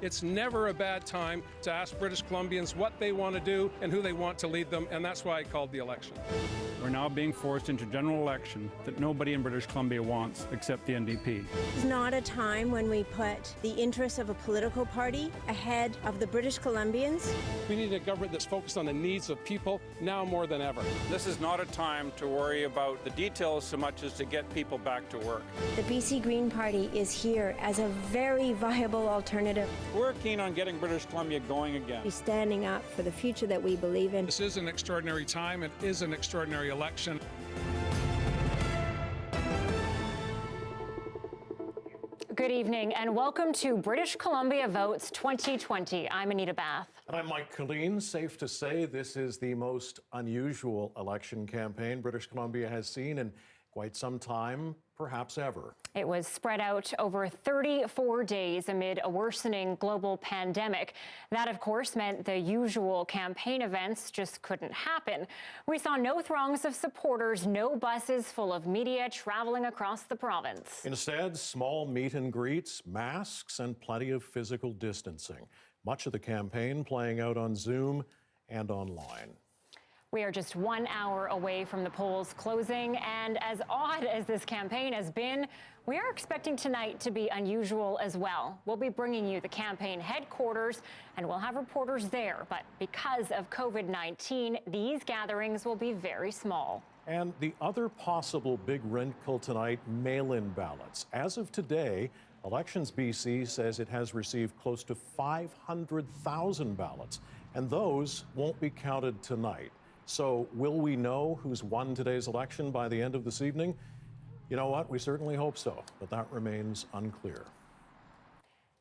It's never a bad time to ask British Columbians what they want to do and who they want to lead them, and that's why I called the election. We're now being forced into a general election that nobody in British Columbia wants except the NDP. It's not a time when we put the interests of a political party ahead of the British Columbians. We need a government that's focused on the needs of people now more than ever. This is not a time to worry about the details so much as to get people back to work. The BC Green Party is here as a very viable alternative. We're keen on getting British Columbia going again. We're standing up for the future that we believe in. This is an extraordinary time. It is an extraordinary election. Good evening and welcome to British Columbia Votes 2020. I'm Anita Bath. And I'm Mike Killeen. Safe to say this is the most unusual election campaign British Columbia has seen in quite some time, perhaps ever. It was spread out over 34 days amid a worsening global pandemic. That, of course, meant the usual campaign events just couldn't happen. We saw no throngs of supporters, no buses full of media traveling across the province. Instead, small meet and greets, masks, and plenty of physical distancing. Much of the campaign playing out on Zoom and online. We are just 1 hour away from the polls closing, and as odd as this campaign has been, we are expecting tonight to be unusual as well. We'll be bringing you the campaign headquarters, and we'll have reporters there. But because of COVID-19, these gatherings will be very small. And the other possible big wrinkle tonight, mail-in ballots. As of today, Elections BC says it has received close to 500,000 ballots, and those won't be counted tonight. So will we know who's won today's election by the end of this evening? You know what? We certainly hope so, but that remains unclear.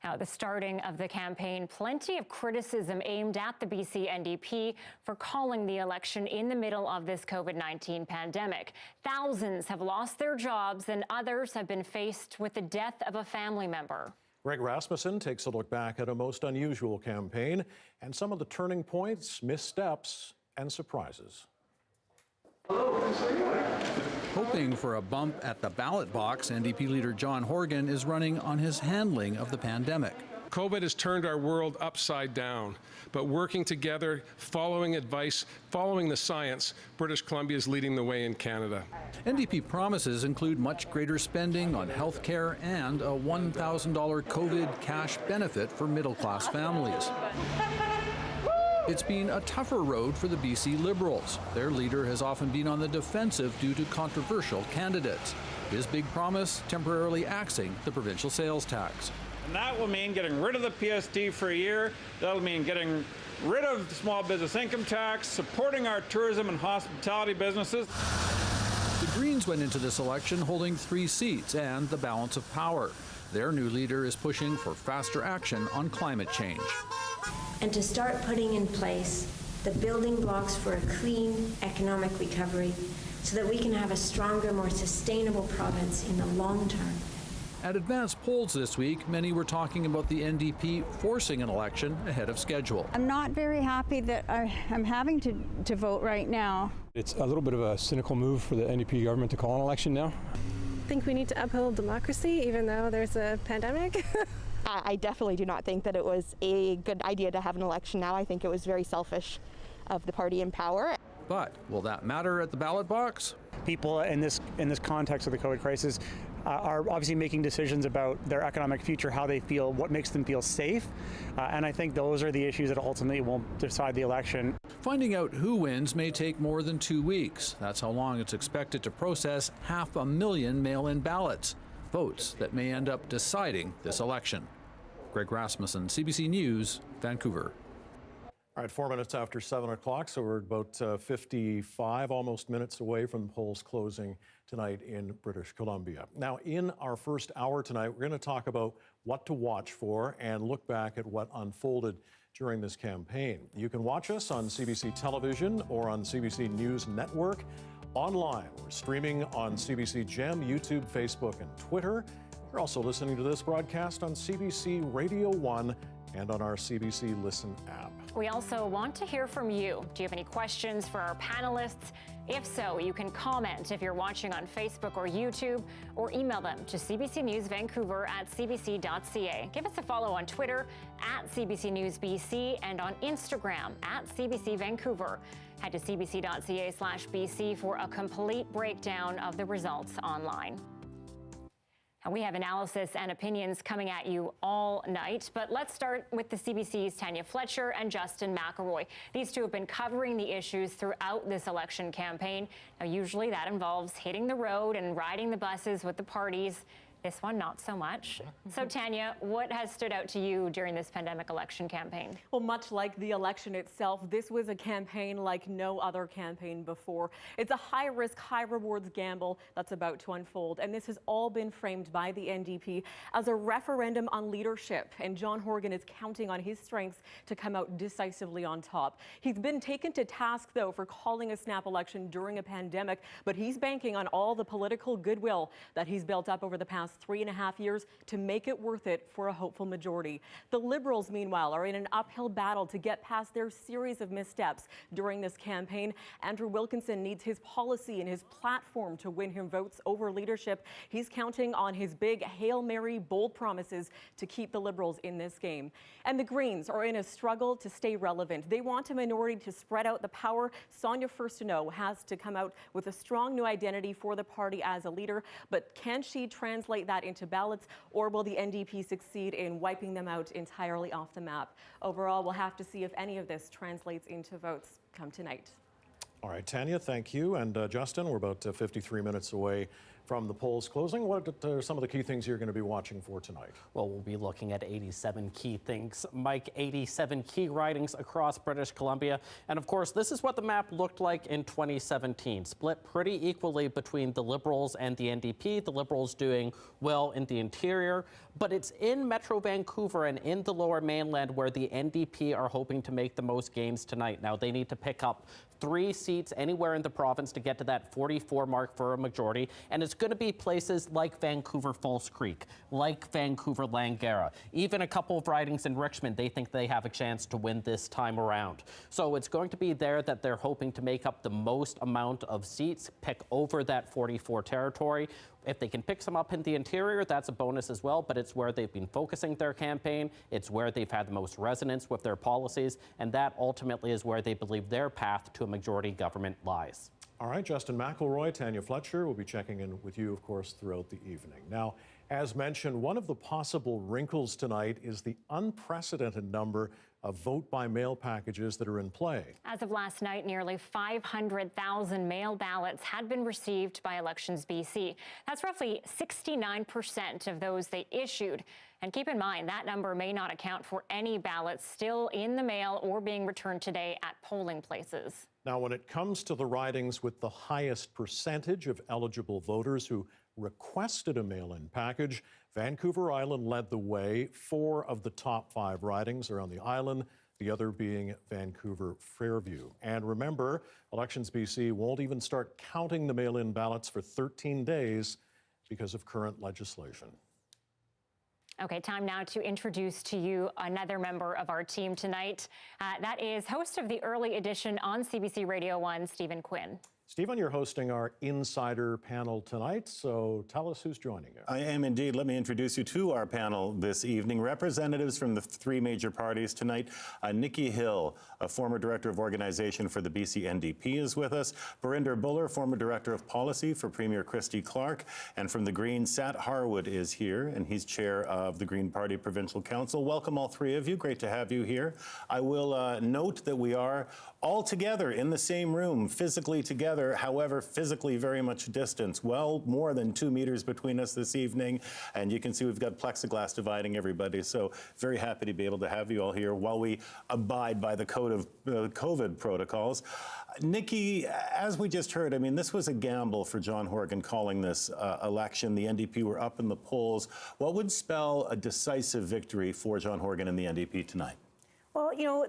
Now, the starting of the campaign, plenty of criticism aimed at the BC NDP for calling the election in the middle of this COVID-19 pandemic. Thousands have lost their jobs and others have been faced with the death of a family member. Greg Rasmussen takes a look back at a most unusual campaign and some of the turning points, missteps, and surprises. Hoping for a bump at the ballot box, NDP leader John Horgan is running on his handling of the pandemic. COVID has turned our world upside down, but working together, following advice, following the science, British Columbia is leading the way in Canada. NDP promises include much greater spending on health care and a $1,000 COVID cash benefit for middle-class families. It's been a tougher road for the BC Liberals. Their leader has often been on the defensive due to controversial candidates. His big promise, temporarily axing the provincial sales tax. And that will mean getting rid of the PST for a year. That'll mean getting rid of the small business income tax, supporting our tourism and hospitality businesses. The Greens went into this election holding 3 seats and the balance of power. Their new leader is pushing for faster action on climate change. And to start putting in place the building blocks for a clean economic recovery so that we can have a stronger, more sustainable province in the long term. At advanced polls this week, many were talking about the NDP forcing an election ahead of schedule. I'm not very happy that I'm having to vote right now. It's a little bit of a cynical move for the NDP government to call an election now. I think we need to uphold democracy even though there's a pandemic. I definitely do not think that it was a good idea to have an election now. I think it was very selfish of the party in power. But will that matter at the ballot box? People in this context of the COVID crisis are obviously making decisions about their economic future, how they feel, what makes them feel safe. And I think those are the issues that ultimately will decide the election. Finding out who wins may take more than 2 weeks. That's how long it's expected to process 500,000 mail-in ballots. Votes that may end up deciding this election. Greg Rasmussen, CBC News, Vancouver. All right, 4 minutes after 7 o'clock, so we're about 55 almost minutes away from the polls closing tonight in British Columbia. Now, in our first hour tonight, we're going to talk about what to watch for and look back at what unfolded during this campaign. You can watch us on CBC Television or on CBC News Network. Online, we're streaming on CBC Gem, YouTube, Facebook, and Twitter. You're also listening to this broadcast on CBC Radio 1 and on our CBC Listen app. We also want to hear from you. Do you have any questions for our panelists? If so, you can comment if you're watching on Facebook or YouTube, or email them to cbcnewsvancouver@cbc.ca. Give us a follow on Twitter @CBCNewsBC and on Instagram @CBCVancouver. Head to cbc.ca/BC for a complete breakdown of the results online. And we have analysis and opinions coming at you all night. But let's start with the CBC's Tanya Fletcher and Justin McElroy. These two have been covering the issues throughout this election campaign. Now, usually that involves hitting the road and riding the buses with the parties. This one, not so much. So, Tanya, what has stood out to you during this pandemic election campaign? Well, much like the election itself, this was a campaign like no other campaign before. It's a high-risk, high-rewards gamble that's about to unfold, and this has all been framed by the NDP as a referendum on leadership, and John Horgan is counting on his strengths to come out decisively on top. He's been taken to task, though, for calling a snap election during a pandemic, but he's banking on all the political goodwill that he's built up over the past 3.5 years to make it worth it for a hopeful majority. The Liberals, meanwhile, are in an uphill battle to get past their series of missteps during this campaign. Andrew Wilkinson needs his policy and his platform to win him votes over leadership. He's counting on his big Hail Mary bold promises to keep the Liberals in this game. And the Greens are in a struggle to stay relevant. They want a minority to spread out the power. Sonia Furstenau has to come out with a strong new identity for the party as a leader, but can she translate that into ballots, or will the NDP succeed in wiping them out entirely off the map? Overall, we'll have to see if any of this translates into votes come tonight. All right, Tanya, thank you. And Justin, we're about 53 minutes away from the polls closing. What are some of the key things you're going to be watching for tonight? Well, we'll be looking at 87 key things. Mike, 87 key ridings across British Columbia. And of course, this is what the map looked like in 2017, split pretty equally between the Liberals and the NDP. The Liberals doing well in the interior, but it's in Metro Vancouver and in the Lower Mainland where the NDP are hoping to make the most gains tonight. Now, they need to pick up 3 seats anywhere in the province to get to that 44 mark for a majority. And it's going to be places like Vancouver Falls Creek, like Vancouver Langara, even a couple of ridings in Richmond. They think they have a chance to win this time around. So it's going to be there that they're hoping to make up the most amount of seats, pick over that 44 territory. If they can pick some up in the interior, that's a bonus as well, but it's where they've been focusing their campaign. It's where they've had the most resonance with their policies, and that ultimately is where they believe their path to a majority government lies. All right, Justin McElroy, Tanya Fletcher will be checking in with you, of course, throughout the evening. Now, as mentioned, one of the possible wrinkles tonight is the unprecedented number of vote-by-mail packages that are in play. As of last night, nearly 500,000 mail ballots had been received by Elections BC. That's roughly 69% of those they issued. And keep in mind, that number may not account for any ballots still in the mail or being returned today at polling places. Now, when it comes to the ridings with the highest percentage of eligible voters who requested a mail-in package, Vancouver Island led the way. 4 of the top 5 ridings are on the island, the other being Vancouver Fairview. And remember, Elections BC won't even start counting the mail-in ballots for 13 days because of current legislation. Okay, time now to introduce to you another member of our team tonight. That is host of the early edition on CBC Radio 1, Stephen Quinn. Stephen, you're hosting our Insider panel tonight, so tell us who's joining you. I am indeed. Let me introduce you to our panel this evening. Representatives from the 3 major parties tonight. Nikki Hill, a former Director of Organization for the BC NDP, is with us. Barinder Buller, former Director of Policy for Premier Christy Clark. And from the Greens, Sat Harwood is here, and he's Chair of the Green Party Provincial Council. Welcome, all 3 of you. Great to have you here. I will note that we are all together in the same room, physically together. However, physically very much distance, well more than 2 meters between us this evening. And you can see we've got plexiglass dividing everybody. So very happy to be able to have you all here while we abide by the code of COVID protocols. Nikki, as we just heard, I mean, this was a gamble for John Horgan calling this election. The NDP were up in the polls. What would spell a decisive victory for John Horgan and the NDP tonight? Well, you know,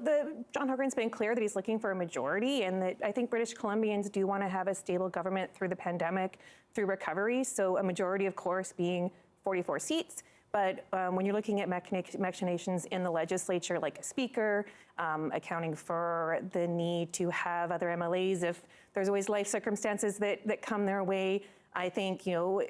John Horgan's been clear that he's looking for a majority, and that I think British Columbians do want to have a stable government through the pandemic, through recovery. So a majority, of course, being 44 seats. But when you're looking at machinations in the legislature, like a speaker, accounting for the need to have other MLAs if there's always life circumstances that come their way, I think,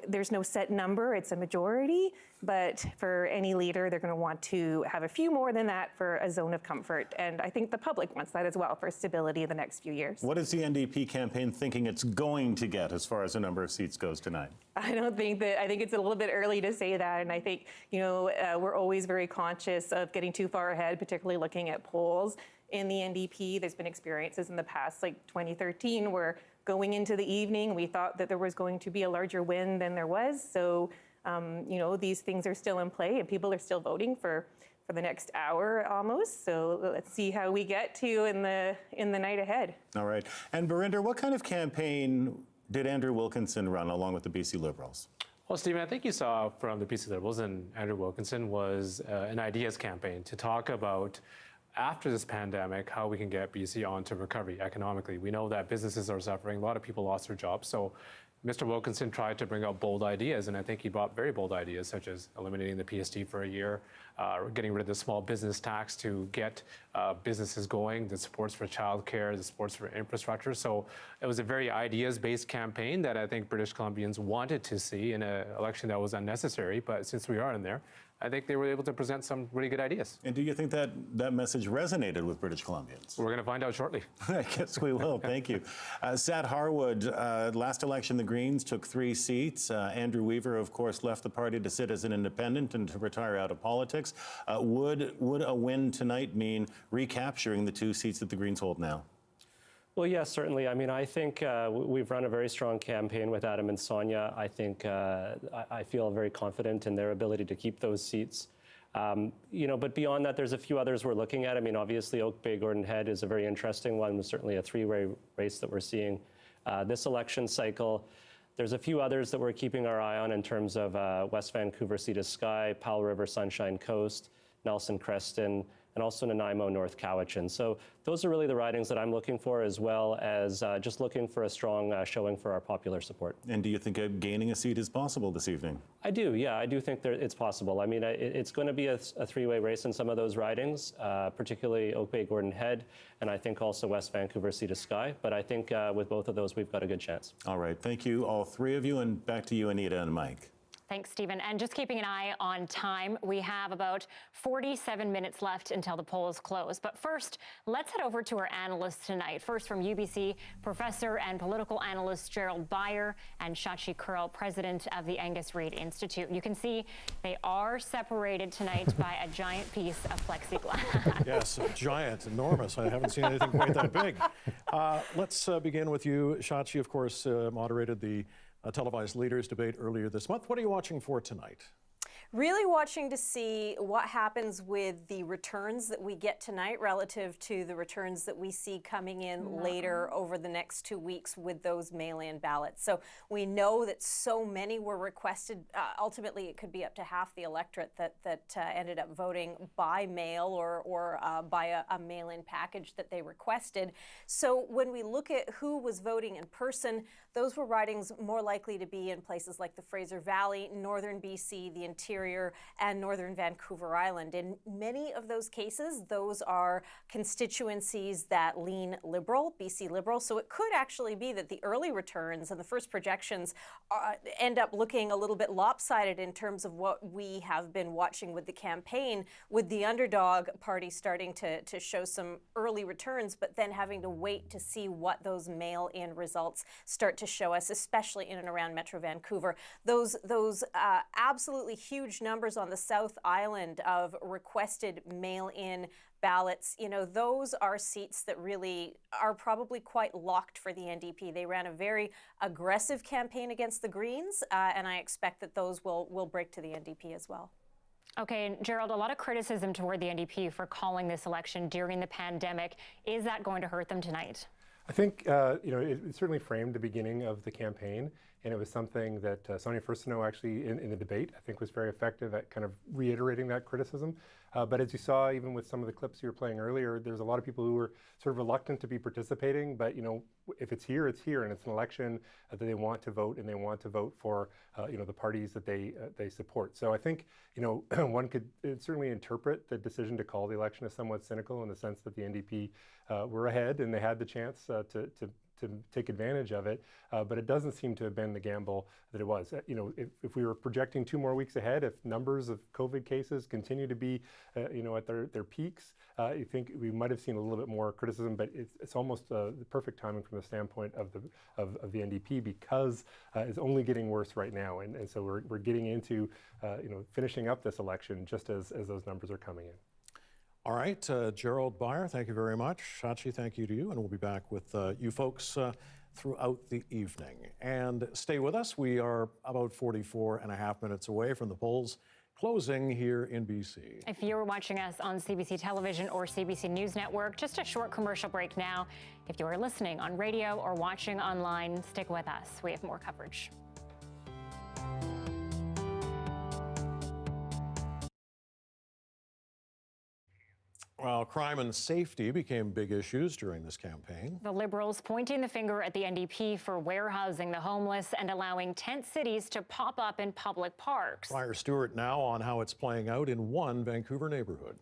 there's no set number, it's a majority, but for any leader, they're going to want to have a few more than that for a zone of comfort. And I think the public wants that as well for stability in the next few years. What is the NDP campaign thinking it's going to get as far as the number of seats goes tonight? I think it's a little bit early to say that. And I think, we're always very conscious of getting too far ahead, particularly looking at polls in the NDP. There's been experiences in the past, like 2013, where going into the evening, we thought that there was going to be a larger win than there was. So, these things are still in play and people are still voting for the next hour almost. So let's see how we get to in the night ahead. All right. And Barinder, what kind of campaign did Andrew Wilkinson run along with the BC Liberals? Well, Stephen, I think you saw from the BC Liberals and Andrew Wilkinson was an ideas campaign to talk about after this pandemic, how we can get BC onto recovery economically. We know that businesses are suffering. A lot of people lost their jobs. So Mr. Wilkinson tried to bring out bold ideas, and I think he brought very bold ideas, such as eliminating the PST for a year, getting rid of the small business tax to get businesses going, the supports for childcare, the supports for infrastructure. So it was a very ideas-based campaign that I think British Columbians wanted to see in an election that was unnecessary. But since we are in there, I think they were able to present some really good ideas. And do you think that message resonated with British Columbians? We're going to find out shortly. I guess we will. Thank you. Sad Harwood, last election, the Greens took 3 seats. Andrew Weaver, of course, left the party to sit as an independent and to retire out of politics. Would a win tonight mean recapturing the 2 seats that the Greens hold now? Well, yes, certainly. I mean, I think we've run a very strong campaign with Adam and Sonia. I think I feel very confident in their ability to keep those seats. But beyond that, there's a few others we're looking at. I mean, obviously, Oak Bay Gordon Head is a very interesting one. It's certainly a 3-way race that we're seeing this election cycle. There's a few others that we're keeping our eye on in terms of West Vancouver, Sea to Sky, Powell River, Sunshine Coast, Nelson Creston, and also Nanaimo, North Cowichan. So those are really the ridings that I'm looking for, as well as just looking for a strong showing for our popular support. And do you think gaining a seat is possible this evening? I do, yeah. I do think it's possible. I mean, it's going to be a 3-way race in some of those ridings, particularly Oak Bay Gordon Head, and I think also West Vancouver, Sea to Sky. But I think with both of those, we've got a good chance. All right. Thank you, all 3 of you. And back to you, Anita and Mike. Thanks, Stephen. And just keeping an eye on time, we have about 47 minutes left until the polls close. But first, let's head over to our analysts tonight. First from UBC, professor and political analyst Gerald Beyer and Shachi Kurl, president of the Angus Reid Institute. You can see they are separated tonight by a giant piece of plexiglass. Yes, giant, enormous. I haven't seen anything quite that big. Let's begin with you. Shachi, of course, moderated the televised leaders debate earlier this month. What are you watching for tonight? Really watching to see what happens with the returns that we get tonight relative to the returns that we see coming in later over the next 2 weeks with those mail-in ballots. So we know that so many were requested. Ultimately, it could be up to half the electorate that ended up voting by mail or by a mail-in package that they requested. So when we look at who was voting in person, those were ridings more likely to be in places like the Fraser Valley, northern BC, the interior, and northern Vancouver Island. In many of those cases, those are constituencies that lean Liberal, BC Liberal. So it could actually be that the early returns and the first projections end up looking a little bit lopsided in terms of what we have been watching with the campaign, with the underdog party starting to show some early returns, but then having to wait to see what those mail-in results start to show us, especially in and around Metro Vancouver. Those absolutely huge numbers on the South Island of requested mail-in ballots, those are seats that really are probably quite locked for the NDP. They ran a very aggressive campaign against the Greens, and I expect that those will break to the NDP as well. Okay, and Gerald, a lot of criticism toward the NDP for calling this election during the pandemic. Is that going to hurt them tonight? I think, it certainly framed the beginning of the campaign. And it was something that Sonia Furstenau actually in the debate, I think was very effective at kind of reiterating that criticism. But as you saw, even with some of the clips you were playing earlier, there's a lot of people who were sort of reluctant to be participating. But, you know, if it's here, and it's an election that they want to vote, and they want to vote for, you know, the parties that they support. So I think, you know, one could certainly interpret the decision to call the election as somewhat cynical in the sense that the NDP were ahead and they had the chance to take advantage of it, but it doesn't seem to have been the gamble that it was. You know, if we were projecting 2 more weeks ahead, if numbers of COVID cases continue to be, you know, at their peaks, I think we might have seen a little bit more criticism. But it's almost the perfect timing from the standpoint of the NDP, because it's only getting worse right now, and so we're getting into you know, finishing up this election just as those numbers are coming in. All right, Gerald Byer, thank you very much. Shachi, thank you to you, and we'll be back with you folks throughout the evening. And stay with us. We are about 44.5 minutes away from the polls closing here in BC. If you're watching us on CBC Television or CBC News Network, just a short commercial break now. If you are listening on radio or watching online, stick with us. We have more coverage. Well, crime and safety became big issues during this campaign. The Liberals pointing the finger at the NDP for warehousing the homeless and allowing tent cities to pop up in public parks. Briar Stewart now on how it's playing out in one Vancouver neighborhood.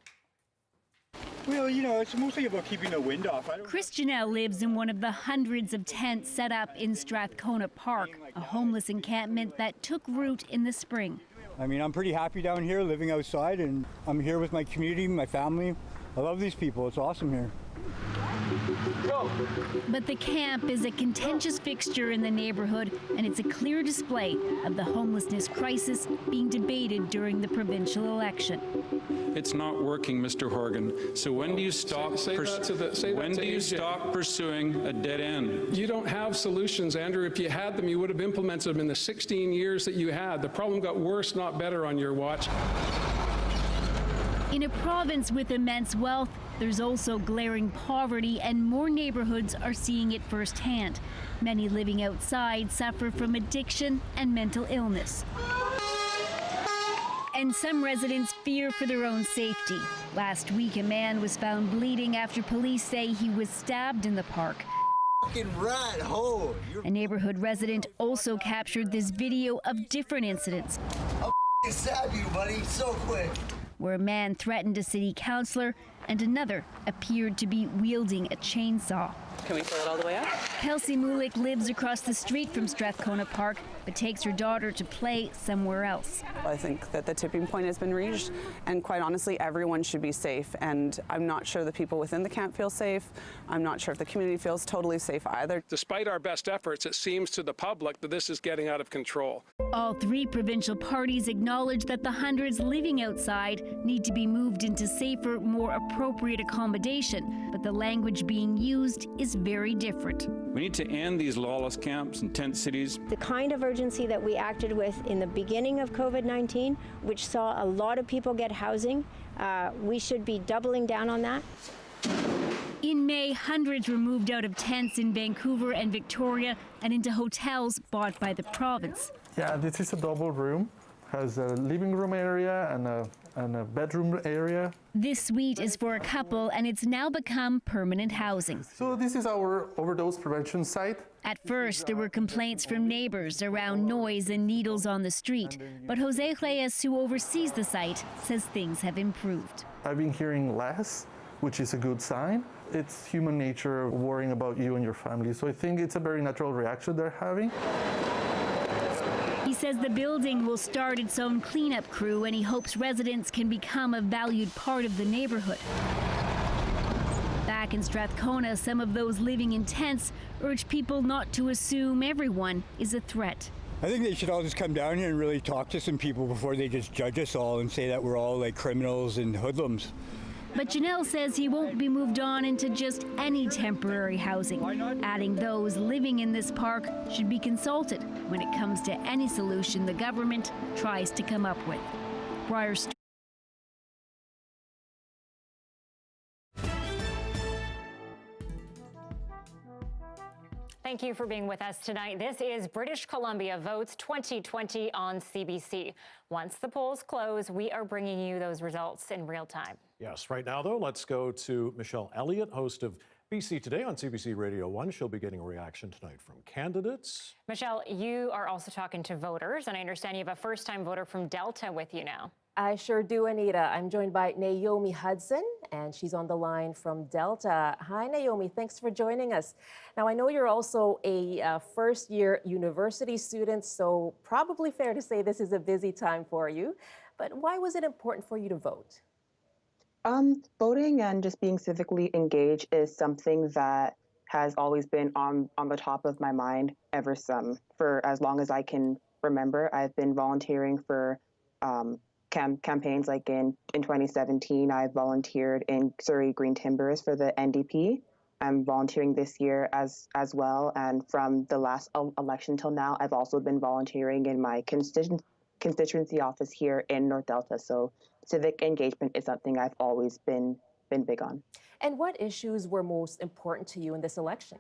Well, you know, it's mostly about keeping the wind off. Chris Janelle lives in one of the hundreds of tents set up in Strathcona Park, a homeless encampment that took root in the spring. I mean, I'm pretty happy down here living outside, and I'm here with my community, my family. I love these people. It's awesome here. But the camp is a contentious fixture in the neighborhood, and it's a clear display of the homelessness crisis being debated during the provincial election. It's not working, Mr. Horgan. So when do you stop? When do you stop pursuing a dead end? You don't have solutions, Andrew. If you had them, you would have implemented them in the 16 years that you had. The problem got worse, not better, on your watch. In a province with immense wealth, there's also glaring poverty, and more neighborhoods are seeing it firsthand. Many living outside suffer from addiction and mental illness. And some residents fear for their own safety. Last week, a man was found bleeding after police say he was stabbed in the park. Fucking rat hole. A neighborhood resident also captured this video of different incidents. I'll stab you, buddy, so quick. Where a man threatened a city councillor and another appeared to be wielding a chainsaw. Can we pull it all the way up? Kelsey Mulick lives across the street from Strathcona Park, but takes her daughter to play somewhere else. I think that the tipping point has been reached, and quite honestly, everyone should be safe. And I'm not sure the people within the camp feel safe. I'm not sure if the community feels totally safe either. Despite our best efforts, it seems to the public that this is getting out of control. All 3 provincial parties acknowledge that the hundreds living outside need to be moved into safer, more appropriate accommodation, but the language being used is very different. We need to end these lawless camps and tent cities. The kind of urgency that we acted with in the beginning of COVID-19, which saw a lot of people get housing, we should be doubling down on that. In May, hundreds were moved out of tents in Vancouver and Victoria and into hotels bought by the province. Yeah, this is a double room. Has a living room area and a bedroom area. This suite is for a couple, and it's now become permanent housing. So this is our overdose prevention site. At first, there were complaints from neighbors around noise and needles on the street, but Jose Reyes, who oversees the site, says things have improved. I've been hearing less, which is a good sign. It's human nature worrying about you and your family, so I think it's a very natural reaction they're having. He says the building will start its own cleanup crew, and he hopes residents can become a valued part of the neighborhood. Back in Strathcona, some of those living in tents urge people not to assume everyone is a threat. I think they should all just come down here and really talk to some people before they just judge us all and say that we're all like criminals and hoodlums. But Janelle says he won't be moved on into just any temporary housing, adding those living in this park should be consulted when it comes to any solution the government tries to come up with. Briar Stewart. Thank you for being with us tonight. This is British Columbia Votes 2020 on CBC. Once the polls close, we are bringing you those results in real time. Yes, right now, though, let's go to Michelle Elliott, host of BC Today on CBC Radio 1. She'll be getting a reaction tonight from candidates. Michelle, you are also talking to voters, and I understand you have a first-time voter from Delta with you now. I sure do, Anita. I'm joined by Naomi Hudson, and she's on the line from Delta. Hi, Naomi. Thanks for joining us. Now, I know you're also a first-year university student, so probably fair to say this is a busy time for you. But why was it important for you to vote? Voting and just being civically engaged is something that has always been on the top of my mind for as long as I can remember. I've been volunteering for campaigns like in 2017, I volunteered in Surrey Green Timbers for the NDP. I'm volunteering this year as well. And from the last election till now, I've also been volunteering in my constituency office here in North Delta. So civic engagement is something I've always been big on. And what issues were most important to you in this election?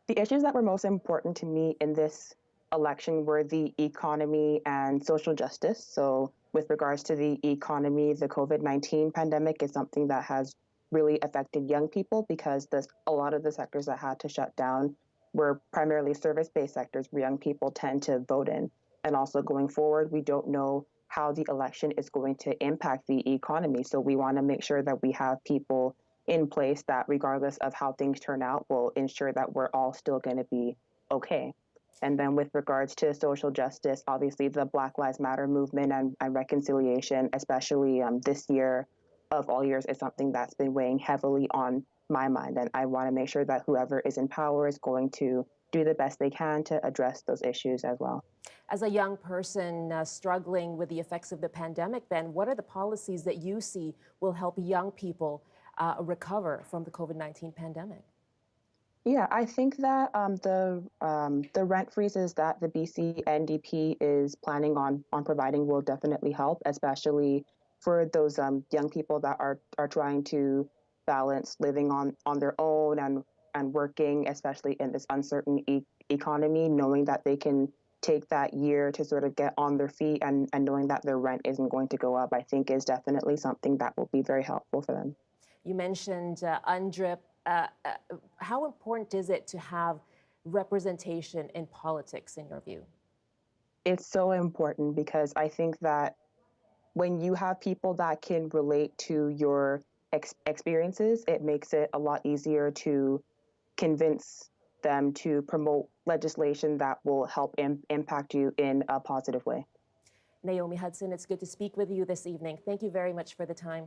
The issues that were most important to me in this election were the economy and social justice. So with regards to the economy, the COVID-19 pandemic is something that has really affected young people because a lot of the sectors that had to shut down were primarily service-based sectors where young people tend to vote in. And also going forward, we don't know how the election is going to impact the economy. So we want to make sure that we have people in place that regardless of how things turn out, will ensure that we're all still going to be okay. And then with regards to social justice, obviously the Black Lives Matter movement and reconciliation, especially this year of all years, is something that's been weighing heavily on my mind. And I want to make sure that whoever is in power is going to do the best they can to address those issues as well. As a young person struggling with the effects of the pandemic, then what are the policies that you see will help young people recover from the COVID-19 pandemic? Yeah, I think that the rent freezes that the BC NDP is planning on providing will definitely help, especially for those young people that are trying to balance living on their own and working, especially in this uncertain economy, knowing that they can take that year to sort of get on their feet and knowing that their rent isn't going to go up, I think is definitely something that will be very helpful for them. You mentioned UNDRIP. How important is it to have representation in politics, in your view? It's so important because I think that when you have people that can relate to your experiences, it makes it a lot easier to convince them to promote legislation that will help impact you in a positive way. Naomi Hudson, it's good to speak with you this evening. Thank you very much for the time.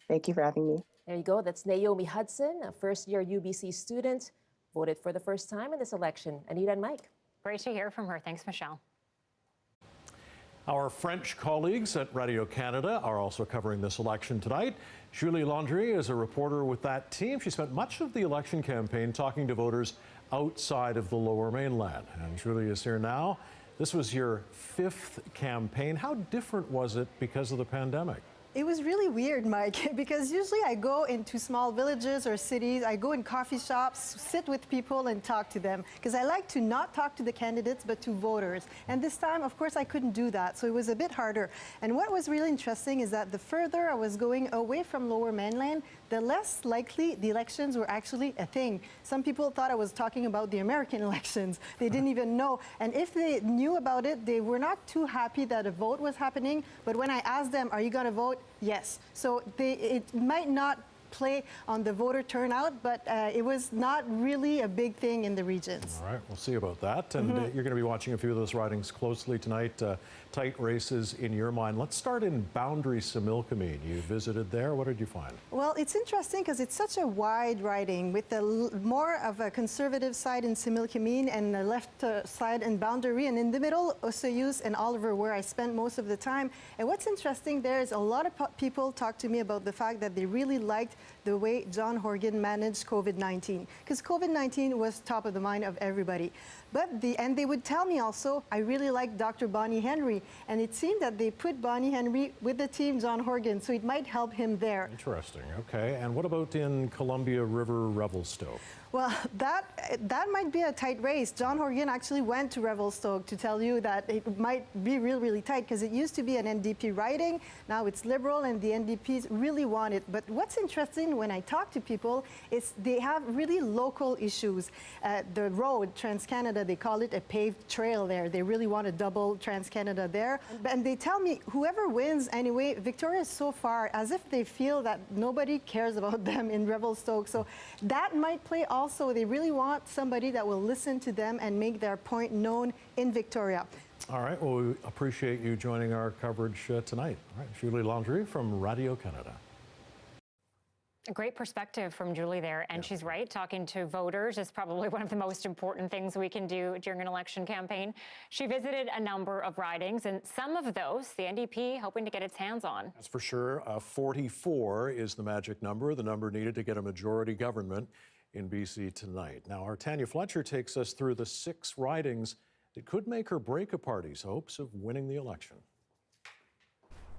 Thank you for having me. There you go. That's Naomi Hudson, a first-year UBC student, voted for the first time in this election. Anita and Mike. Great to hear from her. Thanks, Michelle. Our French colleagues at Radio Canada are also covering this election tonight. Julie Landry is a reporter with that team. She spent much of the election campaign talking to voters outside of the Lower Mainland. And Julie is here now. This was your 5th campaign. How different was it because of the pandemic? It was really weird, Mike, because usually I go into small villages or cities, I go in coffee shops, sit with people and talk to them, because I like to not talk to the candidates, but to voters. And this time, of course, I couldn't do that, so it was a bit harder. And what was really interesting is that the further I was going away from Lower Mainland, the less likely the elections were actually a thing. Some people thought I was talking about the American elections. They didn't even know. And if they knew about it, they were not too happy that a vote was happening. But when I asked them, are you going to vote? Yes. So it might not play on the voter turnout, but it was not really a big thing in the regions. All right, we'll see about that. And you're going to be watching a few of those ridings closely tonight. Tight races in your mind. Let's start in Boundary Similkameen. You visited there. What did you find? Well, it's interesting because it's such a wide riding with more of a conservative side in Similkameen and the left side in Boundary, and in the middle, Osoyoos and Oliver, where I spent most of the time. And what's interesting there is a lot of people talk to me about the fact that they really liked the way John Horgan managed COVID-19, because COVID-19 was top of the mind of everybody. And they would tell me also, I really like Dr. Bonnie Henry, and it seemed that they put Bonnie Henry with the team John Horgan, so it might help him there. Interesting. Okay. And what about in Columbia River Revelstoke? Well, that might be a tight race. John Horgan actually went to Revelstoke to tell you that it might be really tight, because it used to be an NDP riding. Now it's Liberal, and the NDPs really want it. But what's interesting when I talk to people is they have really local issues. The road, Trans-Canada, they call it a paved trail there. They really want to double Trans-Canada there. And they tell me whoever wins anyway, Victoria is so far as if they feel that nobody cares about them in Revelstoke. So that might play also. They really want somebody that will listen to them and make their point known in Victoria. All right. Well, we appreciate you joining our coverage tonight. All right. Julie Landry from Radio Canada. A great perspective from Julie there. And she's right. Talking to voters is probably one of the most important things we can do during an election campaign. She visited a number of ridings, and some of those the NDP hoping to get its hands on. That's for sure. 44 is the magic number, the number needed to get a majority government in BC tonight. Now, our Tanya Fletcher takes us through the 6 ridings that could make or break a party's hopes of winning the election.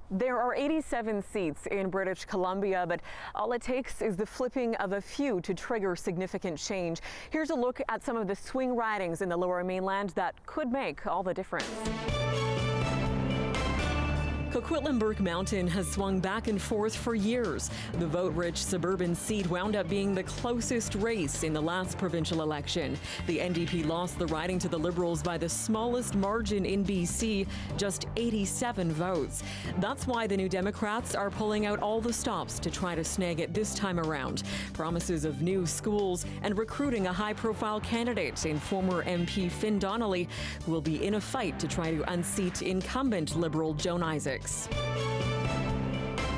There are 87 seats in British Columbia, but all it takes is the flipping of a few to trigger significant change. Here's a look at some of the swing ridings in the Lower Mainland that could make all the difference. Coquitlam Burke Mountain has swung back and forth for years. The vote-rich suburban seat wound up being the closest race in the last provincial election. The NDP lost the riding to the Liberals by the smallest margin in BC, just 87 votes. That's why the New Democrats are pulling out all the stops to try to snag it this time around. Promises of new schools and recruiting a high-profile candidate in former MP Finn Donnelly, who will be in a fight to try to unseat incumbent Liberal Joan Isaacs.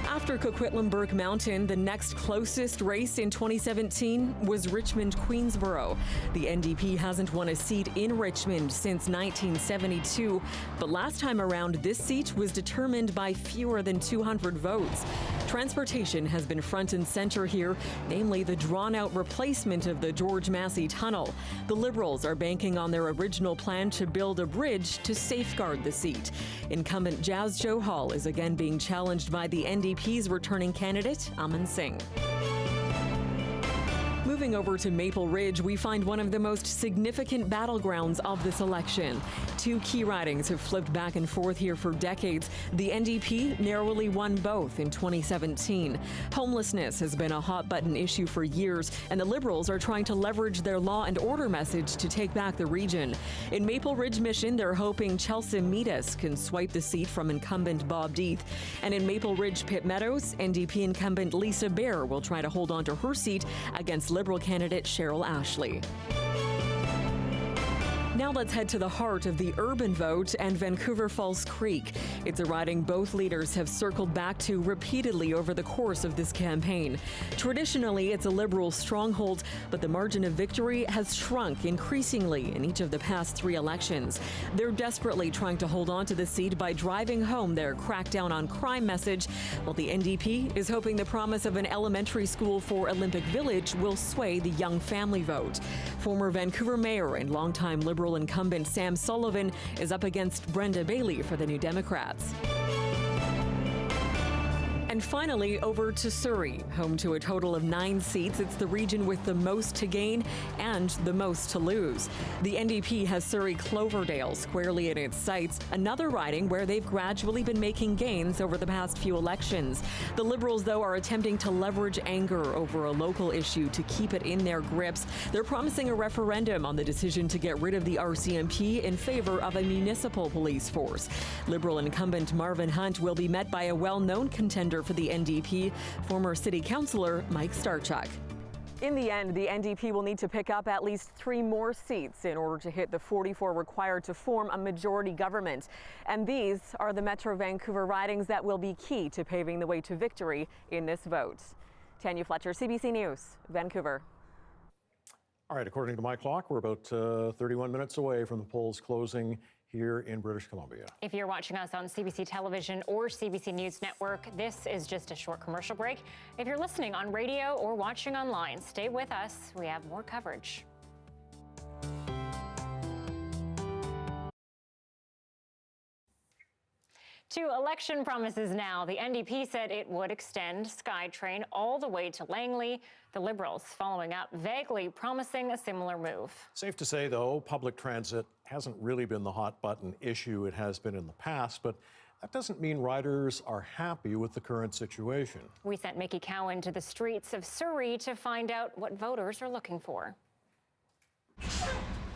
After Coquitlam Burke Mountain, the next closest race in 2017 was Richmond-Queensborough. The NDP hasn't won a seat in Richmond since 1972, but last time around, this seat was determined by fewer than 200 votes. Transportation has been front and center here, namely the drawn-out replacement of the George Massey Tunnel. The Liberals are banking on their original plan to build a bridge to safeguard the seat. Incumbent Jaz Johal is again being challenged by the NDP's returning candidate, Aman Singh. Moving over to Maple Ridge, we find one of the most significant battlegrounds of this election. 2 key ridings have flipped back and forth here for decades. The NDP narrowly won both in 2017. Homelessness has been a hot-button issue for years, and the Liberals are trying to leverage their law and order message to take back the region. In Maple Ridge Mission, they're hoping Chelsea Meadas can swipe the seat from incumbent Bob Deeth. And in Maple Ridge Pitt Meadows, NDP incumbent Lisa Bear will try to hold on to her seat against Liberal candidate Cheryl Ashley. Now let's head to the heart of the urban vote and Vancouver Falls Creek. It's a riding both leaders have circled back to repeatedly over the course of this campaign. Traditionally, it's a Liberal stronghold, but the margin of victory has shrunk increasingly in each of the past 3 elections. They're desperately trying to hold on to the seat by driving home their crackdown on crime message, while the NDP is hoping the promise of an elementary school for Olympic Village will sway the young family vote. Former Vancouver mayor and longtime Liberal incumbent Sam Sullivan is up against Brenda Bailey for the New Democrats. And finally, over to Surrey, home to a total of 9 seats. It's the region with the most to gain and the most to lose. The NDP has Surrey Cloverdale squarely in its sights, another riding where they've gradually been making gains over the past few elections. The Liberals, though, are attempting to leverage anger over a local issue to keep it in their grips. They're promising a referendum on the decision to get rid of the RCMP in favor of a municipal police force. Liberal incumbent Marvin Hunt will be met by a well-known contender for the NDP, former city councillor Mike Starchuk. In the end, the NDP will need to pick up at least 3 more seats in order to hit the 44 required to form a majority government. And these are the Metro Vancouver ridings that will be key to paving the way to victory in this vote. Tanya Fletcher, CBC News, Vancouver. All right, according to my clock, we're about 31 minutes away from the polls closing here in British Columbia. If you're watching us on CBC Television or CBC News Network, this is just a short commercial break. If you're listening on radio or watching online, stay with us. We have more coverage. To election promises now, the NDP said it would extend SkyTrain all the way to Langley. The Liberals following up, vaguely promising a similar move. Safe to say, though, public transit hasn't really been the hot button issue it has been in the past, but that doesn't mean riders are happy with the current situation. We sent Mickey Cowan to the streets of Surrey to find out what voters are looking for.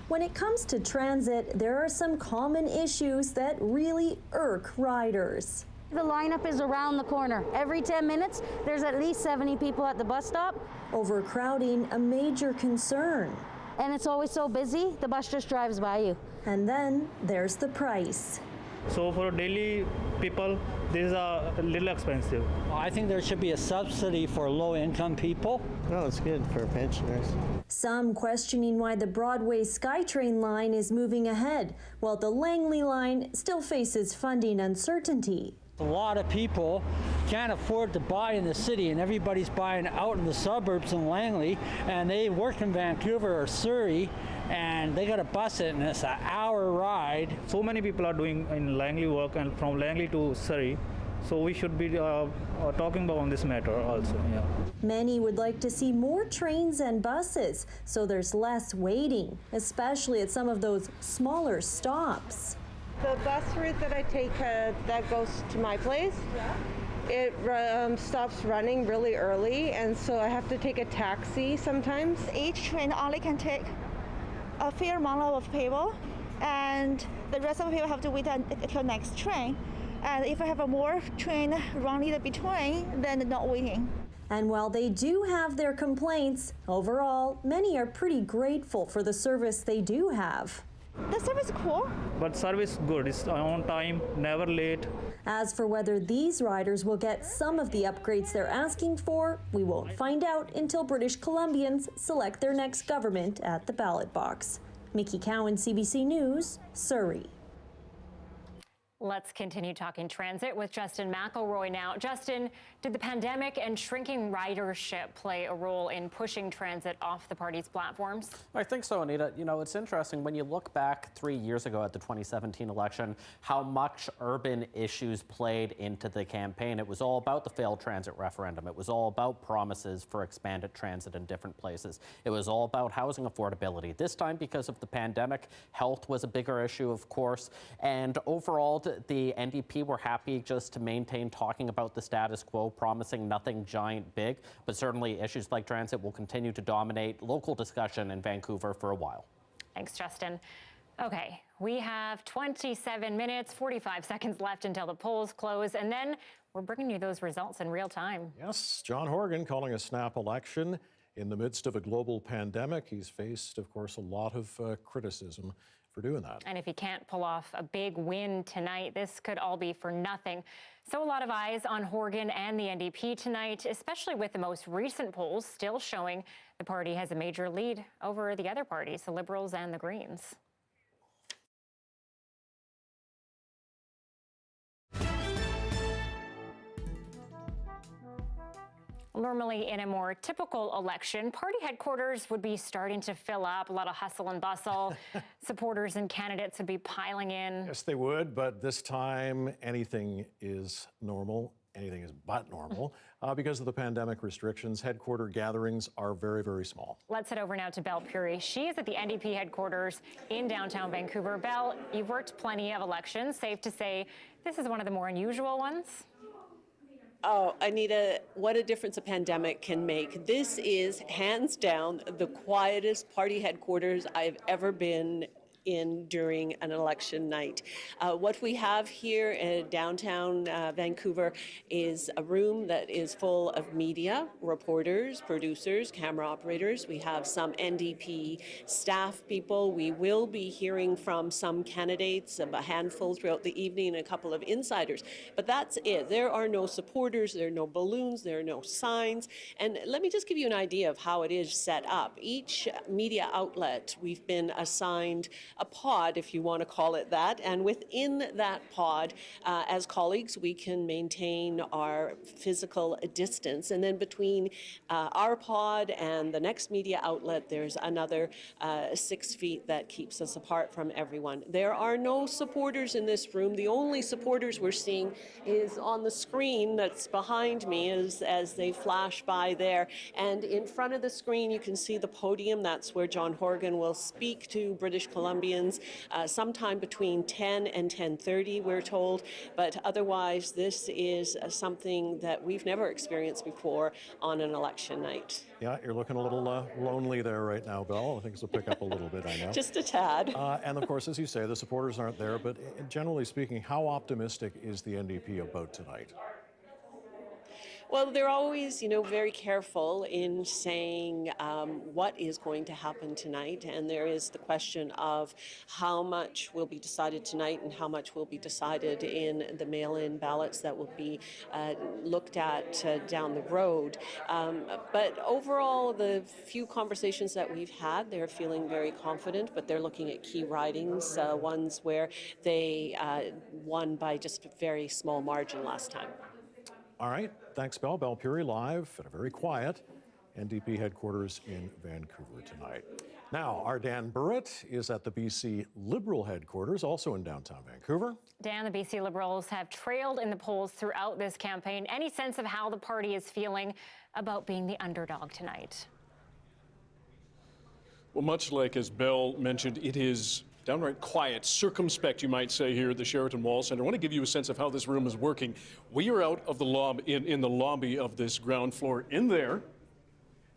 When it comes to transit, there are some common issues that really irk riders. The lineup is around the corner. Every 10 minutes, there's at least 70 people at the bus stop. Overcrowding, a major concern. And it's always so busy, the bus just drives by you. And then there's the price. So for daily people, this is a little expensive. I think there should be a subsidy for low-income people. No, it's good for pensioners. Some questioning why the Broadway SkyTrain line is moving ahead, while the Langley line still faces funding uncertainty. A lot of people can't afford to buy in the city, and everybody's buying out in the suburbs in Langley, and they work in Vancouver or Surrey, and they got to bus it, and it's an hour ride. So many people are doing in Langley work and from Langley to Surrey, so we should be talking about on this matter also. Yeah. Many would like to see more trains and buses, so there's less waiting, especially at some of those smaller stops. The bus route that I take that goes to my place, it stops running really early, and so I have to take a taxi sometimes. Each train only can take a fair amount of people, and the rest of the people have to wait until next train. And if I have a more train running in between, then not waiting. And while they do have their complaints, overall, many are pretty grateful for the service they do have. The service is cool. But service good, it's on time, never late. As for whether these riders will get some of the upgrades they're asking for, we won't find out until British Columbians select their next government at the ballot box. Mickey Cowan, CBC News, Surrey. Let's continue talking transit with Justin McElroy now. Justin, did the pandemic and shrinking ridership play a role in pushing transit off the party's platforms? I think so, Anita. You know, it's interesting when you look back 3 years ago at the 2017 election, how much urban issues played into the campaign. It was all about the failed transit referendum. It was all about promises for expanded transit in different places. It was all about housing affordability. This time, because of the pandemic, health was a bigger issue, of course, and overall, the NDP were happy just to maintain talking about the status quo, promising nothing giant big, but certainly issues like transit will continue to dominate local discussion in Vancouver for a while. Thanks, Justin. Okay, we have 27 minutes, 45 seconds left until the polls close, and then we're bringing you those results in real time. Yes, John Horgan calling a snap election in the midst of a global pandemic. He's faced, of course, a lot of criticism for doing that. And if he can't pull off a big win tonight, this could all be for nothing. So a lot of eyes on Horgan and the NDP tonight, especially with the most recent polls still showing the party has a major lead over the other parties, the Liberals and the Greens. Normally, in a more typical election, party headquarters would be starting to fill up, a lot of hustle and bustle. Supporters and candidates would be piling in. Yes, they would, but this time anything is normal. Anything is but normal. Because of the pandemic restrictions, headquarter gatherings are very, very small. Let's head over now to Belle Puri. She is at the NDP headquarters in downtown Vancouver. Belle, you've worked plenty of elections. Safe to say this is one of the more unusual ones. Oh, Anita, what a difference a pandemic can make. This is hands down the quietest party headquarters I've ever been in during an election night. What we have here in downtown Vancouver is a room that is full of media, reporters, producers, camera operators. We have some NDP staff people. We will be hearing from some candidates, a handful throughout the evening, and a couple of insiders. But that's it. There are no supporters, there are no balloons, there are no signs. And let me just give you an idea of how it is set up. Each media outlet, we've been assigned a pod, if you want to call it that. And within that pod, as colleagues, we can maintain our physical distance. And then between our pod and the next media outlet, there's another 6 feet that keeps us apart from everyone. There are no supporters in this room. The only supporters we're seeing is on the screen that's behind me as they flash by there. And in front of the screen, you can see the podium. That's where John Horgan will speak to British Columbians sometime between 10 and 10:30, we're told. But otherwise, this is something that we've never experienced before on an election night. Yeah, you're looking a little lonely there right now, Belle. I think this will pick up a little bit, I know. Just a tad. And of course, as you say, the supporters aren't there, but generally speaking, how optimistic is the NDP about tonight? Well, they're always, very careful in saying what is going to happen tonight. And there is the question of how much will be decided tonight and how much will be decided in the mail-in ballots that will be looked at down the road. But overall, the few conversations that we've had, they're feeling very confident, but they're looking at key ridings, ones where they won by just a very small margin last time. All right, thanks, Belle. Belle Puri live at a very quiet NDP headquarters in Vancouver tonight. Now, our Dan Burritt is at the BC Liberal headquarters, also in downtown Vancouver. Dan, the BC Liberals have trailed in the polls throughout this campaign. Any sense of how the party is feeling about being the underdog tonight? Well, much like as Belle mentioned, it is downright quiet, circumspect, you might say, here at the Sheraton Wall Center. I want to give you a sense of how this room is working. We are out of the lobby, in the lobby of this ground floor. In there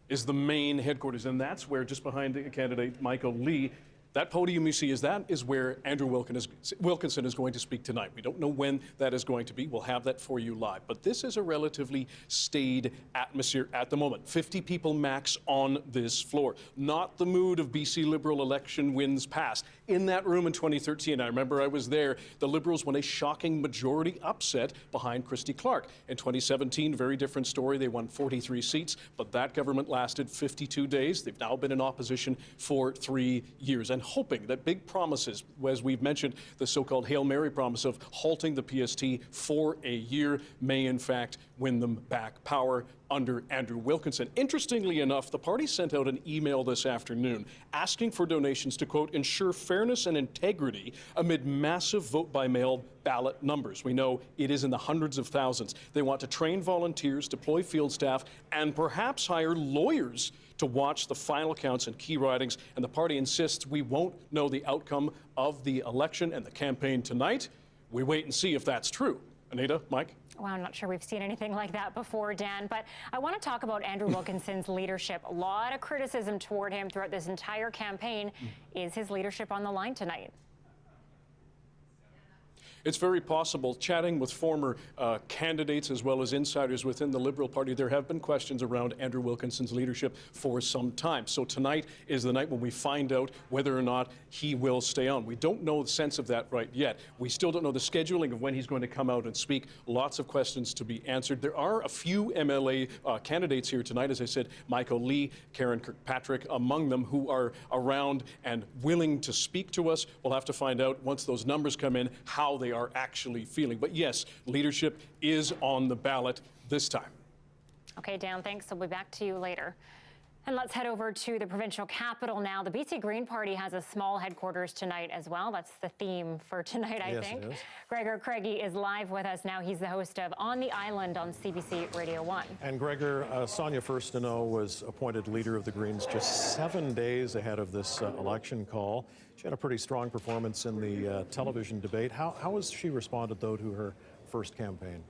is the main headquarters, and that's where, just behind the candidate Michael Lee, that podium you see is where Andrew Wilkinson is going to speak tonight. We don't know when that is going to be. We'll have that for you live. But this is a relatively staid atmosphere at the moment. 50 people max on this floor. Not the mood of BC Liberal election wins past. In that room in 2013, I remember I was there, the Liberals won a shocking majority upset behind Christy Clark. In 2017, very different story. They won 43 seats, but that government lasted 52 days. They've now been in opposition for 3 years. And hoping that big promises, as we've mentioned, the so-called Hail Mary promise of halting the PST for a year may in fact win them back power under Andrew Wilkinson. Interestingly enough, the party sent out an email this afternoon asking for donations to, quote, ensure fairness and integrity amid massive vote-by-mail ballot numbers. We know it is in the hundreds of thousands. They want to train volunteers, deploy field staff, and perhaps hire lawyers to watch the final counts and key ridings. And the party insists we won't know the outcome of the election and the campaign tonight. We wait and see if that's true. Anita, Mike? Well, I'm not sure we've seen anything like that before, Dan, but I want to talk about Andrew Wilkinson's leadership. A lot of criticism toward him throughout this entire campaign. Is his leadership on the line tonight? It's very possible. Chatting with former candidates as well as insiders within the Liberal Party, there have been questions around Andrew Wilkinson's leadership for some time. So tonight is the night when we find out whether or not he will stay on. We don't know the sense of that right yet. We still don't know the scheduling of when he's going to come out and speak. Lots of questions to be answered. There are a few MLA candidates here tonight, as I said, Michael Lee, Karen Kirkpatrick, among them, who are around and willing to speak to us. We'll have to find out once those numbers come in how they are actually feeling. But yes, leadership is on the ballot this time. Okay, Dan, thanks. I'll be back to you later. And let's head over to the provincial capital now. The BC Green Party has a small headquarters tonight as well. That's the theme for tonight, I think. It is. Gregor Craigie is live with us now. He's the host of On the Island on CBC Radio 1. And Gregor, Sonia Furstenau was appointed leader of the Greens just 7 days ahead of this election call. She had a pretty strong performance in the television debate. How has she responded, though, to her first campaign?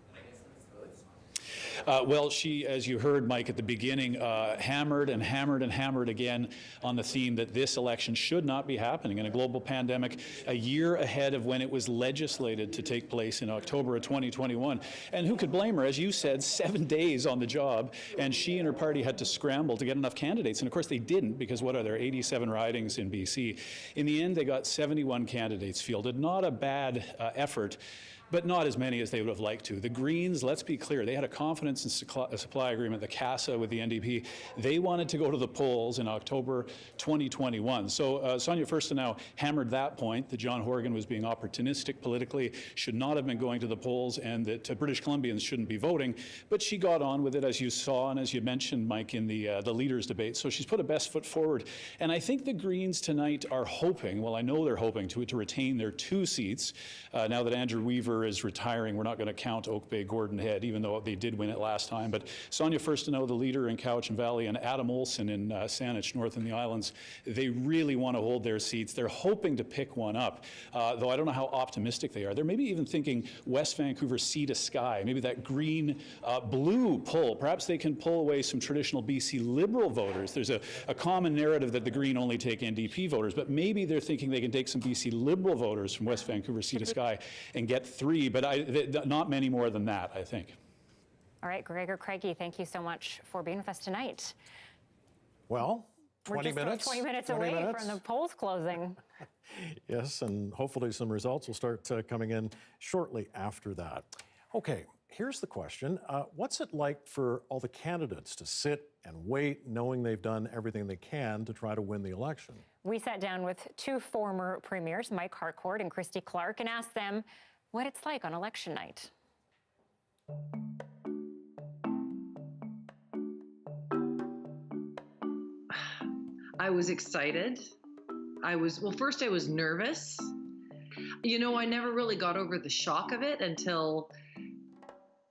Well, she, as you heard, Mike, at the beginning, hammered and hammered and hammered again on the theme that this election should not be happening in a global pandemic a year ahead of when it was legislated to take place in October of 2021. And who could blame her? As you said, 7 days on the job, and she and her party had to scramble to get enough candidates. And of course they didn't, because what are there, 87 ridings in BC. In the end, they got 71 candidates fielded. Not a bad effort. but not as many as they would have liked to. The Greens, let's be clear, they had a confidence and supply agreement, the CASA with the NDP. They wanted to go to the polls in October 2021. So Sonia Furstenau hammered that point, that John Horgan was being opportunistic politically, should not have been going to the polls, and that British Columbians shouldn't be voting. But she got on with it, as you saw and as you mentioned, Mike, in the leaders' debate. So she's put a best foot forward. And I think the Greens tonight are hoping, well, I know they're hoping to retain their 2 seats. Now that Andrew Weaver is retiring, we're not going to count Oak Bay Gordon Head, even though they did win it last time. But Sonia Furstenau, the leader in Cowichan Valley, and Adam Olsen in Saanich North in the Islands, they really want to hold their seats. They're hoping to pick one up, though I don't know how optimistic they are. They're maybe even thinking West Vancouver sea to sky, maybe that green-blue pull. Perhaps they can pull away some traditional BC Liberal voters. There's a common narrative that the Green only take NDP voters, but maybe they're thinking they can take some BC Liberal voters from West Vancouver sea to sky and get 3, but not many more than that, I think. All right, Gregor Craigie, thank you so much for being with us tonight. Well, 20 We're minutes. just 20 minutes away from the polls closing. Yes, and hopefully some results will start coming in shortly after that. Okay, here's the question. What's it like for all the candidates to sit and wait, knowing they've done everything they can to try to win the election? We sat down with 2 former premiers, Mike Harcourt and Christy Clark, and asked them what it's like on election night. I was excited. First I was nervous. You know, I never really got over the shock of it until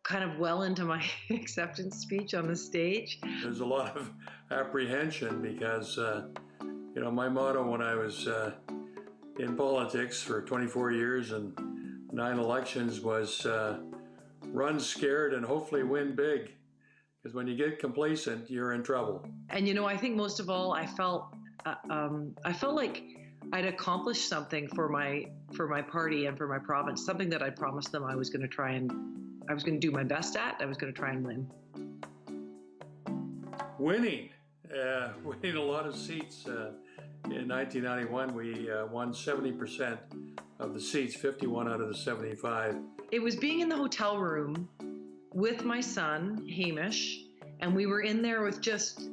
kind of well into my acceptance speech on the stage. There's a lot of apprehension because, you know, my motto when I was in politics for 24 years and 9 elections was run scared and hopefully win big. Because when you get complacent, you're in trouble. And, you know, I think most of all, I felt like I'd accomplished something for my party and for my province, something that I promised them I was going to do my best at. I was going to try and win. Winning a lot of seats. In 1991, we won 70% of the seats, 51 out of the 75. It was being in the hotel room with my son, Hamish, and we were in there with just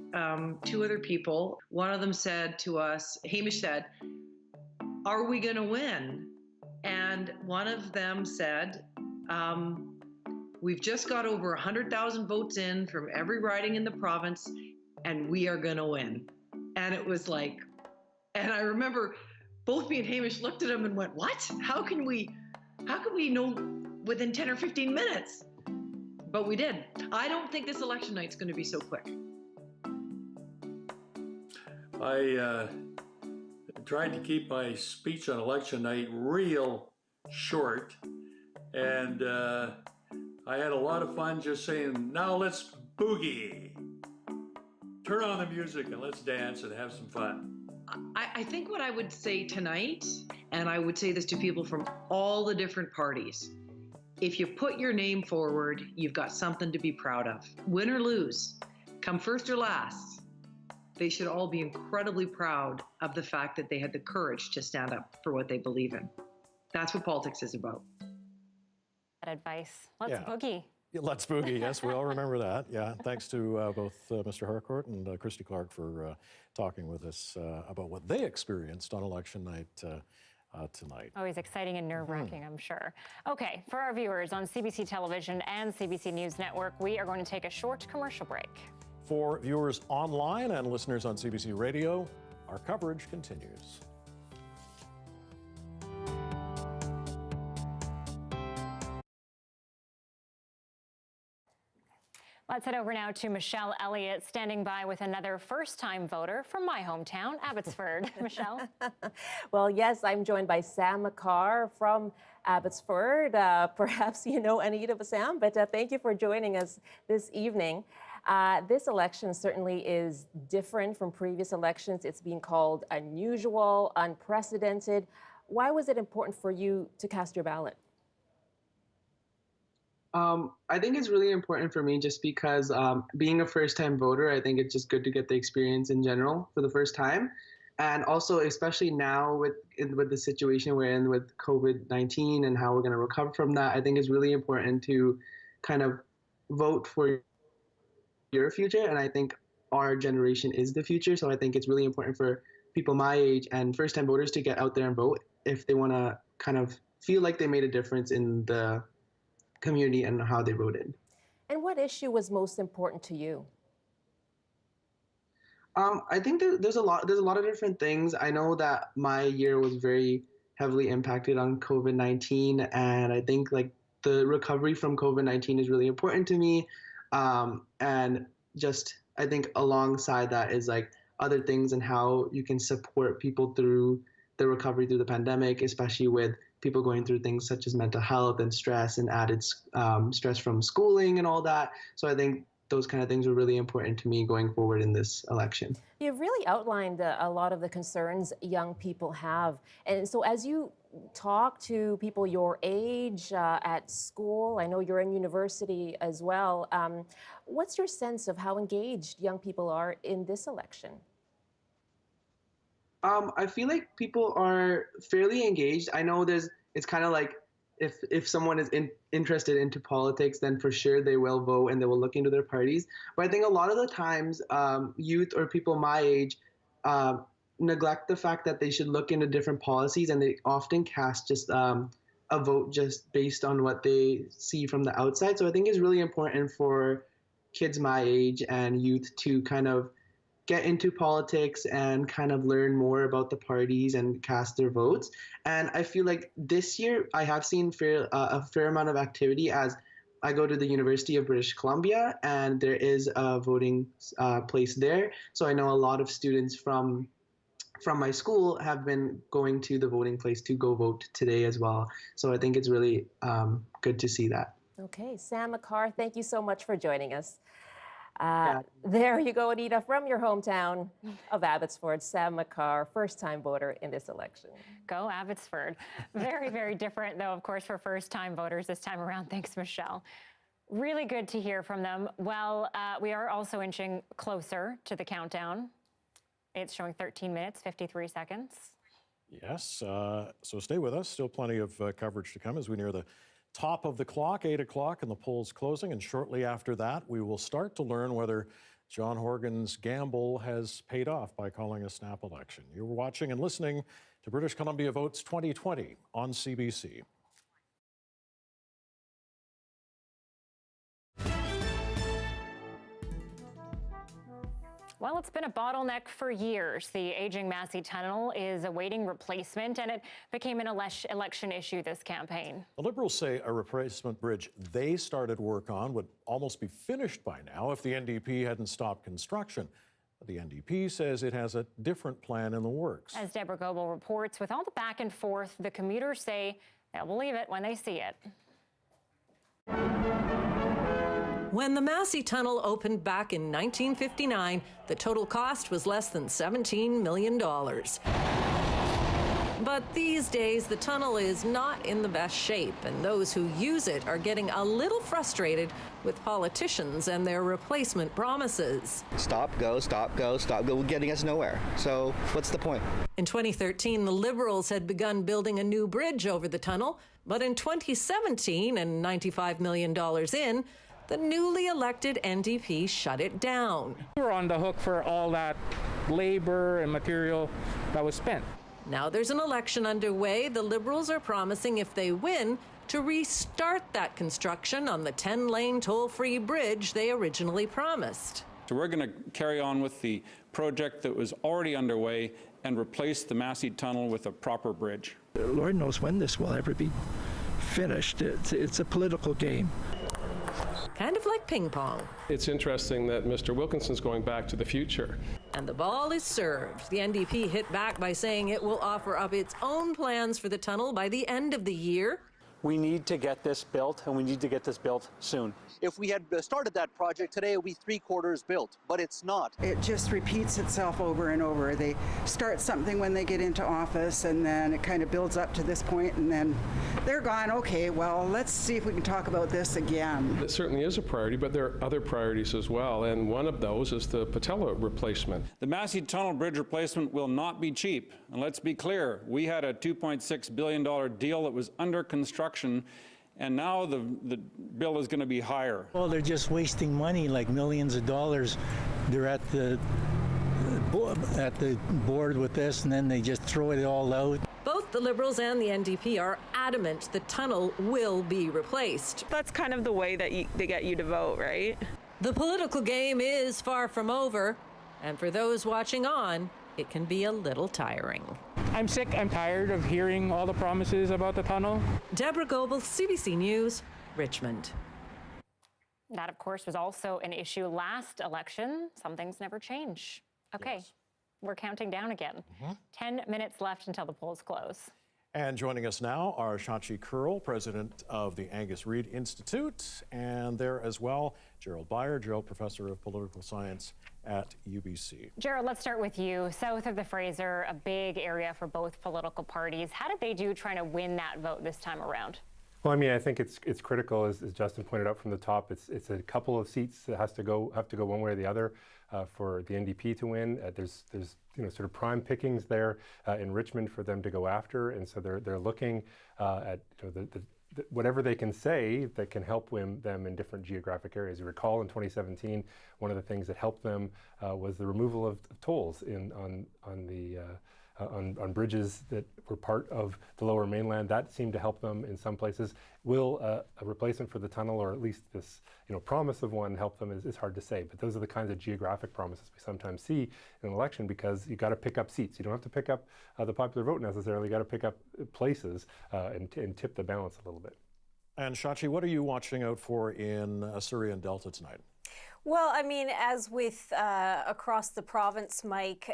2 other people. One of them said to us, Hamish said, "Are we going to win?" And one of them said, "We've just got over 100,000 votes in from every riding in the province, and we are going to win." And it was like, and I remember both me and Hamish looked at him and went, "What? How can we know within 10 or 15 minutes?" But we did. I don't think this election night's going to be so quick. I tried to keep my speech on election night real short, and I had a lot of fun just saying, "Now let's boogie. Turn on the music and let's dance and have some fun." I think what I would say tonight, and I would say this to people from all the different parties, if you put your name forward, you've got something to be proud of. Win or lose, come first or last, they should all be incredibly proud of the fact that they had the courage to stand up for what they believe in. That's what politics is about. That advice. Let's boogie. Yeah, let's boogie, yes, we all remember that. Yeah, thanks to both Mr. Harcourt and Christy Clark for talking with us about what they experienced on election night tonight. Always exciting and nerve-wracking, I'm sure. Okay, for our viewers on CBC Television and CBC News Network, we are going to take a short commercial break. For viewers online and listeners on CBC Radio, our coverage continues. Let's head over now to Michelle Elliott, standing by with another first-time voter from my hometown, Abbotsford. Michelle? Well, yes, I'm joined by Sam McCarr from Abbotsford. Perhaps you know Anita Bassam, but thank you for joining us this evening. This election certainly is different from previous elections. It's been called unusual, unprecedented. Why was it important for you to cast your ballot? I think it's really important for me just because being a first-time voter, I think it's just good to get the experience in general for the first time. And also, especially now with the situation we're in with COVID-19 and how we're going to recover from that, I think it's really important to kind of vote for your future. And I think our generation is the future. So I think it's really important for people my age and first-time voters to get out there and vote if they want to kind of feel like they made a difference in the community and how they voted. And what issue was most important to you? I think there's a lot of different things. I know that my year was very heavily impacted on COVID-19, and I think like the recovery from COVID-19 is really important to me. And just I think alongside that is like other things and how you can support people through the recovery through the pandemic, especially with people going through things such as mental health and stress and added stress from schooling and all that. So I think those kind of things are really important to me going forward in this election. You've really outlined a lot of the concerns young people have. And so as you talk to people your age at school, I know you're in university as well, what's your sense of how engaged young people are in this election? I feel like people are fairly engaged. I know it's kind of like if someone is interested into politics, then for sure they will vote and they will look into their parties. But I think a lot of the times youth or people my age neglect the fact that they should look into different policies, and they often cast just a vote just based on what they see from the outside. So I think it's really important for kids my age and youth to kind of get into politics and kind of learn more about the parties and cast their votes. And I feel like this year I have seen a fair amount of activity as I go to the University of British Columbia, and there is a voting place there. So I know a lot of students from my school have been going to the voting place to go vote today as well. So I think it's really good to see that. Okay, Sam Makar, thank you so much for joining us. There you go, Anita, from your hometown of Abbotsford, Sam Makar, first-time voter in this election. Go Abbotsford. Very, very different, though, of course, for first-time voters this time around. Thanks, Michelle. Really good to hear from them. Well, we are also inching closer to the countdown. It's showing 13 minutes, 53 seconds. Yes, so stay with us. Still plenty of coverage to come as we near the top of the clock, 8 o'clock, and the polls closing. And shortly after that, we will start to learn whether John Horgan's gamble has paid off by calling a snap election. You're watching and listening to British Columbia Votes 2020 on CBC. Well, it's been a bottleneck for years. The aging Massey Tunnel is awaiting replacement, and it became an election issue this campaign. The Liberals say a replacement bridge they started work on would almost be finished by now if the NDP hadn't stopped construction. But the NDP says it has a different plan in the works. As Deborah Goebel reports, with all the back and forth, the commuters say they'll believe it when they see it. When the Massey Tunnel opened back in 1959, the total cost was less than $17 million. But these days, the tunnel is not in the best shape, and those who use it are getting a little frustrated with politicians and their replacement promises. Stop, go, getting us nowhere. So what's the point? In 2013, the Liberals had begun building a new bridge over the tunnel, but in 2017, and $95 million in, the newly elected NDP shut it down. We're on the hook for all that labor and material that was spent. Now there's an election underway. The Liberals are promising, if they win, to restart that construction on the 10-lane toll-free bridge they originally promised. So we're going to carry on with the project that was already underway and replace the Massey Tunnel with a proper bridge. Lord knows when this will ever be finished. It's a political game. Kind of like ping pong. It's interesting that Mr. Wilkinson's going back to the future. And the ball is served. The NDP hit back by saying it will offer up its own plans for the tunnel by the end of the year. We need to get this built, and we need to get this built soon. If we had started that project today, it would be 3/4 built, but it's not. It just repeats itself over and over. They start something when they get into office, and then it kind of builds up to this point, and then they're gone. Okay, well, let's see if we can talk about this again. It certainly is a priority, but there are other priorities as well, and one of those is the patella replacement. The Massey Tunnel Bridge replacement will not be cheap. And let's be clear, we had a $2.6 billion deal that was under construction, and now the bill is going to be higher. Well, they're just wasting money, like millions of dollars. They're at the board with this, and then they just throw it all out. Both the Liberals and the NDP are adamant the tunnel will be replaced. That's kind of the way that they get you to vote, right? The political game is far from over, and for those watching on, it can be a little tiring. I'm sick, I'm tired of hearing all the promises about the tunnel. Deborah Goebel, CBC News, Richmond. That, of course, was also an issue last election. Some things never change. Okay, yes. We're counting down again. 10 minutes left until the polls close. And joining us now are Shachi Kurl, president of the Angus Reid Institute, and there as well, Gerald Beyer. Gerald, professor of political science at UBC. Gerald, let's start with you. South of the Fraser, a big area for both political parties. How did they do trying to win that vote this time around? Well, I mean, I think it's critical, as Justin pointed out from the top. It's a couple of seats that have to go one way or the other for the NDP to win. There's sort of prime pickings there in Richmond for them to go after, and so they're looking at whatever they can say that can help them in different geographic areas. You recall in 2017, one of the things that helped them was the removal of tolls on bridges that were part of the Lower Mainland. That seemed to help them in some places. Will a replacement for the tunnel, or at least this promise of one, help them is hard to say. But those are the kinds of geographic promises we sometimes see in an election, because you got to pick up seats. You don't have to pick up the popular vote necessarily. You got to pick up places and tip the balance a little bit. And Shachi, what are you watching out for in Surrey and Delta tonight? Well, I mean, as with across the province, Mike,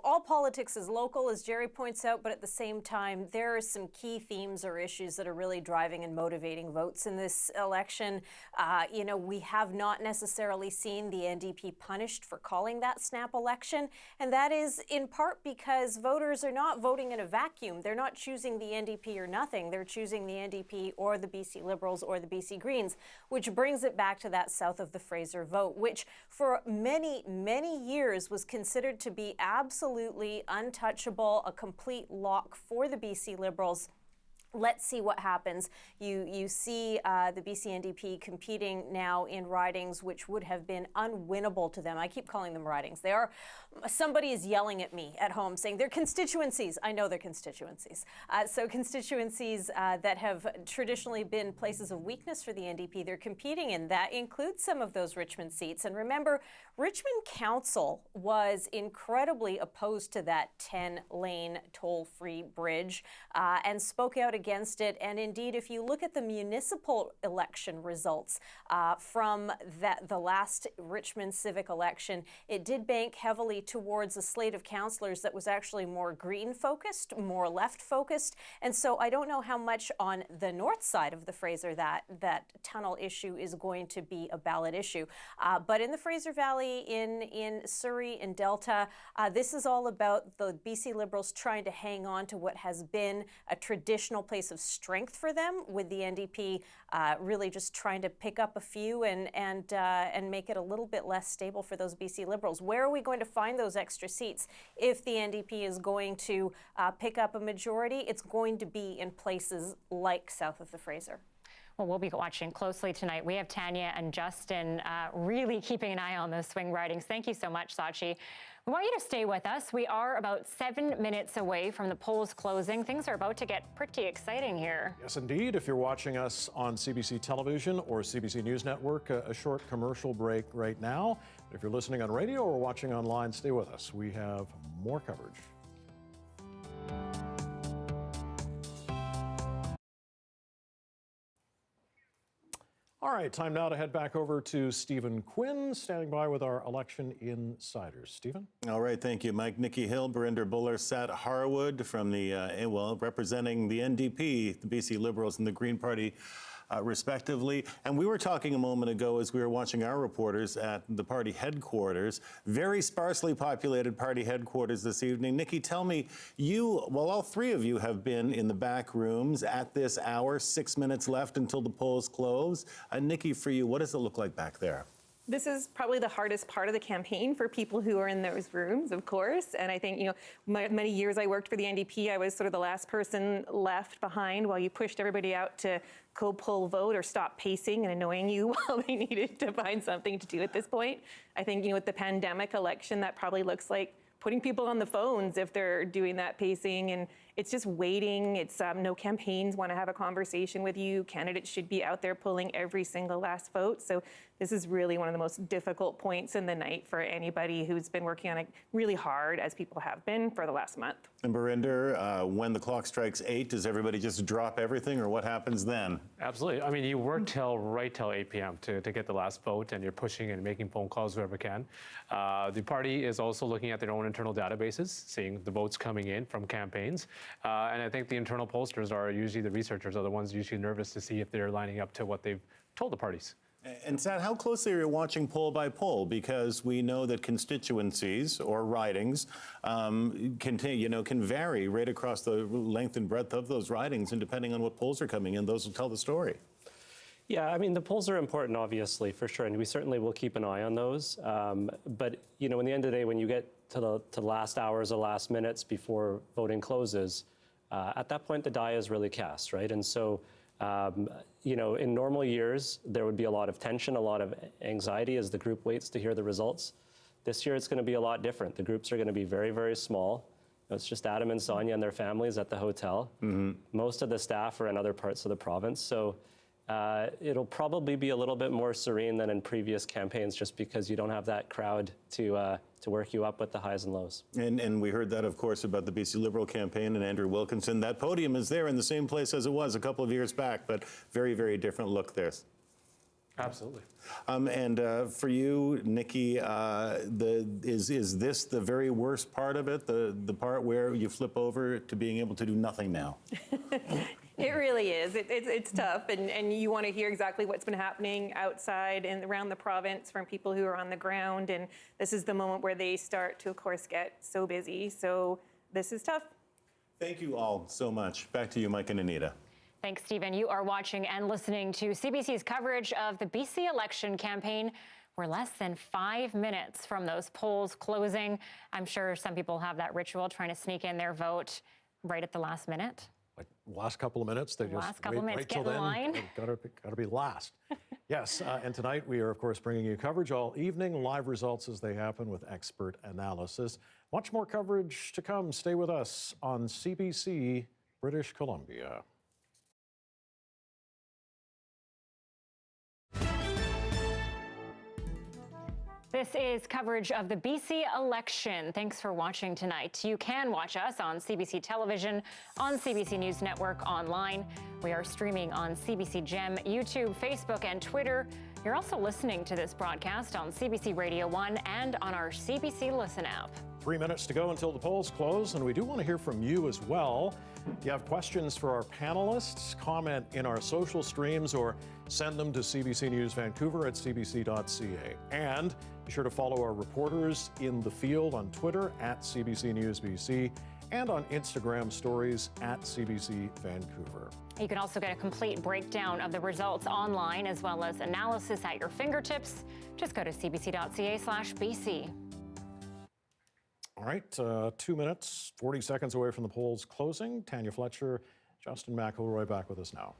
all politics is local, as Jerry points out, but at the same time, there are some key themes or issues that are really driving and motivating votes in this election. We have not necessarily seen the NDP punished for calling that snap election, and that is in part because voters are not voting in a vacuum. They're not choosing the NDP or nothing. They're choosing the NDP or the BC Liberals or the BC Greens, which brings it back to that south of the Fraser vote, which for many, many years was considered to be absolutely untouchable, a complete lock for the BC Liberals. Let's see what happens. You see the BC NDP competing now in ridings which would have been unwinnable to them. I keep calling them ridings. They are. Somebody is yelling at me at home saying they're constituencies. I know they're constituencies. So constituencies that have traditionally been places of weakness for the NDP, they're competing in. That includes some of those Richmond seats. And remember, Richmond Council was incredibly opposed to that 10-lane toll-free bridge and spoke out against it. And indeed, if you look at the municipal election results from the last Richmond civic election, it did bank heavily towards a slate of councillors that was actually more green-focused, more left-focused. And so I don't know how much on the north side of the Fraser that tunnel issue is going to be a ballot issue. But in the Fraser Valley, in Surrey, in Delta, this is all about the BC Liberals trying to hang on to what has been a traditional place of strength for them, with the NDP really just trying to pick up a few and make it a little bit less stable for those BC Liberals. Where are we going to find those extra seats if the NDP is going to pick up a majority? It's going to be in places like south of the Fraser. Well, we'll be watching closely tonight. We have Tanya and Justin really keeping an eye on those swing ridings. Thank you so much, Shachi. We want you to stay with us. We are about 7 minutes away from the polls closing. Things are about to get pretty exciting here. Yes, indeed. If you're watching us on CBC Television or CBC News Network, a short commercial break right now. If you're listening on radio or watching online, stay with us. We have more coverage. All right. right, time now to head back over to Stephen Quinn, standing by with our election insiders. Stephen? All right, thank you, Mike. Nikki Hill, Barinder Buller, Sat Harwood from the, representing the NDP, the BC Liberals, and the Green Party, respectively. And we were talking a moment ago as we were watching our reporters at the party headquarters, very sparsely populated party headquarters this evening. Nikki, tell me, all three of you have been in the back rooms at this hour, 6 minutes left until the polls close. Nikki, for you, what does it look like back there? This is probably the hardest part of the campaign for people who are in those rooms, of course. And I think, many years I worked for the NDP, I was sort of the last person left behind while you pushed everybody out to go pull vote or stop pacing and annoying you while they needed to find something to do at this point. I think, with the pandemic election, that probably looks like putting people on the phones if they're doing that pacing, and it's just waiting. It's no campaigns want to have a conversation with you. Candidates should be out there pulling every single last vote. So this is really one of the most difficult points in the night for anybody who's been working on it really hard, as people have been for the last month. And Barinder, when the clock strikes 8, does everybody just drop everything, or what happens then? Absolutely. I mean, you work right till 8 p.m. to get the last vote, and you're pushing and making phone calls wherever can. The party is also looking at their own internal databases, seeing the votes coming in from campaigns. And I think the internal pollsters are usually the researchers are the ones usually nervous to see if they're lining up to what they've told the parties. And Sat, how closely are you watching poll by poll? Because we know that constituencies or ridings can vary right across the length and breadth of those ridings, and depending on what polls are coming in, those will tell the story. Yeah, I mean, the polls are important, obviously, for sure, and we certainly will keep an eye on those. But, in the end of the day, when you get to the last hours or last minutes before voting closes, at that point, the die is really cast, right? And so, in normal years, there would be a lot of tension, a lot of anxiety as the group waits to hear the results. This year, it's going to be a lot different. The groups are going to be very, very small. It's just Adam and Sonia and their families at the hotel. Mm-hmm. Most of the staff are in other parts of the province. So it'll probably be a little bit more serene than in previous campaigns, just because you don't have that crowd to work you up with the highs and lows. And we heard that, of course, about the BC Liberal campaign and Andrew Wilkinson. That podium is there in the same place as it was a couple of years back, but very, very different look there. Absolutely. And for you, Nikki, is this the very worst part of it, the part where you flip over to being able to do nothing now? It really is. It's tough, and you want to hear exactly what's been happening outside and around the province from people who are on the ground, and this is the moment where they start to, of course, get so busy. So this is tough. Thank you all so much. Back to you, Mike and Anita. Thanks, Stephen. You are watching and listening to CBC's coverage of the BC election campaign. We're less than 5 minutes from those polls closing. I'm sure some people have that ritual, trying to sneak in their vote right at the last minute. Like last couple of minutes, they last just couple wait minutes, right till get in then. line. Gotta be last. Yes, and tonight we are, of course, bringing you coverage all evening, live results as they happen with expert analysis. Much more coverage to come. Stay with us on CBC, British Columbia. This is coverage of the BC election. Thanks for watching tonight. You can watch us on CBC Television, on CBC News Network, online. We are streaming on CBC Gem, YouTube, Facebook, and Twitter. You're also listening to this broadcast on CBC Radio 1 and on our CBC Listen app. 3 minutes to go until the polls close, and we do want to hear from you as well. If you have questions for our panelists, comment in our social streams or send them to CBC News Vancouver at cbc.ca. And be sure to follow our reporters in the field on Twitter at CBC News BC and on Instagram stories at CBC Vancouver. You can also get a complete breakdown of the results online, as well as analysis at your fingertips. Just go to cbc.ca/BC. All right, 2 minutes, 40 seconds away from the polls closing. Tanya Fletcher, Justin McElroy back with us now.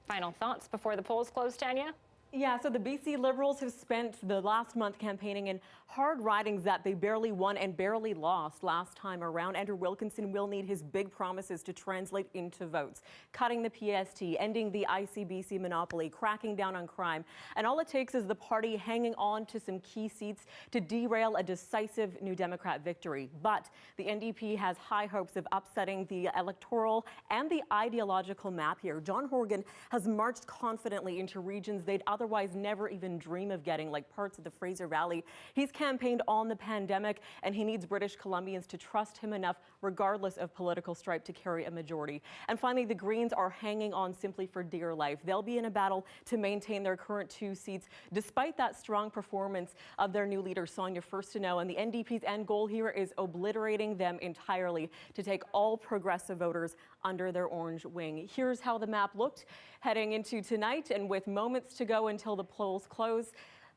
Final thoughts before the polls close, Tanya? Yeah, so the BC Liberals have spent the last month campaigning in hard ridings that they barely won and barely lost last time around. Andrew Wilkinson will need his big promises to translate into votes. Cutting the PST, ending the ICBC monopoly, cracking down on crime. And all it takes is the party hanging on to some key seats to derail a decisive New Democrat victory. But the NDP has high hopes of upsetting the electoral and the ideological map here. John Horgan has marched confidently into regions they'd otherwise never even dream of getting, like parts of the Fraser Valley. He's campaigned on the pandemic, and he needs British Columbians to trust him enough, regardless of political stripe, to carry a majority. And finally, the Greens are hanging on simply for dear life. They'll be in a battle to maintain their current 2 seats, despite that strong performance of their new leader, Sonia Furstenau. And the NDP's end goal here is obliterating them entirely to take all progressive voters under their orange wing. Here's how the map looked heading into tonight, and with moments to go until the polls close,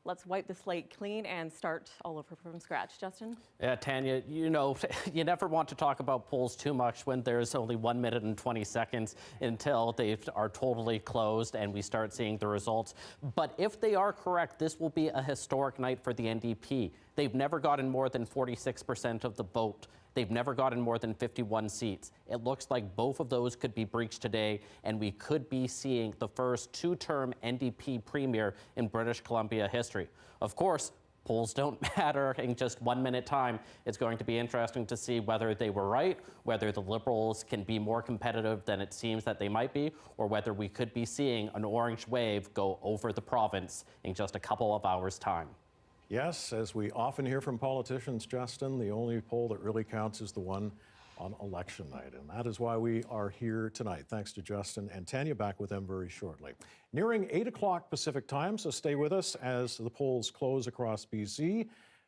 let's wipe the slate clean and start all over from scratch. Justin? Yeah, Tanya, you know, you never want to talk about polls too much when there's only 1 minute and 20 seconds until they are totally closed and we start seeing the results. But if they are correct, this will be a historic night for the NDP. They've never gotten more than 46% of the vote. They've never gotten more than 51 seats. It looks like both of those could be breached today, and we could be seeing the first 2-term NDP premier in British Columbia history. Of course, polls don't matter in just 1 minute time. It's going to be interesting to see whether they were right, whether the Liberals can be more competitive than it seems that they might be, or whether we could be seeing an orange wave go over the province in just a couple of hours' time. Yes, as we often hear from politicians, Justin, the only poll that really counts is the one on election night. And that is why we are here tonight. Thanks to Justin and Tanya, back with them very shortly. Nearing 8 o'clock Pacific time, so stay with us as the polls close across BC.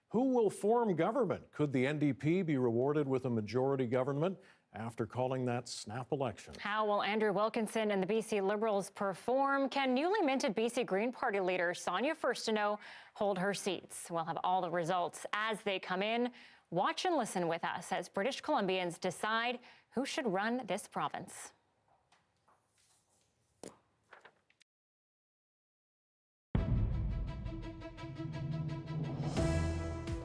Who will form government? Could the NDP be rewarded with a majority government after calling that snap election? How will Andrew Wilkinson and the BC Liberals perform? Can newly minted BC Green Party leader Sonia Furstenau hold her seats? We'll have all the results as they come in. Watch and listen with us as British Columbians decide who should run this province.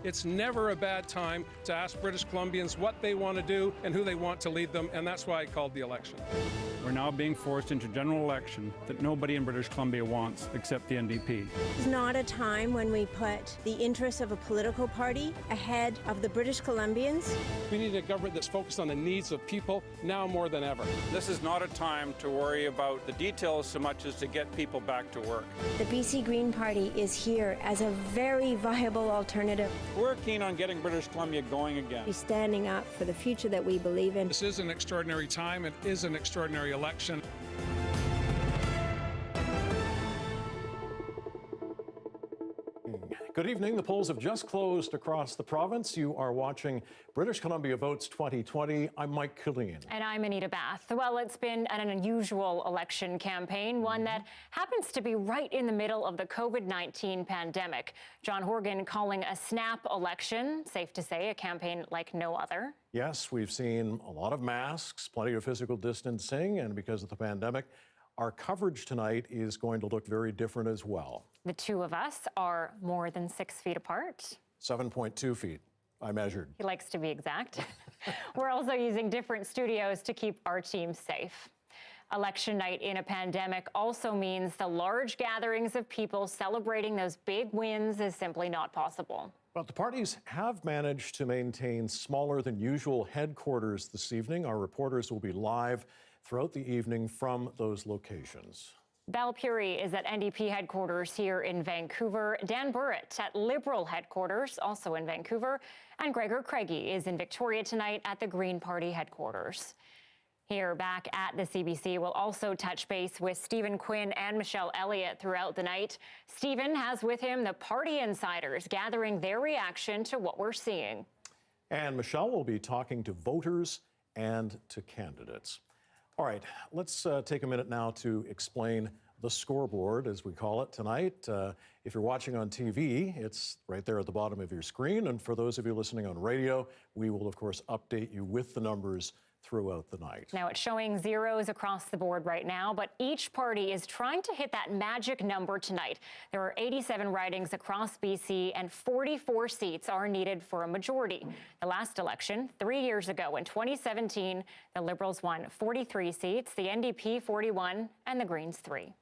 It's never a bad time to ask British Columbians what they want to do and who they want to lead them, and that's why I called the election. We're now being forced into a general election that nobody in British Columbia wants except the NDP. It's not a time when we put the interests of a political party ahead of the British Columbians. We need a government that's focused on the needs of people now more than ever. This is not a time to worry about the details so much as to get people back to work. The BC Green Party is here as a very viable alternative. We're keen on getting British Columbia going again. We're standing up for the future that we believe in. This is an extraordinary time. It is an extraordinary election. Good evening. The polls have just closed across the province. You are watching British Columbia Votes 2020. I'm Mike Killeen. And I'm Anita Bath. Well, it's been an unusual election campaign, one that happens to be right in the middle of the COVID-19 pandemic. John Horgan calling a snap election, safe to say, a campaign like no other. Yes, we've seen a lot of masks, plenty of physical distancing, and because of the pandemic, our coverage tonight is going to look very different as well. The two of us are more than 6 feet apart. 7.2 feet, I measured. He likes to be exact. We're also using different studios to keep our team safe. Election night in a pandemic also means the large gatherings of people celebrating those big wins is simply not possible. But the parties have managed to maintain smaller than usual headquarters this evening. Our reporters will be live throughout the evening from those locations. Val Puri is at NDP headquarters here in Vancouver. Dan Burrett at Liberal headquarters, also in Vancouver. And Gregor Craigie is in Victoria tonight at the Green Party headquarters. Here back at the CBC, we'll also touch base with Stephen Quinn and Michelle Elliott throughout the night. Stephen has with him the party insiders gathering their reaction to what we're seeing. And Michelle will be talking to voters and to candidates. All right, let's take a minute now to explain the scoreboard, as we call it tonight. If you're watching on TV, it's right there at the bottom of your screen. And for those of you listening on radio, we will, of course, update you with the numbers throughout the night. Now, it's showing zeros across the board right now, but each party is trying to hit that magic number tonight. There are 87 ridings across BC, and 44 seats are needed for a majority. The last election, 3 years ago in 2017, the Liberals won 43 seats, the NDP 41, and the Greens 3.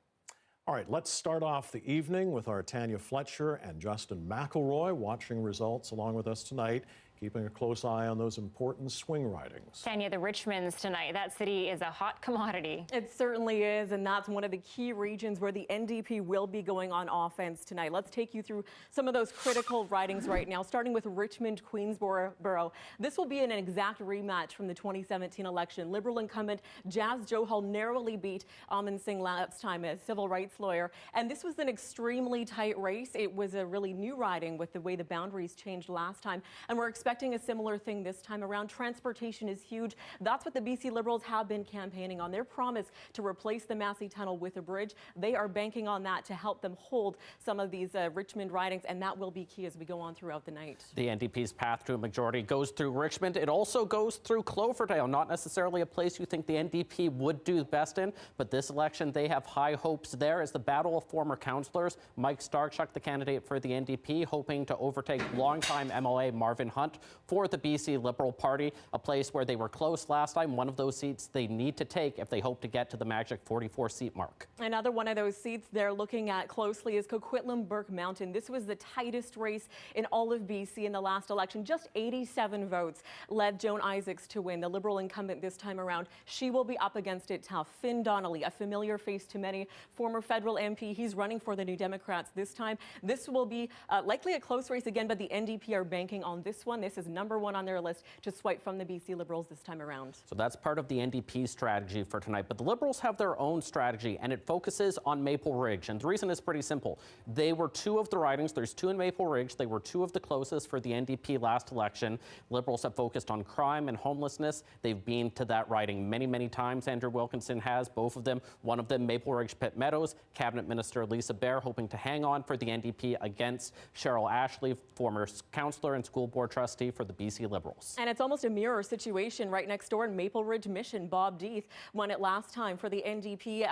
All right, let's start off the evening with our Tanya Fletcher and Justin McElroy watching results along with us tonight, keeping a close eye on those important swing ridings. Tanya, the Richmonds tonight, that city is a hot commodity. It certainly is, and that's one of the key regions where the NDP will be going on offense tonight. Let's take you through some of those critical ridings right now, starting with Richmond, Queensborough. This will be an exact rematch from the 2017 election. Liberal incumbent Jas Johal narrowly beat Aman Singh last time, a civil rights lawyer, and this was an extremely tight race. It was a really new riding with the way the boundaries changed last time, and we're expecting a similar thing this time around. Transportation is huge. That's what the BC Liberals have been campaigning on. Their promise to replace the Massey Tunnel with a bridge. They are banking on that to help them hold some of these Richmond ridings, and that will be key as we go on throughout the night. The NDP's path to a majority goes through Richmond. It also goes through Cloverdale, not necessarily a place you think the NDP would do best in, but this election they have high hopes there as the battle of former councillors. Mike Starchuk, the candidate for the NDP, hoping to overtake longtime MLA Marvin Hunt for the BC Liberal Party, a place where they were close last time, one of those seats they need to take if they hope to get to the magic 44-seat mark. Another one of those seats they're looking at closely is Coquitlam-Burke Mountain. This was the tightest race in all of BC in the last election. Just 87 votes led Joan Isaacs to win, the Liberal incumbent this time around. She will be up against it tough. Finn Donnelly, a familiar face to many, former federal MP. He's running for the New Democrats this time. This will be likely a close race again, but the NDP are banking on this one. This is number one on their list to swipe from the BC Liberals this time around. So that's part of the NDP's strategy for tonight. But the Liberals have their own strategy, and it focuses on Maple Ridge. And the reason is pretty simple. They were two of the ridings. There's two in Maple Ridge. They were two of the closest for the NDP last election. Liberals have focused on crime and homelessness. They've been to that riding many, many times. Andrew Wilkinson has, both of them. One of them, Maple Ridge Pitt Meadows. Cabinet Minister Lisa Bear hoping to hang on for the NDP against Cheryl Ashley, former councillor and school board trustee for the BC Liberals. And it's almost a mirror situation right next door in Maple Ridge Mission. Bob Deeth won it last time for the NDP.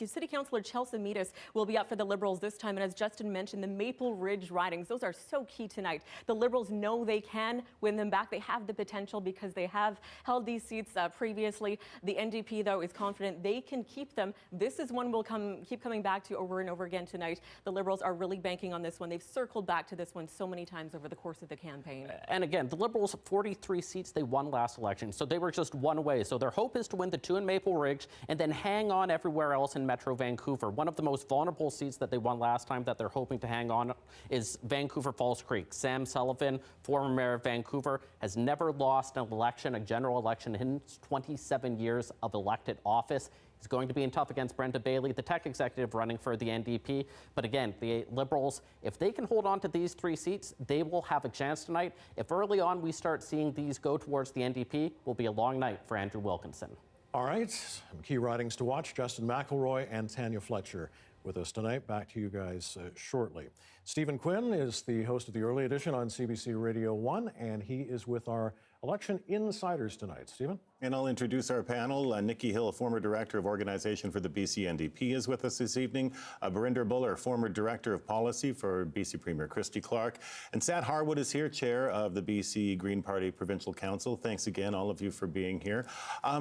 City Councillor Chelsea Meadus will be up for the Liberals this time. And as Justin mentioned, the Maple Ridge ridings, those are so key tonight. The Liberals know they can win them back. They have the potential because they have held these seats previously. The NDP, though, is confident they can keep them. This is one we'll keep coming back to over and over again tonight. The Liberals are really banking on this one. They've circled back to this one so many times over the course of the campaign. And again, the Liberals, 43 seats they won last election, so they were just one away. So their hope is to win the two in Maple Ridge and then hang on everywhere else in Metro Vancouver. One of the most vulnerable seats that they won last time that they're hoping to hang on is Vancouver Falls Creek. Sam Sullivan, former mayor of Vancouver, has never lost an election, a general election, in 27 years of elected office. He's going to be in tough against Brenda Bailey, the tech executive running for the NDP. But again, the Liberals, if they can hold on to these three seats, they will have a chance tonight. If early on we start seeing these go towards the NDP, will be a long night for Andrew Wilkinson. All right, some key ridings to watch. Justin McElroy and Tanya Fletcher with us tonight. Back to you guys shortly. Stephen Quinn is the host of the Early Edition on CBC Radio 1, and he is with our election insiders tonight. Stephen? And I'll introduce our panel. Nikki Hill, former director of organization for the BC NDP, is with us this evening. Barinder Buller, former director of policy for BC Premier Christy Clark. And Sat Harwood is here, chair of the BC Green Party Provincial Council. Thanks again, all of you, for being here.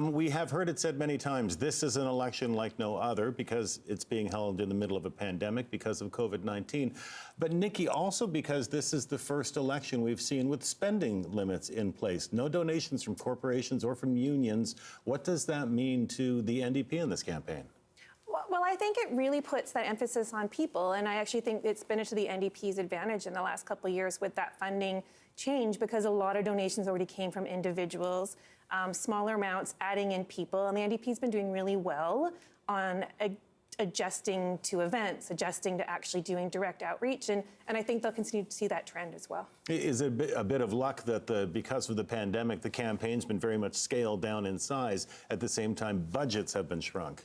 We have heard it said many times, this is an election like no other because it's being held in the middle of a pandemic because of COVID-19. But Nikki, also because this is the first election we've seen with spending limits in place. No donations from corporations or from unions. What does that mean to the NDP in this campaign? Well, I think it really puts that emphasis on people, and I actually think it's been to the NDP's advantage in the last couple of years with that funding change because a lot of donations already came from individuals, smaller amounts, adding in people, and the NDP's been doing really well on adjusting to events, adjusting to actually doing direct outreach, and I think they'll continue to see that trend as well. Is it a bit of luck that because of the pandemic, the campaign's been very much scaled down in size, at the same time budgets have been shrunk?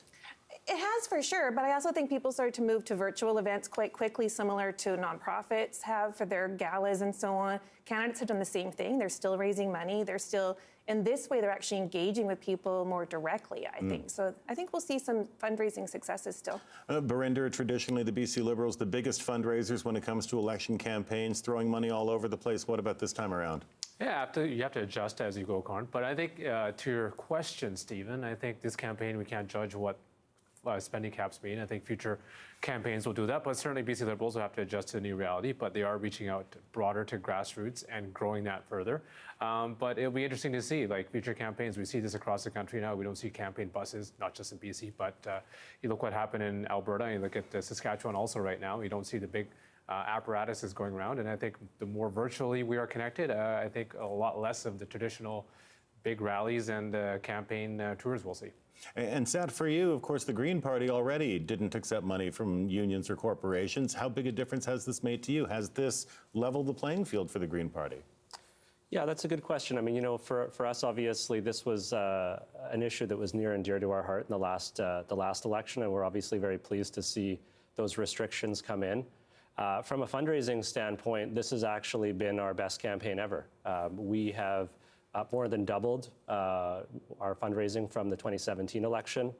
It has for sure, but I also think people started to move to virtual events quite quickly, similar to nonprofits have for their galas and so on. Candidates have done the same thing. They're still raising money. They're still, in this way, they're actually engaging with people more directly, I think. So I think we'll see some fundraising successes still. Barinder, traditionally the BC Liberals, the biggest fundraisers when it comes to election campaigns, throwing money all over the place. What about this time around? Yeah, you have to adjust as you go, Karn. But I think to your question, Stephen, I think this campaign, we can't judge what spending caps mean. I think future campaigns will do that, but certainly BC Liberals will have to adjust to the new reality, but they are reaching out broader to grassroots and growing that further. But it'll be interesting to see, like future campaigns, we see this across the country now. We don't see campaign buses, not just in BC, but you look what happened in Alberta, and you look at Saskatchewan also right now. You don't see the big apparatuses going around, and I think the more virtually we are connected, I think a lot less of the traditional big rallies and campaign tours we'll see. And sad for you, of course, the Green Party already didn't accept money from unions or corporations. How big a difference has this made to you? Has this leveled the playing field for the Green Party? Yeah, that's a good question. I mean, you know, for us, obviously, this was an issue that was near and dear to our heart in the last election, and we're obviously very pleased to see those restrictions come in. From a fundraising standpoint, this has actually been our best campaign ever. We have more than doubled our fundraising from the 2017 election.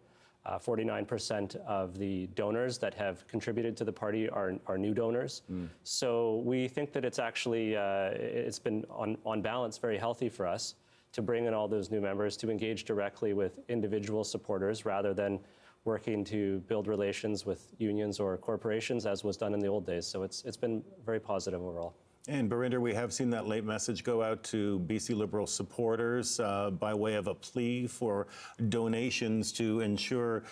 49% of the donors that have contributed to the party are new donors. So we think that it's actually, it's been on balance very healthy for us to bring in all those new members, to engage directly with individual supporters rather than working to build relations with unions or corporations as was done in the old days. So it's been very positive overall. And Barinder, we have seen that late message go out to BC Liberal supporters by way of a plea for donations to ensure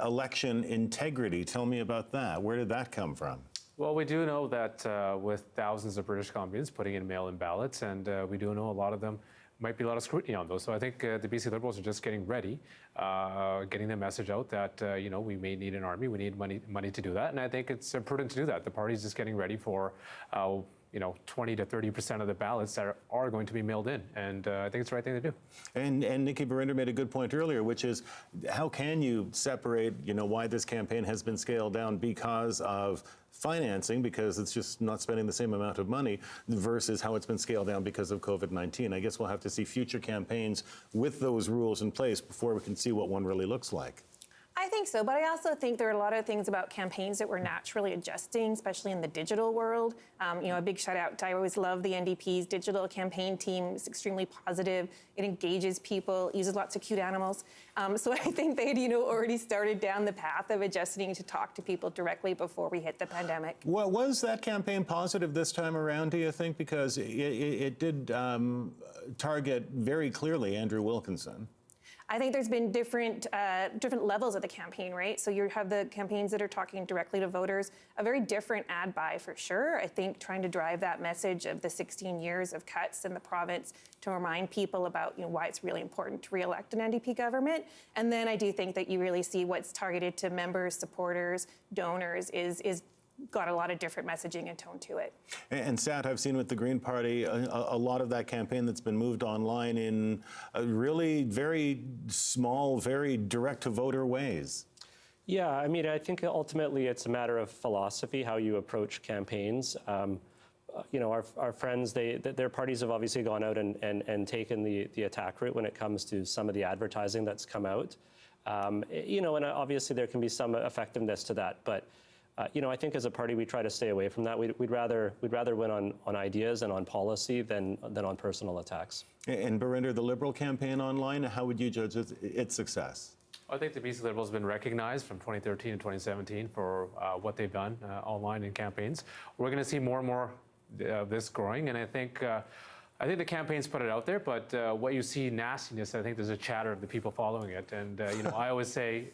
election integrity. Tell me about that. Where did that come from? Well, we do know that with thousands of British Columbians putting in mail-in ballots, and we do know a lot of them might be a lot of scrutiny on those. So I think the BC Liberals are just getting ready, getting the message out that, you know, we may need an army, we need money to do that. And I think it's prudent to do that. The party's just getting ready for, you know, 20 to 30% of the ballots that are going to be mailed in. And I think it's the right thing to do. And Nikki Barinder made a good point earlier, which is how can you separate, you know, why this campaign has been scaled down because of financing, because it's just not spending the same amount of money, versus how it's been scaled down because of COVID-19. I guess we'll have to see future campaigns with those rules in place before we can see what one really looks like. I think so, but I also think there are a lot of things about campaigns that we're naturally adjusting, especially in the digital world. You know, a big shout out to, I always love the NDP's digital campaign team. It's extremely positive. It engages people, uses lots of cute animals. So I think they'd, you know, already started down the path of adjusting to talk to people directly before we hit the pandemic. Well, was that campaign positive this time around, do you think? Because it did target very clearly Andrew Wilkinson. I think there's been different levels of the campaign, right? So you have the campaigns that are talking directly to voters, a very different ad buy for sure. I think trying to drive that message of the 16 years of cuts in the province to remind people about, you know, why it's really important to re-elect an NDP government. And then I do think that you really see what's targeted to members, supporters, donors is got a lot of different messaging and tone to it. And Sat, I've seen with the Green Party a lot of that campaign that's been moved online in really very small, very direct-to-voter ways. Yeah, I mean, I think ultimately it's a matter of philosophy, how you approach campaigns. You know, our friends, their parties have obviously gone out and taken the attack route when it comes to some of the advertising that's come out. You know, and obviously there can be some effectiveness to that, but you know, I think as a party we try to stay away from that. We'd rather win on ideas and on policy than on personal attacks. And Barinder, the Liberal campaign online, how would you judge its success? I think the BC Liberals have been recognized from 2013 and 2017 for what they've done online in campaigns. We're going to see more and more of this growing, and I think the campaigns put it out there, but what you see nastiness, I think there's a chatter of the people following it. And, you know, I always say,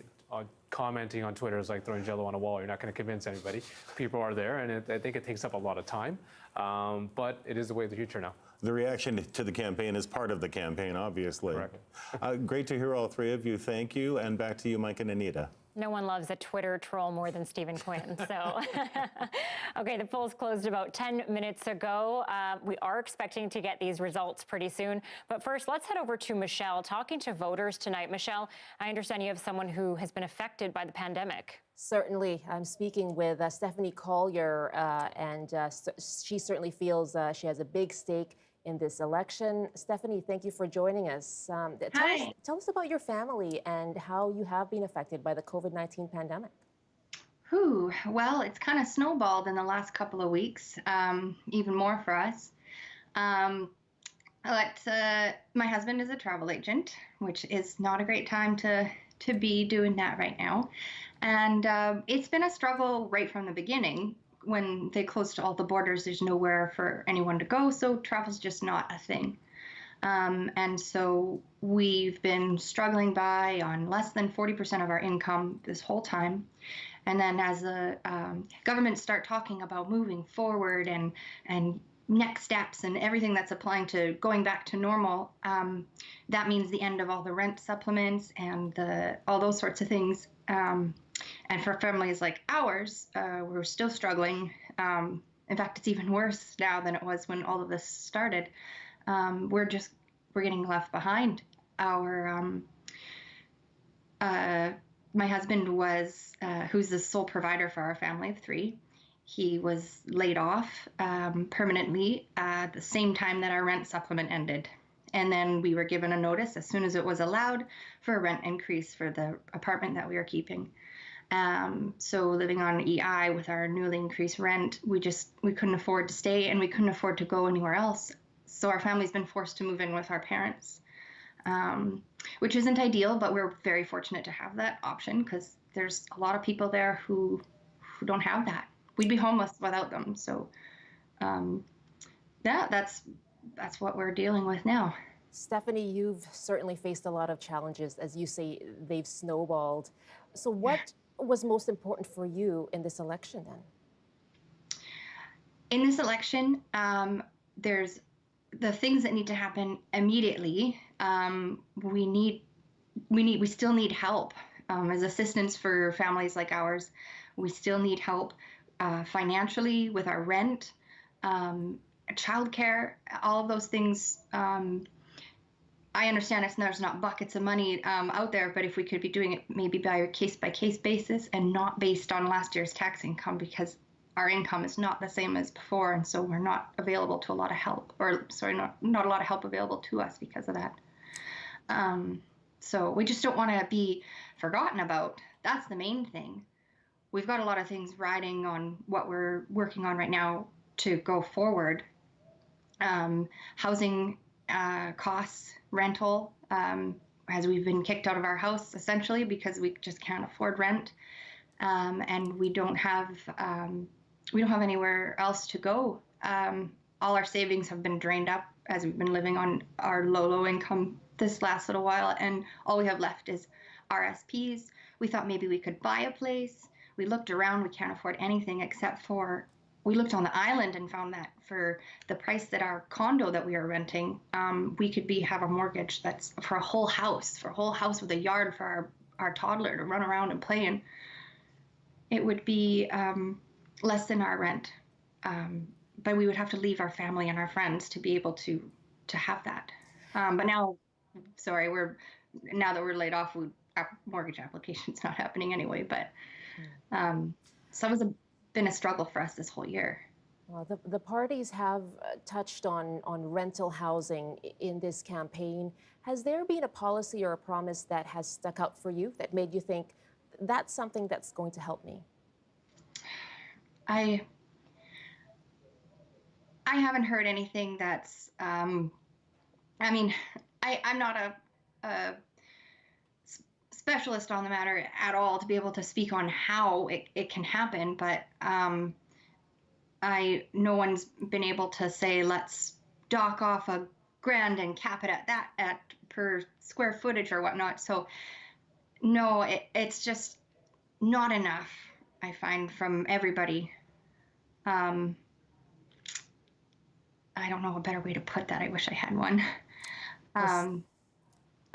commenting on Twitter is like throwing Jell-O on a wall. You're not going to convince anybody. People are there, and I think it takes up a lot of time. But it is the way of the future now. The reaction to the campaign is part of the campaign, obviously. Correct. Great to hear all three of you. Thank you. And back to you, Mike and Anita. No one loves a Twitter troll more than Stephen Quinn. So, okay, the polls closed about 10 minutes ago. We are expecting to get these results pretty soon. But first, let's head over to Michelle, talking to voters tonight. Michelle, I understand you have someone who has been affected by the pandemic. Certainly. I'm speaking with Stephanie Collier, and she certainly feels she has a big stake in this election. Stephanie, thank you for joining us. Tell us about your family and how you have been affected by the COVID-19 pandemic. Well, it's kind of snowballed in the last couple of weeks, even more for us. My husband is a travel agent, which is not a great time to be doing that right now. And it's been a struggle right from the beginning. When they closed all the borders, there's nowhere for anyone to go, so travel's just not a thing. And so we've been struggling by on less than 40% of our income this whole time. And then as the government start talking about moving forward and next steps and everything that's applying to going back to normal, that means the end of all the rent supplements and all those sorts of things. And for families like ours, we're still struggling. In fact, it's even worse now than it was when all of this started. We're getting left behind. My husband was, who's the sole provider for our family of three. He was laid off permanently at the same time that our rent supplement ended. And then we were given a notice as soon as it was allowed for a rent increase for the apartment that we were keeping. So living on EI with our newly increased rent, we couldn't afford to stay and we couldn't afford to go anywhere else. So our family's been forced to move in with our parents, which isn't ideal, but we're very fortunate to have that option because there's a lot of people there who don't have that. We'd be homeless without them. So that's what we're dealing with now. Stephanie, you've certainly faced a lot of challenges. As you say, they've snowballed. So what was most important for you in this election then? In this election, there's the things that need to happen immediately. We still need help as assistance for families like ours. We still need help financially with our rent, childcare, all of those things. I understand there's not buckets of money out there, but if we could be doing it maybe by a case-by-case basis and not based on last year's tax income, because our income is not the same as before, and so we're not available to a lot of help, not a lot of help available to us because of that. So we just don't want to be forgotten about. That's the main thing. We've got a lot of things riding on what we're working on right now to go forward. Housing costs, rental, as we've been kicked out of our house essentially because we just can't afford rent, and we don't have anywhere else to go. All our savings have been drained up as we've been living on our low income this last little while, and all we have left is RSPs. We thought maybe we could buy a place. We looked around, we can't afford anything except for, we looked on the island and found that for the price that our condo that we are renting, we could have a mortgage that's for a whole house with a yard for our toddler to run around and play in. It would be less than our rent, but we would have to leave our family and our friends to be able to have that. But now, now that we're laid off, our mortgage application's not happening anyway, but so it's been a struggle for us this whole year. Well, the parties have touched on rental housing in this campaign. Has there been a policy or a promise that has stuck out for you that made you think that's something that's going to help me? I haven't heard anything that's, I'm not a specialist on the matter at all to be able to speak on how it can happen, but no one's been able to say, let's dock off $1,000 and cap it at per square footage or whatnot. So no, it's just not enough, I find, from everybody. I don't know a better way to put that. I wish I had one.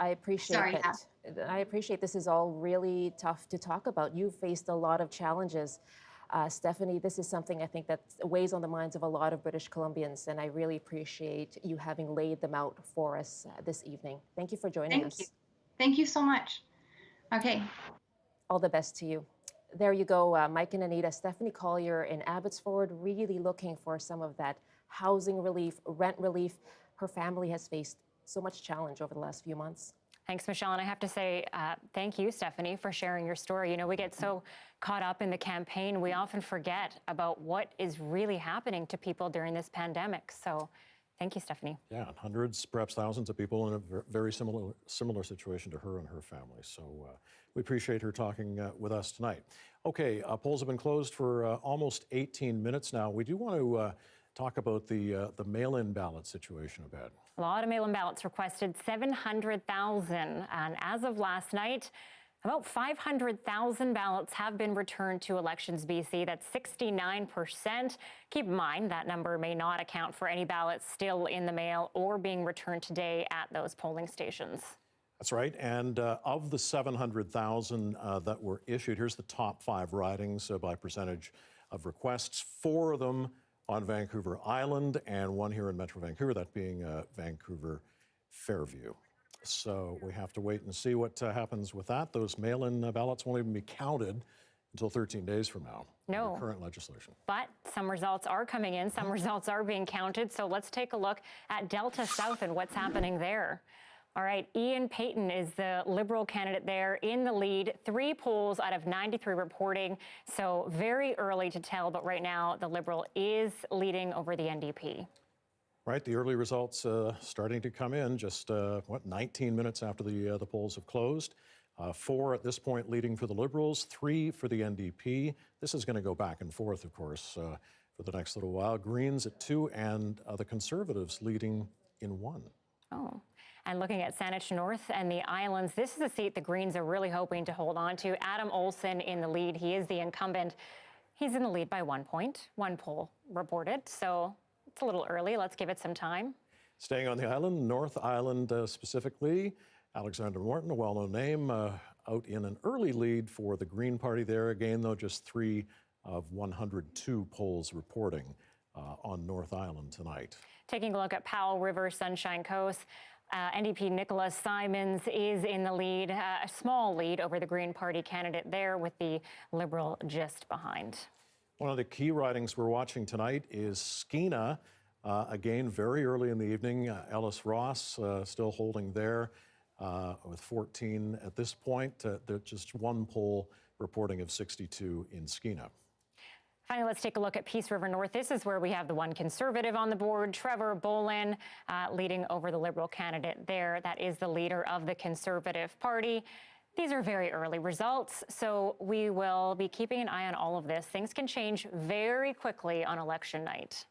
I appreciate Sorry, that. I appreciate this is all really tough to talk about. You've faced a lot of challenges. Stephanie, this is something I think that weighs on the minds of a lot of British Columbians, and I really appreciate you having laid them out for us this evening. Thank you for joining us. Thank you so much. Okay. All the best to you. There you go, Mike and Anita. Stephanie Collier in Abbotsford, really looking for some of that housing relief, rent relief. Her family has faced so much challenge over the last few months. Thanks, Michelle. And I have to say, thank you, Stephanie, for sharing your story. You know, we get so caught up in the campaign, we often forget about what is really happening to people during this pandemic. So thank you, Stephanie. Yeah, hundreds, perhaps thousands of people in a very similar situation to her and her family. So we appreciate her talking with us tonight. Okay, polls have been closed for almost 18 minutes now. We do want to talk about the mail-in ballot situation a bit. A lot of mail-in ballots requested, 700,000. And as of last night, about 500,000 ballots have been returned to Elections BC. That's 69%. Keep in mind that number may not account for any ballots still in the mail or being returned today at those polling stations. That's right. And of the 700,000 that were issued, here's the top 5 ridings by percentage of requests. 4 of them on Vancouver Island and 1 here in Metro Vancouver, that being Vancouver Fairview. So we have to wait and see what happens with that. Those mail-in ballots won't even be counted until 13 days from now. No. Current legislation. But some results are coming in. Some results are being counted. So let's take a look at Delta South and what's happening there. All right, Ian Payton is the Liberal candidate there in the lead. 3 polls out of 93 reporting, so very early to tell, but right now the Liberal is leading over the NDP. Right, the early results starting to come in just, 19 minutes after the polls have closed. 4 at this point leading for the Liberals, 3 for the NDP. This is going to go back and forth, of course, for the next little while. Greens at 2 and the Conservatives leading in 1. Oh. And looking at Saanich North and the Islands, this is a seat the Greens are really hoping to hold on to. Adam Olsen in the lead. He is the incumbent. He's in the lead by 1 point. 1 poll reported, so it's a little early. Let's give it some time. Staying on the island, North Island specifically, Alexander Morton, a well-known name, out in an early lead for the Green Party there. Again, though, just 3 of 102 polls reporting on North Island tonight. Taking a look at Powell River, Sunshine Coast. NDP Nicholas Simons is in the lead, a small lead over the Green Party candidate there, with the Liberal just behind. One of the key ridings we're watching tonight is Skeena. Again, very early in the evening, Ellis Ross still holding there with 14 at this point. There's just 1 poll reporting of 62 in Skeena. Finally, let's take a look at Peace River North. This is where we have the one Conservative on the board, Trevor Bolin, leading over the Liberal candidate there. That is the leader of the Conservative Party. These are very early results, so we will be keeping an eye on all of this. Things can change very quickly on election night.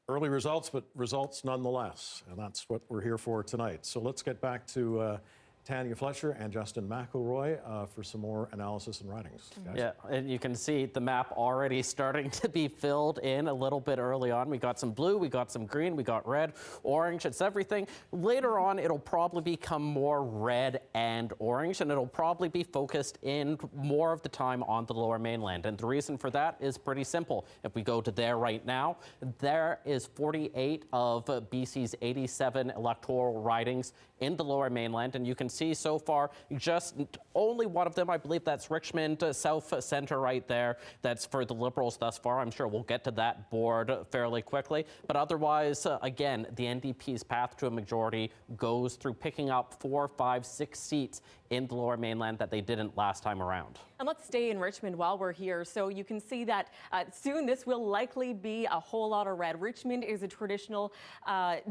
Early results, but results nonetheless, and that's what we're here for tonight. So let's get back to Tanya Fletcher and Justin McElroy for some more analysis and writings. Guys. Yeah, and you can see the map already starting to be filled in a little bit early on. We got some blue, we got some green, we got red, orange, it's everything. Later on, it'll probably become more red and orange, and it'll probably be focused in more of the time on the Lower Mainland. And the reason for that is pretty simple. If we go to there right now, there is 48 of BC's 87 electoral ridings in the Lower Mainland, and you can see so far just only one of them, I believe that's Richmond South Centre right there, that's for the Liberals thus far. I'm sure we'll get to that board fairly quickly, but otherwise, again, the NDP's path to a majority goes through picking up 4, 5, 6 seats in the Lower Mainland that they didn't last time around. And let's stay in Richmond while we're here. So you can see that soon this will likely be a whole lot of red. Richmond is a traditional,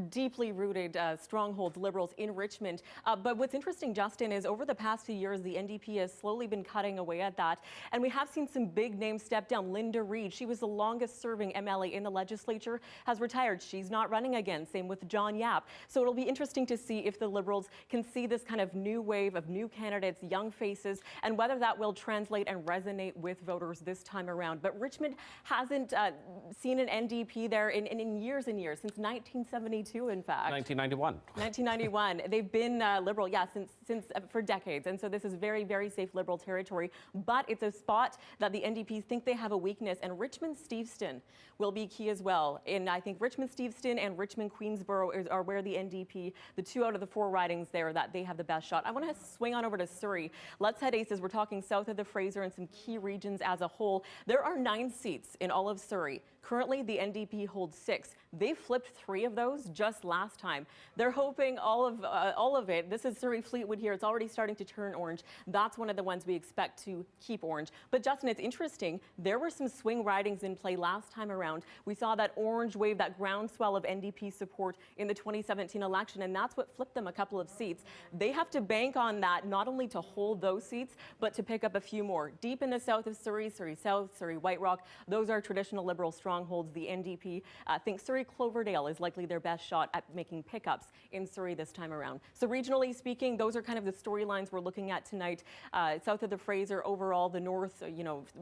deeply rooted stronghold, Liberals in Richmond. But what's interesting, Justin, is over the past few years, the NDP has slowly been cutting away at that. And we have seen some big names step down. Linda Reid, she was the longest serving MLA in the legislature, has retired. She's not running again. Same with John Yap. So it'll be interesting to see if the Liberals can see this kind of new wave of new new candidates, young faces, and whether that will translate and resonate with voters this time around. But Richmond hasn't seen an NDP there in years and years, since 1972, in fact. 1991. 1991. They've been Liberal, since for decades. And so this is very, very safe Liberal territory. But it's a spot that the NDPs think they have a weakness. And Richmond-Steveston will be key as well. And I think Richmond-Steveston and Richmond-Queensborough are where the NDP, the 2 out of the 4 ridings there, that they have the best shot. I want to swing on over to Surrey. Let's head east as we're talking south of the Fraser and some key regions as a whole. There are 9 seats in all of Surrey. Currently, the NDP holds 6. They flipped 3 of those just last time. They're hoping all of it. This is Surrey Fleetwood here. It's already starting to turn orange. That's one of the ones we expect to keep orange. But Justin, it's interesting. There were some swing ridings in play last time around. We saw that orange wave, that groundswell of NDP support in the 2017 election, and that's what flipped them a couple of seats. They have to bank on that, not only to hold those seats, but to pick up a few more. Deep in the south of Surrey, Surrey South, Surrey White Rock, those are traditional Liberal strongholds. The NDP thinks Surrey Cloverdale is likely their best shot at making pickups in Surrey this time around. So regionally speaking, those are kind of the storylines we're looking at tonight. South of the Fraser, overall, the north,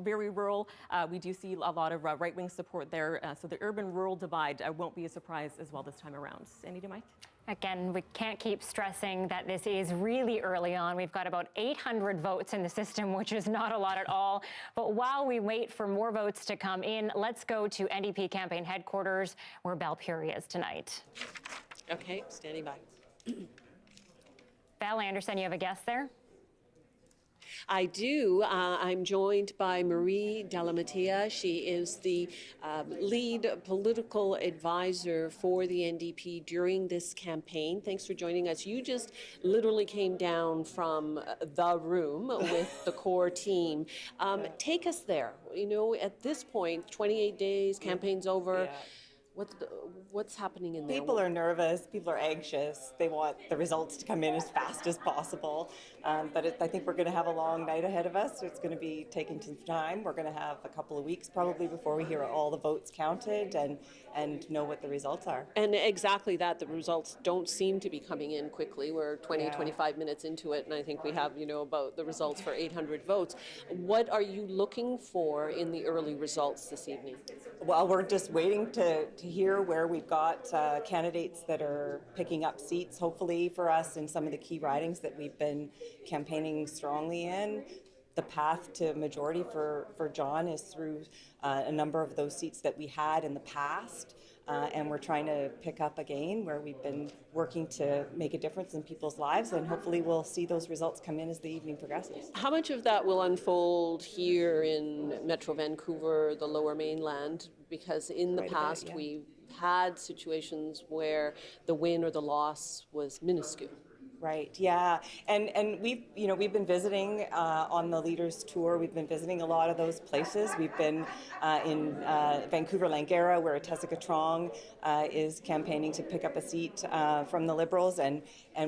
very rural. We do see a lot of right-wing support there. So the urban-rural divide won't be a surprise as well this time around. Andy, to Mike? Again, we can't keep stressing that this is really early on. We've got about 800 votes in the system, which is not a lot at all. But while we wait for more votes to come in, let's go to NDP campaign headquarters, where Belle Puri is tonight. Okay, standing by. Belle, I understand you have a guest there? I do. I'm joined by Marie Delamattia. She is the lead political advisor for the NDP during this campaign. Thanks for joining us. You just literally came down from the room with the core team. Take us there. At this point, 28 days, campaign's over. Yeah. What's happening in there? People are nervous. People are anxious. They want the results to come in as fast as possible. But I think we're going to have a long night ahead of us. So it's going to be taking some time. We're going to have a couple of weeks probably before we hear all the votes counted and know what the results are. And exactly that. The results don't seem to be coming in quickly. We're 25 minutes into it, and I think we have, about the results for 800 votes. What are you looking for in the early results this evening? Well, we're just waiting to hear where we've got candidates that are picking up seats, hopefully for us in some of the key ridings that we've been campaigning strongly in. The path to majority for John is through a number of those seats that we had in the past. And we're trying to pick up again where we've been working to make a difference in people's lives, and hopefully we'll see those results come in as the evening progresses. How much of that will unfold here in Metro Vancouver, the Lower Mainland? Because in the past we've had situations where the win or the loss was minuscule. Right. Yeah. And we've been visiting on the Leaders Tour. We've been visiting a lot of those places. We've been in Vancouver Langara, where Tessica Trong is campaigning to pick up a seat from the Liberals, and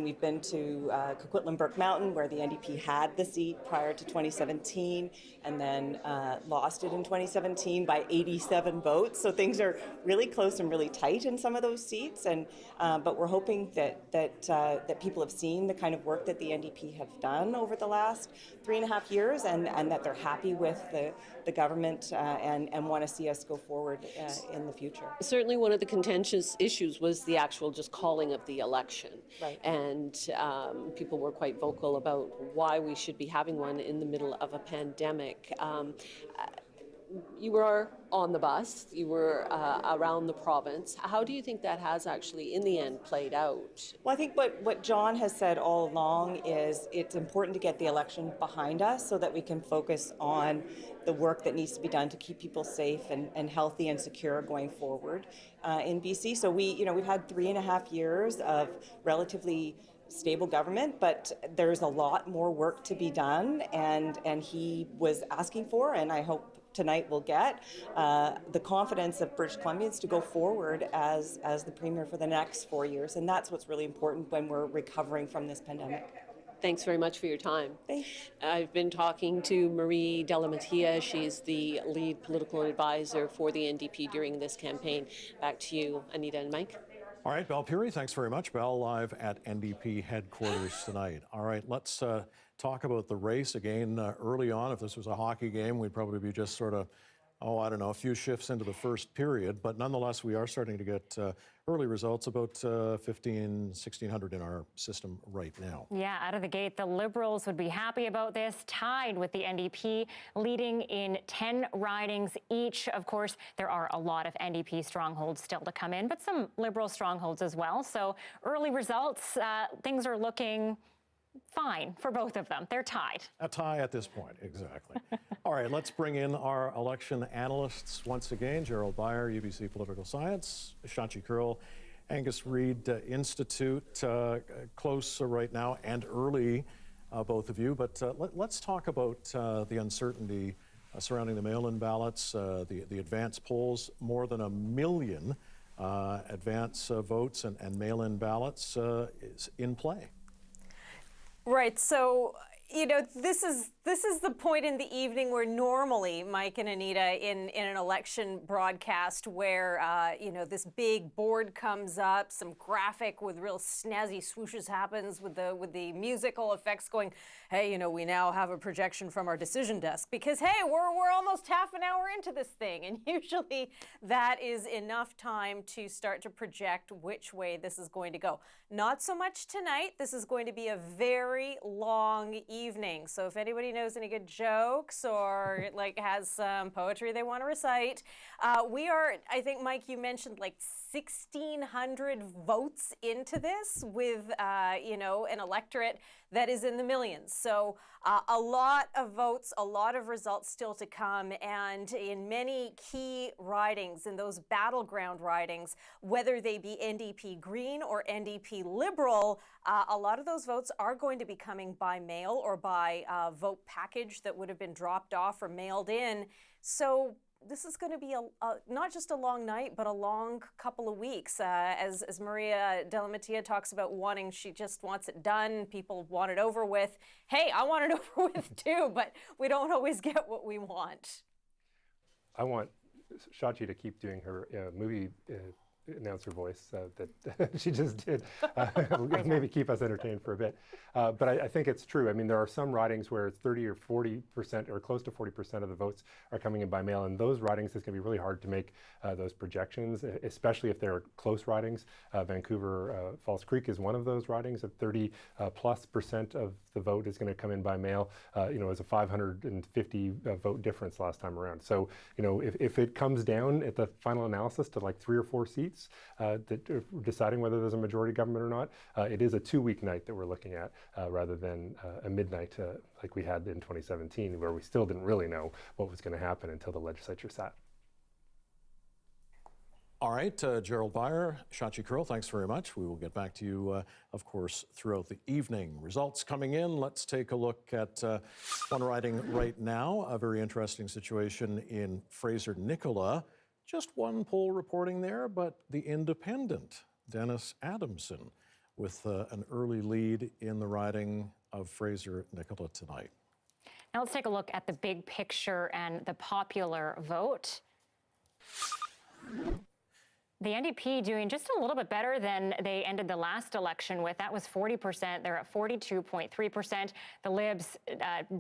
we've been to Coquitlam Burke Mountain, where the NDP had the seat prior to 2017, and then lost it in 2017 by 87 votes. So things are really close and really tight in some of those seats, and but we're hoping that people have seen the kind of work that the NDP have done over the last 3.5 years, and that they're happy with the government and want to see us go forward in the future. Certainly one of the contentious issues was the actual just calling of the election. Right. And people were quite vocal about why we should be having one in the middle of a pandemic. You were on the bus, you were around the province. How do you think that has actually, in the end, played out? Well, I think what John has said all along is it's important to get the election behind us so that we can focus on the work that needs to be done to keep people safe and healthy and secure going forward in BC. So we've had 3.5 years of relatively stable government, but there's a lot more work to be done, and he was asking for, and I hope tonight we'll get the confidence of British Columbians to go forward as the Premier for the next 4 years, and that's what's really important when we're recovering from this pandemic. Thanks very much for your time. Thanks. I've been talking to Marie Delamattia. She's the lead political advisor for the NDP during this campaign. Back to you, Anita and Mike. All right, Belle Puri, thanks very much. Belle live at NDP headquarters tonight. All right, let's talk about the race again. Early on, if this was a hockey game, we'd probably be just sort of, I don't know, a few shifts into the first period. But nonetheless, we are starting to get early results, about 1,600 in our system right now. Yeah, out of the gate, the Liberals would be happy about this, tied with the NDP, leading in 10 ridings each. Of course, there are a lot of NDP strongholds still to come in, but some Liberal strongholds as well. So early results, things are looking fine for both of them. They're tied. A tie at this point, exactly. All right, let's bring in our election analysts once again. Gerald Beyer, UBC Political Science, Shachi Kurl, Angus Reid Institute, close right now and early, both of you. But let's talk about the uncertainty surrounding the mail-in ballots, the advance polls. More than 1 million advance votes and mail-in ballots is in play. Right. So, this is the point in the evening where normally, Mike and Anita, in an election broadcast where, this big board comes up, some graphic with real snazzy swooshes happens with the musical effects going, hey, we now have a projection from our decision desk because, hey, we're almost half an hour into this thing. And usually that is enough time to start to project which way this is going to go. Not so much tonight. This is going to be a very long evening. So if anybody knows any good jokes or has some poetry they want to recite, we are, I think, Mike, you mentioned 1,600 votes into this with, an electorate that is in the millions. So a lot of votes, a lot of results still to come. And in many key ridings, in those battleground ridings, whether they be NDP Green or NDP Liberal, a lot of those votes are going to be coming by mail or by vote package that would have been dropped off or mailed in. So this is going to be not just a long night, but a long couple of weeks. As Maria Delamattia talks about she just wants it done. People want it over with. Hey, I want it over with too, but we don't always get what we want. I want Shachi to keep doing her movie announcer voice that she just did. Maybe keep us entertained for a bit. But I think it's true. I mean, there are some ridings where it's 30 or 40% or close to 40% of the votes are coming in by mail. And those ridings, it's going to be really hard to make those projections, especially if they're close ridings. Vancouver Falls Creek is one of those ridings. At 30+% of the vote is going to come in by mail. It was a 550 vote difference last time around. So, if it comes down at the final analysis to 3 or 4 seats, deciding whether there's a majority government or not, it is a 2-week night that we're looking at rather than a midnight like we had in 2017, where we still didn't really know what was going to happen until the legislature sat. All right, Gerald Beyer, Shachi Kurl, thanks very much. We will get back to you, of course, throughout the evening. Results coming in. Let's take a look at one riding right now. A very interesting situation in Fraser-Nicola. Just one poll reporting there, but the independent, Dennis Adamson, with an early lead in the riding of Fraser-Nicola tonight. Now let's take a look at the big picture and the popular vote. The NDP doing just a little bit better than they ended the last election with. That was 40%. They're at 42.3%. The Libs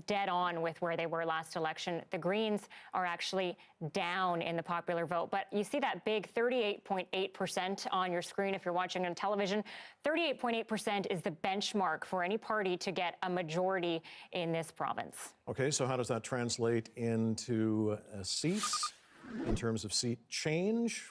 dead on with where they were last election. The Greens are actually down in the popular vote. But you see that big 38.8% on your screen if you're watching on television. 38.8% is the benchmark for any party to get a majority in this province. Okay, so how does that translate into seats in terms of seat change?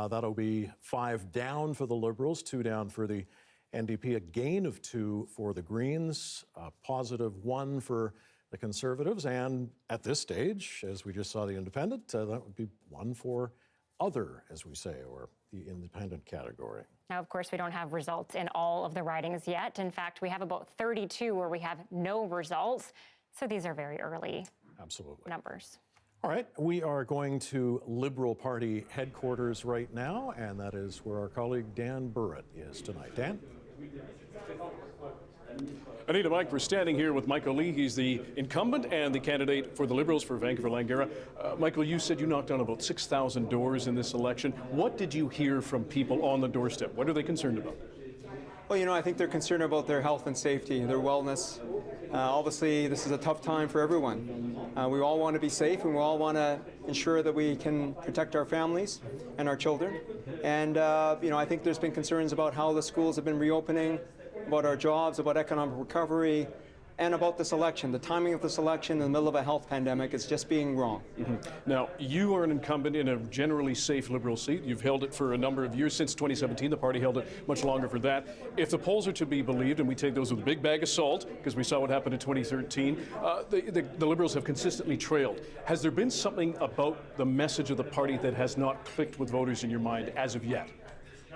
That'll be 5 down for the Liberals, 2 down for the NDP, a gain of 2 for the Greens, a positive 1 for the Conservatives, and at this stage, as we just saw the Independent, that would be 1 for other, as we say, or the independent category. Now, of course, we don't have results in all of the ridings yet. In fact, we have about 32 where we have no results. So these are very early numbers. All right, we are going to Liberal Party headquarters right now, and that is where our colleague Dan Burritt is tonight. Dan? Anita, Mike, we're standing here with Michael Lee. He's the incumbent and the candidate for the Liberals for Vancouver-Langara. Michael, you said you knocked on about 6,000 doors in this election. What did you hear from people on the doorstep? What are they concerned about? Well, you know, I think they're concerned about their health and safety, their wellness. Obviously, this is a tough time for everyone. We all want to be safe, and we all want to ensure that we can protect our families and our children. And, you know, I think there's been concerns about how the schools have been reopening, about our jobs, about economic recovery, and about this election. The timing of this election in the middle of a health pandemic is just being wrong. Now, you are an incumbent in a generally safe Liberal seat. You've held it for a number of years, since 2017. The party held it much longer for that. If the polls are to be believed, and we take those with a big bag of salt, because we saw what happened in 2013, the Liberals have consistently trailed. Has there been something about the message of the party that has not clicked with voters in your mind as of yet?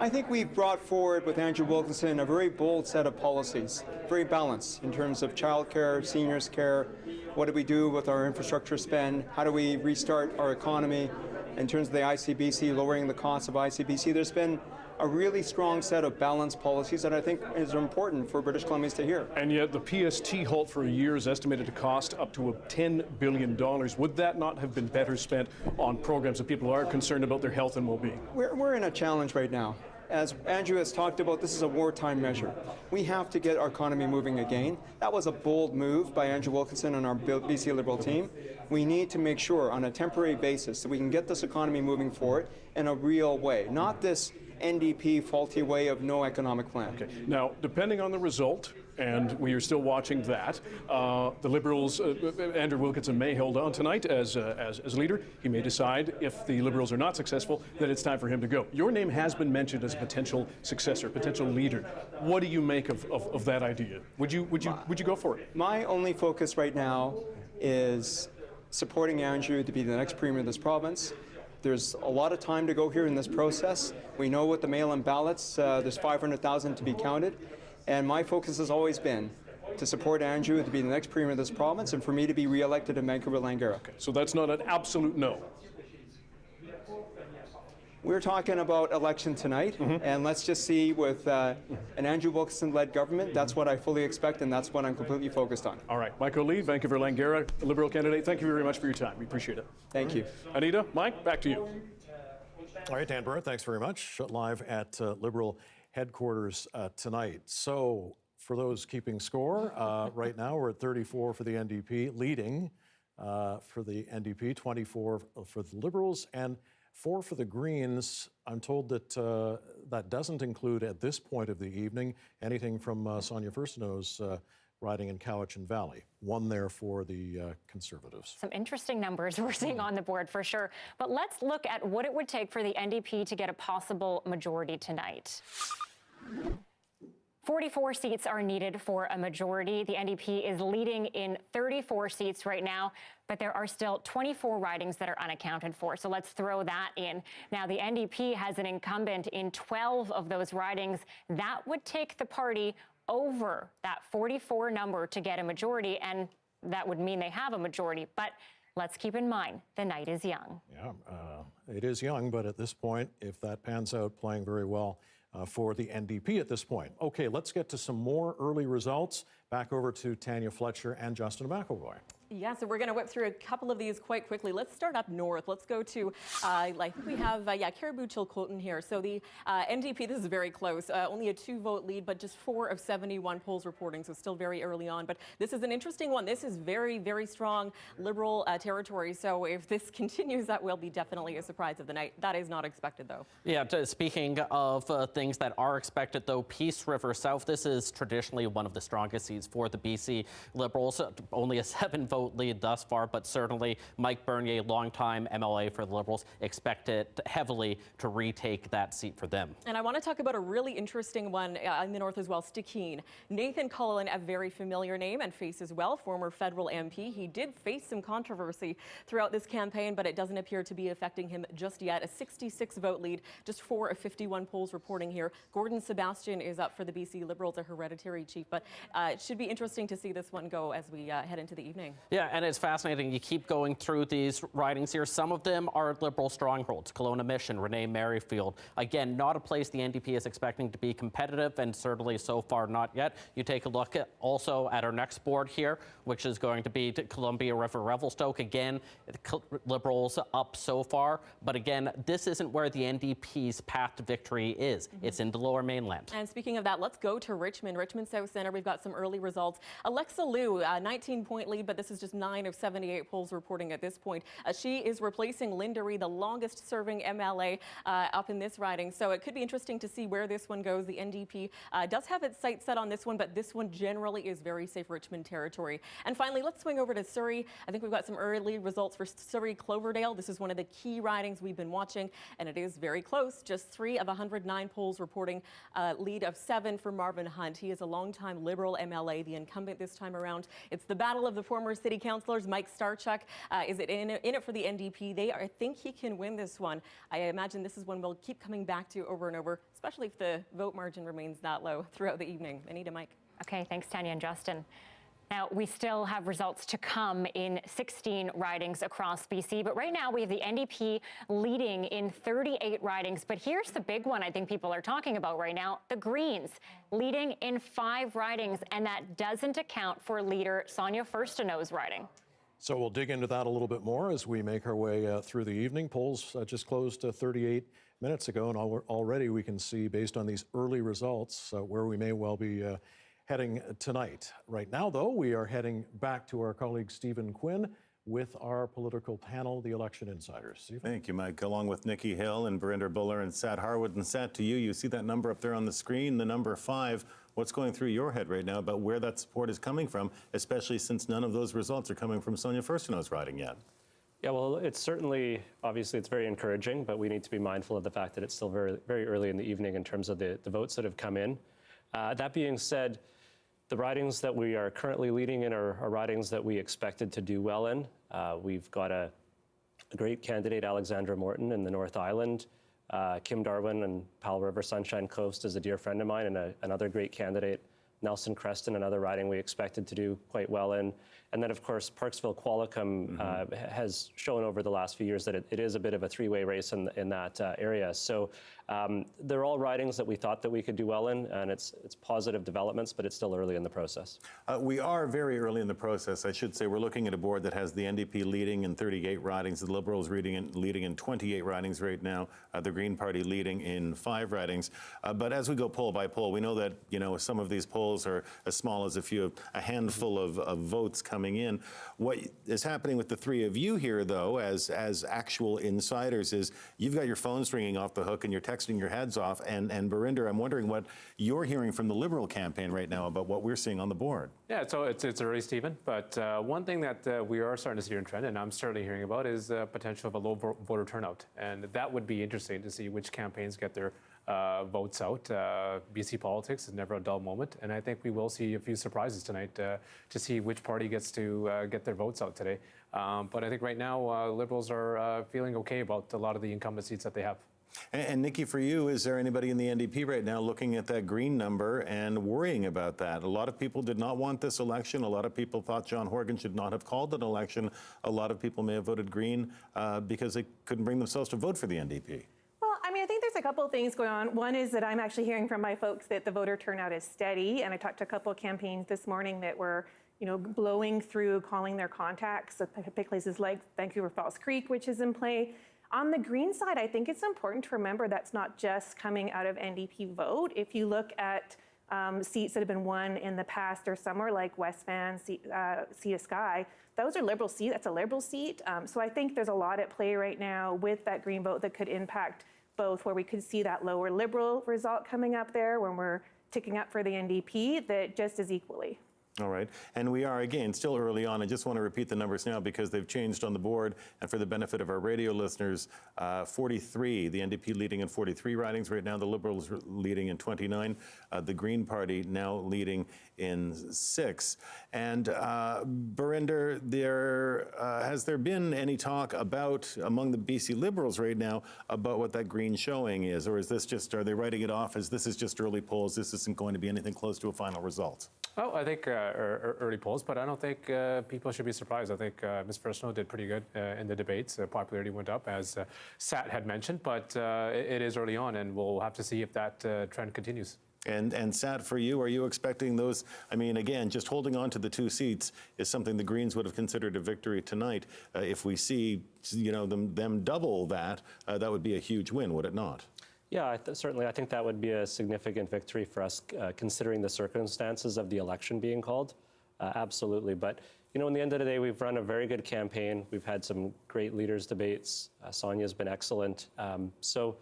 I think we've brought forward with Andrew Wilkinson a very bold set of policies, very balanced in terms of childcare, seniors care, what do we do with our infrastructure spend, how do we restart our economy in terms of the ICBC, lowering the cost of ICBC. There's been a really strong set of balanced policies that I think is important for British Columbians to hear. And yet the PST halt for a year is estimated to cost up to $10 billion. Would that not have been better spent on programs that people are concerned about their health and well-being? We're in a challenge right now. As Andrew has talked about, this is a wartime measure. We have to get our economy moving again. That was a bold move by Andrew Wilkinson and our BC Liberal team. We need to make sure on a temporary basis that we can get this economy moving forward in a real way, not this NDP faulty way of no economic plan. Okay. Now, depending on the result, and we are still watching that, the Liberals, Andrew Wilkinson may hold on tonight as leader. He may decide, if the Liberals are not successful, that it's time for him to go. Your name has been mentioned as a potential successor, potential leader. What do you make of that idea? Would you go for it? My only focus right now is supporting Andrew to be the next premier of this province. There's a lot of time to go here in this process. We know with the mail-in ballots, there's 500,000 to be counted. And my focus has always been to support Andrew to be the next premier of this province and for me to be re-elected in Vancouver-Langara. Okay, so that's not an absolute no. We're talking about election tonight, and let's just see with an Andrew Wilkinson-led government, that's what I fully expect, and that's what I'm completely focused on. All right, Michael Lee, Vancouver-Langara, Liberal candidate, thank you very much for your time. We appreciate it. Thank you. Anita, Mike, back to you. All right, Dan Burr, thanks very much. Live at Liberal headquarters tonight. So for those keeping score, right now we're at 34 for the NDP, leading for the NDP, 24 for the Liberals, and 4 for the Greens. I'm told that that doesn't include, at this point of the evening, anything from Sonia Furstenau's riding in Cowichan Valley. 1 there for the Conservatives. Some interesting numbers we're seeing on the board for sure. But let's look at what it would take for the NDP to get a possible majority tonight. 44 seats are needed for a majority. The NDP is leading in 34 seats right now, but there are still 24 ridings that are unaccounted for. So let's throw that in. Now, the NDP has an incumbent in 12 of those ridings. That would take the party over that 44 number to get a majority, and that would mean they have a majority. But let's keep in mind, the night is young. Yeah, it is young, but at this point, if that pans out, playing very well for the NDP at this point. Okay, let's get to some more early results. Back over to Tanya Fletcher and Justin McElroy. Yeah, so we're going to whip through a couple of these quite quickly. Let's start up north. Let's go to, I think we have, Caribou Chilcotin here. So the NDP, this is very close, only a 2-vote lead, but just 4 of 71 polls reporting, so still very early on. But this is an interesting one. This is very, very strong Liberal territory. So if this continues, that will be definitely a surprise of the night. That is not expected, though. Yeah, speaking of things that are expected, though, Peace River South, this is traditionally one of the strongest seats for the BC Liberals. Only a 7-vote lead thus far, but certainly Mike Bernier, longtime MLA for the Liberals, expected heavily to retake that seat for them. And I want to talk about a really interesting one in the north as well, Stikine. Nathan Cullen, a very familiar name and face as well, former federal MP. He did face some controversy throughout this campaign, but it doesn't appear to be affecting him just yet. A 66-vote lead, just 4 of 51 polls reporting here. Gordon Sebastian is up for the BC Liberals, a hereditary chief, but it should be interesting to see this one go as we head into the evening. Yeah, and it's fascinating. You keep going through these ridings here. Some of them are Liberal strongholds. Kelowna Mission, Renee Merrifield. Again, not a place the NDP is expecting to be competitive, and certainly so far not yet. You take a look also at our next board here, which is going to be Columbia River Revelstoke. Again, Liberals up so far, but again, this isn't where the NDP's path to victory is. It's in the Lower Mainland. And speaking of that, let's go to Richmond South Centre. We've got some early results. Alexa Liu, 19-point lead, but this is just 9 of 78 polls reporting at this point. She is replacing Linda Ree, the longest-serving MLA up in this riding. So it could be interesting to see where this one goes. The NDP does have its sights set on this one, but this one generally is very safe Richmond territory. And finally, let's swing over to Surrey. I think we've got some early results for Surrey Cloverdale. This is one of the key ridings we've been watching, and it is very close. Just 3 of 109 polls reporting a lead of 7 for Marvin Hunt. He is a longtime Liberal MLA, the incumbent this time around. It's the battle of the former city councillors. Mike Starchuk is in it for the NDP. I think he can win this one. I imagine this is one we'll keep coming back to over and over, especially if the vote margin remains that low throughout the evening. Anita, Mike. Okay, thanks, Tanya and Justin. Now, we still have results to come in 16 ridings across BC, but right now we have the NDP leading in 38 ridings. But here's the big one I think people are talking about right now, the Greens leading in 5 ridings, and that doesn't account for leader Sonia Furstenau's riding. So we'll dig into that a little bit more as we make our way through the evening. Polls just closed 38 minutes ago, and already we can see, based on these early results, where we may well be heading tonight. Right now, though, we are heading back to our colleague Stephen Quinn with our political panel, the Election Insiders. Stephen? Thank you, Mike. Along with Nikki Hill and Barinder Buller and Sat Harwood. And Sat, to you, you see that number up there on the screen, the number 5. What's going through your head right now about where that support is coming from, especially since none of those results are coming from Sonia Furstenau's riding yet? Yeah, well, it's certainly, obviously, it's very encouraging, but we need to be mindful of the fact that it's still very, very early in the evening in terms of the votes that have come in. That being said, the ridings that we are currently leading in are ridings that we expected to do well in. We've got a great candidate, Alexandra Morton, in the North Island. Kim Darwin and Powell River Sunshine Coast is a dear friend of mine, and another great candidate, Nelson Creston, another riding we expected to do quite well in. And then, of course, Parksville Qualicum has shown over the last few years that it is a bit of a 3-way race in that area. So they're all ridings that we thought that we could do well in, and it's positive developments, but it's still early in the process. We are very early in the process. I should say we're looking at a board that has the NDP leading in 38 ridings, the Liberals leading in 28 ridings right now, the Green Party leading in 5 ridings. But as we go poll by poll, we know that some of these polls are as small as a handful of votes coming in. What is happening with the 3 of you here, though, as actual insiders, is you've got your phones ringing off the hook and you're texting your heads off. And Barinder, I'm wondering what you're hearing from the Liberal campaign right now about what we're seeing on the board. Yeah, so it's early, Stephen, but one thing that we are starting to see in trend, and I'm certainly hearing about, is potential of a low voter turnout. And that would be interesting to see which campaigns get their votes out. BC politics is never a dull moment, and I think we will see a few surprises tonight to see which party gets to get their votes out today. But I think right now Liberals are feeling okay about a lot of the incumbent seats that they have. And Nikki, for you, is there anybody in the NDP right now looking at that Green number and worrying about that? A lot of people did not want this election. A lot of people thought John Horgan should not have called an election. A lot of people may have voted Green because they couldn't bring themselves to vote for the NDP. I think there's a couple of things going on. One is that I'm actually hearing from my folks that the voter turnout is steady, and I talked to a couple of campaigns this morning that were, blowing through, calling their contacts. So pick places like Vancouver Falls Creek, which is in play. On the Green side, I think it's important to remember that's not just coming out of NDP vote. If you look at seats that have been won in the past or somewhere like West Van, Sea to Sky, those are Liberal seats. That's a Liberal seat. So I think there's a lot at play right now with that Green vote that could impact both, where we could see that lower Liberal result coming up there when we're ticking up for the NDP, that just as equally. All right. And we are, again, still early on. I just want to repeat the numbers now because they've changed on the board. And for the benefit of our radio listeners, 43, the NDP leading in 43 ridings right now, the Liberals leading in 29, the Green Party now leading in 6. And Barinder, has there been any talk about, among the BC Liberals right now, about what that Green showing is? Or is this just, are they writing it off as this is just early polls, this isn't going to be anything close to a final result? Oh, I think early polls, but I don't think people should be surprised. I think Ms. Fresno did pretty good in the debates. Popularity went up, as Sat had mentioned, but it is early on, and we'll have to see if that trend continues. And Sat, for you, are you expecting those? I mean, again, just holding on to the 2 seats is something the Greens would have considered a victory tonight. If we see, them double that, that would be a huge win, would it not? Yeah, certainly. I think that would be a significant victory for us, considering the circumstances of the election being called. Absolutely. But, in the end of the day, we've run a very good campaign. We've had some great leaders' debates. Sonia's been excellent. So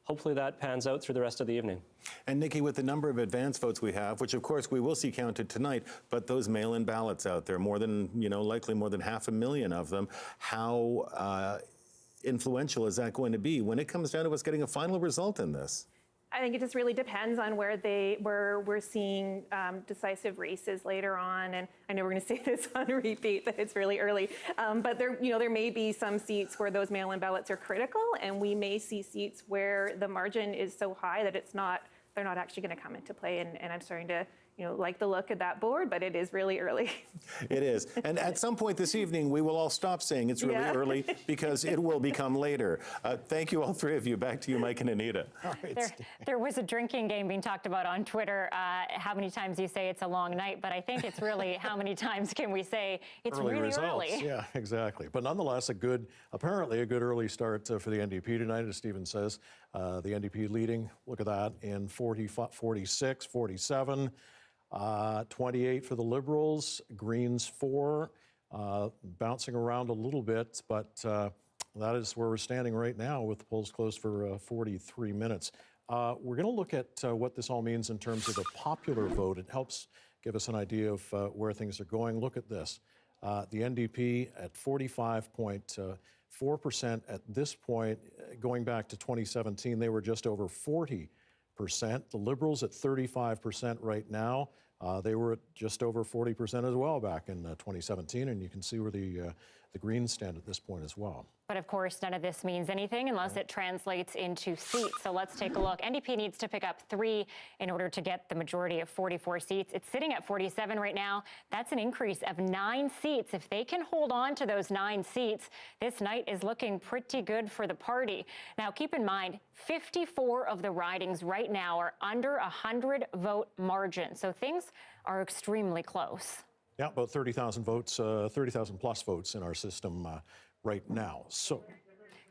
hopefully that pans out through the rest of the evening. And Nikki, with the number of advance votes we have, which of course we will see counted tonight, but those mail-in ballots out there, more than, likely more than 500,000 of them, how influential is that going to be when it comes down to us getting a final result in this? I think it just really depends on where we're seeing decisive races later on. And I know we're going to say this on repeat, that it's really early. But there may be some seats where those mail-in ballots are critical, and we may see seats where the margin is so high that they're not actually going to come into play. And I'm starting to like the look of that board, but it is really early. It is. And at some point this evening, we will all stop saying it's really early because it will become later. Thank you, all 3 of you. Back to you, Mike and Anita. All right. There was a drinking game being talked about on Twitter. How many times you say it's a long night, but I think it's really how many times can we say it's early really results. early. Yeah, exactly. But nonetheless, apparently a good early start for the NDP tonight, as Stephen says. The NDP leading, look at that, in 46, 47. 28 for the Liberals, Greens 4, bouncing around a little bit, but that is where we're standing right now with the polls closed for 43 minutes. We're going to look at what this all means in terms of the popular vote. It helps give us an idea of where things are going. Look at this. The NDP at 45.4% at this point. Going back to 2017, they were just over 40%. The Liberals at 35% right now. They were at just over 40% as well back in 2017, and you can see where the Greens stand at this point as well. But of course, none of this means anything unless it translates into seats. So let's take a look. NDP needs to pick up 3 in order to get the majority of 44 seats. It's sitting at 47 right now. That's an increase of 9 seats. If they can hold on to those 9 seats, this night is looking pretty good for the party. Now, keep in mind, 54 of the ridings right now are under a 100-vote margin. So things are extremely close. Yeah, about 30,000 votes, 30,000 plus votes in our system right now. So,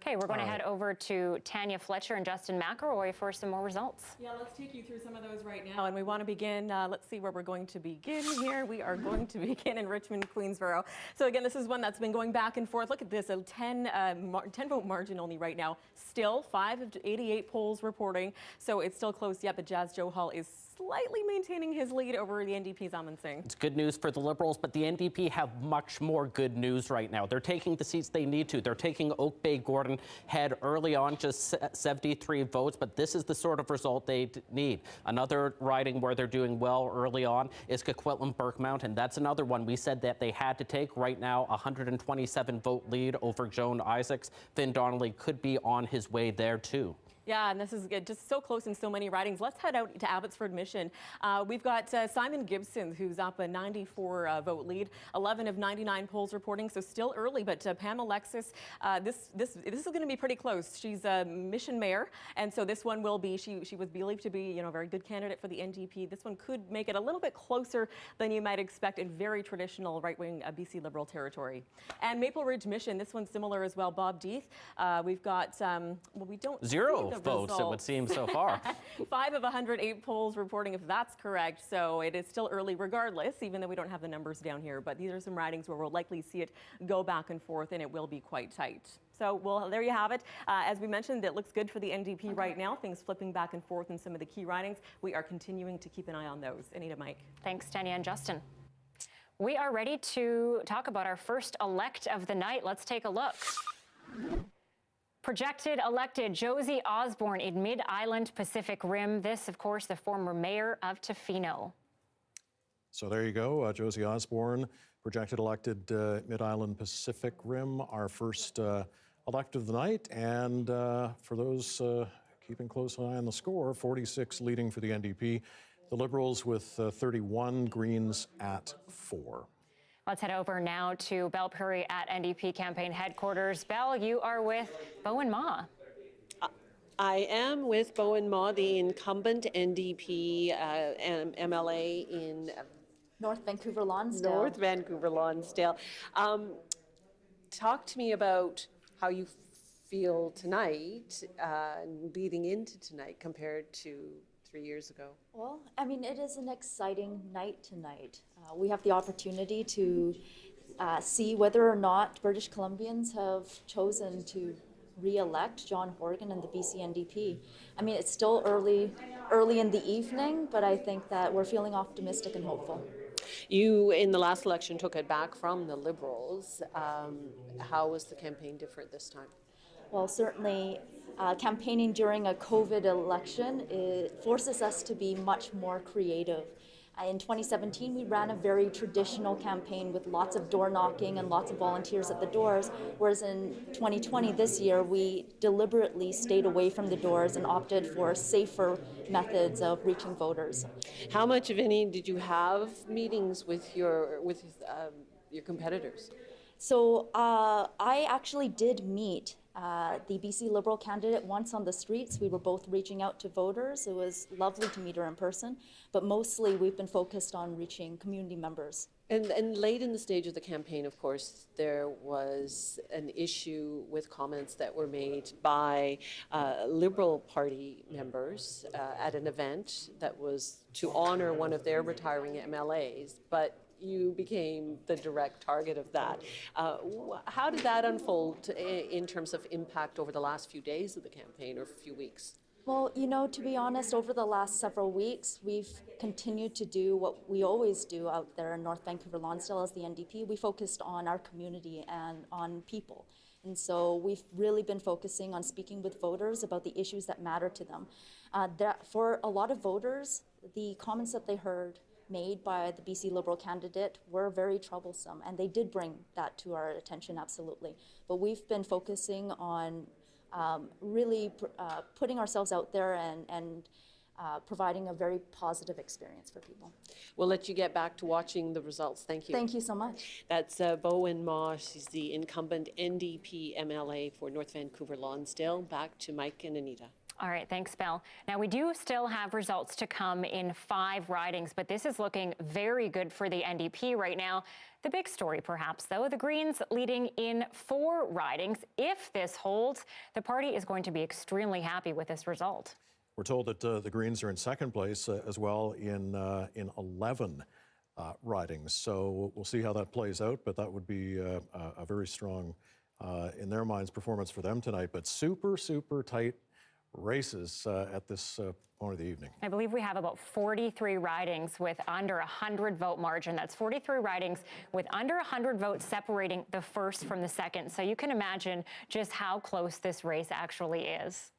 okay, we're going to head over to Tanya Fletcher and Justin McElroy for some more results. Yeah, let's take you through some of those right now. And we want to begin, let's see where we're going to begin here. We are going to begin in Richmond, Queensborough. So again, this is one that's been going back and forth. Look at this, a 10-vote margin only right now. Still 5 of 88 polls reporting. So it's still close yet, but Jas Johal is slightly maintaining his lead over the NDP's Aman Singh. It's good news for the Liberals, but the NDP have much more good news right now. They're taking the seats they need to. They're taking Oak Bay Gordon head early on, just 73 votes, but this is the sort of result they need. Another riding where they're doing well early on is Coquitlam Burke and that's another one we said that they had to take. Right now, 127 vote lead over Joan Isaacs. Finn Donnelly could be on his way there too. Yeah, and this is just so close in so many ridings. Let's head out to Abbotsford Mission. We've got Simon Gibson, who's up a 94-vote lead, 11 of 99 polls reporting, so still early. But Pam Alexis, this is going to be pretty close. She's a Mission mayor, and so this one will be. She was believed to be, a very good candidate for the NDP. This one could make it a little bit closer than you might expect in very traditional right-wing BC Liberal territory. And Maple Ridge Mission, this one's similar as well. Bob Deeth. We've got we don't zero votes, it would seem so far. 5 of 108 polls reporting if that's correct. So it is still early regardless, even though we don't have the numbers down here. But these are some ridings where we'll likely see it go back and forth, and it will be quite tight. So there you have it. As we mentioned, it looks good for the NDP right now. Things flipping back and forth in some of the key ridings. We are continuing to keep an eye on those. Anita, Mike. Thanks, Tanya and Justin. We are ready to talk about our first elect of the night. Let's take a look. Projected elected Josie Osborne in Mid-Island Pacific Rim. This, of course, the former mayor of Tofino. So there you go, Josie Osborne, projected elected Mid-Island Pacific Rim, our first elect of the night. And for those keeping close eye on the score, 46 leading for the NDP, The Liberals with 31, Greens at 4. Let's head over now to Belle Puri at NDP campaign headquarters. Belle, you are with Bowen Ma. I am with Bowen Ma, the incumbent NDP MLA in North Vancouver Lonsdale. North Vancouver Lonsdale. Talk to me about how you feel tonight, leading into tonight, compared to 3 years ago. Well, I mean, it is an exciting night tonight. We have the opportunity to see whether or not British Columbians have chosen to re-elect John Horgan and the BC NDP. I mean, it's still early in the evening, but I think that we're feeling optimistic and hopeful. You, in the last election, took it back from the Liberals. How was the campaign different this time? Well, certainly campaigning during a COVID election, it forces us to be much more creative. In 2017, we ran a very traditional campaign with lots of door knocking and lots of volunteers at the doors, whereas in 2020, this year, we deliberately stayed away from the doors and opted for safer methods of reaching voters. How much, if any, did you have meetings with your competitors? So I actually did meet the BC Liberal candidate once on the streets. We were both reaching out to voters. It was lovely to meet her in person, but mostly we've been focused on reaching community members. And late in the stage of the campaign, of course, there was an issue with comments that were made by Liberal Party members at an event that was to honor one of their retiring MLAs, but you became the direct target of that. How did that unfold in terms of impact over the last few days of the campaign or few weeks? Well, you know, to be honest, over the last several weeks, we've continued to do what we always do out there in North Vancouver Lonsdale as the NDP. We focused on our community and on people. And so we've really been focusing on speaking with voters about the issues that matter to them. For a lot of voters, the comments that they heard made by the BC Liberal candidate were very troublesome, and they did bring that to our attention, absolutely. But we've been focusing on really putting ourselves out there and providing a very positive experience for people. We'll let you get back to watching the results. Thank you. Thank you so much. That's Bowen Ma. She's the incumbent NDP MLA for North Vancouver Lonsdale. Back to Mike and Anita. All right, thanks, Belle. Now, we do still have results to come in 5 ridings, but this is looking very good for the NDP right now. The big story, perhaps, though, the Greens leading in 4 ridings. If this holds, the party is going to be extremely happy with this result. We're told that the Greens are in second place as well in 11 ridings. So we'll see how that plays out, but that would be a very strong, in their minds, performance for them tonight. But super, super tight races at this point of the evening. I believe we have about 43 ridings with under 100 vote margin. That's 43 ridings with under 100 votes separating the first from the second. So you can imagine just how close this race actually is.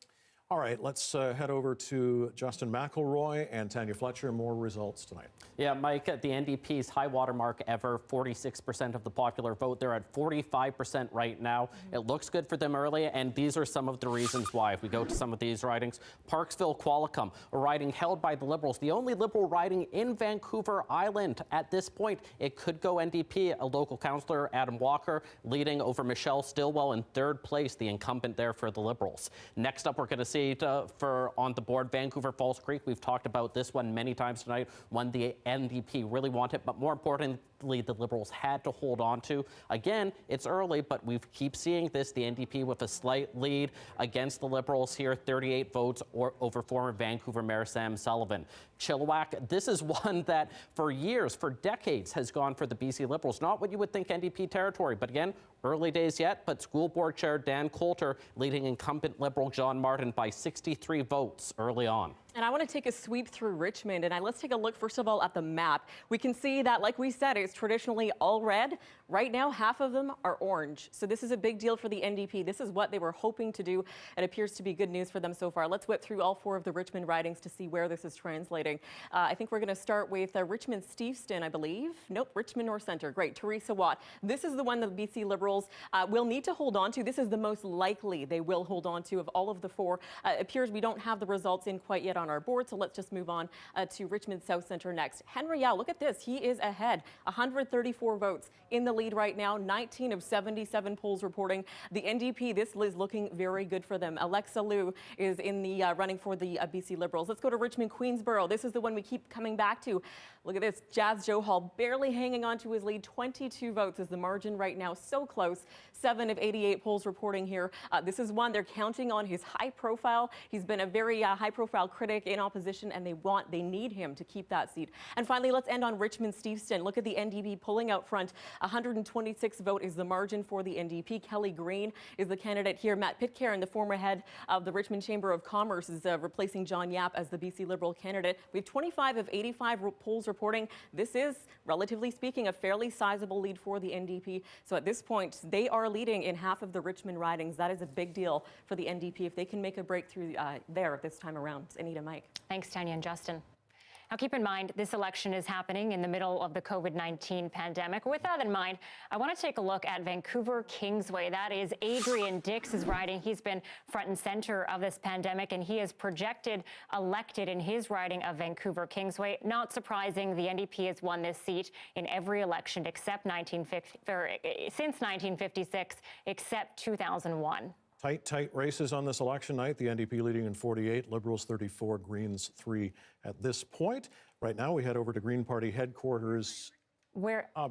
All right, let's head over to Justin McElroy and Tanya Fletcher. More results tonight. Yeah, Mike, the NDP's high water mark ever, 46% of the popular vote. They're at 45% right now. It looks good for them early, and these are some of the reasons why. If we go to some of these ridings, Parksville-Qualicum, a riding held by the Liberals, the only Liberal riding in Vancouver Island at this point. It could go NDP. A local councillor, Adam Walker, leading over Michelle Stilwell in 3rd place, the incumbent there for the Liberals. Next up, we're going to see for on the board, Vancouver Falls Creek. We've talked about this one many times tonight, one the NDP really wanted, but more importantly, the Liberals had to hold on to. Again, it's early, but we keep seeing this, the NDP with a slight lead against the Liberals here, 38 votes over former Vancouver Mayor Sam Sullivan. Chilliwack, this is one that for years, for decades, has gone for the BC Liberals. Not what you would think NDP territory, but again, early days yet, but School Board Chair Dan Coulter leading incumbent Liberal John Martin by 63 votes early on. And I want to take a sweep through Richmond, and let's take a look, first of all, at the map. We can see that, like we said, it's traditionally all red. Right now, half of them are orange. So this is a big deal for the NDP. This is what they were hoping to do. It appears to be good news for them so far. Let's whip through all 4 of the Richmond ridings to see where this is translating. I think we're going to start with Richmond-Steveston, I believe. Nope, Richmond North Centre. Great, Teresa Watt. This is the one that the BC Liberals will need to hold on to. This is the most likely they will hold on to of all of the 4. It appears we don't have the results in quite yet on our board, so let's just move on to Richmond South Centre next. Henry Yao, look at this. He is ahead, 134 votes in the lead right now, 19 of 77 polls reporting. The NDP, this is looking very good for them. Alexa Liu is in the running for the BC Liberals. Let's go to Richmond Queensborough. This is the one we keep coming back to. Look at this. Jas Johal barely hanging on to his lead. 22 votes is the margin right now. So close. 7 of 88 polls reporting here. This is one they're counting on his high profile. He's been a very high profile critic in opposition, and they need him to keep that seat. And finally, let's end on Richmond Steveston. Look at the NDP pulling out front. 126 vote is the margin for the NDP. Kelly Green is the candidate here. Matt Pitcairn, the former head of the Richmond Chamber of Commerce, is replacing John Yap as the BC Liberal candidate. We have 25 of 85 polls reporting. This is, relatively speaking, a fairly sizable lead for the NDP. So at this point, they are leading in half of the Richmond ridings. That is a big deal for the NDP if they can make a breakthrough there this time around. Anita, Mike. Thanks, Tanya and Justin. Now, keep in mind, this election is happening in the middle of the COVID-19 pandemic. With that in mind, I want to take a look at Vancouver Kingsway. That is Adrian Dix's riding. He's been front and center of this pandemic, and he is projected elected in his riding of Vancouver Kingsway. Not surprising, the NDP has won this seat in every election since 1956, except 2001. Tight races on this election night. The NDP leading in 48, Liberals 34, Greens 3 at this point. Right now, we head over to Green Party headquarters.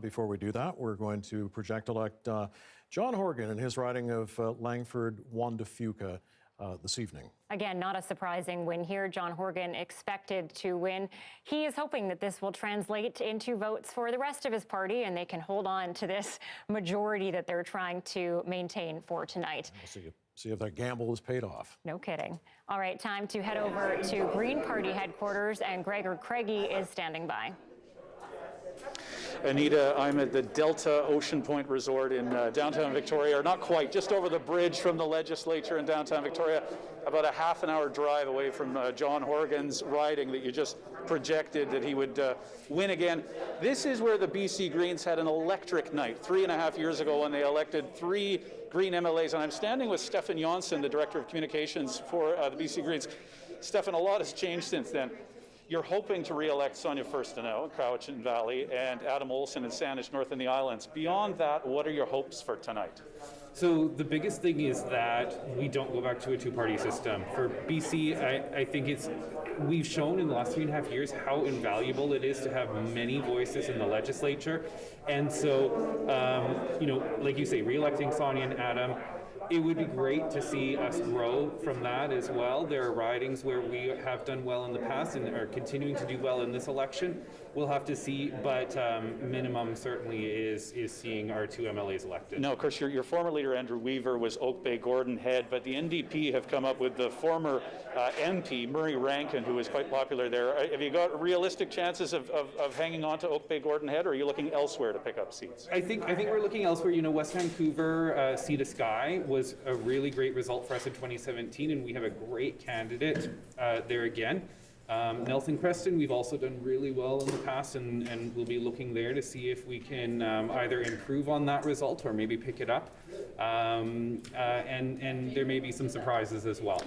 Before we do that, we're going to project-elect John Horgan in his riding of Langford-Juan de Fuca this evening. Again, not a surprising win here. John Horgan expected to win. He is hoping that this will translate into votes for the rest of his party and they can hold on to this majority that they're trying to maintain for tonight. We'll see if that gamble is paid off. No kidding. All right, time to head over to Green Party headquarters, and Gregor Craigie is standing by. Anita, I'm at the Delta Ocean Point Resort in downtown Victoria, or not quite, just over the bridge from the legislature in downtown Victoria, about a half an hour drive away from John Horgan's riding that you just projected that he would win again. This is where the BC Greens had an electric night 3.5 years ago when they elected 3 Green MLAs, and I'm standing with Stefan Jonsson, the Director of Communications for the BC Greens. Stefan, a lot has changed since then. You're hoping to re-elect Sonia Furstenau in Cowichan Valley and Adam Olsen in Saanich North in the Islands. Beyond that, what are your hopes for tonight? So the biggest thing is that we don't go back to a two-party system. For BC, I think we've shown in the last 3.5 years how invaluable it is to have many voices in the legislature. And so, like you say, re-electing Sonia and Adam, it would be great to see us grow from that as well. There are ridings where we have done well in the past and are continuing to do well in this election. We'll have to see, but minimum certainly is seeing our 2 MLAs elected. No, of course, your former leader, Andrew Weaver, was Oak Bay Gordon head, but the NDP have come up with the former MP, Murray Rankin, who is quite popular there. Have you got realistic chances of hanging on to Oak Bay Gordon head, or are you looking elsewhere to pick up seats? I think we're looking elsewhere. West Vancouver, Sea to Sky was a really great result for us in 2017, and we have a great candidate there again. Nelson Creston, we've also done really well in the past, and we'll be looking there to see if we can either improve on that result or maybe pick it up. And there may be some surprises as well.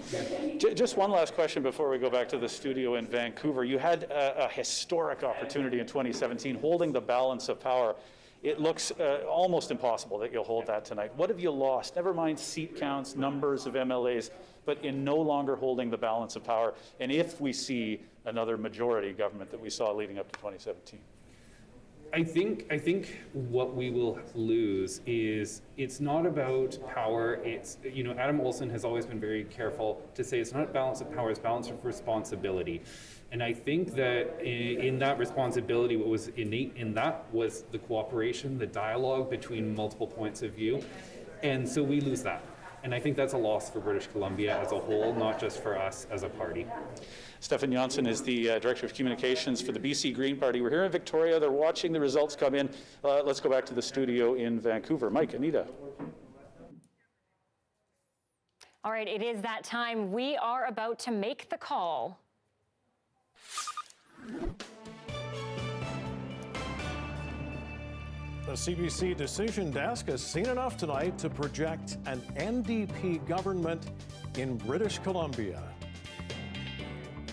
Just one last question before we go back to the studio in Vancouver. You had a historic opportunity in 2017, holding the balance of power. It looks almost impossible that you'll hold that tonight. What have you lost? Never mind seat counts, numbers of MLAs, but in no longer holding the balance of power. And if we see another majority government that we saw leading up to 2017. I think what we will lose is it's not about power. It's, Adam Olsen has always been very careful to say it's not balance of power, it's balance of responsibility. And I think that in that responsibility, what was innate in that was the cooperation, the dialogue between multiple points of view. And so we lose that. And I think that's a loss for British Columbia as a whole, not just for us as a party. Stefan Jonsson is the Director of Communications for the BC Green Party. We're here in Victoria. They're watching the results come in. Let's go back to the studio in Vancouver. Mike, Anita. All right, it is that time. We are about to make the call. The CBC Decision Desk has seen enough tonight to project an NDP government in British Columbia.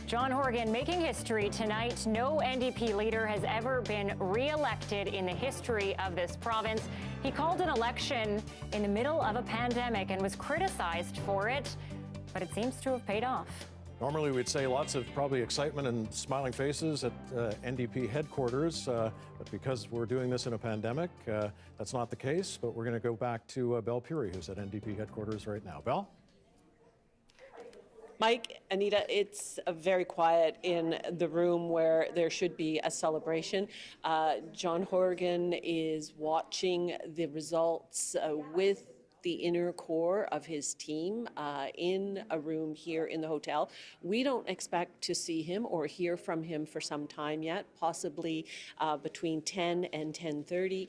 John Horgan making history tonight. No NDP leader has ever been re-elected in the history of this province. He called an election in the middle of a pandemic and was criticized for it, but it seems to have paid off. Normally, we'd say lots of probably excitement and smiling faces at NDP headquarters, but because we're doing this in a pandemic, that's not the case. But we're going to go back to Belle Puri, who's at NDP headquarters right now. Belle? Mike, Anita, it's very quiet in the room where there should be a celebration. John Horgan is watching the results with the inner core of his team in a room here in the hotel. We don't expect to see him or hear from him for some time yet, possibly between 10 and 10:30.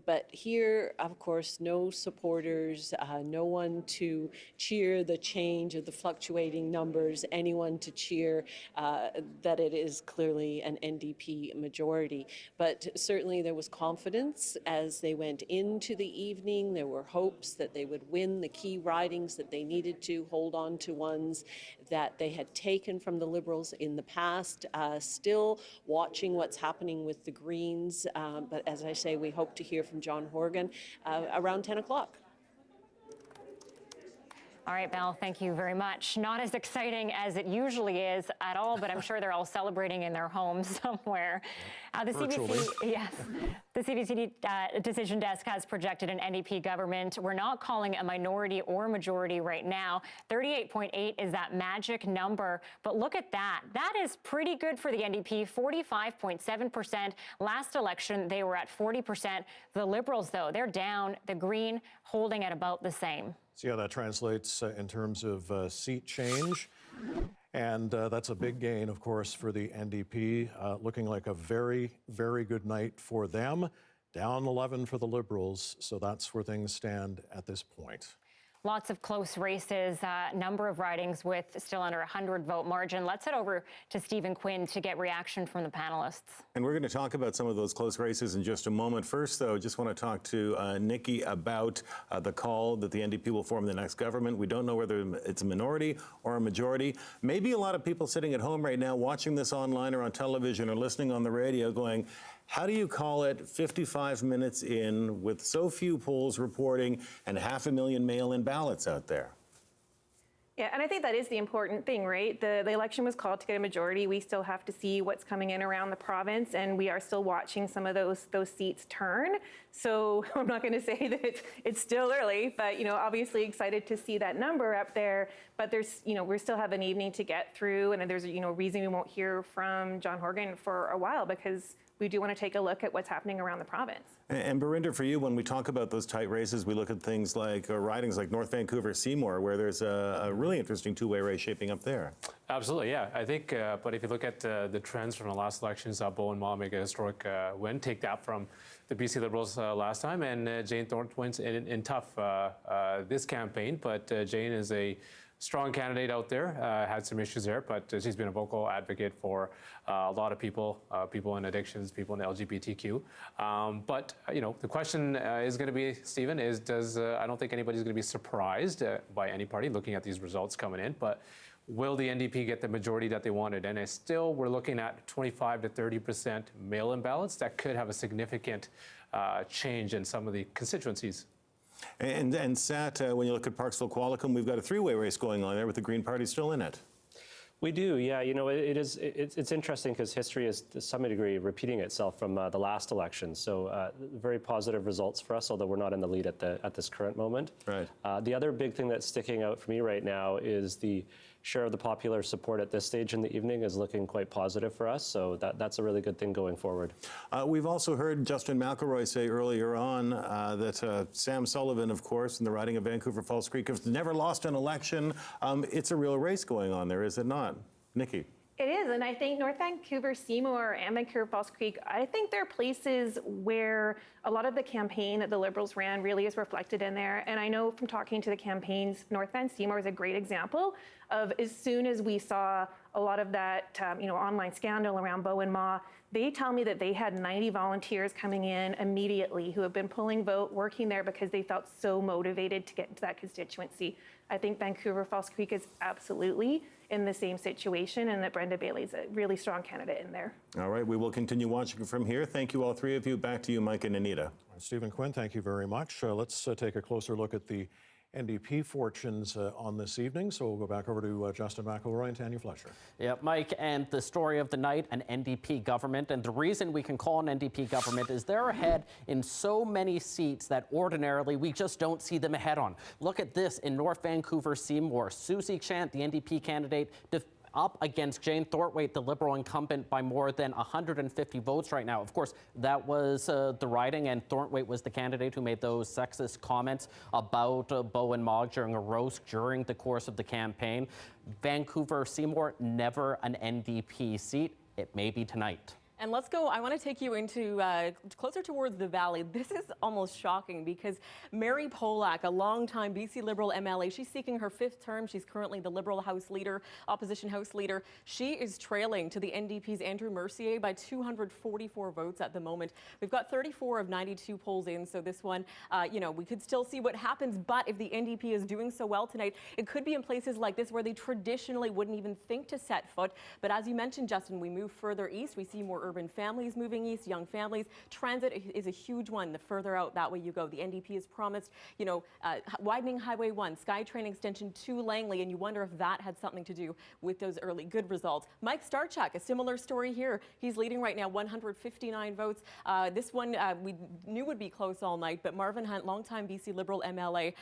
But here, of course, no supporters, no one to cheer the change of the fluctuating numbers, anyone to cheer that it is clearly an NDP majority. But certainly there was confidence as they went into the evening. There were hopes that they would win the key ridings that they needed to, hold on to ones that they had taken from the Liberals in the past. Still watching what's happening with the Greens, but as I say, we hope to hear from John Horgan around 10 o'clock. All right, Belle, thank you very much. Not as exciting as it usually is at all, but I'm sure they're all celebrating in their homes somewhere. The CBC Decision Desk has projected an NDP government. We're not calling a minority or majority right now. 38.8 is that magic number, but look at that. That is pretty good for the NDP, 45.7%. Last election, they were at 40%. The Liberals, though, they're down. The Green holding at about the same. See how that translates in terms of seat change. And that's a big gain, of course, for the NDP, looking like a very, very good night for them. Down 11 for the Liberals, so that's where things stand at this point. Lots of close races, number of ridings with still under 100-vote margin. Let's head over to Stephen Quinn to get reaction from the panelists. And we're going to talk about some of those close races in just a moment. First, though, just want to talk to Nikki about the call that the NDP will form the next government. We don't know whether it's a minority or a majority. Maybe a lot of people sitting at home right now watching this online or on television or listening on the radio going, how do you call it 55 minutes in with so few polls reporting and 500,000 mail-in ballots out there? Yeah, and I think that is the important thing, right? The election was called to get a majority. We still have to see what's coming in around the province, and we are still watching some of those seats turn. So I'm not going to say that it's still early, but obviously excited to see that number up there. But there's, we still have an evening to get through, and there's a reason we won't hear from John Horgan for a while, because we do want to take a look at what's happening around the province. And Barinder, for you, when we talk about those tight races, we look at things like ridings like North Vancouver, Seymour, where there's a really interesting two-way race shaping up there. Absolutely, yeah. I think, but if you look at the trends from the last elections, Bowen Ma make a historic win, take that from the BC Liberals last time, and Jane Thornton wins in tough this campaign, but Jane is a strong candidate out there, had some issues there, but she's been a vocal advocate for a lot of people, people in addictions, people in the LGBTQ. But, the question is going to be, Stephen, is I don't think anybody's going to be surprised by any party looking at these results coming in, but will the NDP get the majority that they wanted? And still, we're looking at 25 to 30% mail-in ballots. That could have a significant change in some of the constituencies. And Sat, when you look at Parksville Qualicum, we've got a three-way race going on there with the Green Party still in it. We do, yeah. It's interesting because history is to some degree repeating itself from the last election. So very positive results for us, although we're not in the lead at this current moment. Right. The other big thing that's sticking out for me right now is the share of the popular support at this stage in the evening is looking quite positive for us. So that's a really good thing going forward. We've also heard Justin McElroy say earlier on that Sam Sullivan, of course, in the riding of Vancouver Falls Creek, has never lost an election. It's a real race going on there, is it not? Nikki. It is, and I think North Vancouver, Seymour, and Vancouver Falls Creek, I think they're places where a lot of the campaign that the Liberals ran really is reflected in there. And I know from talking to the campaigns, North Van Seymour is a great example of as soon as we saw a lot of that online scandal around Bowen Ma, they tell me that they had 90 volunteers coming in immediately who have been pulling vote, working there because they felt so motivated to get into that constituency. I think Vancouver Falls Creek is absolutely in the same situation, and that Brenda Bailey's a really strong candidate in there. All right, we will continue watching from here. Thank you, all three of you. Back to you, Mike and Anita. Stephen Quinn, thank you very much. Let's take a closer look at the NDP fortunes on this evening. So we'll go back over to Justin McElroy and Tanya Fletcher. Yeah, Mike, and the story of the night, an NDP government. And the reason we can call an NDP government is they're ahead in so many seats that ordinarily we just don't see them ahead on. Look at this in North Vancouver, Seymour. Susie Chant, the NDP candidate, up against Jane Thornthwaite, the Liberal incumbent, by more than 150 votes right now. Of course, that was the riding, and Thornthwaite was the candidate who made those sexist comments about Beau and Mogg during a roast during the course of the campaign. Vancouver, Seymour, never an NDP seat. It may be tonight. And let's go, I want to take you into closer towards the Valley. This is almost shocking because Mary Polak, a longtime BC Liberal MLA, she's seeking her 5th term. She's currently the Liberal House Leader, Opposition House Leader. She is trailing to the NDP's Andrew Mercier by 244 votes at the moment. We've got 34 of 92 polls in, so this one, we could still see what happens, but if the NDP is doing so well tonight, it could be in places like this where they traditionally wouldn't even think to set foot. But as you mentioned, Justin, we move further east, we see more urban families moving east, young families. Transit is a huge one. The further out that way you go, the NDP has promised, widening Highway 1, SkyTrain extension to Langley, and you wonder if that had something to do with those early good results. Mike Starchuk, a similar story here. He's leading right now, 159 votes. This one we knew would be close all night, but Marvin Hunt, longtime BC Liberal MLA.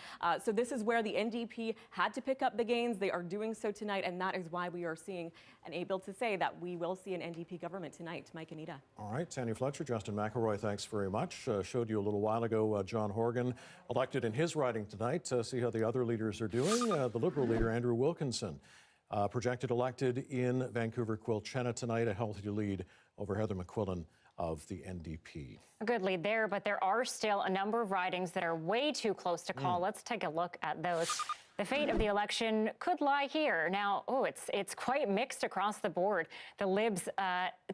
So this is where the NDP had to pick up the gains. They are doing so tonight, and that is why we are seeing and able to say that we will see an NDP government tonight. Mike and Anita. All right, Tanya Fletcher, Justin McElroy, thanks very much. Showed you a little while ago John Horgan elected in his riding tonight. See how the other leaders are doing. The Liberal leader, Andrew Wilkinson, projected elected in Vancouver Quilchena tonight, a healthy lead over Heather McQuillan of the NDP. A good lead there, but there are still a number of ridings that are way too close to call. Let's take a look at those. The fate of the election could lie here. Now, it's quite mixed across the board. The Libs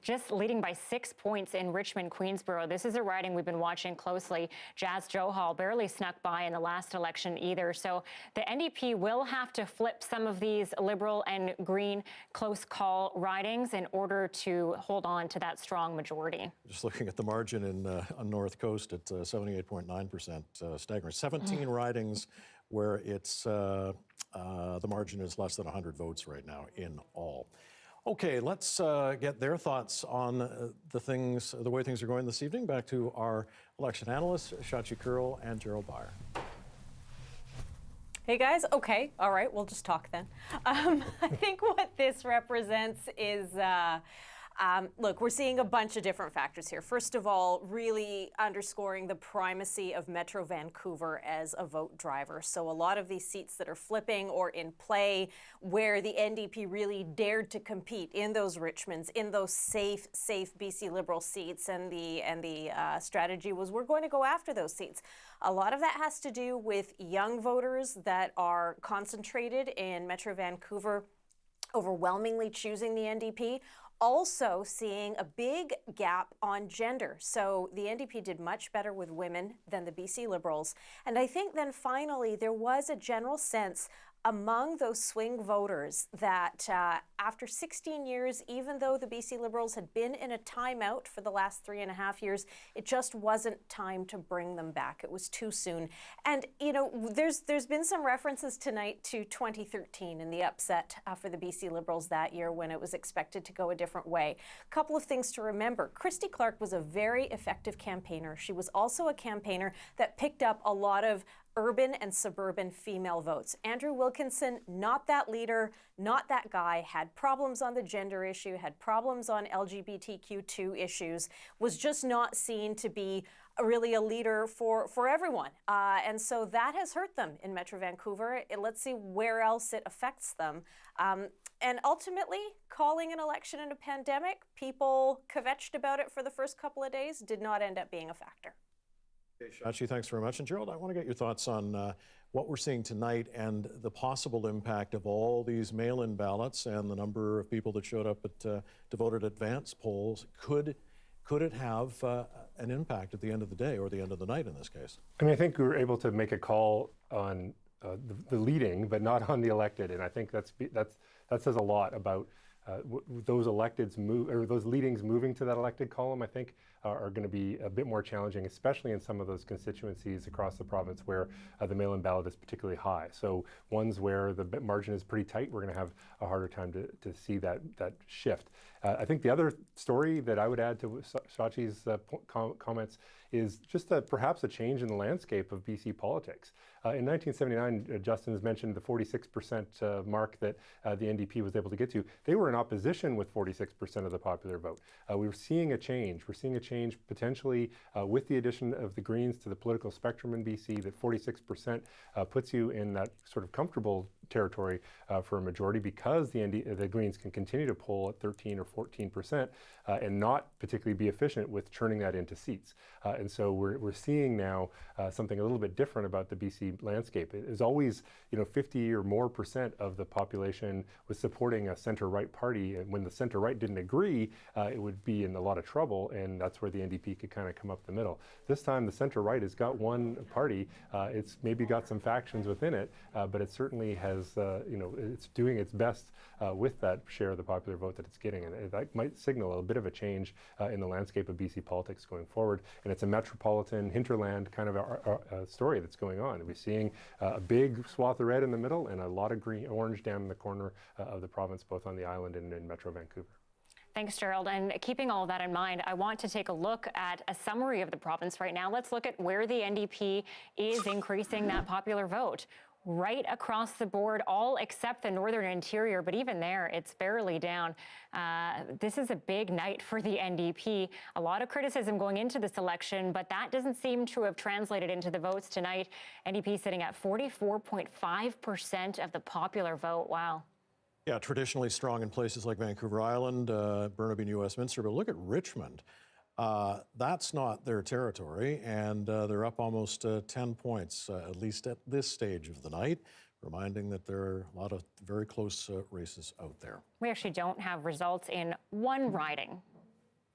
just leading by 6 points in Richmond-Queensborough. This is a riding we've been watching closely. Jas Johal barely snuck by in the last election either. So the NDP will have to flip some of these Liberal and Green close call ridings in order to hold on to that strong majority. Just looking at the margin on North Coast at 78.9%, staggering. 17 ridings where it's the margin is less than 100 votes right now in all. Okay, let's get their thoughts on the way things are going this evening. Back to our election analysts, Shachi Kurl and Gerald Byer. Hey guys, okay, all right, we'll just talk then. I think what this represents is look, we're seeing a bunch of different factors here. First of all, really underscoring the primacy of Metro Vancouver as a vote driver. So a lot of these seats that are flipping or in play where the NDP really dared to compete in those Richmonds, in those safe BC Liberal seats, and the strategy was we're going to go after those seats. A lot of that has to do with young voters that are concentrated in Metro Vancouver, overwhelmingly choosing the NDP. Also seeing a big gap on gender. So the NDP did much better with women than the BC Liberals. And I think then finally there was a general sense among those swing voters that after 16 years, even though the BC Liberals had been in a timeout for the last 3.5 years, it just wasn't time to bring them back. It was too soon. And, there's been some references tonight to 2013 and the upset for the BC Liberals that year when it was expected to go a different way. A couple of things to remember. Christy Clark was a very effective campaigner. She was also a campaigner that picked up a lot of urban and suburban female votes. Andrew Wilkinson, not that leader, not that guy, had problems on the gender issue, had problems on LGBTQ2 issues, was just not seen to be really a leader for everyone. And so that has hurt them in Metro Vancouver. Let's see where else it affects them. And ultimately, calling an election in a pandemic, people kvetched about it for the first couple of days, did not end up being a factor. Shachi, thanks very much. And Gerald, I want to get your thoughts on what we're seeing tonight and the possible impact of all these mail-in ballots and the number of people that showed up to vote at advance polls. Could it have an impact at the end of the day or the end of the night in this case? I mean, I think we were able to make a call on the leading, but not on the elected, and I think that's that says a lot about those electeds those leadings moving to that elected column, I think, are going to be a bit more challenging, especially in some of those constituencies across the province where the mail-in ballot is particularly high. So ones where the margin is pretty tight, we're going to have a harder time to see that shift. I think the other story that I would add to Shachi's comments is just perhaps a change in the landscape of BC politics. In 1979, Justin has mentioned the 46% mark that the NDP was able to get to. They were in opposition with 46% of the popular vote. We were seeing a change. We're seeing a change potentially with the addition of the Greens to the political spectrum in BC, that 46% puts you in that sort of comfortable territory for a majority, because the Greens can continue to poll at 13 or 14% and not particularly be efficient with churning that into seats. And so we're seeing now something a little bit different about the BC landscape. It is always, 50 or more % of the population was supporting a center-right party, and when the center-right didn't agree, it would be in a lot of trouble, and that's where the NDP could kind of come up the middle. This time, the center-right has got one party. It's maybe got some factions within it, but it certainly has, it's doing its best with that share of the popular vote that it's getting, and that might signal a bit of a change in the landscape of BC politics going forward. And it's a metropolitan hinterland kind of a story that's going on. We're seeing a big swath of red in the middle and a lot of orange down in the corner of the province, both on the island and in Metro Vancouver. Thanks, Gerald. And keeping all of that in mind, I want to take a look at a summary of the province right now. Let's look at where the NDP is increasing that popular vote. Right across the board, all except the northern interior, but even there, it's barely down. This is a big night for the NDP. A lot of criticism going into this election, but that doesn't seem to have translated into the votes tonight. NDP sitting at 44.5% of the popular vote. Wow. Yeah, traditionally strong in places like Vancouver Island, Burnaby, New Westminster, but look at Richmond. That's not their territory, and they're up almost 10 points, at least at this stage of the night, reminding that there are a lot of very close races out there. We actually don't have results in one riding.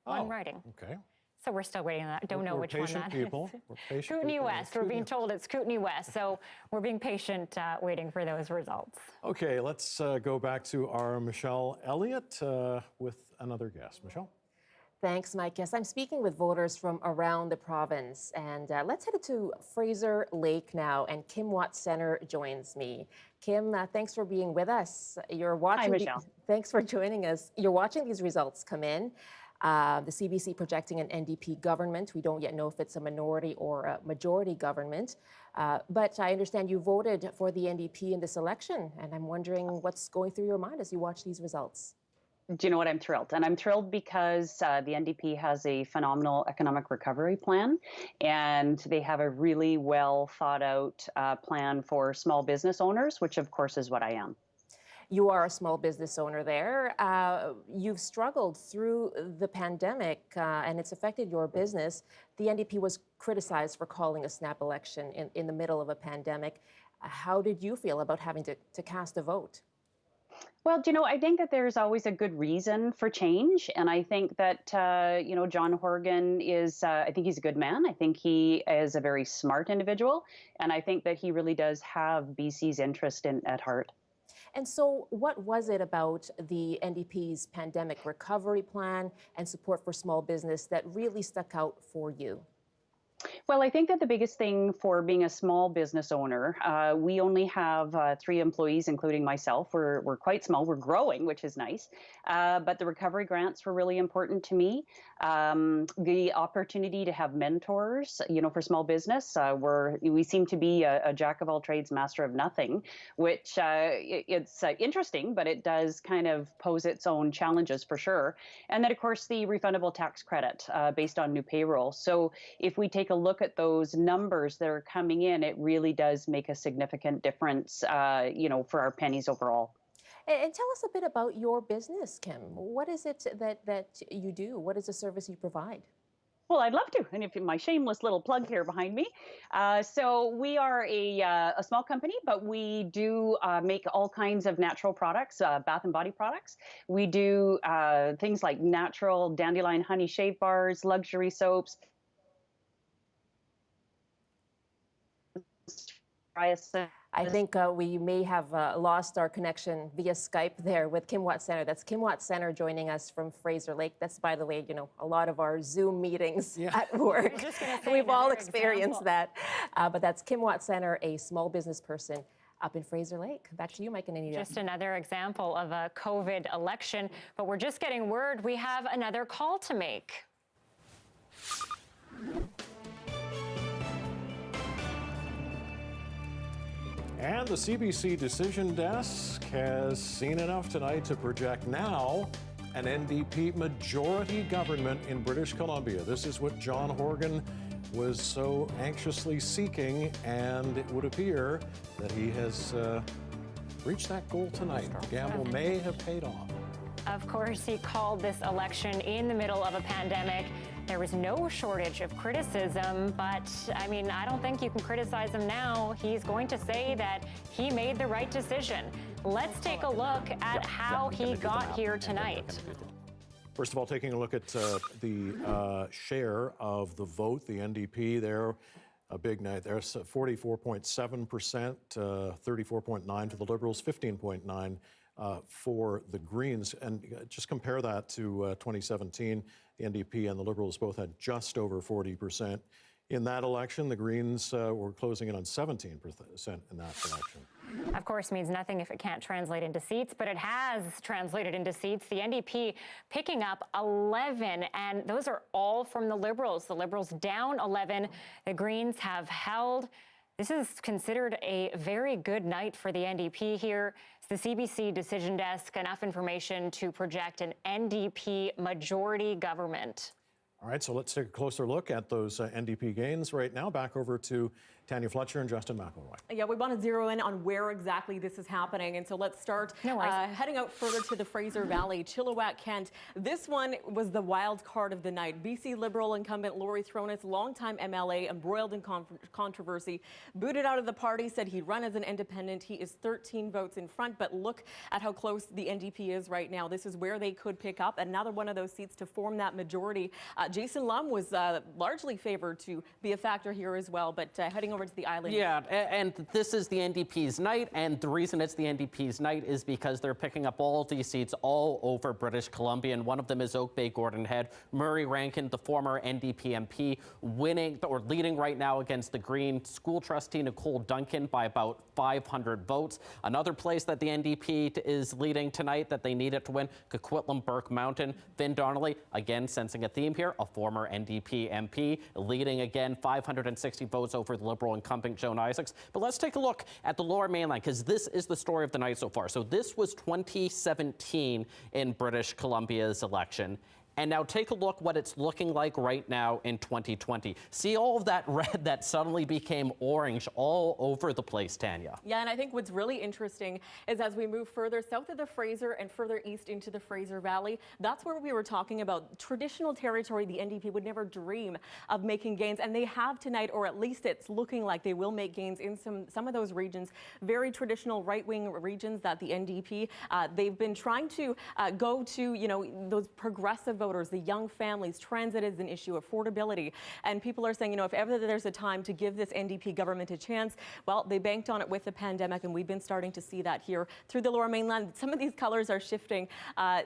One riding. Okay. So we're still waiting on that. Don't know which one that is. We're patient Kootenay people. West. We're being told it's Kootenay West. So we're being patient, waiting for those results. Okay, let's go back to our Michelle Elliott with another guest. Michelle? Thanks, Mike. Yes, I'm speaking with voters from around the province. And let's head to Fraser Lake now. And Kim Watts-Center joins me. Kim, thanks for being with us. You're watching. Hi, Michelle. Thanks for joining us. You're watching these results come in. The CBC projecting an NDP government. We don't yet know if it's a minority or a majority government. But I understand you voted for the NDP in this election. And I'm wondering what's going through your mind as you watch these results. Do you know what? I'm thrilled. And I'm thrilled because the NDP has a phenomenal economic recovery plan, and they have a really well thought out plan for small business owners, which of course is what I am. You are a small business owner there. You've struggled through the pandemic and it's affected your business. The NDP was criticized for calling a snap election in the middle of a pandemic. How did you feel about having to cast a vote? Well, I think that there's always a good reason for change. And I think that, John Horgan is, I think he's a good man. I think he is a very smart individual. And I think that he really does have BC's interest at heart. And so what was it about the NDP's pandemic recovery plan and support for small business that really stuck out for you? Well, I think that the biggest thing for being a small business owner, we only have 3 employees, including myself. We're quite small. We're growing, which is nice. But the recovery grants were really important to me. The opportunity to have mentors, for small business. We seem to be a jack of all trades, master of nothing, which it's interesting, but it does kind of pose its own challenges for sure. And then, of course, the refundable tax credit based on new payroll. So if we take a look at those numbers that are coming in, it really does make a significant difference, for our pennies overall. And tell us a bit about your business, Kim. What is it that you do? What is the service you provide? Well, I'd love to. And if my shameless little plug here behind me. So we are a small company, but we do make all kinds of natural products, bath and body products. We do things like natural dandelion honey shave bars, luxury soaps, I think we may have lost our connection via Skype there with Kim Watt-Center. That's Kim Watt-Center joining us from Fraser Lake. That's, by the way, a lot of our Zoom meetings at work. We've all experienced that. But that's Kim Watt-Center, a small business person up in Fraser Lake. Back to you, Mike and Anita. Just another example of a COVID election, but we're just getting word we have another call to make. And the CBC Decision Desk has seen enough tonight to project now an NDP majority government in British Columbia. This is what John Horgan was so anxiously seeking, and it would appear that he has reached that goal tonight. The gamble may have paid off. Of course, he called this election in the middle of a pandemic. There was no shortage of criticism, but I mean, I don't think you can criticize him now. He's going to say that he made the right decision. Let's take a look at how he got here tonight. First of all, taking a look at the share of the vote, the NDP there, a big night there, 44.7%, 34.9% for the Liberals, 15.9% for the Greens. And just compare that to 2017, the NDP and the Liberals both had just over 40%. In that election, the Greens were closing in on 17% in that election. Of course, means nothing if it can't translate into seats, but it has translated into seats. The NDP picking up 11, and those are all from the Liberals. The Liberals down 11. The Greens have held. This is considered a very good night for the NDP here. It's the CBC Decision Desk, enough information to project an NDP majority government. All right, so let's take a closer look at those NDP gains right now. Back over to Tanya Fletcher and Justin McElroy. Yeah, we want to zero in on where exactly this is happening. And so let's start heading out further to the Fraser Valley, Chilliwack, Kent. This one was the wild card of the night. BC Liberal incumbent Laurie Throness, longtime MLA, embroiled in controversy, booted out of the party, said he'd run as an independent. He is 13 votes in front, but look at how close the NDP is right now. This is where they could pick up another one of those seats to form that majority. Jason Lum was largely favored to be a factor here as well, but heading over to the island. Yeah, and this is the NDP's night, and the reason it's the NDP's night is because they're picking up all these seats all over British Columbia, and one of them is Oak Bay Gordon Head. Murray Rankin, the former NDP MP, winning or leading right now against the Green school trustee Nicole Duncan by about 500 votes. Another place that the NDP is leading tonight that they needed to win, Coquitlam Burke Mountain. Finn Donnelly, again sensing a theme here, a former NDP MP, leading again 560 votes over the Liberal incumbent Joan Isaacs. But let's take a look at the Lower Mainland, because this is the story of the night so far. So this was 2017 in British Columbia's election. And now take a look what it's looking like right now in 2020. See all of that red that suddenly became orange all over the place, Tanya. Yeah, and I think what's really interesting is as we move further south of the Fraser and further east into the Fraser Valley, that's where we were talking about traditional territory the NDP would never dream of making gains. And they have tonight, or at least it's looking like they will make gains in some of those regions, very traditional right-wing regions that the NDP, they've been trying to go to, those progressive voters, the young families. Transit is an issue, affordability. And people are saying, if ever there's a time to give this NDP government a chance, well, they banked on it with the pandemic, and we've been starting to see that here through the Lower Mainland. Some of these colors are shifting.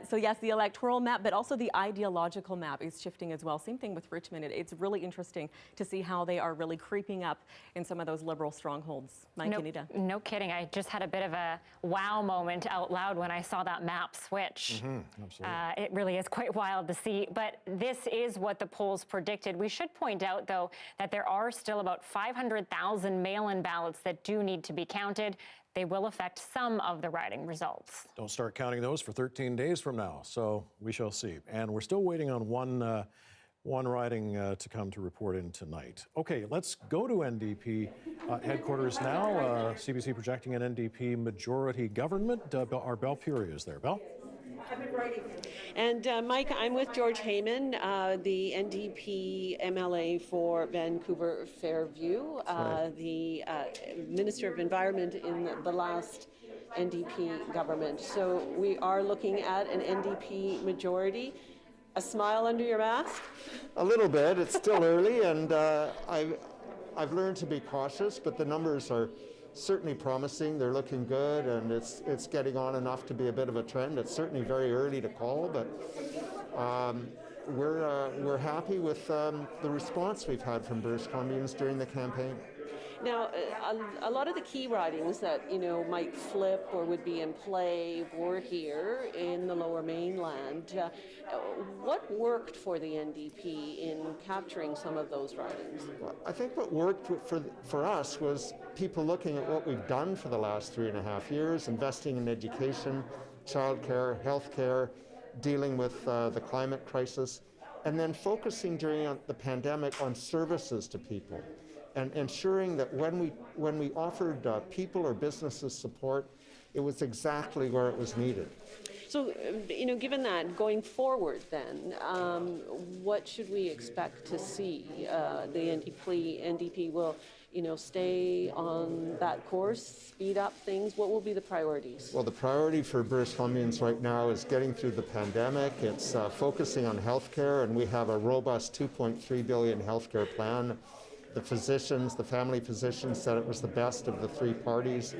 So yes, the electoral map, but also the ideological map is shifting as well. Same thing with Richmond. It's really interesting to see how they are really creeping up in some of those Liberal strongholds. Mike, Anita. No kidding. I just had a bit of a wow moment out loud when I saw that map switch. Absolutely. It really is quite wild to see, but this is what the polls predicted. We should point out, though, that there are still about 500,000 mail-in ballots that do need to be counted. They will affect some of the riding results. Don't start counting those for 13 days from now, so we shall see. And we're still waiting on one riding to come to report in tonight. Okay, let's go to NDP headquarters now. CBC projecting an NDP majority government. Our Belle Puri is there. Belle? And Mike, I'm with George Heyman, the NDP MLA for Vancouver Fairview, the Minister of Environment in the last NDP government. So we are looking at an NDP majority. A smile under your mask? A little bit. It's still early, and I've learned to be cautious, but the numbers are certainly promising. They're looking good, and it's getting on enough to be a bit of a trend. It's certainly very early to call, but we're happy with the response we've had from British Columbians during the campaign. Now, a lot of the key ridings that, might flip or would be in play were here in the Lower Mainland. What worked for the NDP in capturing some of those ridings? Well, I think what worked for us was people looking at what we've done for the last 3.5 years, investing in education, childcare, healthcare, dealing with the climate crisis, and then focusing during the pandemic on services to people. And ensuring that when we offered people or businesses support, it was exactly where it was needed. So, given that, going forward then, what should we expect to see? The NDP will, stay on that course, speed up things? What will be the priorities? Well, the priority for British Columbians right now is getting through the pandemic. It's focusing on healthcare, and we have a robust $2.3 billion healthcare plan. The physicians, the family physicians, said it was the best of the three parties.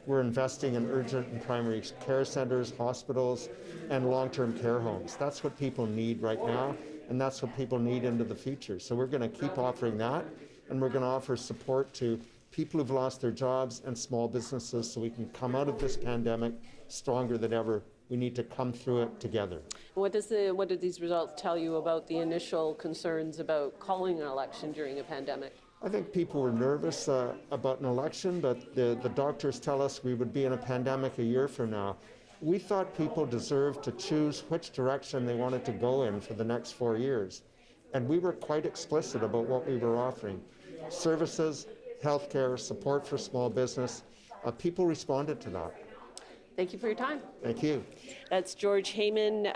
We're investing in urgent and primary care centers, hospitals, and long-term care homes. That's what people need right now, and that's what people need into the future. So we're going to keep offering that, and we're going to offer support to people who've lost their jobs and small businesses so we can come out of this pandemic stronger than ever. We need to come through it together. What do these results tell you about the initial concerns about calling an election during a pandemic? I think people were nervous about an election, but the doctors tell us we would be in a pandemic a year from now. We thought people deserved to choose which direction they wanted to go in for the next 4 years. And we were quite explicit about what we were offering. Services, healthcare, support for small business. People responded to that. Thank you for your time. Thank you. That's George Heyman,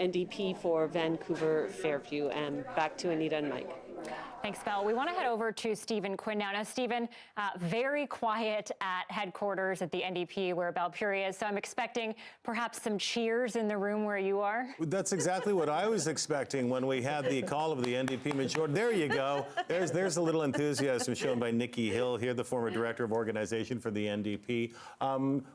NDP for Vancouver Fairview. And back to Anita and Mike. Thanks, Belle. We want to head over to Stephen Quinn now. Now, Stephen, very quiet at headquarters at the NDP where Balpuri is, so I'm expecting perhaps some cheers in the room where you are. That's exactly what I was expecting when we had the call of the NDP majority. There you go. There's a little enthusiasm shown by Nikki Hill here, the former director of organization for the NDP.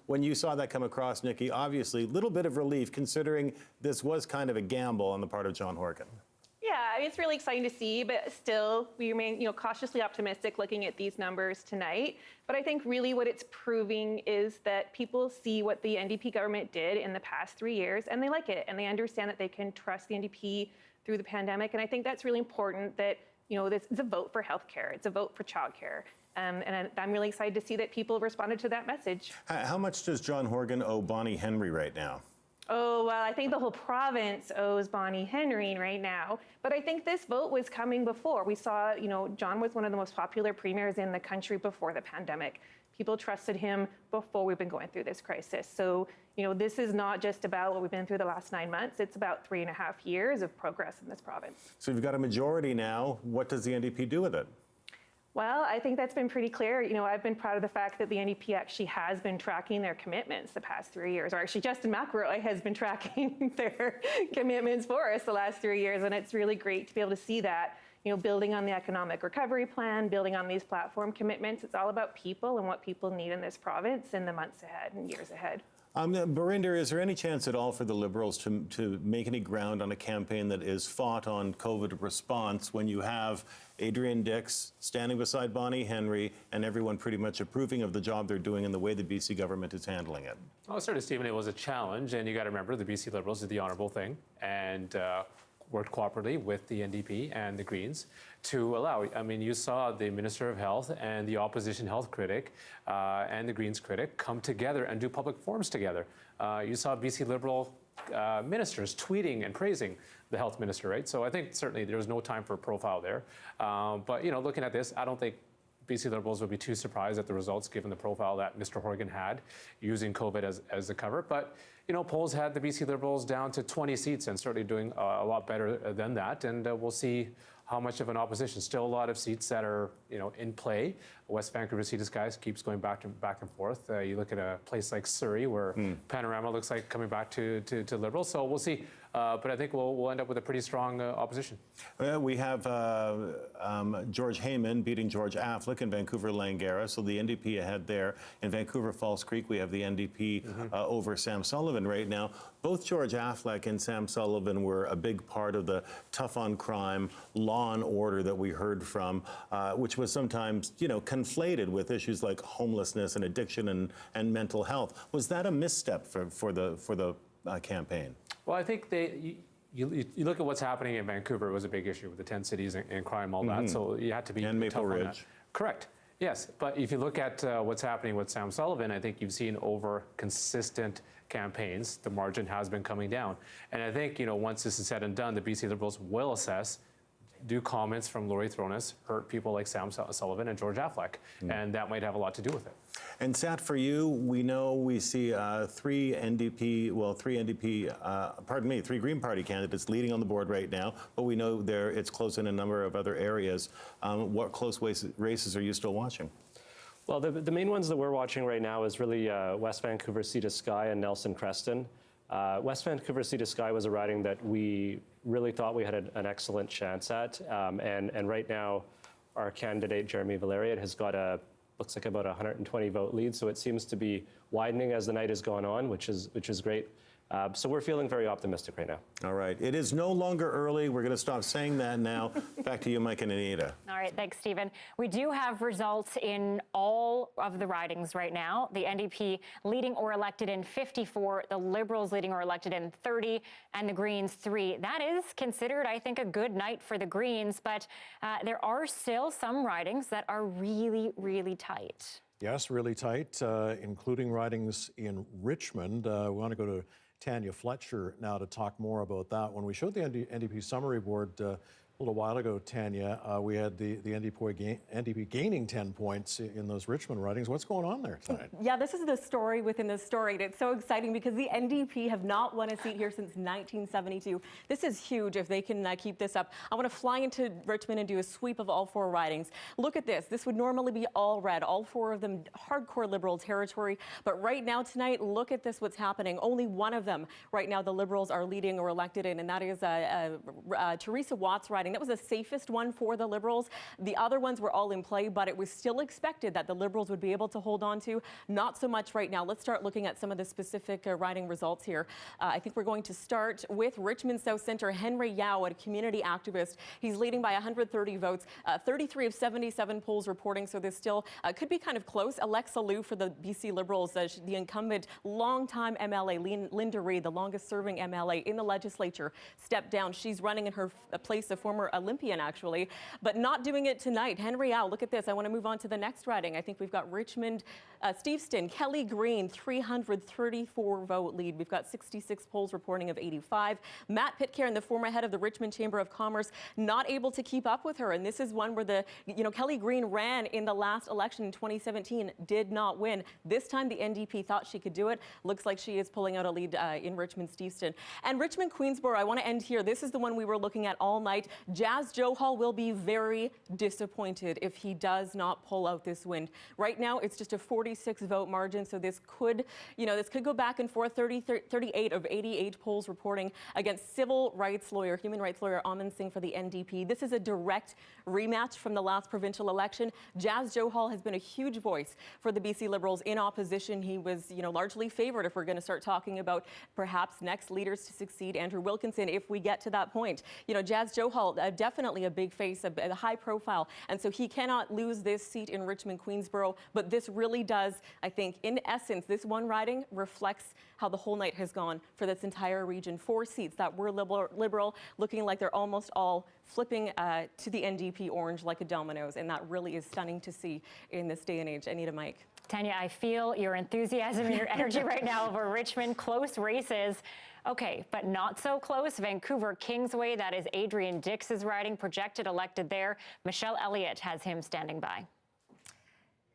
When you saw that come across, Nikki, obviously a little bit of relief considering this was kind of a gamble on the part of John Horgan. Yeah, I mean, it's really exciting to see, but still, we remain, cautiously optimistic looking at these numbers tonight. But I think really what it's proving is that people see what the NDP government did in the past 3 years, and they like it, and they understand that they can trust the NDP through the pandemic. And I think that's really important that, this is a vote for healthcare. It's a vote for childcare. And I'm really excited to see that people responded to that message. How much does John Horgan owe Bonnie Henry right now? Oh, well, I think the whole province owes Bonnie Henry right now. But I think this vote was coming before. We saw, John was one of the most popular premiers in the country before the pandemic. People trusted him before we've been going through this crisis. So, this is not just about what we've been through the last 9 months. It's about 3.5 years of progress in this province. So you've got a majority now. What does the NDP do with it? Well, I think that's been pretty clear. I've been proud of the fact that the NDP actually has been tracking their commitments the past 3 years, or actually Justin McElroy has been tracking their commitments for us the last 3 years, and it's really great to be able to see that, building on the economic recovery plan, building on these platform commitments. It's all about people and what people need in this province in the months ahead and years ahead. Barinder, is there any chance at all for the Liberals to make any ground on a campaign that is fought on COVID response when you have Adrian Dix standing beside Bonnie Henry and everyone pretty much approving of the job they're doing and the way the BC government is handling it? Well, certainly, Stephen, it was a challenge, and you got to remember the BC Liberals did the honourable thing and worked cooperatively with the NDP and the Greens to allow. I mean, you saw the Minister of Health and the opposition health critic and the Greens critic come together and do public forums together. You saw BC Liberal ministers tweeting and praising the health minister, right? So I think certainly there was no time for a profile there. But, looking at this, I don't think BC Liberals would be too surprised at the results given the profile that Mr. Horgan had using COVID as the cover. But, polls had the BC Liberals down to 20 seats and certainly doing a lot better than that. And we'll see how much of an opposition. Still a lot of seats that are, in play. West Vancouver Sea to Sky keeps going back and forth. You look at a place like Surrey, where Panorama looks like coming back to Liberals. So we'll see. But I think we'll end up with a pretty strong opposition. We have George Heyman beating George Affleck in Vancouver-Langara, so the NDP ahead there. In Vancouver-Falls Creek, we have the NDP over Sam Sullivan right now. Both George Affleck and Sam Sullivan were a big part of the tough on crime, law and order that we heard from, which was sometimes, conflated with issues like homelessness and addiction and mental health. Was that a misstep for the campaign? Well, I think you look at what's happening in Vancouver. It was a big issue with the 10 cities and crime, all that. So you had to be and Maple tough on that. Ridge. Correct. Yes, but if you look at what's happening with Sam Sullivan, I think you've seen over consistent campaigns, the margin has been coming down. And I think, once this is said and done, the BC Liberals will assess, do comments from Laurie Thrones hurt people like Sam Sullivan and George Affleck? And that might have a lot to do with it. And Sat, for you, we see three Green Party candidates leading on the board right now, but we know it's close in a number of other areas. What close races are you still watching? Well, the main ones that we're watching right now is really West Vancouver Sea to Sky and Nelson Creston. West Vancouver Sea to Sky was a riding that we really thought we had an excellent chance at. And right now, our candidate, Jeremy Valerian, has got looks like about 120 vote lead. So it seems to be widening as the night has gone on, which is great. So we're feeling very optimistic right now. All right. It is no longer early. We're going to stop saying that now. Back to you, Mike and Anita. All right. Thanks, Stephen. We do have results in all of the ridings right now. The NDP leading or elected in 54, the Liberals leading or elected in 30, and the Greens 3. That is considered, I think, a good night for the Greens, but there are still some ridings that are really, really tight. Yes, really tight, including ridings in Richmond. We want to go to Tanya Fletcher now to talk more about that. When we showed the NDP summary board a little while ago, Tanya, we had the NDP gaining 10 points in those Richmond ridings. What's going on there tonight? Yeah, this is the story within the story. And it's so exciting because the NDP have not won a seat here since 1972. This is huge if they can keep this up. I want to fly into Richmond and do a sweep of all 4 ridings. Look at this. This would normally be all red, all 4 of them hardcore Liberal territory. But right now tonight, look at this, what's happening. Only one of them right now the Liberals are leading or elected in, and that is Teresa Watts riding. That was the safest one for the Liberals. The other ones were all in play, but it was still expected that the Liberals would be able to hold on to. Not so much right now. Let's start looking at some of the specific riding results here. I think we're going to start with Richmond South Centre. Henry Yao, a community activist. He's leading by 130 votes. 33 of 77 polls reporting, so this still could be kind of close. Alexa Liu for the BC Liberals, the incumbent longtime MLA, Linda Reid, the longest serving MLA in the legislature, stepped down. She's running in her place of former Olympian, actually, but not doing it tonight. Henry Yao, look at this. I want to move on to the next riding. I think we've got Richmond, Steveston, Kelly Green, 334 vote lead. We've got 66 polls reporting of 85. Matt Pitcairn, the former head of the Richmond Chamber of Commerce, not able to keep up with her. And this is one where Kelly Green ran in the last election in 2017, did not win. This time the NDP thought she could do it. Looks like she is pulling out a lead in Richmond Steveston. And Richmond Queensborough, I want to end here. This is the one we were looking at all night. Jazz Johal will be very disappointed if he does not pull out this win. Right now, it's just a 46 vote margin, so this could go back and forth. 38 of 88 polls reporting against human rights lawyer Aman Singh for the NDP. This is a direct rematch from the last provincial election. Jazz Johal has been a huge voice for the BC Liberals in opposition. He was, largely favored if we're going to start talking about perhaps next leaders to succeed Andrew Wilkinson if we get to that point. Jazz Johal, definitely a big face, a high profile, and so he cannot lose this seat in Richmond Queensborough. But this really does, I think, in essence, this one riding reflects how the whole night has gone for this entire region. 4 seats that were liberal, looking like they're almost all flipping to the NDP orange like a dominoes, and that really is stunning to see in this day and age. Anita, Mike. Tanya, I feel your enthusiasm and your energy right now over Richmond. Close races. Okay, but not so close. Vancouver Kingsway, that is Adrian Dix's riding, projected elected there. Michelle Elliott has him standing by.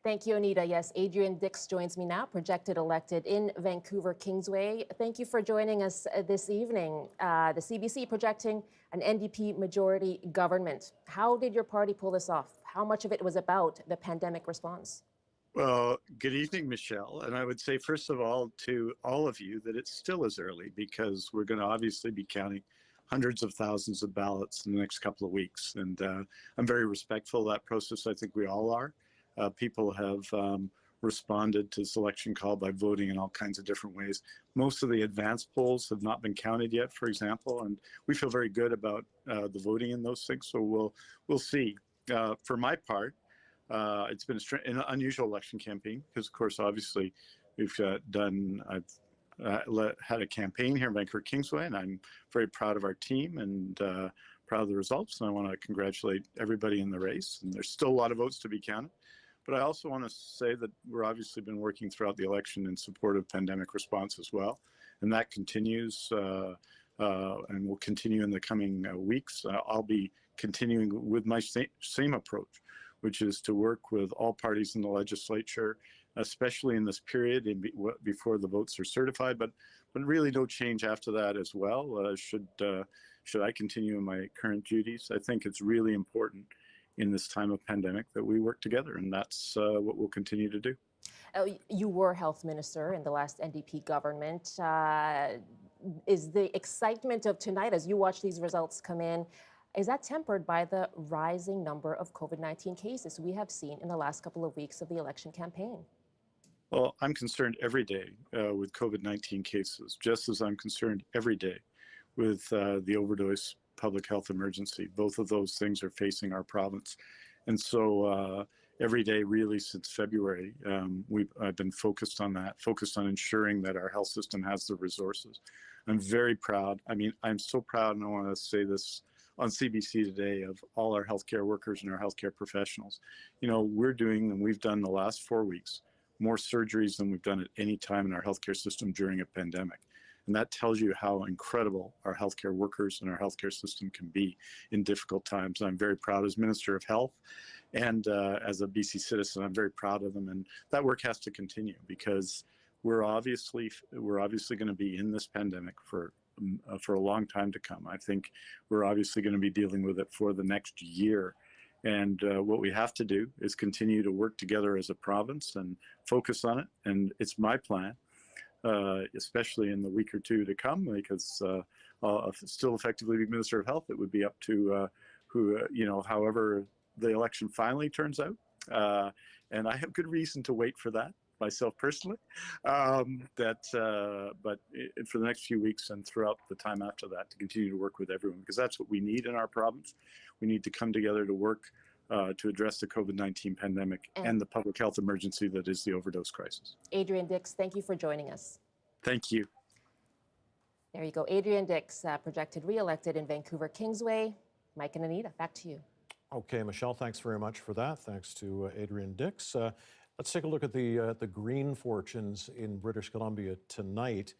Thank you, Anita. Yes, Adrian Dix joins me now, projected elected in Vancouver Kingsway. Thank you for joining us this evening. The CBC projecting an NDP majority government. How did your party pull this off? how much of it was about the pandemic response? Well, good evening, Michelle. And I would say, first of all, to all of you that it still is early because we're going to obviously be counting hundreds of thousands of ballots in the next couple of weeks. And I'm very respectful of that process. I think we all are. People have responded to this election call by voting in all kinds of different ways. Most of the advanced polls have not been counted yet, for example, and we feel very good about the voting in those things. So we'll see. For my part, it's been an unusual election campaign because, of course, obviously, we've had a campaign here in Vancouver Kingsway, and I'm very proud of our team and proud of the results. And I want to congratulate everybody in the race. And there's still a lot of votes to be counted. But I also want to say that we're obviously been working throughout the election in support of pandemic response as well. And that continues and will continue in the coming weeks. I'll be continuing with my same approach, which is to work with all parties in the legislature, especially in this period before the votes are certified, but really no change after that as well. Should I continue in my current duties? I think it's really important in this time of pandemic that we work together, and that's what we'll continue to do. You were health minister in the last NDP government. Is the excitement of tonight, as you watch these results come in, is that tempered by the rising number of COVID-19 cases we have seen in the last couple of weeks of the election campaign? Well, I'm concerned every day with COVID-19 cases, just as I'm concerned every day with the overdose public health emergency. Both of those things are facing our province. And so every day, really, since February, I've been focused on that, focused on ensuring that our health system has the resources. I'm very proud. I mean, I'm so proud, and I want to say this on CBC today, of all our healthcare workers and our healthcare professionals. You know, we're doing, and we've done the last 4 weeks, more surgeries than we've done at any time in our healthcare system during a pandemic. And that tells you how incredible our healthcare workers and our healthcare system can be in difficult times. I'm very proud as Minister of Health and as a BC citizen, I'm very proud of them. And that work has to continue because we're obviously going to be in this pandemic for a long time to come. I think we're obviously going to be dealing with it for the next year. And what we have to do is continue to work together as a province and focus on it. And it's my plan, especially in the week or two to come, because I'll still effectively be Minister of Health. It would be up to however the election finally turns out. And I have good reason to wait for that myself personally. But for the next few weeks and throughout the time after that, to continue to work with everyone, because that's what we need in our province. We need to come together to work to address the COVID-19 pandemic and the public health emergency that is the overdose crisis. Adrian Dix, thank you for joining us. Thank you. There you go. Adrian Dix, projected re-elected in Vancouver Kingsway. Mike and Anita, back to you. Okay, Michelle, thanks very much for that. Thanks to Adrian Dix. Let's take a look at the green fortunes in British Columbia tonight.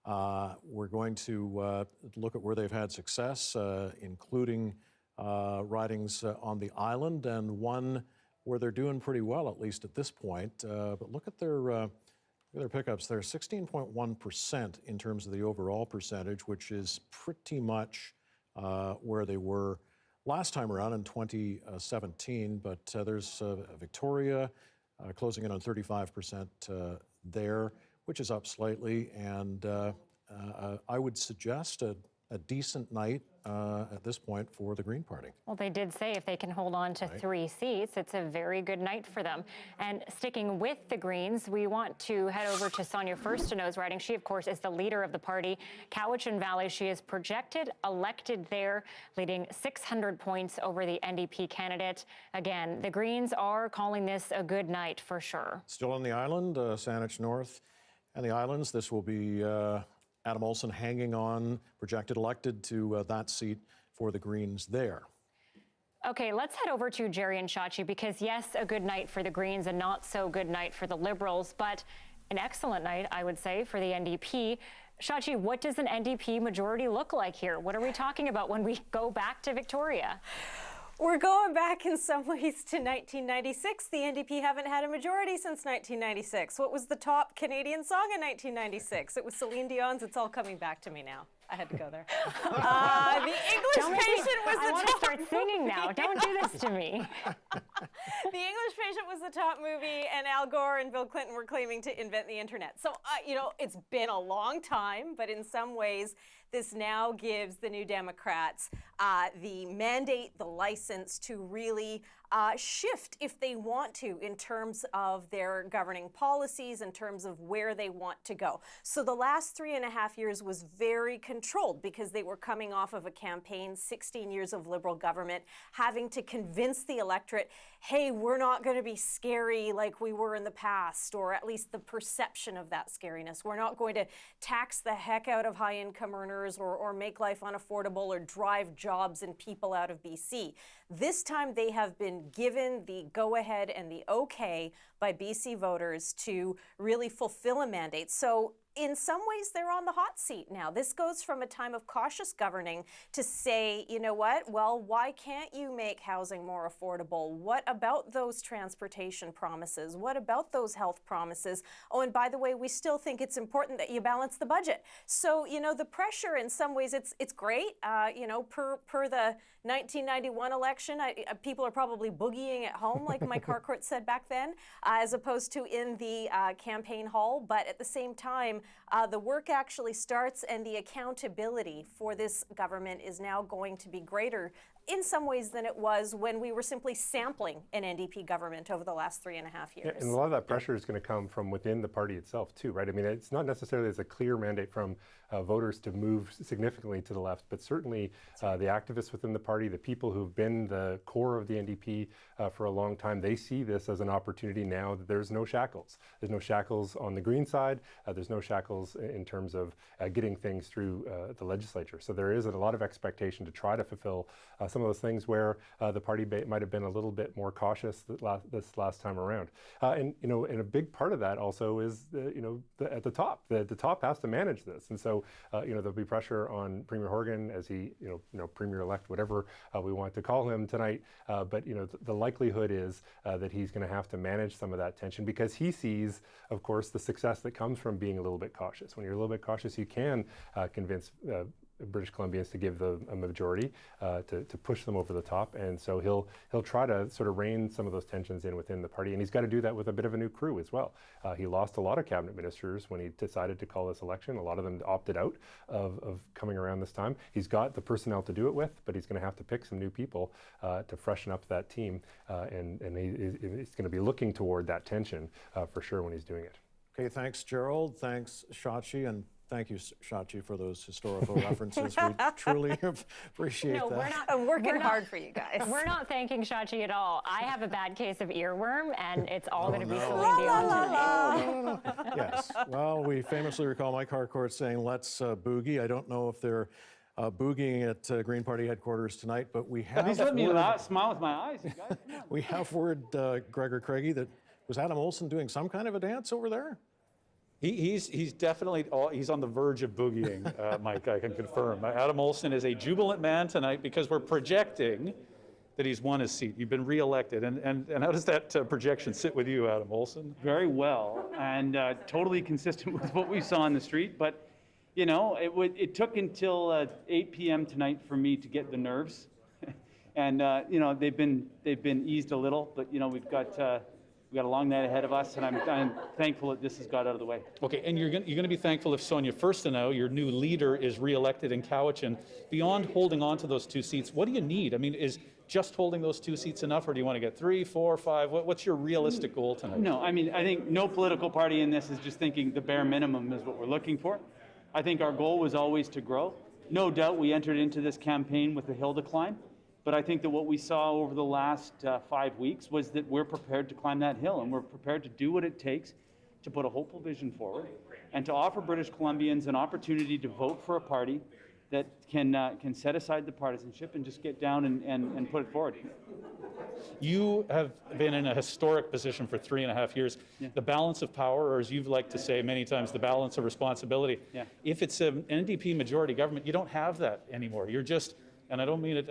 We're going to look at where they've had success, including ridings on the island, and one where they're doing pretty well, at least at this point. But look at their pickups. They're 16.1% in terms of the overall percentage, which is pretty much where they were last time around in 2017. But there's Victoria closing in on 35% there, which is up slightly. And I would suggest a decent night at this point for the Green Party. Well, they did say if they can hold on to 3 seats, it's a very good night for them. And sticking with the Greens, we want to head over to Sonia Furstenau's riding. She, of course, is the leader of the party. Cowichan Valley, she is projected elected there, leading 600 points over the NDP candidate. Again, the Greens are calling this a good night for sure. Still on the island, Saanich North and the islands. This will be Adam Olsen hanging on, projected elected to that seat for the Greens there. Okay, let's head over to Gerian Shachi, because yes, a good night for the Greens, a not so good night for the Liberals, but an excellent night, I would say, for the NDP. Shachi, what does an NDP majority look like here? What are we talking about when we go back to Victoria? We're going back in some ways to 1996. The NDP haven't had a majority since 1996. What was the top Canadian song in 1996? It was Celine Dion's It's All Coming Back to Me Now. I had to go there. The English patient was I the want to top start singing now. Don't do this to me. The English Patient was the top movie, and Al Gore and Bill Clinton were claiming to invent the internet. So, it's been a long time, but in some ways, this now gives the New Democrats the mandate, the license to really shift if they want to in terms of their governing policies, in terms of where they want to go. So the last 3.5 years was very controlled because they were coming off of a campaign, 16 years of Liberal government, having to convince the electorate, hey, we're not going to be scary like we were in the past, or at least the perception of that scariness. We're not going to tax the heck out of high-income earners or make life unaffordable or drive jobs and people out of BC. This time they have been given the go-ahead and the okay by BC voters to really fulfill a mandate. So in some ways, they're on the hot seat now. This goes from a time of cautious governing to say, you know what? Well, why can't you make housing more affordable? What about those transportation promises? What about those health promises? Oh, and by the way, we still think it's important that you balance the budget. So, the pressure in some ways, it's great. Per the 1991 election, people are probably boogieing at home, like Mike Harcourt said back then, as opposed to in the campaign hall. But at the same time, the work actually starts, and the accountability for this government is now going to be greater in some ways than it was when we were simply sampling an NDP government over the last 3.5 years. Yeah, and a lot of that pressure is going to come from within the party itself too, right? I mean, it's not necessarily as a clear mandate from voters to move significantly to the left, but certainly the activists within the party, the people who've been the core of the NDP for a long time, they see this as an opportunity now that there's no shackles. There's no shackles on the Green side. There's no shackles in terms of getting things through the legislature. So there is a lot of expectation to try to fulfill some of those things where the party might have been a little bit more cautious this last time around. And a big part of that also is at the top. The top has to manage this, and so there'll be pressure on Premier Horgan as he Premier-elect, whatever we want to call him tonight. But the likelihood is that he's going to have to manage some of that tension because he sees, of course, the success that comes from being a little bit cautious. When you're a little bit cautious, you can convince British Columbians to give a majority, to push them over the top, and so he'll try to sort of rein some of those tensions in within the party, and he's got to do that with a bit of a new crew as well. He lost a lot of cabinet ministers when he decided to call this election. A lot of them opted out of coming around this time. He's got the personnel to do it with, but he's going to have to pick some new people to freshen up that team, and he's going to be looking toward that tension for sure when he's doing it. Okay, thanks, Gerald. Thanks, Shachi, and thank you, Shachi, for those historical references. We truly appreciate that. I'm working hard for you guys. We're not thanking Shachi at all. I have a bad case of earworm, and it's all going to be Celine La, Dion la, tonight. Yes. Well, we famously recall Mike Harcourt saying, let's boogie. I don't know if they're boogieing at Green Party headquarters tonight, but we have He's let me smile with my eyes, you guys. We have word, Gregor Craigie, that was Adam Olsen doing some kind of a dance over there? He's definitely he's on the verge of boogieing, Mike, I can confirm. Adam Olsen is a jubilant man tonight because we're projecting that he's won his seat. You've been reelected. And how does that projection sit with you, Adam Olsen? Very well, and totally consistent with what we saw on the street. But, it took until 8 p.m. tonight for me to get the nerves. And, they've been eased a little, but, we've got a long night ahead of us, and I'm thankful that this has got out of the way. Okay, and you're going to be thankful if Sonia Furstenau, your new leader, is reelected in Cowichan. Beyond holding on to those 2 seats, what do you need? I mean, is just holding those 2 seats enough, or do you want to get 3, 4, 5? What's your realistic goal tonight? No, I think no political party in this is just thinking the bare minimum is what we're looking for. I think our goal was always to grow. No doubt we entered into this campaign with a hill to climb. But I think that what we saw over the last 5 weeks was that we're prepared to climb that hill, and we're prepared to do what it takes to put a hopeful vision forward and to offer British Columbians an opportunity to vote for a party that can set aside the partisanship and just get down and put it forward. You have been in a historic position for 3.5 years. Yeah. The balance of power, or as you've liked to say many times, the balance of responsibility. Yeah. If it's an NDP majority government, you don't have that anymore. You're just, and I don't mean it.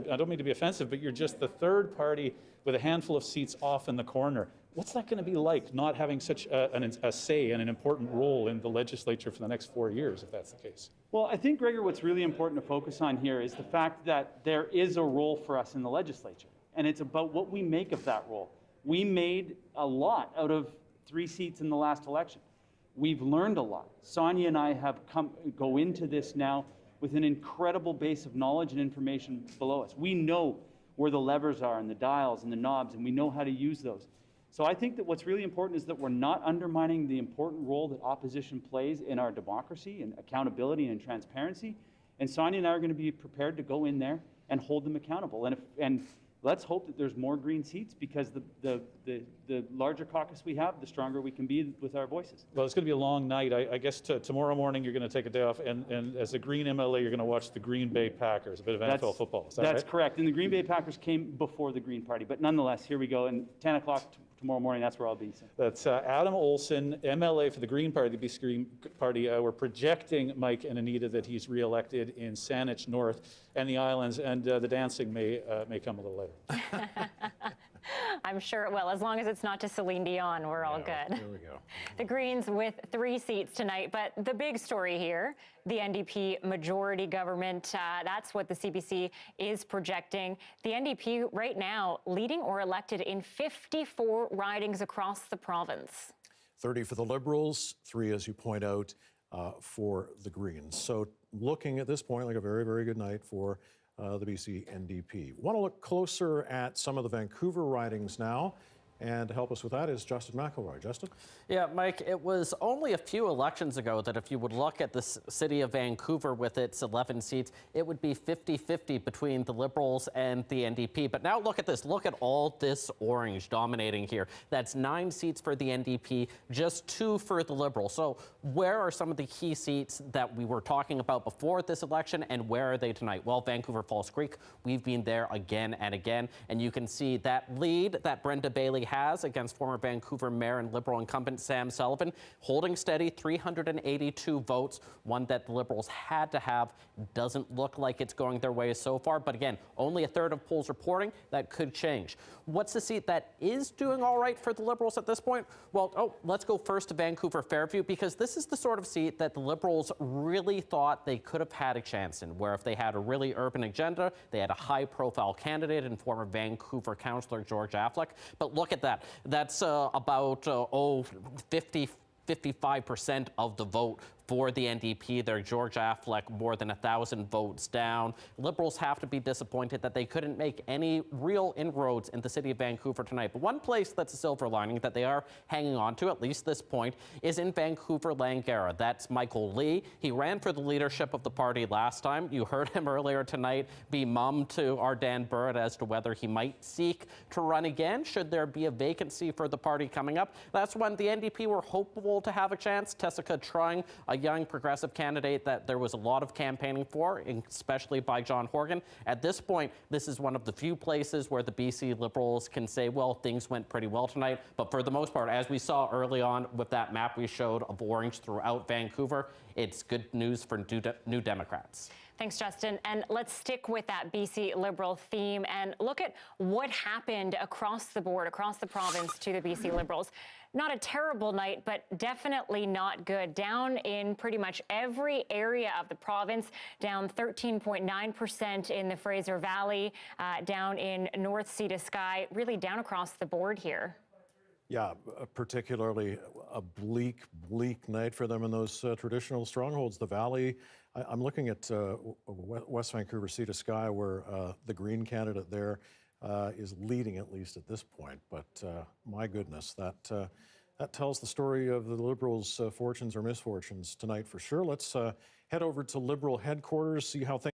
I don't mean to be offensive, but you're just the third party with a handful of seats off in the corner. What's that going to be like, not having such a say and an important role in the legislature for the next 4 years, if that's the case? Well, I think, Gregor, what's really important to focus on here is the fact that there is a role for us in the legislature, and it's about what we make of that role. We made a lot out of 3 seats in the last election. We've learned a lot. Sonia and I have go into this now with an incredible base of knowledge and information below us. We know where the levers are and the dials and the knobs, and we know how to use those. So I think that what's really important is that we're not undermining the important role that opposition plays in our democracy and accountability and transparency. And Sonia and I are going to be prepared to go in there and hold them accountable. And let's hope that there's more green seats, because the larger caucus we have, the stronger we can be with our voices. Well, it's going to be a long night. I guess tomorrow morning you're going to take a day off, and as a Green MLA, you're going to watch the Green Bay Packers, a bit of NFL football. Is that That's right? correct. And the Green Bay Packers came before the Green Party. But nonetheless, here we go. And 10 o'clock tomorrow morning, that's where I'll be. So. That's Adam Olson, MLA for the Green Party, the BC Green Party. We're projecting Mike and Anita that he's re-elected in Saanich North and the Islands, and the dancing may come a little later. I'm sure it will. As long as it's not to Celine Dion, we're all good. There we go. The Greens with 3 seats tonight. But the big story here, the NDP majority government, that's what the CBC is projecting. The NDP right now leading or elected in 54 ridings across the province. 30 for the Liberals, 3, as you point out, for the Greens. So looking at this point like a very, very good night for the BC NDP. Want to look closer at some of the Vancouver ridings now. And to help us with that is Justin McElroy. Justin? Yeah, Mike, it was only a few elections ago that if you would look at the city of Vancouver with its 11 seats, it would be 50-50 between the Liberals and the NDP. But now look at this. Look at all this orange dominating here. That's 9 seats for the NDP, just 2 for the Liberals. So where are some of the key seats that we were talking about before this election, and where are they tonight? Well, Vancouver Falls Creek, we've been there again and again, and you can see that lead that Brenda Bailey has against former Vancouver Mayor and Liberal incumbent Sam Sullivan, holding steady, 382 votes, one that the Liberals had to have. Doesn't look like it's going their way so far, but again, only a third of polls reporting. That could change. What's the seat that is doing all right for the Liberals at this point? Well, let's go first to Vancouver Fairview, because this is the sort of seat that the Liberals really thought they could have had a chance in, where if they had a really urban agenda, they had a high-profile candidate and former Vancouver councillor George Affleck. But look at that. That's about 55% of the vote for the NDP there. George Affleck more than 1,000 votes down. Liberals have to be disappointed that they couldn't make any real inroads in the city of Vancouver tonight. But one place that's a silver lining that they are hanging on to, at least this point, is in Vancouver Langara. That's Michael Lee. He ran for the leadership of the party last time. You heard him earlier tonight be mum to our Dan Burritt as to whether he might seek to run again should there be a vacancy for the party coming up. That's when the NDP were hopeful to have a chance. Tessica Truong, a young progressive candidate that there was a lot of campaigning for, especially by John Horgan. At this point, this is one of the few places where the BC Liberals can say, well, things went pretty well tonight. But for the most part, as we saw early on with that map we showed of orange throughout Vancouver, it's good news for New Democrats. Thanks, Justin. And let's stick with that BC Liberal theme and look at what happened across the board, across the province to the BC Liberals. Not a terrible night, but definitely not good. Down in pretty much every area of the province, down 13.9% in the Fraser Valley, down in North Sea to Sky, really down across the board here. Yeah, particularly a bleak night for them in those traditional strongholds. The Valley, I'm looking at West Vancouver Sea to Sky, where the Green candidate there is leading, at least at this point. But my goodness, that tells the story of the Liberals' fortunes or misfortunes tonight for sure. Let's head over to Liberal headquarters, see how things.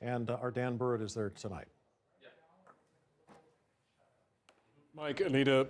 And our Dan Burritt is there tonight. Mike, Anita,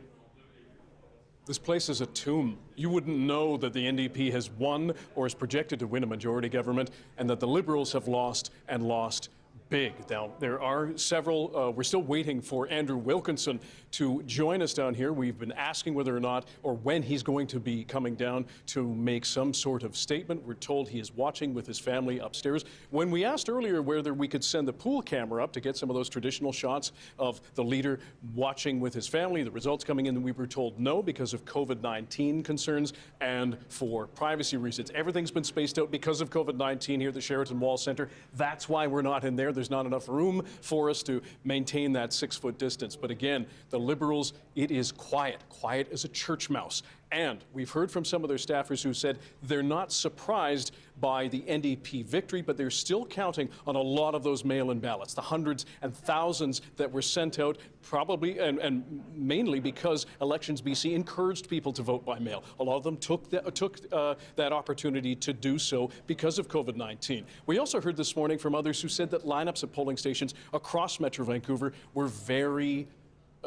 this place is a tomb. You wouldn't know that the NDP has won or is projected to win a majority government, and that the Liberals have lost and lost big. Now, there are several, we're still waiting for Andrew Wilkinson to join us down here. We've been asking whether or not, or when he's going to be coming down to make some sort of statement. We're told he is watching with his family upstairs. When we asked earlier whether we could send the pool camera up to get some of those traditional shots of the leader watching with his family, the results coming in, we were told no because of COVID-19 concerns and for privacy reasons. Everything's been spaced out because of COVID-19 here at the Sheraton Wall Centre. That's why we're not in there. There's not enough room for us to maintain that 6-foot distance. But again, the Liberals, it is quiet as a church mouse. And we've heard from some of their staffers who said they're not surprised by the NDP victory, but they're still counting on a lot of those mail-in ballots, the hundreds and thousands that were sent out, probably and mainly because Elections BC encouraged people to vote by mail. A lot of them took that opportunity to do so because of COVID-19. We also heard this morning from others who said that lineups at polling stations across Metro Vancouver were very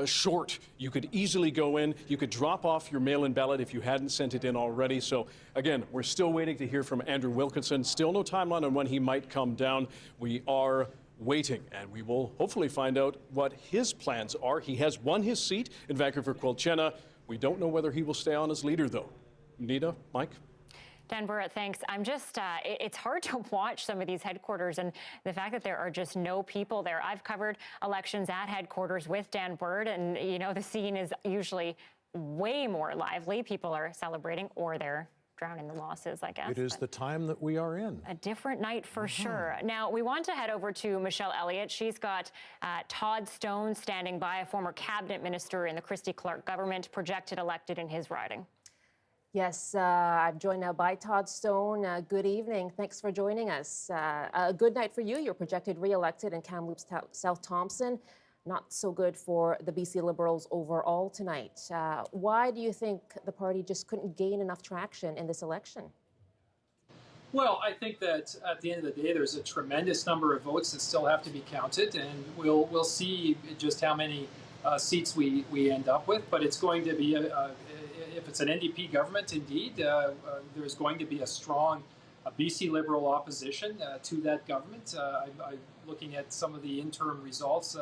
short. You could easily go in, you could drop off your mail-in ballot if you hadn't sent it in already. So again, we're still waiting to hear from Andrew Wilkinson. Still no timeline on when he might come down. We are waiting, and we will hopefully find out what his plans are. He has won his seat in Vancouver-Quilchena. We don't know whether he will stay on as leader, though. Nita, Mike? Dan Burrett, thanks. I'm just, it's hard to watch some of these headquarters and the fact that there are just no people there. I've covered elections at headquarters with Dan Burrett, and, you know, the scene is usually way more lively. People are celebrating or they're drowning the losses, I guess. It is the time that we are in. A different night for sure. Now, we want to head over to Michelle Elliott. She's got Todd Stone standing by, a former cabinet minister in the Christy Clark government, projected elected in his riding. Yes, I'm joined now by Todd Stone. Good evening. Thanks for joining us. A good night for you. You're projected re-elected in Kamloops South Thompson. Not so good for the BC Liberals overall tonight. Why do you think the party just couldn't gain enough traction in this election? Well, I think that at the end of the day, there's a tremendous number of votes that still have to be counted, and we'll see just how many seats we end up with. But it's going to be if it's an NDP government, indeed, there's going to be a strong BC Liberal opposition to that government. I'm looking at some of the interim results,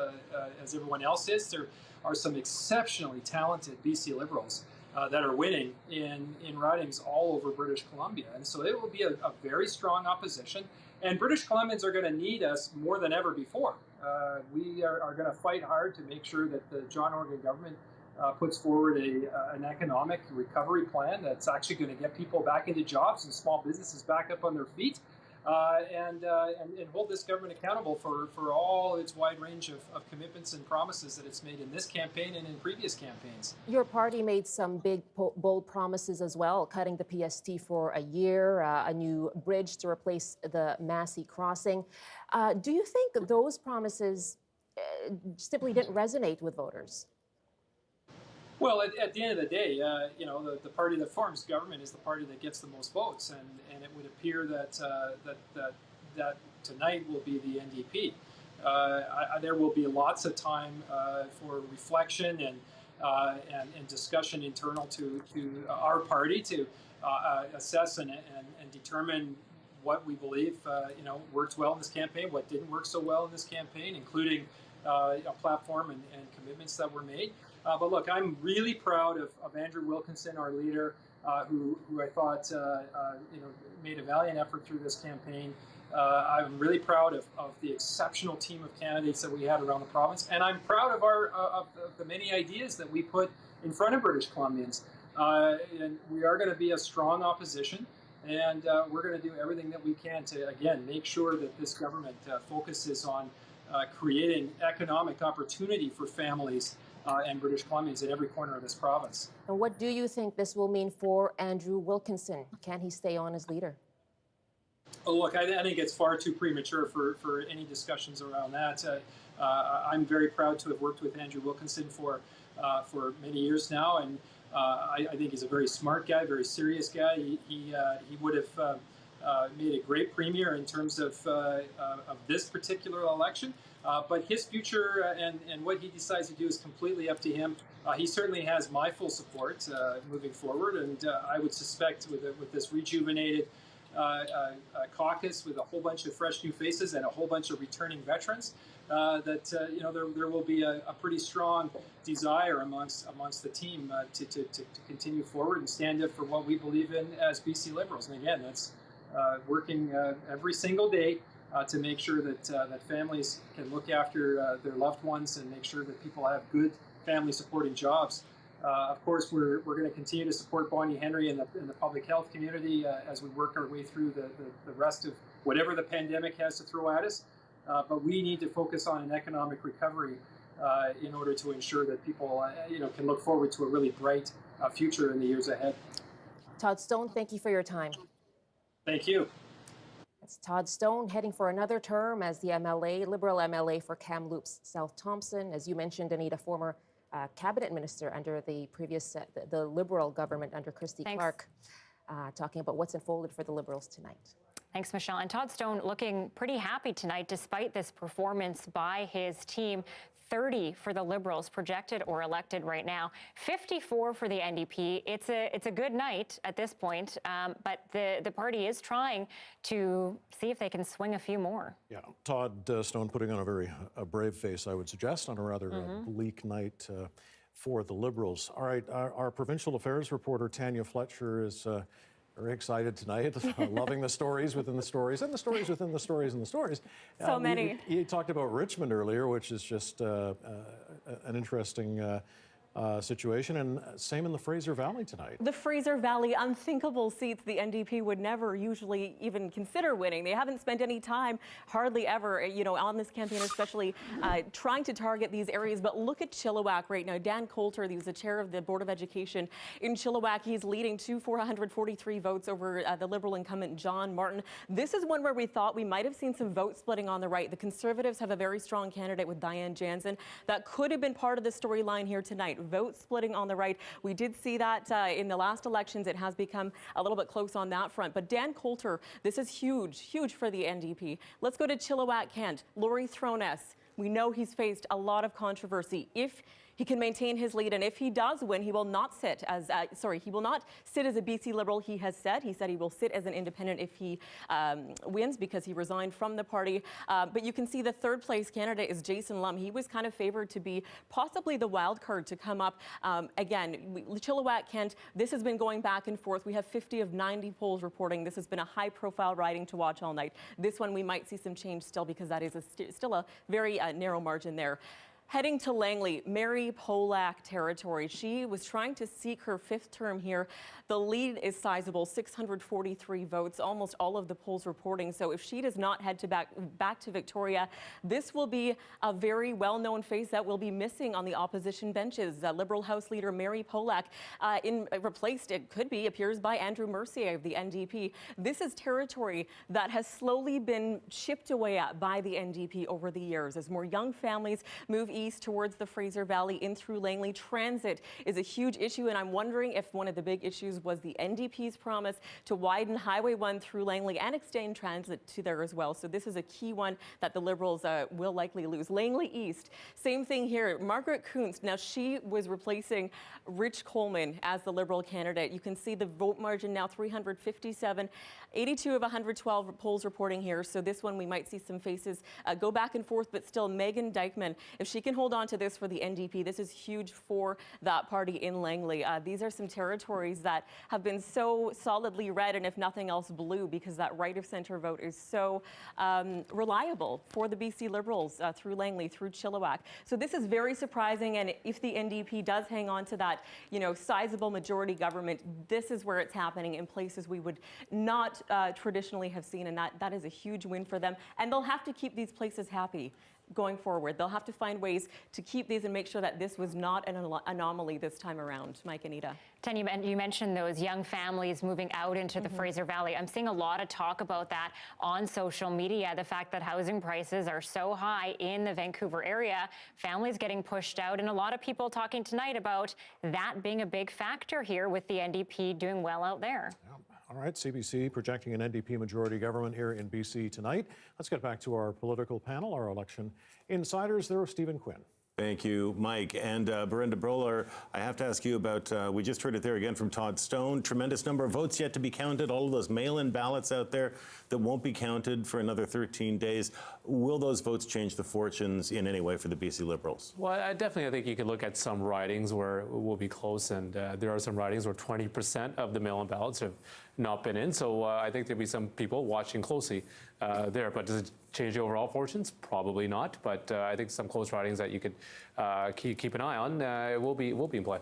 as everyone else is. There are some exceptionally talented BC Liberals that are winning in ridings all over British Columbia. And so it will be a very strong opposition. And British Columbians are going to need us more than ever before. We are going to fight hard to make sure that the John Horgan government puts forward an economic recovery plan that's actually going to get people back into jobs and small businesses back up on their feet, and hold this government accountable for all its wide range of commitments and promises that it's made in this campaign and in previous campaigns. Your party made some big, bold promises as well, cutting the PST for a year, a new bridge to replace the Massey crossing. Do you think those promises simply didn't resonate with voters? Well, at the end of the day, you know, the party that forms government is the party that gets the most votes, and it would appear that that tonight will be the NDP. There will be lots of time for reflection and discussion internal to our party to assess and determine what we believe you know, worked well in this campaign, what didn't work so well in this campaign, including a platform and commitments that were made. But look, I'm really proud of Andrew Wilkinson, our leader, who I thought you know, made a valiant effort through this campaign. I'm really proud of the exceptional team of candidates that we had around the province, and I'm proud of the many ideas that we put in front of British Columbians. And we are going to be a strong opposition, and we're going to do everything that we can to, again, make sure that this government focuses on creating economic opportunity for families and British Columbians in every corner of this province. And what do you think this will mean for Andrew Wilkinson? Can he stay on as leader? Oh, look, I think it's far too premature for any discussions around that. I'm very proud to have worked with Andrew Wilkinson for many years now, and I think he's a very smart guy, very serious guy. He would have made a great premier in terms of this particular election. But his future and what he decides to do is completely up to him. He certainly has my full support moving forward, and I would suspect with this rejuvenated caucus with a whole bunch of fresh new faces and a whole bunch of returning veterans, there will be a pretty strong desire amongst the team to continue forward and stand up for what we believe in as BC Liberals. And again, that's working every single day to make sure that families can look after their loved ones and make sure that people have good family supporting jobs. Of course, we're going to continue to support Bonnie Henry and the public health community as we work our way through the rest of whatever the pandemic has to throw at us. But we need to focus on an economic recovery in order to ensure that people can look forward to a really bright future in the years ahead. Todd Stone, thank you for your time. Thank you. It's Todd Stone heading for another term as the Liberal MLA for Kamloops South Thompson. As you mentioned, Anita, former cabinet minister under the previous, the Liberal government under Christy Clark, talking about what's unfolded for the Liberals tonight. Thanks, Michelle. And Todd Stone looking pretty happy tonight despite this performance by his team. 30 for the Liberals projected or elected right now, 54 for the NDP. It's a good night at this point, but the party is trying to see if they can swing a few more. Yeah, Todd Stone putting on a very brave face, I would suggest, on a rather bleak night for the Liberals. All right, our provincial affairs reporter Tanya Fletcher is very excited tonight, loving the stories within the stories and the stories within the stories and the stories. So many. You talked about Richmond earlier, which is just an interesting situation, and same in the Fraser Valley tonight. The Fraser Valley, unthinkable seats the NDP would never usually even consider winning. They haven't spent any time, hardly ever, on this campaign, especially trying to target these areas. But look at Chilliwack right now. Dan Coulter, who's the chair of the Board of Education in Chilliwack, he's leading 443 votes over the Liberal incumbent John Martin. This is one where we thought we might have seen some vote splitting on the right. The Conservatives have a very strong candidate with Diane Jansen. That could have been part of the storyline here tonight. Vote splitting on the right. We did see that in the last elections. It has become a little bit close on that front. But Dan Coulter, this is huge, huge for the NDP. Let's go to Chilliwack, Kent. Laurie Throness. We know he's faced a lot of controversy. If he can maintain his lead, and if he does win, he will not sit as he will not sit as a BC Liberal. He said he will sit as an independent if he wins, because he resigned from the party. But you can see the third place candidate is Jason Lum. He was kind of favored to be possibly the wild card to come up. Again, Chilliwack, Kent, this has been going back and forth. We have 50 of 90 polls reporting this has been a high-profile riding to watch all night. This one we might see some change still, because that is still a very narrow margin there. Heading to Langley, Mary Polak territory. She was trying to seek her fifth term here. The lead is sizable, 643 votes, almost all of the polls reporting. So if she does not head back to Victoria, this will be a very well-known face that will be missing on the opposition benches. Liberal House Leader Mary Polak replaced, it could be, appears by Andrew Mercier of the NDP. This is territory that has slowly been chipped away at by the NDP over the years as more young families move east towards the Fraser Valley in through Langley. Transit is a huge issue, and I'm wondering if one of the big issues was the NDP's promise to widen Highway 1 through Langley and extend transit to there as well. So this is a key one that the Liberals will likely lose. Langley East, same thing here. Margaret Kuntz, now she was replacing Rich Coleman as the Liberal candidate. You can see the vote margin now 357, 82 of 112 polls reporting here. So this one we might see some faces go back and forth, but still Megan Dykeman, if she can hold on to this for the NDP, this is huge for that party in Langley. These are some territories that have been so solidly red, and if nothing else blue, because that right of center vote is so reliable for the BC Liberals through Langley, through Chilliwack. So this is very surprising, and if the NDP does hang on to that, sizable majority government, this is where it's happening in places we would not traditionally have seen, and that is a huge win for them. And they'll have to keep these places happy going forward. They'll have to find ways to keep these and make sure that this was not an anomaly this time around. Mike, Anita. Tanya, you mentioned those young families moving out into the Fraser Valley. I'm seeing a lot of talk about that on social media, the fact that housing prices are so high in the Vancouver area, families getting pushed out, and a lot of people talking tonight about that being a big factor here with the NDP doing well out there. Yeah. All right, CBC projecting an NDP majority government here in BC tonight. Let's get back to our political panel, our election insiders. There was Stephen Quinn. Thank you, Mike. And Burinder Bowler, I have to ask you about, we just heard it there again from Todd Stone, tremendous number of votes yet to be counted, all of those mail-in ballots out there that won't be counted for another 13 days. Will those votes change the fortunes in any way for the BC Liberals? Well, I think you could look at some ridings where it will be close, and there are some ridings where 20% of the mail-in ballots have not been in. So I think there'll be some people watching closely there. But does it change the overall fortunes? Probably not. But I think some close ridings that you could keep an eye on will be in play.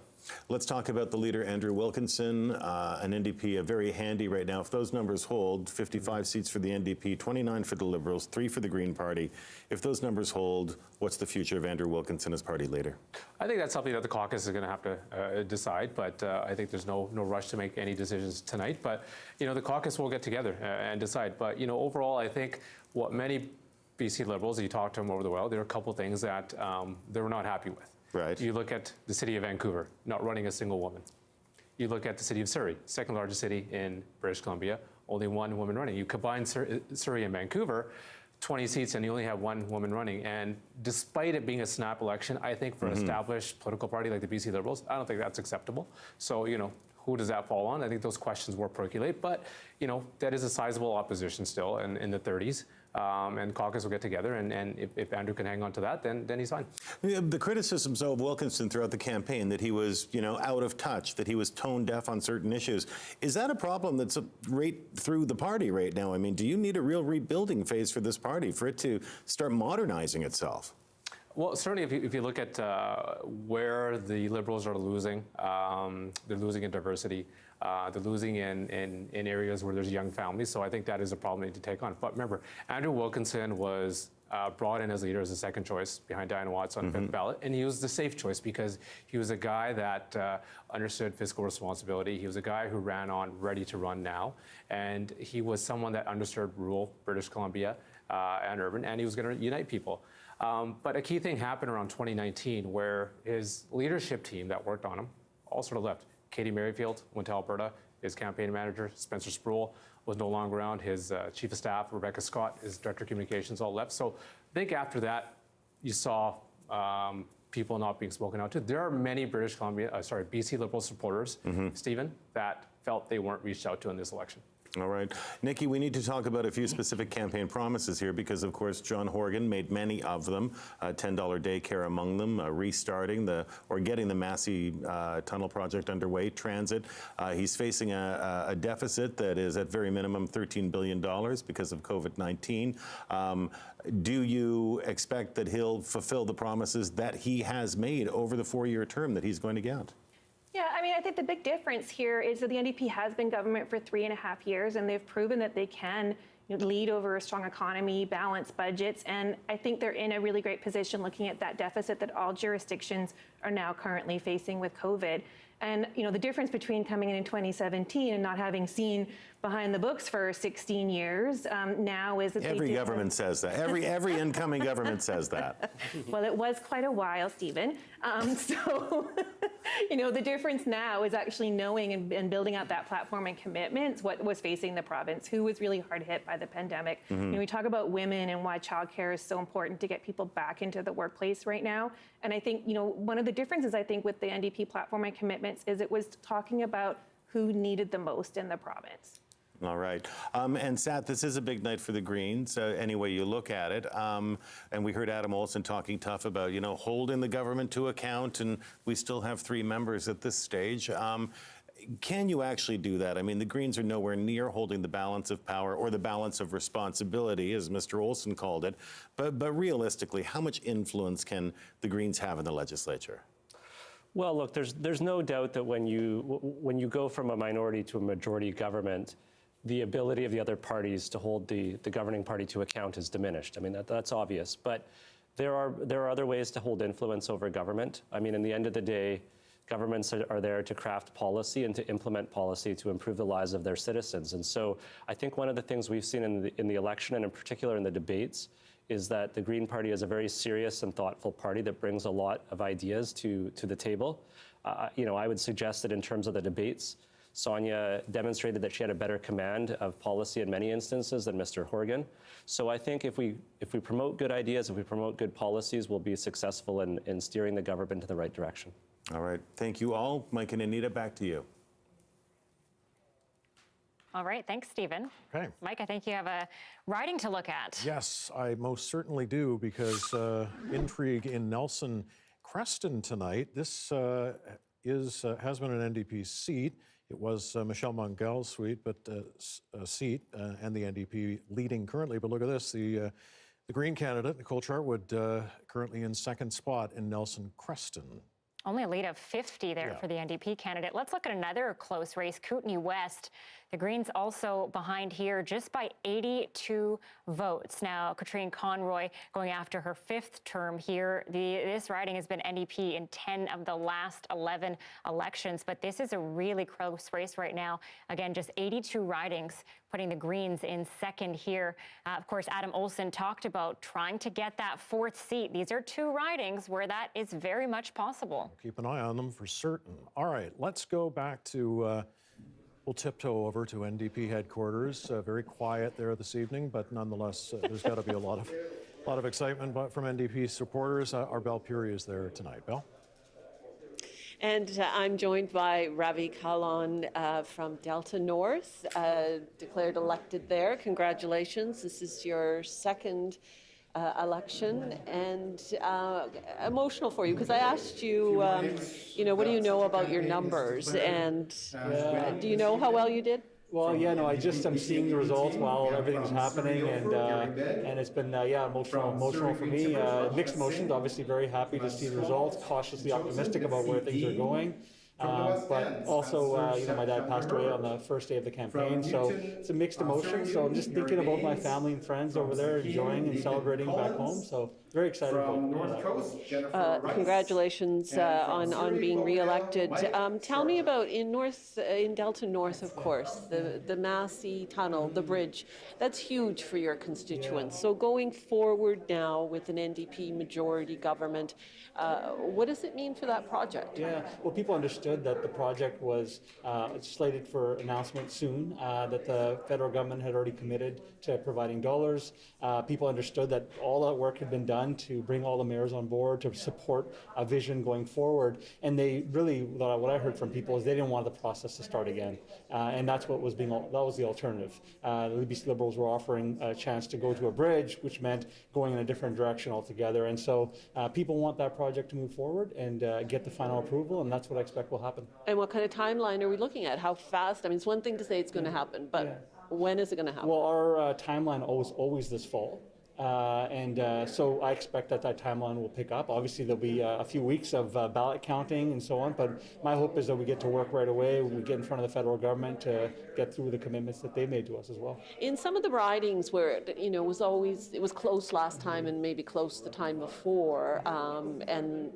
Let's talk about the leader, Andrew Wilkinson, an NDP, very handy right now. If those numbers hold, 55 seats for the NDP, 29 for the Liberals, 3 for the Green Party. If those numbers hold, what's the future of Andrew Wilkinson as party leader? I think that's something that the caucus is going to have to decide, but I think there's no rush to make any decisions tonight. But, the caucus will get together and decide. But, overall, I think what many BC Liberals, you talk to them over the while, there are a couple of things that they were not happy with. Right. You look at the city of Vancouver, not running a single woman. You look at the city of Surrey, second largest city in British Columbia, only one woman running. You combine Surrey and Vancouver, 20 seats, and you only have one woman running. And despite it being a snap election, I think for an established political party like the BC Liberals, I don't think that's acceptable. So, who does that fall on? I think those questions will percolate. But, that is a sizable opposition still in the 30s. And caucus will get together, and if Andrew can hang on to that, then he's fine. The criticisms of Wilkinson throughout the campaign that he was, out of touch, that he was tone deaf on certain issues. Is that a problem that's right through the party right now? I mean, do you need a real rebuilding phase for this party for it to start modernizing itself? Well, certainly if you look at where the Liberals are losing, they're losing in diversity. They're losing in areas where there's young families. So I think that is a problem they need to take on. But remember, Andrew Wilkinson was brought in as leader as a second choice behind Diana Watts on fifth ballot. And he was the safe choice because he was a guy that understood fiscal responsibility. He was a guy who ran on ready to run now. And he was someone that understood rural British Columbia and urban, and he was going to unite people. But a key thing happened around 2019 where his leadership team that worked on him all sort of left. Katie Merrifield went to Alberta. His campaign manager, Spencer Sproul, was no longer around. His chief of staff, Rebecca Scott, his director of communications, all left. So I think after that, you saw people not being spoken out to. There are many BC Liberal supporters, Stephen, that felt they weren't reached out to in this election. All right. Nikki, we need to talk about a few specific campaign promises here because, of course, John Horgan made many of them, $10 daycare among them, restarting getting the Massey Tunnel project underway, transit. He's facing a deficit that is at very minimum $13 billion because of COVID-19. Do you expect that he'll fulfill the promises that he has made over the 4-year term that he's going to get? Yeah, I think the big difference here is that the NDP has been government for 3.5 years, and they've proven that they can lead over a strong economy, balance budgets, and I think they're in a really great position looking at that deficit that all jurisdictions are now currently facing with COVID. And the difference between coming in 2017 and not having seen behind the books for 16 years now is that every government says that. Every incoming government says that. Well, it was quite a while, Stephen. So, the difference now is actually knowing and building out that platform and commitments, what was facing the province, who was really hard hit by the pandemic. We talk about women and why childcare is so important to get people back into the workplace right now. And I think, one of the differences, I think, with the NDP platform and commitments is it was talking about who needed the most in the province. All right. And Sat, this is a big night for the Greens, any way you look at it. And we heard Adam Olsen talking tough about, holding the government to account, and we still have 3 members at this stage. Can you actually do that? I mean, the Greens are nowhere near holding the balance of power or the balance of responsibility, as Mr. Olsen called it. But realistically, how much influence can the Greens have in the legislature? Well, look, there's no doubt that when you go from a minority to a majority government, the ability of the other parties to hold the governing party to account is diminished. I mean, that's obvious. But there are other ways to hold influence over government. I mean, in the end of the day, governments are there to craft policy and to implement policy to improve the lives of their citizens. And so I think one of the things we've seen in the election, and in particular in the debates, is that the Green Party is a very serious and thoughtful party that brings a lot of ideas to the table. I would suggest that in terms of the debates, Sonia demonstrated that she had a better command of policy in many instances than Mr. Horgan. So I think if we promote good ideas, if we promote good policies, we'll be successful in steering the government in the right direction. All right. Thank you all. Mike and Anita, back to you. All right, thanks, Stephen. Okay. Mike, I think you have a riding to look at. Yes, I most certainly do, because intrigue in Nelson Creston tonight. This has been an NDP seat. It was Michelle Mungel's seat, and the NDP leading currently. But look at this, the Green candidate, Nicole Chartwood, currently in second spot in Nelson Creston. Only a lead of 50 there for the NDP candidate. Let's look at another close race, Kootenay West. The Greens also behind here just by 82 votes. Now, Katrine Conroy going after her 5th term here. This riding has been NDP in 10 of the last 11 elections, but this is a really close race right now. Again, just 82 ridings, putting the Greens in second here. Of course, Adam Olsen talked about trying to get that 4th seat. These are 2 ridings where that is very much possible. Keep an eye on them for certain. All right, let's go back to, we'll tiptoe over to NDP headquarters. Very quiet there this evening, but nonetheless, there's got to be a lot of excitement from NDP supporters. Our Belle Puri is there tonight. Belle? And I'm joined by Ravi Kahlon from Delta North, declared elected there. Congratulations. This is your 2nd election, and emotional for you, because I asked you, what do you know about your numbers, and do you know how well you did? Well, yeah, no, I'm seeing the results while everything's happening, and it's been, emotional for me. Mixed emotions, obviously very happy to see the results, cautiously optimistic about where things are going. But also, my dad passed away on the first day of the campaign, so it's a mixed emotion. So I'm just thinking about my family and friends over there, enjoying and celebrating back home. So very excited about that. Congratulations on being reelected. Tell me about in Delta North, of course, the Massey Tunnel, the bridge. That's huge for your constituents. So going forward now with an NDP majority government, what does it mean for that project? Yeah, well, people understood that the project was slated for announcement soon, that the federal government had already committed to providing dollars. People understood that all that work had been done to bring all the mayors on board to support a vision going forward. And they really, what I heard from people is they didn't want the process to start again. And that's what was that was the alternative. The BC Liberals were offering a chance to go to a bridge, which meant going in a different direction altogether. And so people want that project to move forward and get the final approval, and that's what I expect will happen. And what kind of timeline are we looking at? How fast? I mean, it's one thing to say it's going to happen, but when is it going to happen? Well, our timeline was always this fall. So I expect that timeline will pick up. Obviously, there'll be a few weeks of ballot counting and so on, but my hope is that we get to work right away. We get in front of the federal government to get through the commitments that they made to us as well. In some of the ridings where it was close last time and maybe close the time before, and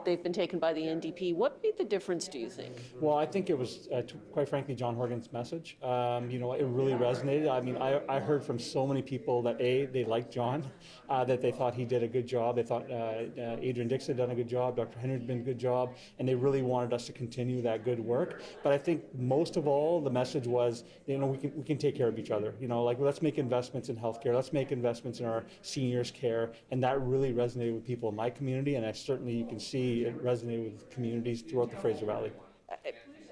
they've been taken by the NDP. What made the difference, do you think? Well, I think it was, quite frankly, John Horgan's message. It really resonated. I mean, I heard from so many people that, they liked John, that they thought he did a good job. They thought Adrian Dixon had done a good job, Dr. Henry had done a good job, and they really wanted us to continue that good work. But I think most of all, the message was, we can take care of each other. Let's make investments in healthcare, let's make investments in our seniors' care, and that really resonated with people in my community, and you can see it resonated with communities throughout the Fraser Valley.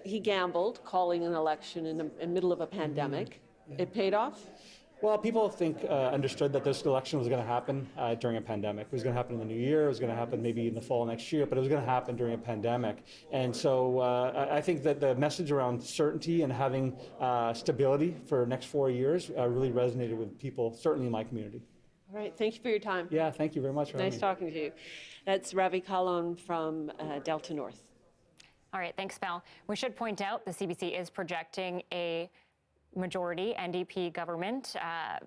He gambled, calling an election in the middle of a pandemic. It paid off? Well, people understood that this election was going to happen during a pandemic. It was going to happen in the new year. It was going to happen maybe in the fall next year, but it was going to happen during a pandemic. And so I think that the message around certainty and having stability for the next 4 years really resonated with people, certainly in my community. All right. Thank you for your time. Yeah, thank you very much for having me. Nice talking to you. That's Ravi Kahlon from Delta North. All right, thanks, Belle. We should point out the CBC is projecting a majority NDP government.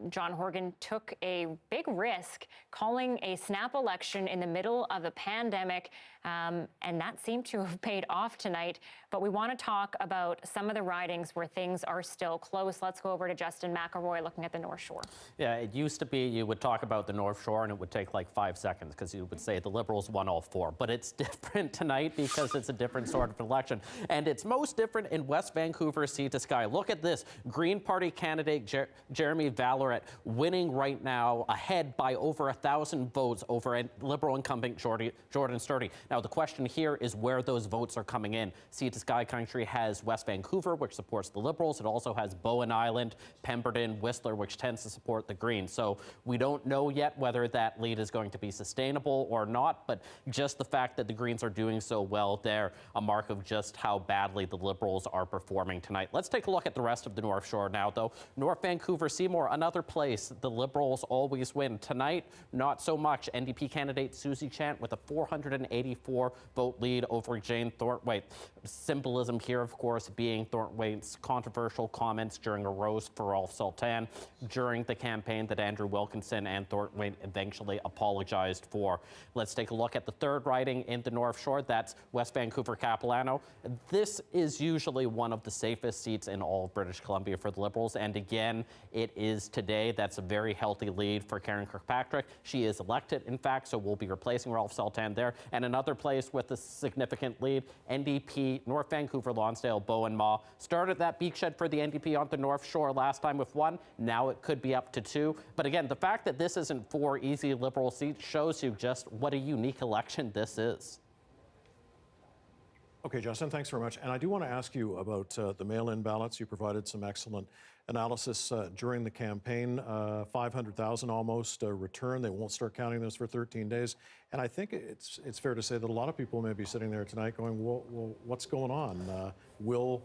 John Horgan took a big risk calling a snap election in the middle of a pandemic. and that seemed to have paid off tonight. But we want to talk about some of the ridings where things are still close. Let's go over to Justin McElroy looking at the North Shore. Yeah, it used to be you would talk about the North Shore and it would take like 5 seconds because you would say the Liberals won all 4. But it's different tonight because it's a different sort of election. And it's most different in West Vancouver Sea to Sky. Look at this. Green Party candidate Jeremy Valloret winning right now, ahead by over 1,000 votes over Liberal incumbent Jordan Sturdy. Now, the question here is where those votes are coming in. Sea to Sky country has West Vancouver, which supports the Liberals. It also has Bowen Island, Pemberton, Whistler, which tends to support the Greens. So we don't know yet whether that lead is going to be sustainable or not, but just the fact that the Greens are doing so well there, a mark of just how badly the Liberals are performing tonight. Let's take a look at the rest of the North Shore now, though. North Vancouver, Seymour, another place the Liberals always win. Tonight, not so much. NDP candidate Susie Chant with a 484 vote lead over Jane Thornthwaite. Symbolism here, of course, being Thornthwaite's controversial comments during a roast for Ralph Sultan during the campaign that Andrew Wilkinson and Thornthwaite eventually apologized for. Let's take a look at the third riding in the North Shore. That's West Vancouver Capilano. This is usually one of the safest seats in all of British Columbia for the Liberals. And again, it is today. That's a very healthy lead for Karen Kirkpatrick. She is elected, in fact, so we'll be replacing Ralph Sultan there. And another place with a significant lead, NDP, North Vancouver, Lonsdale, Bowen Ma. Started that beachhead for the NDP on the North Shore last time with 1. Now it could be up to 2. But again, the fact that this isn't 4 easy Liberal seats shows you just what a unique election this is. Okay, Justin, thanks very much. And I do want to ask you about the mail-in ballots. You provided some excellent analysis during the campaign. 500,000 almost returned. They won't start counting those for 13 days. And I think it's fair to say that a lot of people may be sitting there tonight going, well what's going on? Will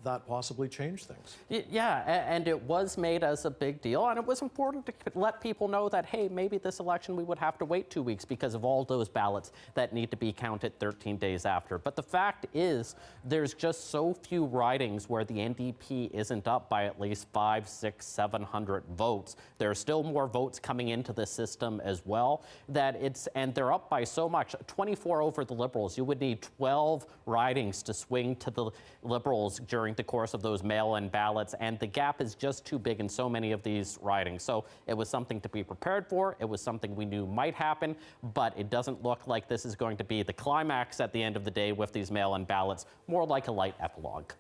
that possibly change things? Yeah, and it was made as a big deal, and it was important to let people know that, hey, maybe this election we would have to wait 2 weeks because of all those ballots that need to be counted 13 days after. But the fact is, there's just so few ridings where the NDP isn't up by at least 500, 600, 700 votes. There are still more votes coming into the system as well, and they're up by so much. 24 over the Liberals. You would need 12 ridings to swing to the Liberals during the course of those mail-in ballots, and the gap is just too big in so many of these ridings. So it was something to be prepared for. It was something we knew might happen, but it doesn't look like this is going to be the climax at the end of the day with these mail-in ballots, more like a light epilogue.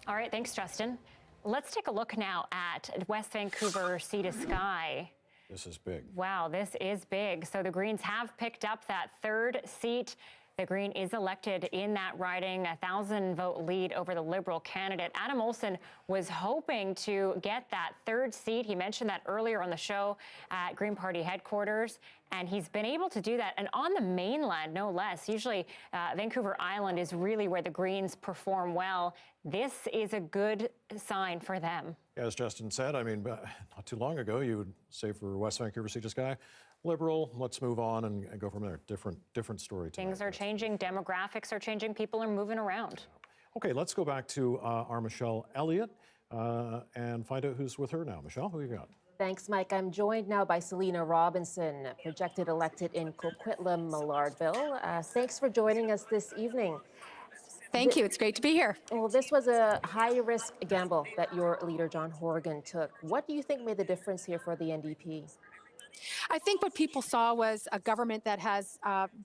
All right, thanks, Justin. Let's take a look now at West Vancouver Sea to Sky. This is big. Wow, this is big. So the Greens have picked up that third seat. The Green is elected in that riding, a 1,000-vote lead over the Liberal candidate. Adam Olsen was hoping to get that third seat. He mentioned that earlier on the show at Green Party headquarters, and he's been able to do that. And on the mainland, no less. Usually, Vancouver Island is really where the Greens perform well. This is a good sign for them. As Justin said, I mean, not too long ago, you would say for West Vancouver Sea to Sky, Liberal, let's move on and go from there. Different story tonight. Things are changing, demographics are changing, people are moving around. Okay, let's go back to our Michelle Elliott and find out who's with her now. Michelle, who you got? Thanks, Mike. I'm joined now by Selena Robinson, projected elected in Coquitlam, Millardville. Thanks for joining us this evening. Thank you. It's great to be here. Well, this was a high-risk gamble that your leader, John Horgan, took. What do you think made the difference here for the NDP? I think what people saw was a government that has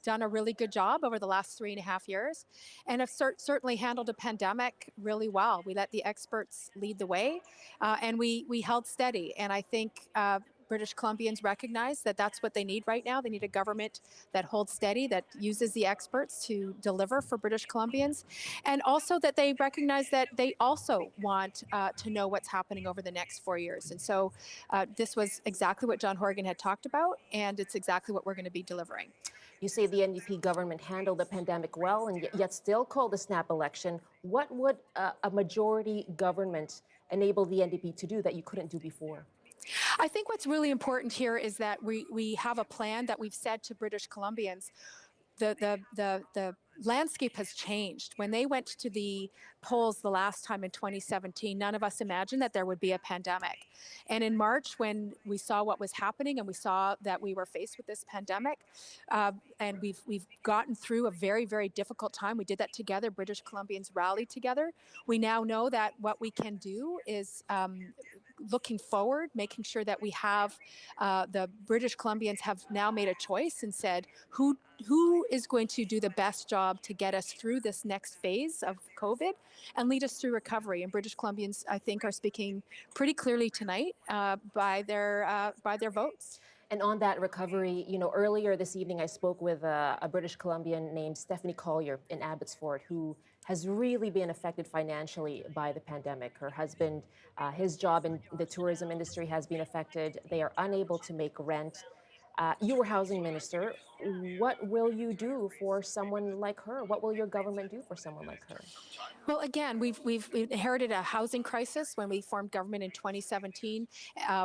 done a really good job over the last 3.5 years and have certainly handled a pandemic really well. We let the experts lead the way and we held steady. And I think British Columbians recognize that that's what they need right now. They need a government that holds steady, that uses the experts to deliver for British Columbians, and also that they recognize that they also want to know what's happening over the next 4 years. And so this was exactly what John Horgan had talked about, and it's exactly what we're going to be delivering. You say the NDP government handled the pandemic well and yet still called a snap election. What would a majority government enable the NDP to do that you couldn't do before? I think what's really important here is that we have a plan that we've said to British Columbians. the landscape has changed. When they went to the polls the last time in 2017, none of us imagined that there would be a pandemic. And in March, when we saw what was happening and we saw that we were faced with this pandemic, and we've gotten through a very, very difficult time. We did that together. British Columbians rallied together. We now know that what we can do is looking forward, making sure that we have the British Columbians have now made a choice and said who is going to do the best job to get us through this next phase of COVID and lead us through recovery. And British Columbians, I think, are speaking pretty clearly tonight by their votes. And on that recovery, you know, earlier this evening, I spoke with a British Columbian named Stephanie Collier in Abbotsford, who has really been affected financially by the pandemic. Her husband, his job in the tourism industry has been affected. They are unable to make rent. You were housing minister. What will you do for someone like her? What will your government do for someone like her? Well, again, we've inherited a housing crisis when we formed government in 2017.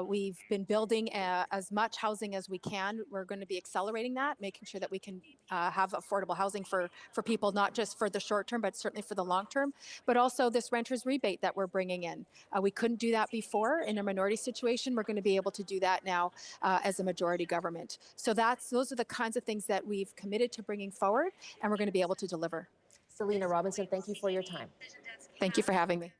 We've been building as much housing as we can. We're going to be accelerating that, making sure that we can have affordable housing for people, not just for the short term, but certainly for the long term. But also this renter's rebate that we're bringing in. We couldn't do that before in a minority situation. We're going to be able to do that now as a majority government. So those are the kinds of things that we've committed to bringing forward, and we're going to be able to deliver. Selina Robinson, thank you for your time. Thank you for having me.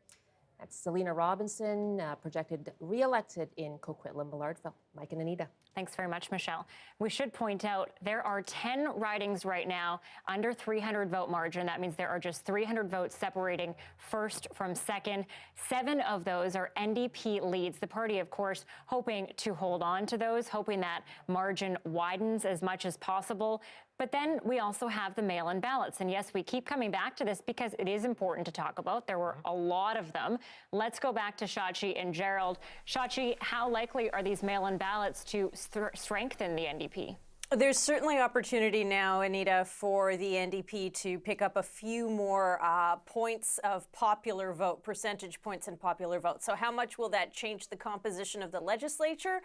That's Selina Robinson, projected re-elected in Coquitlam-Ballardville. Mike and Anita. Thanks very much, Michelle. We should point out there are 10 ridings right now under 300 vote margin. That means there are just 300 votes separating first from second. 7 of those are NDP leads. The party, of course, hoping to hold on to those, hoping that margin widens as much as possible. But then we also have the mail-in ballots. And yes, we keep coming back to this because it is important to talk about. There were a lot of them. Let's go back to Shachi and Gerald. Shachi, how likely are these mail-in ballots to strengthen the NDP? There's certainly opportunity now, Anita, for the NDP to pick up a few more points of popular vote, percentage points in popular vote. So how much will that change the composition of the legislature?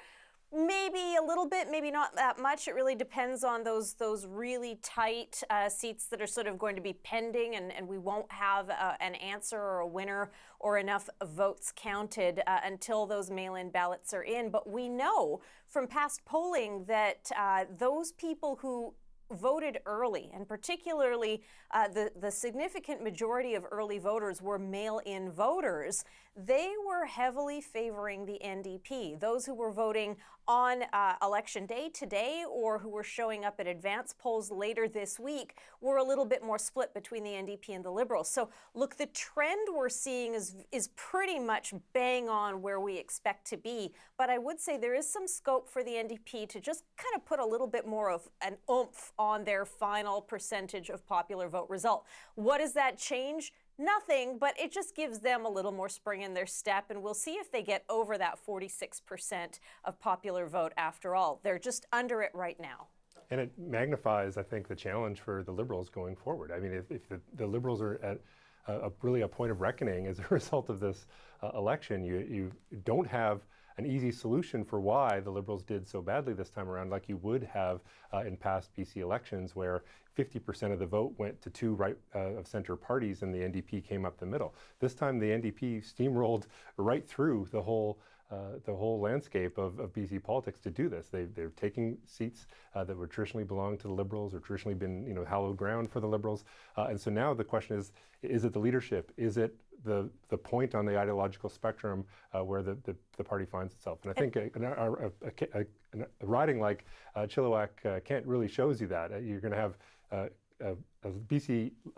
Maybe a little bit, maybe not that much. It really depends on those really tight seats that are sort of going to be pending, and we won't have an answer or a winner or enough votes counted until those mail-in ballots are in. But we know from past polling that those people who voted early, and particularly the significant majority of early voters were mail-in voters. They were heavily favoring the NDP. Those who were voting on election day today or who were showing up at advance polls later this week were a little bit more split between the NDP and the Liberals. So look, the trend we're seeing is pretty much bang on where we expect to be. But I would say there is some scope for the NDP to just kind of put a little bit more of an oomph on their final percentage of popular vote result. What does that change? Nothing, but it just gives them a little more spring in their step, and we'll see if they get over that 46% of popular vote after all. They're just under it right now. And it magnifies, I think, the challenge for the Liberals going forward. I mean, if the Liberals are at really a point of reckoning as a result of this election, you don't have an easy solution for why the Liberals did so badly this time around, like you would have in past BC elections, where 50% of the vote went to 2 right of center parties and the NDP came up the middle. This time the NDP steamrolled right through the whole landscape of BC politics to do this. They're taking seats that would traditionally belong to the Liberals or traditionally been hallowed ground for the Liberals. And so now the question is it the leadership? Is it the point on the ideological spectrum where the party finds itself? And I think a riding like Chilliwack Kent really shows you that. You're going to have a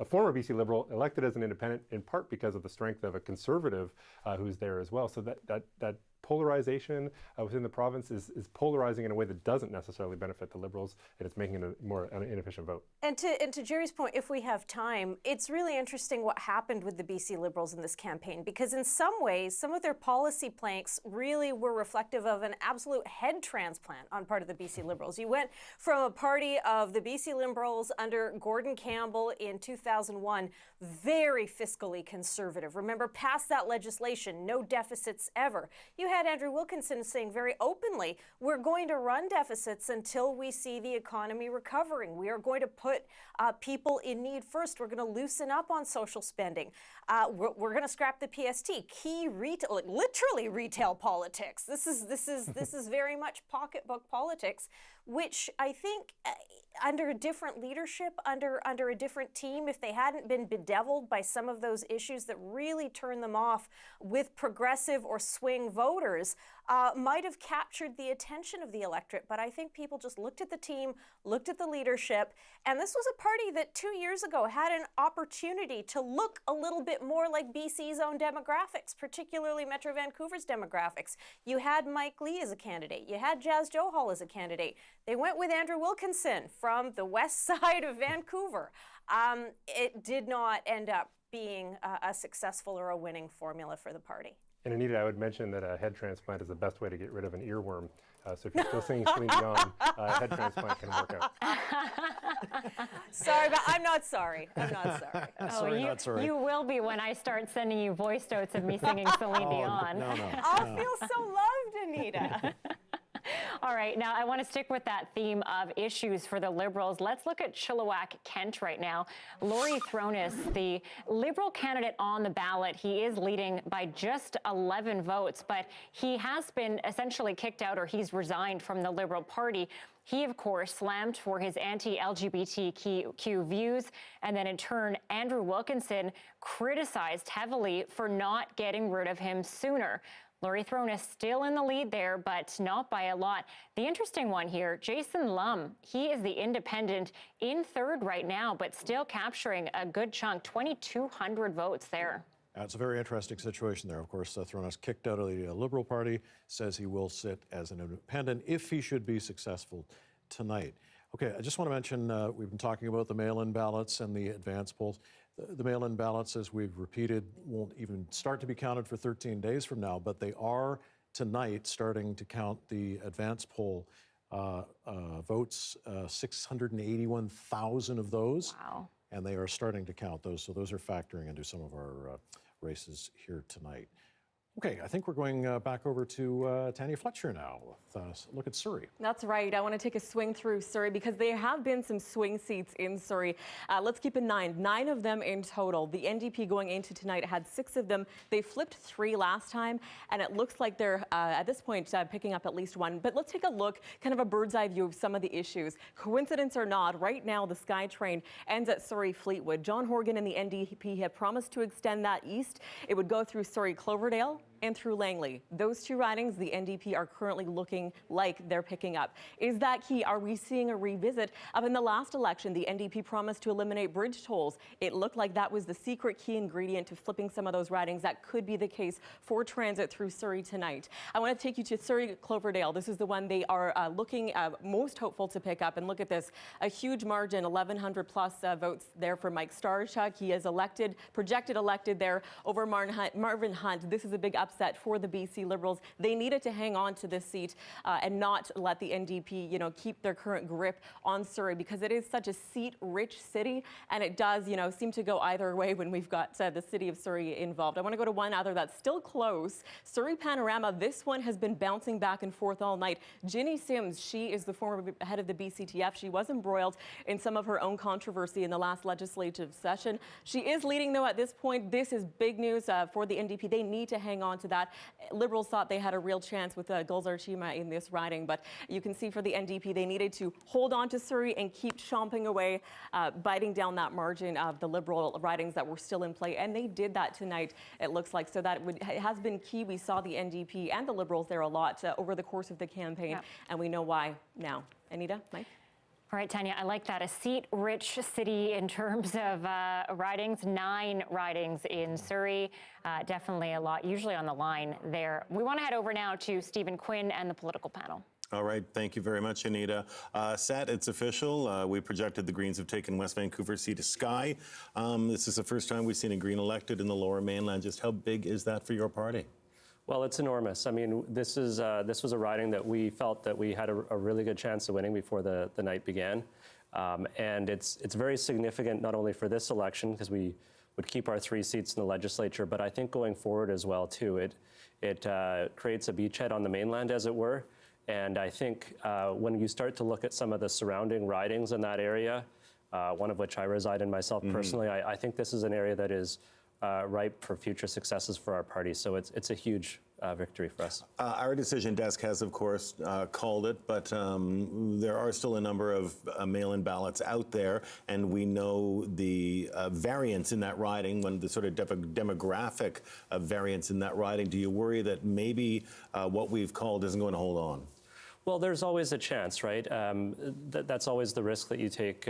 former BC Liberal elected as an independent in part because of the strength of a Conservative who's there as well. So that polarization within the province is polarizing in a way that doesn't necessarily benefit the Liberals, and it's making it a more inefficient vote. And to Jerry's point, if we have time, it's really interesting what happened with the BC Liberals in this campaign, because in some ways, some of their policy planks really were reflective of an absolute head transplant on part of the BC Liberals. You went from a party of the BC Liberals under Gordon Campbell in 2001, very fiscally conservative. Remember, past that legislation, no deficits ever. You had Andrew Wilkinson saying very openly, we're going to run deficits until we see the economy recovering. We are going to put people in need first. We're going to loosen up on social spending. We're going to scrap the PST. Key retail, like literally retail politics. This is very much pocketbook politics, which I think under a different leadership, under a different team, if they hadn't been bedeviled by some of those issues that really turned them off with progressive or swing voters, might have captured the attention of the electorate. But I think people just looked at the team, looked at the leadership, and this was a party that 2 years ago had an opportunity to look a little bit more like BC's own demographics, particularly Metro Vancouver's demographics. You had Mike Lee as a candidate. You had Jas Johal as a candidate. They went with Andrew Wilkinson from the west side of Vancouver. It did not end up being a successful or a winning formula for the party. And Anita, I would mention that a head transplant is the best way to get rid of an earworm. So if you're still singing Celine Dion, a head transplant can work out. Sorry, but I'm not sorry. I'm not sorry. Sorry, not sorry. You will be when I start sending you voice notes of me singing Celine Dion. No. I'll feel so loved, Anita. All right, now I want to stick with that theme of issues for the Liberals. Let's look at Chilliwack, Kent right now. Laurie Thronis, the Liberal candidate on the ballot, he is leading by just 11 votes, but he has been essentially kicked out, or he's resigned from the Liberal Party. He, of course, slammed for his anti-LGBTQ views, and then in turn, Andrew Wilkinson criticized heavily for not getting rid of him sooner. Laurie Thronis still in the lead there, but not by a lot. The interesting one here, Jason Lum, he is the independent in third right now, but still capturing a good chunk, 2,200 votes there. It's a very interesting situation there. Of course, Thronis kicked out of the Liberal Party, says he will sit as an independent if he should be successful tonight. Okay, I just want to mention, we've been talking about the mail-in ballots and the advance polls. The mail-in ballots, as we've repeated, won't even start to be counted for 13 days from now, but they are tonight starting to count the advance poll votes, 681,000 of those. Wow. And they are starting to count those, so those are factoring into some of our races here tonight. Okay, I think we're going back over to Tanya Fletcher now with a look at Surrey. That's right. I want to take a swing through Surrey because there have been some swing seats in Surrey. Let's keep in mind, 9 of them in total. The NDP going into tonight had 6 of them. They flipped 3 last time, and it looks like they're, at this point, picking up at least 1. But let's take a look, kind of a bird's eye view of some of the issues. Coincidence or not, right now the SkyTrain ends at Surrey Fleetwood. John Horgan and the NDP have promised to extend that east. It would go through Surrey Cloverdale and through Langley. Those 2 ridings, the NDP are currently looking like they're picking up. Is that key? Are we seeing a revisit of in the last election, the NDP promised to eliminate bridge tolls? It looked like that was the secret key ingredient to flipping some of those ridings. That could be the case for transit through Surrey tonight. I want to take you to Surrey Cloverdale. This is the one they are looking most hopeful to pick up. And look at this, a huge margin, 1,100 plus votes there for Mike Starchuk. He is elected, projected elected there over Marvin Hunt. This is a big upset for the BC Liberals. They needed to hang on to this seat and not let the NDP, keep their current grip on Surrey because it is such a seat-rich city, and it does, seem to go either way when we've got the city of Surrey involved. I want to go to one other that's still close. Surrey Panorama. This one has been bouncing back and forth all night. Ginny Sims, she is the former head of the BCTF. She was embroiled in some of her own controversy in the last legislative session. She is leading, though, at this point. This is big news for the NDP. They need to hang on to that. Liberals thought they had a real chance with Gulzar Chima in this riding, but you can see for the NDP, they needed to hold on to Surrey and keep chomping away, biting down that margin of the Liberal ridings that were still in play, and they did that tonight, it looks like. So that it has been key. We saw the NDP and the Liberals there a lot over the course of the campaign, and we know why now. Anita, Mike? All right, Tanya, I like that. A seat-rich city in terms of ridings, 9 ridings in Surrey. Definitely a lot, usually on the line there. We want to head over now to Stephen Quinn and the political panel. All right, thank you very much, Anita. Sat, it's official. We projected the Greens have taken West Vancouver seat to Sky. This is the first time we've seen a Green elected in the Lower Mainland. Just how big is that for your party? Well, it's enormous. I mean, this was a riding that we felt that we had a really good chance of winning before the night began. And it's very significant not only for this election, because we would keep our 3 seats in the legislature. But I think going forward as well, too, it creates a beachhead on the mainland, as it were. And I think when you start to look at some of the surrounding ridings in that area, one of which I reside in myself personally, I think this is an area that is ripe for future successes for our party. So it's a huge victory for us. Our decision desk has, of course, called it, but there are still a number of mail-in ballots out there, and we know the variance in that riding, when the sort of demographic variance in that riding. Do you worry that maybe what we've called isn't going to hold on? Well, there's always a chance, right? That's always the risk that you take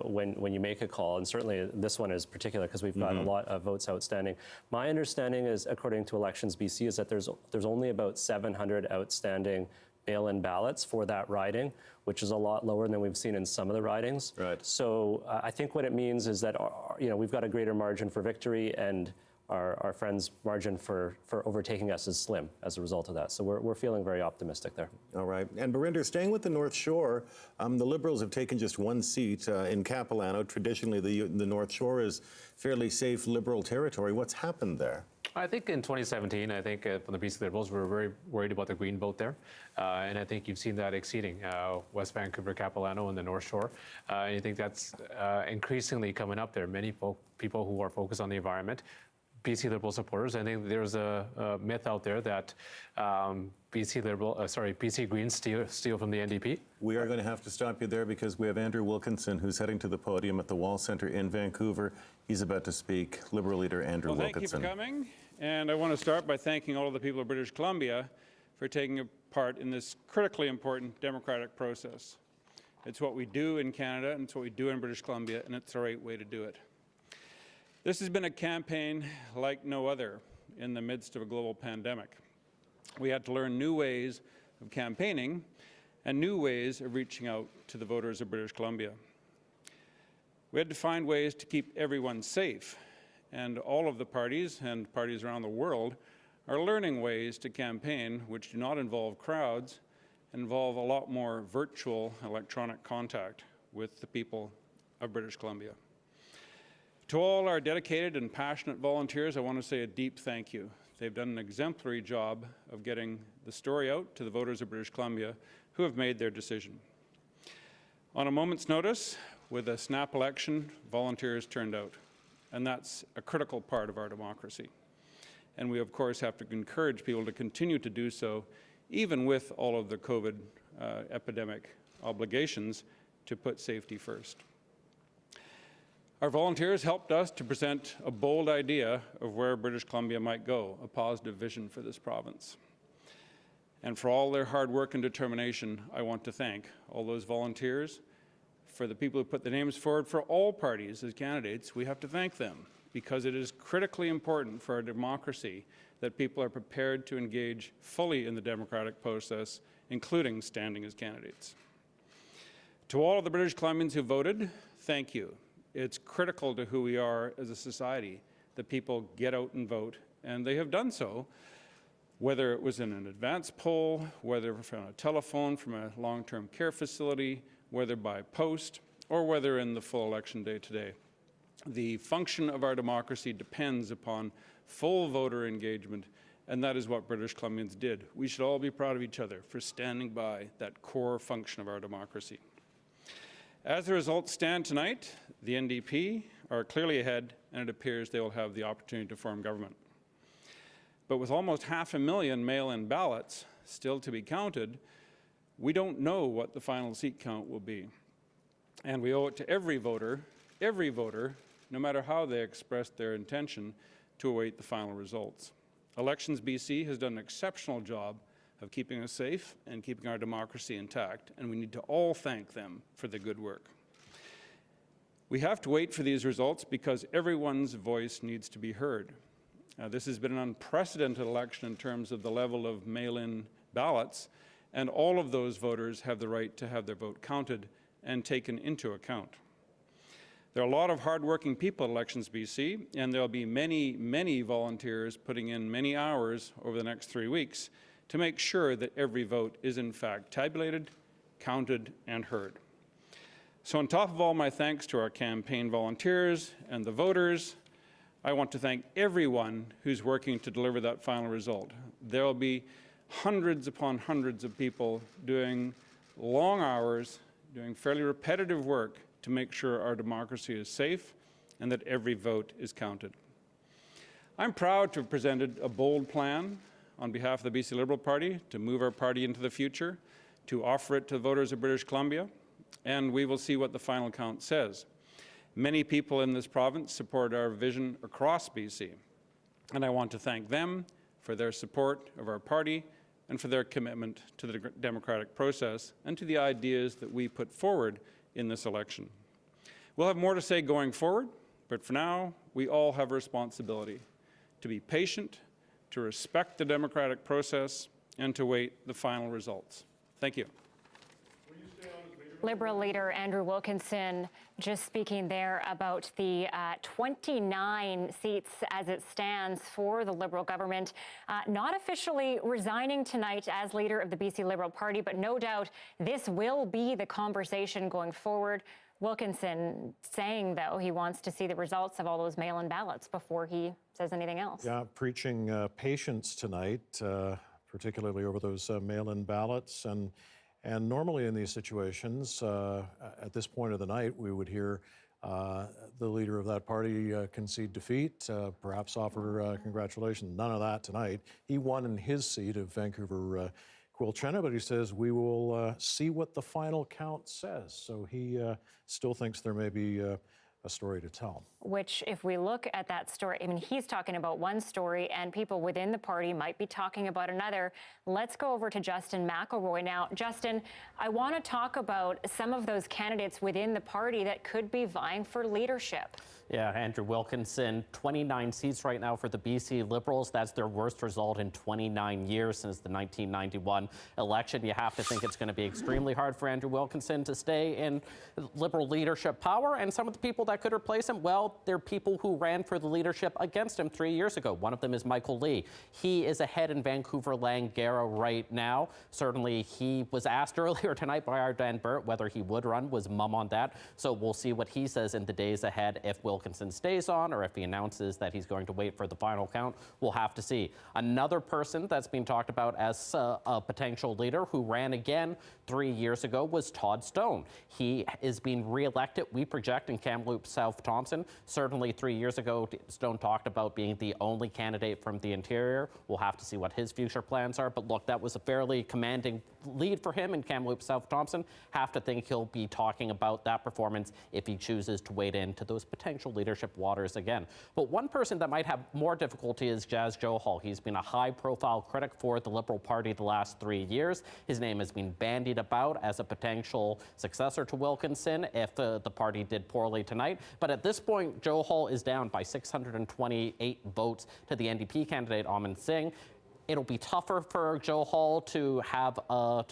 when you make a call, and certainly this one is particular because we've got a lot of votes outstanding. My understanding is, according to Elections BC, is that there's only about 700 outstanding mail-in ballots for that riding, which is a lot lower than we've seen in some of the ridings. Right. So I think what it means is that we've got a greater margin for victory, and our friends' margin for overtaking us is slim as a result of that. So we're feeling very optimistic there. All right. And Barinder, staying with the North Shore, the Liberals have taken just 1 seat in Capilano. Traditionally, the North Shore is fairly safe Liberal territory. What's happened there? I think in 2017, from the BC Liberals, we were very worried about the Green vote there. And I think you've seen that exceeding West Vancouver, Capilano, and the North Shore. And I think that's increasingly coming up there. Many people who are focused on the environment, BC Liberal supporters. I think there's a myth out there that BC Greens steal from the NDP. We are going to have to stop you there because we have Andrew Wilkinson, who's heading to the podium at the Wall Centre in Vancouver. He's about to speak. Liberal leader Andrew Wilkinson. Thank you for coming. And I want to start by thanking all of the people of British Columbia for taking a part in this critically important democratic process. It's what we do in Canada, and it's what we do in British Columbia, and it's the right way to do it. This has been a campaign like no other in the midst of a global pandemic. We had to learn new ways of campaigning and new ways of reaching out to the voters of British Columbia. We had to find ways to keep everyone safe, and all of the parties and parties around the world are learning ways to campaign which do not involve crowds, involve a lot more virtual electronic contact with the people of British Columbia. To all our dedicated and passionate volunteers, I want to say a deep thank you. They've done an exemplary job of getting the story out to the voters of British Columbia who have made their decision. On a moment's notice, with a snap election, volunteers turned out, and that's a critical part of our democracy. And we, of course, have to encourage people to continue to do so, even with all of the COVID epidemic obligations, to put safety first. Our volunteers helped us to present a bold idea of where British Columbia might go, a positive vision for this province. And for all their hard work and determination, I want to thank all those volunteers. For the people who put the names forward for all parties as candidates, we have to thank them, because it is critically important for our democracy that people are prepared to engage fully in the democratic process, including standing as candidates. To all of the British Columbians who voted, thank you. It's critical to who we are as a society that people get out and vote, and they have done so, whether it was in an advance poll, whether from a telephone from a long-term care facility, whether by post, or whether in the full election day today. The function of our democracy depends upon full voter engagement, and that is what British Columbians did. We should all be proud of each other for standing by that core function of our democracy. As the results stand tonight, the NDP are clearly ahead, and it appears they will have the opportunity to form government. But with almost 500,000 mail-in ballots still to be counted, we don't know what the final seat count will be. And we owe it to every voter, no matter how they expressed their intention, to await the final results. Elections BC has done an exceptional job of keeping us safe and keeping our democracy intact, and we need to all thank them for the good work. We have to wait for these results because everyone's voice needs to be heard. This has been an unprecedented election in terms of the level of mail-in ballots, and all of those voters have the right to have their vote counted and taken into account. There are a lot of hardworking people at Elections BC, and there will be many, many volunteers putting in many hours over the next 3 weeks to make sure that every vote is in fact tabulated, counted, and heard. So on top of all my thanks to our campaign volunteers and the voters, I want to thank everyone who's working to deliver that final result. There will be hundreds upon hundreds of people doing long hours, doing fairly repetitive work to make sure our democracy is safe and that every vote is counted. I'm proud to have presented a bold plan on behalf of the BC Liberal Party to move our party into the future, to offer it to voters of British Columbia, and we will see what the final count says. Many people in this province support our vision across BC, and I want to thank them for their support of our party and for their commitment to the democratic process and to the ideas that we put forward in this election. We'll have more to say going forward, but for now, we all have a responsibility to be patient, to respect the democratic process, and to wait the final results. Thank you. Liberal leader Andrew Wilkinson just speaking there about the 29 seats as it stands for the Liberal government, not officially resigning tonight as leader of the BC Liberal Party, but no doubt this will be the conversation going forward. Wilkinson saying, though, he wants to see the results of all those mail-in ballots before he says anything else. Yeah, preaching patience tonight, particularly over those mail-in ballots. And normally in these situations, at this point of the night, we would hear the leader of that party concede defeat, perhaps offer congratulations. None of that tonight. He won in his seat of Vancouver Quilchena, but he says we will see what the final count says. So he still thinks there may be a story to tell. Which, if we look at that story, I mean, he's talking about one story and people within the party might be talking about another. Let's go over to Justin McElroy now. Justin, I want to talk about some of those candidates within the party that could be vying for leadership. Yeah, Andrew Wilkinson, 29 seats right now for the BC Liberals. That's their worst result in 29 years since the 1991 election. You have to think it's going to be extremely hard for Andrew Wilkinson to stay in Liberal leadership power. And some of the people that could replace him, well, they're people who ran for the leadership against him 3 years ago. One of them is Michael Lee. He is ahead in Vancouver Langara right now. Certainly, he was asked earlier tonight by our Dan Burt whether he would run, was mum on that. So we'll see what he says in the days ahead if Wilkinson stays on or if he announces that he's going to wait for the final count. We'll have to see. Another person that's being talked about as a potential leader who ran again 3 years ago was Todd Stone. He is being re-elected, we project, in Kamloops South Thompson. Certainly 3 years ago, Stone talked about being the only candidate from the interior. We'll have to see what his future plans are. But look, that was a fairly commanding lead for him in Kamloops South Thompson. Have to think he'll be talking about that performance if he chooses to wade into those potential leadership waters again. But one person that might have more difficulty is Jas Johal. He's been a high-profile critic for the Liberal Party the last 3 years. His name has been bandied about as a potential successor to Wilkinson if the party did poorly tonight. But at this point, Johal is down by 628 votes to the NDP candidate Aman Singh. It'll be tougher for Johal to have a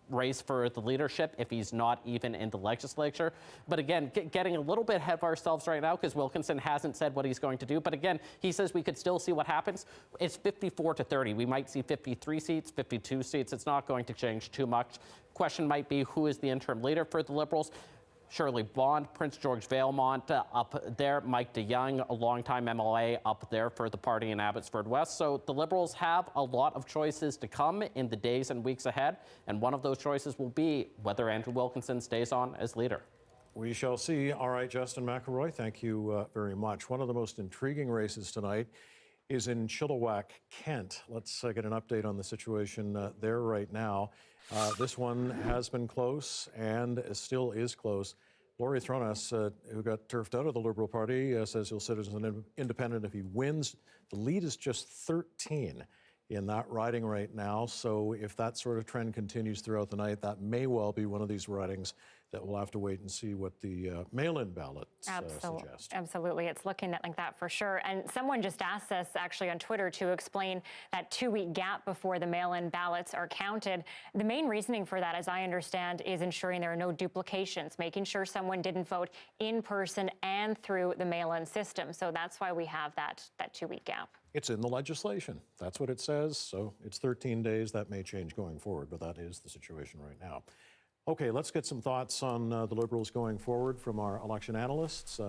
race for the leadership if he's not even in the legislature. But again, getting a little bit ahead of ourselves right now because Wilkinson hasn't said what he's going to do. But again, he says we could still see what happens. It's 54-30. We might see 53 seats, 52 seats. It's not going to change too much. Question might be who is the interim leader for the Liberals. Shirley Bond, Prince George Vailmont up there, Mike DeYoung, a longtime MLA up there for the party in Abbotsford West. So the Liberals have a lot of choices to come in the days and weeks ahead, and one of those choices will be whether Andrew Wilkinson stays on as leader. We shall see. All right, Justin McElroy, thank you very much. One of the most intriguing races tonight is in Chilliwack, Kent. Let's get an update on the situation there right now. This one has been close and still is close. Laurie Thronas, who got turfed out of the Liberal Party, says he'll sit as an independent if he wins. The lead is just 13 in that riding right now. So if that sort of trend continues throughout the night, that may well be one of these ridings that we'll have to wait and see what the mail-in ballots suggest. Absolutely. It's looking like that for sure. And someone just asked us actually on Twitter to explain that 2-week gap before the mail-in ballots are counted. The main reasoning for that, as I understand, is ensuring there are no duplications, making sure someone didn't vote in person and through the mail-in system. So that's why we have that 2-week gap. It's in the legislation. That's what it says. So it's 13 days. That may change going forward, but that is the situation right now. Okay, let's get some thoughts on the Liberals going forward from our election analysts.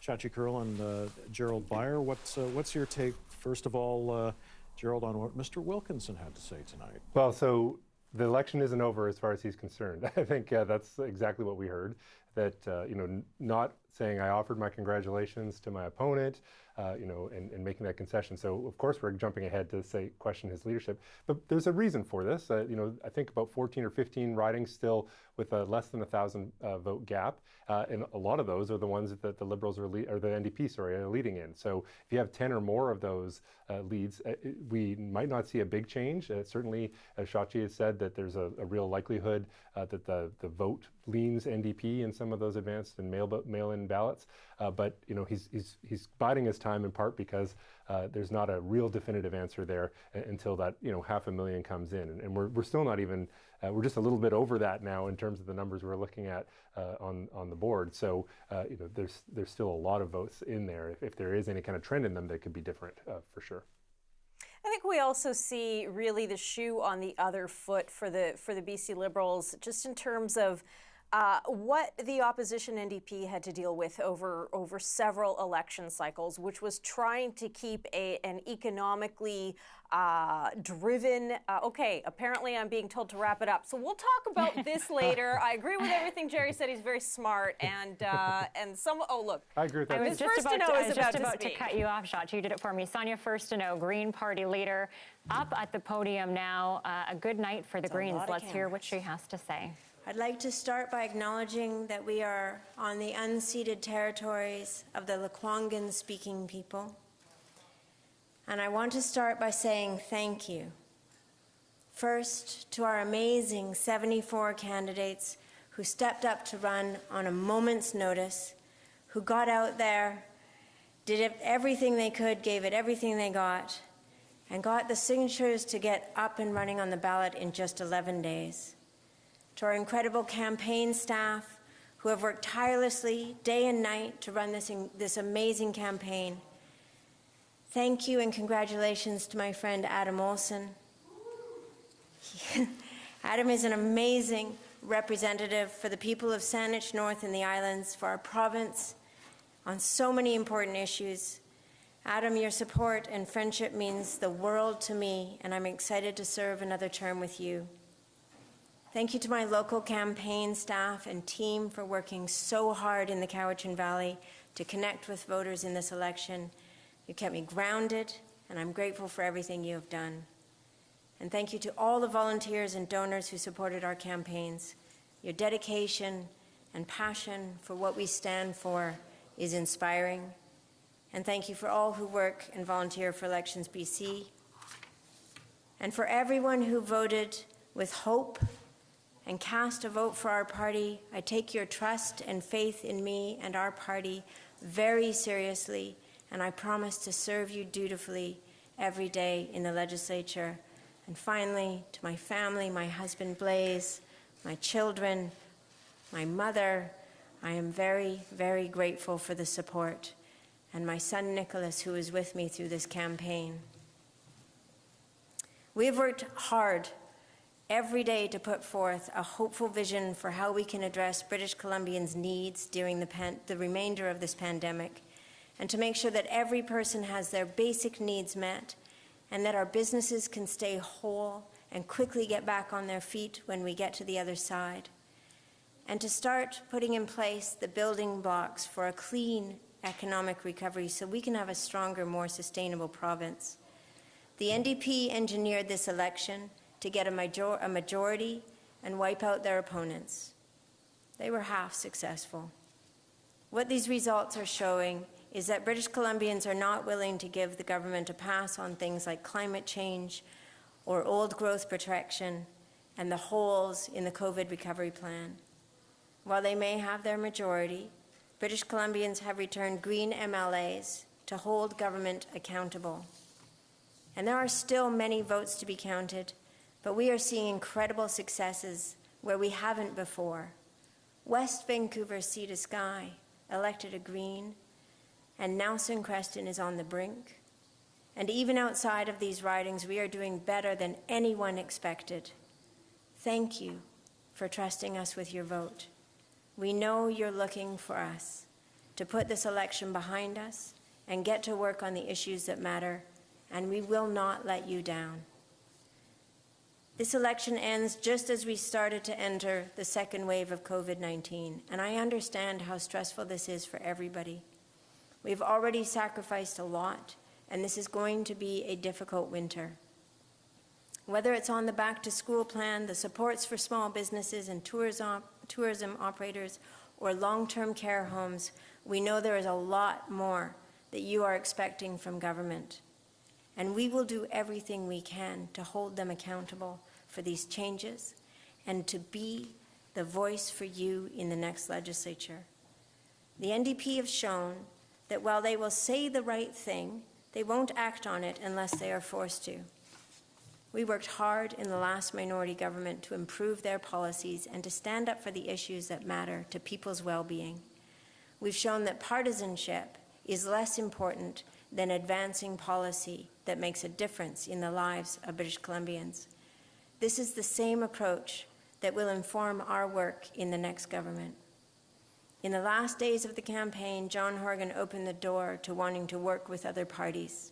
Shachi Kurl and Gerald Byer. What's your take, first of all, Gerald, on what Mr. Wilkinson had to say tonight? Well, so the election isn't over as far as he's concerned. I think that's exactly what we heard. That not saying I offered my congratulations to my opponent, and making that concession. So of course we're jumping ahead to say question his leadership, but there's a reason for this. I think about 14 or 15 ridings still with a less than 1,000 vote gap, and a lot of those are the ones that the Liberals or the NDP, are leading in. So if you have 10 or more of those leads, we might not see a big change. Certainly, as Shachi has said, that there's a real likelihood that the vote leans NDP in some of those advanced and mail-in ballots. But he's biding his time in part because there's not a real definitive answer there until that 500,000 comes in, and we're still not even we're just a little bit over that now in terms of the numbers we're looking at on the board. So there's still a lot of votes in there. If there is any kind of trend in them, they could be different for sure. I think we also see really the shoe on the other foot for the BC Liberals, just in terms of what the opposition NDP had to deal with over several election cycles, which was trying to keep an economically driven. Okay, apparently I'm being told to wrap it up, so we'll talk about this later. I agree with everything Jerry said. He's very smart, and some. Oh, look, I agree with that. I was just about to cut you off, Shachi. You did it for me. Sonia Furstenau, Green Party leader, up at the podium now. A good night for the Greens. Let's hear what she has to say. I'd like to start by acknowledging that we are on the unceded territories of the Lekwungen-speaking people. And I want to start by saying thank you. First, to our amazing 74 candidates who stepped up to run on a moment's notice, who got out there, did everything they could, gave it everything they got, and got the signatures to get up and running on the ballot in just 11 days. To our incredible campaign staff who have worked tirelessly day and night to run this amazing campaign. Thank you and congratulations to my friend Adam Olsen. Adam is an amazing representative for the people of Saanich North and the islands, for our province, on so many important issues. Adam, your support and friendship means the world to me, and I'm excited to serve another term with you. Thank you to my local campaign staff and team for working so hard in the Cowichan Valley to connect with voters in this election. You kept me grounded, and I'm grateful for everything you have done. And thank you to all the volunteers and donors who supported our campaigns. Your dedication and passion for what we stand for is inspiring. And thank you for all who work and volunteer for Elections BC. And for everyone who voted with hope and cast a vote for our party, I take your trust and faith in me and our party very seriously, and I promise to serve you dutifully every day in the legislature. And finally, to my family, my husband Blaze, my children, my mother, I am very, very grateful for the support, and my son Nicholas, who is with me through this campaign. We have worked hard every day to put forth a hopeful vision for how we can address British Columbians' needs during the remainder of this pandemic, and to make sure that every person has their basic needs met, and that our businesses can stay whole and quickly get back on their feet when we get to the other side, and to start putting in place the building blocks for a clean economic recovery so we can have a stronger, more sustainable province. The NDP engineered this election to get a majority and wipe out their opponents. They were half successful. What these results are showing is that British Columbians are not willing to give the government a pass on things like climate change or old growth protection and the holes in the COVID recovery plan. While they may have their majority, British Columbians have returned Green MLAs to hold government accountable. And there are still many votes to be counted, but we are seeing incredible successes where we haven't before. West Vancouver Sea to Sky elected a Green, and Nelson Creston is on the brink. And even outside of these ridings, we are doing better than anyone expected. Thank you for trusting us with your vote. We know you're looking for us, to put this election behind us and get to work on the issues that matter, and we will not let you down. This election ends just as we started to enter the second wave of COVID-19, and I understand how stressful this is for everybody. We've already sacrificed a lot, and this is going to be a difficult winter. Whether it's on the back-to-school plan, the supports for small businesses and tourism operators, or long-term care homes, we know there is a lot more that you are expecting from government. And we will do everything we can to hold them accountable for these changes and to be the voice for you in the next legislature. The NDP have shown that while they will say the right thing, they won't act on it unless they are forced to. We worked hard in the last minority government to improve their policies and to stand up for the issues that matter to people's well-being. We've shown that partisanship is less important than advancing policy that makes a difference in the lives of British Columbians. This is the same approach that will inform our work in the next government. In the last days of the campaign, John Horgan opened the door to wanting to work with other parties.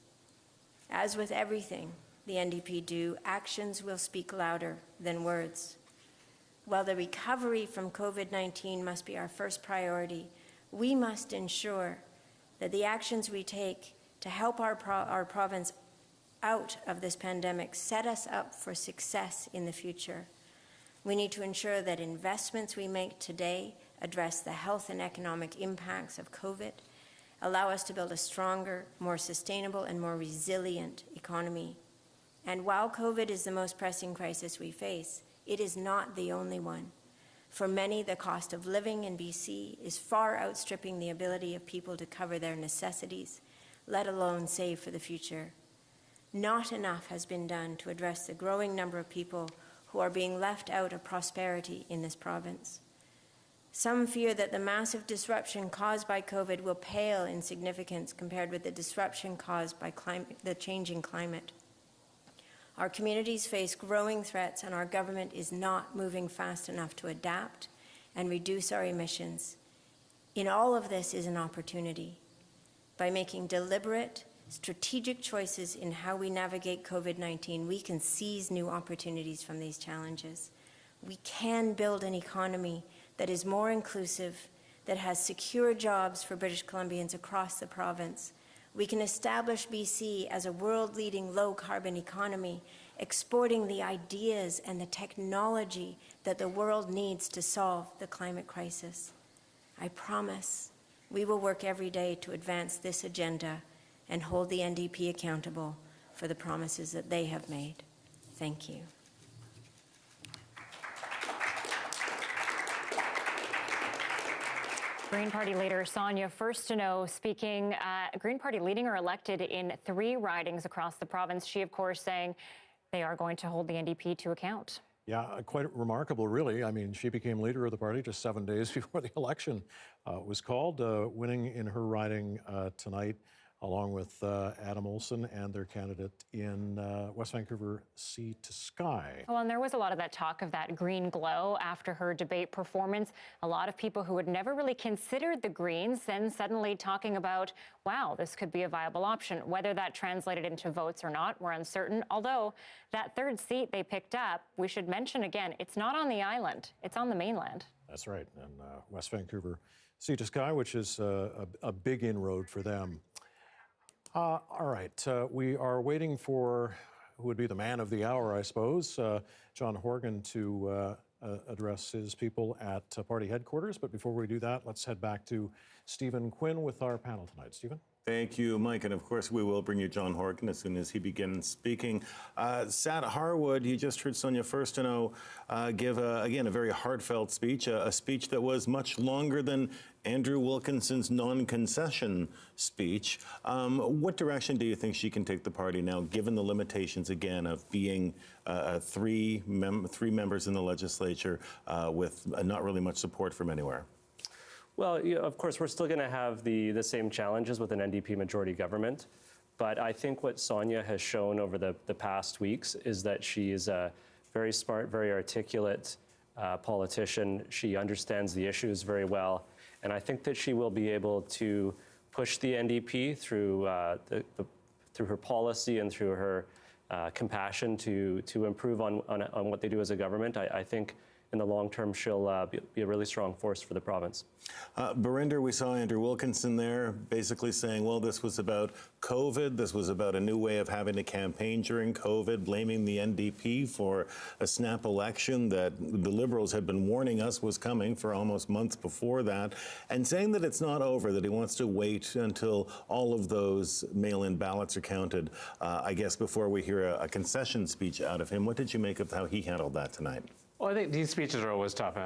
As with everything the NDP do, actions will speak louder than words. While the recovery from COVID-19 must be our first priority, we must ensure that the actions we take to help our province out of this pandemic set us up for success in the future. We need to ensure that investments we make today address the health and economic impacts of COVID, allow us to build a stronger, more sustainable, and more resilient economy. And while COVID is the most pressing crisis we face, it is not the only one. For many, the cost of living in BC is far outstripping the ability of people to cover their necessities, let alone save for the future. Not enough has been done to address the growing number of people who are being left out of prosperity in this province. Some fear that the massive disruption caused by COVID will pale in significance compared with the disruption caused by the changing climate. Our communities face growing threats, and our government is not moving fast enough to adapt and reduce our emissions. In all of this is an opportunity. By making deliberate, strategic choices in how we navigate COVID-19, we can seize new opportunities from these challenges. We can build an economy that is more inclusive, that has secure jobs for British Columbians across the province. We can establish BC as a world-leading low-carbon economy, exporting the ideas and the technology that the world needs to solve the climate crisis. I promise we will work every day to advance this agenda and hold the NDP accountable for the promises that they have made. Thank you. Green Party leader Sonia Furstenau speaking. Green Party leading or elected in 3 ridings across the province. She, of course, saying they are going to hold the NDP to account. Yeah, quite remarkable, really. I mean, she became leader of the party just 7 days before the election was called, winning in her riding tonight, along with Adam Olsen and their candidate in West Vancouver Sea to Sky. Well, and there was a lot of that talk of that green glow after her debate performance. A lot of people who had never really considered the Greens then suddenly talking about, wow, this could be a viable option. Whether that translated into votes or not, we're uncertain. Although that 3rd seat they picked up, we should mention again, it's not on the island, it's on the mainland. That's right, and West Vancouver Sea to Sky, which is a big inroad for them. All right, we are waiting for who would be the man of the hour, I suppose, John Horgan, to address his people at party headquarters. But before we do that, let's head back to Stephen Quinn with our panel tonight. Stephen? Thank you, Mike. And of course, we will bring you John Horgan as soon as he begins speaking. Sat Harwood, you just heard Sonia Furstenau give, again, a very heartfelt speech, a speech that was much longer than Andrew Wilkinson's non-concession speech. What direction do you think she can take the party now, given the limitations, again, of being 3 members in the legislature with not really much support from anywhere? Well, of course, we're still going to have the same challenges with an NDP majority government. But I think what Sonia has shown over the past weeks is that she is a very smart, very articulate politician. She understands the issues very well. And I think that she will be able to push the NDP through through her policy and through her compassion to improve on what they do as a government. I think in the long term, she'll be a really strong force for the province. Barinder, we saw Andrew Wilkinson there basically saying, well, this was about COVID. This was about a new way of having a campaign during COVID, blaming the NDP for a snap election that the Liberals had been warning us was coming for almost months before that, and saying that it's not over, that he wants to wait until all of those mail-in ballots are counted, I guess, before we hear a concession speech out of him. What did you make of how he handled that tonight? Well, I think these speeches are always tough,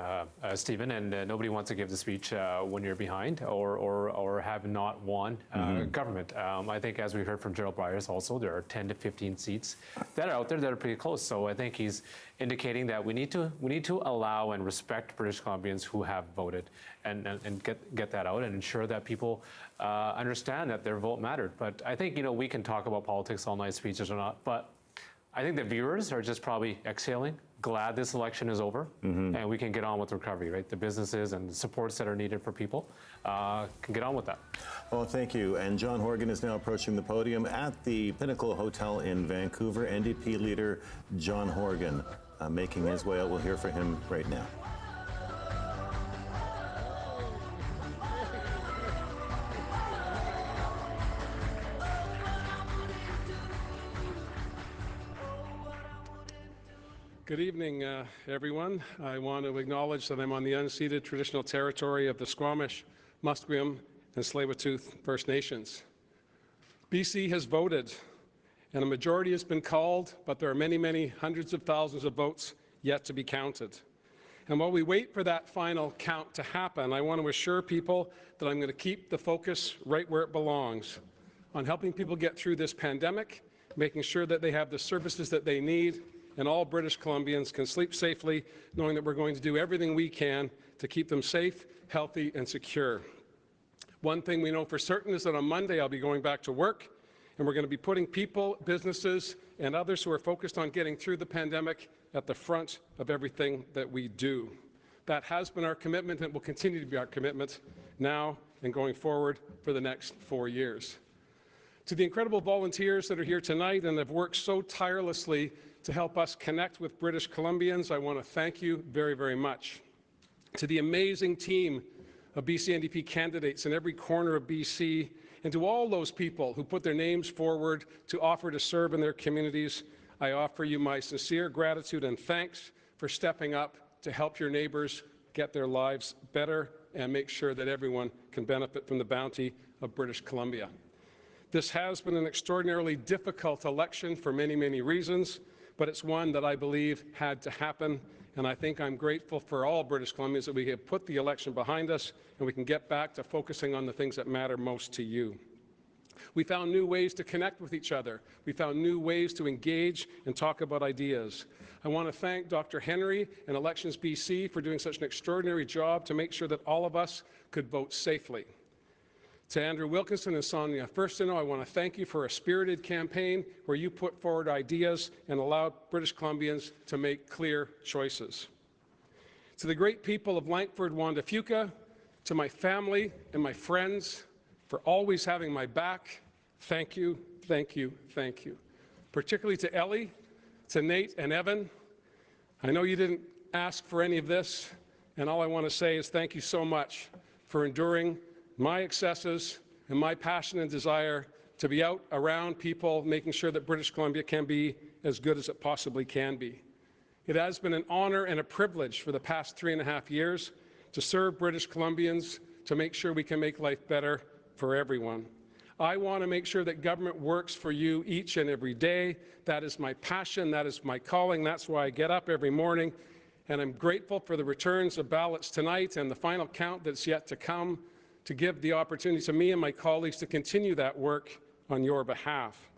Stephen, and nobody wants to give the speech when you're behind or have not won government. I think, as we heard from Gerald Byers also, there are 10 to 15 seats that are out there that are pretty close. So I think he's indicating that we need to allow and respect British Columbians who have voted and get that out and ensure that people understand that their vote mattered. But I think, we can talk about politics all night, speeches or not, but I think the viewers are just probably exhaling, glad this election is over, and we can get on with recovery, right? The businesses and the supports that are needed for people can get on with that. Well, thank you. And John Horgan is now approaching the podium at the Pinnacle Hotel in Vancouver. NDP leader John Horgan making his way out. We'll hear from him right now. Good evening, everyone. I want to acknowledge that I'm on the unceded traditional territory of the Squamish, Musqueam, and Tsleil-Waututh First Nations. BC has voted, and a majority has been called, but there are many, many hundreds of thousands of votes yet to be counted. And while we wait for that final count to happen, I want to assure people that I'm going to keep the focus right where it belongs, on helping people get through this pandemic, making sure that they have the services that they need, and all British Columbians can sleep safely, knowing that we're going to do everything we can to keep them safe, healthy, and secure. One thing we know for certain is that on Monday I'll be going back to work, and we're going to be putting people, businesses, and others who are focused on getting through the pandemic at the front of everything that we do. That has been our commitment and will continue to be our commitment now and going forward for the next 4 years. To the incredible volunteers that are here tonight and have worked so tirelessly to help us connect with British Columbians, I want to thank you very, very much. To the amazing team of BC NDP candidates in every corner of BC, and to all those people who put their names forward to offer to serve in their communities, I offer you my sincere gratitude and thanks for stepping up to help your neighbours get their lives better and make sure that everyone can benefit from the bounty of British Columbia. This has been an extraordinarily difficult election for many, many reasons, but it's one that I believe had to happen, and I think I'm grateful for all British Columbians that we have put the election behind us and we can get back to focusing on the things that matter most to you. We found new ways to connect with each other. We found new ways to engage and talk about ideas. I want to thank Dr. Henry and Elections BC for doing such an extraordinary job to make sure that all of us could vote safely. To Andrew Wilkinson and Sonia Furstenau, I want to thank you for a spirited campaign where you put forward ideas and allowed British Columbians to make clear choices. To the great people of Langford, Wanda Fuca, to my family and my friends for always having my back, thank you, thank you, thank you. Particularly to Ellie, to Nate and Evan. I know you didn't ask for any of this, and all I want to say is thank you so much for enduring my excesses and my passion and desire to be out around people, making sure that British Columbia can be as good as it possibly can be. It has been an honor and a privilege for the past 3.5 years to serve British Columbians, to make sure we can make life better for everyone. I want to make sure that government works for you each and every day. That is my passion, that is my calling, that's why I get up every morning, and I'm grateful for the returns of ballots tonight and the final count that's yet to come, to give the opportunity to me and my colleagues to continue that work on your behalf.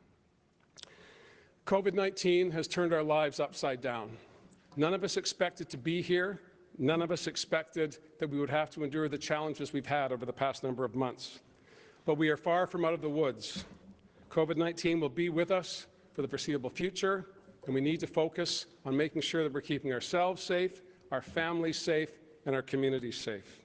COVID-19 has turned our lives upside down. None of us expected to be here. None of us expected that we would have to endure the challenges we've had over the past number of months. But we are far from out of the woods. COVID-19 will be with us for the foreseeable future, and we need to focus on making sure that we're keeping ourselves safe, our families safe, and our communities safe.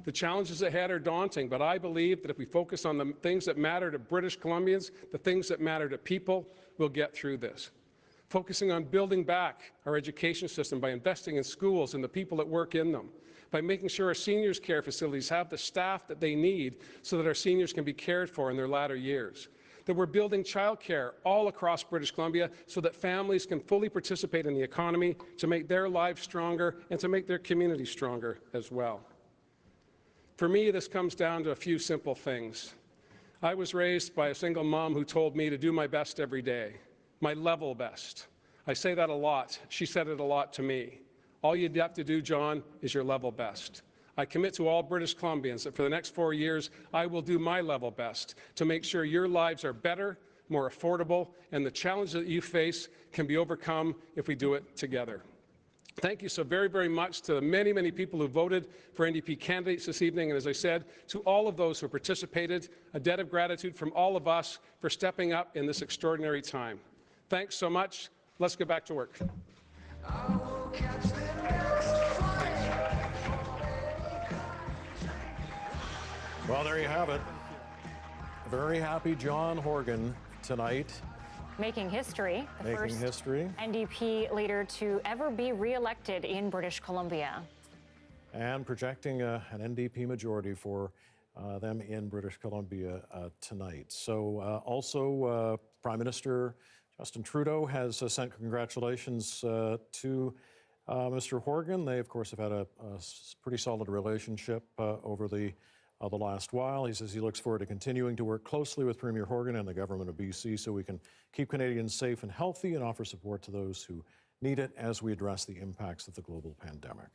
The challenges ahead are daunting, but I believe that if we focus on the things that matter to British Columbians, the things that matter to people, we'll get through this. Focusing on building back our education system by investing in schools and the people that work in them, by making sure our seniors' care facilities have the staff that they need so that our seniors can be cared for in their latter years. That we're building childcare all across British Columbia so that families can fully participate in the economy to make their lives stronger and to make their communities stronger as well. For me, this comes down to a few simple things. I was raised by a single mom who told me to do my best every day, my level best. I say that a lot. She said it a lot to me. All you have to do, John, is your level best. I commit to all British Columbians that for the next 4 years, I will do my level best to make sure your lives are better, more affordable, and the challenges that you face can be overcome if we do it together. Thank you so very, very much to the many, many people who voted for NDP candidates this evening, and as I said, to all of those who participated, a debt of gratitude from all of us for stepping up in this extraordinary time. Thanks so much. Let's get back to work. Well, there you have it. Very happy John Horgan tonight. Making history. The Making first history. NDP leader to ever be re-elected in British Columbia. And projecting an NDP majority for them in British Columbia tonight. So also Prime Minister Justin Trudeau has sent congratulations to Mr. Horgan. They, of course, have had a pretty solid relationship over the last while. He says he looks forward to continuing to work closely with Premier Horgan and the government of BC so we can keep Canadians safe and healthy and offer support to those who need it as we address the impacts of the global pandemic.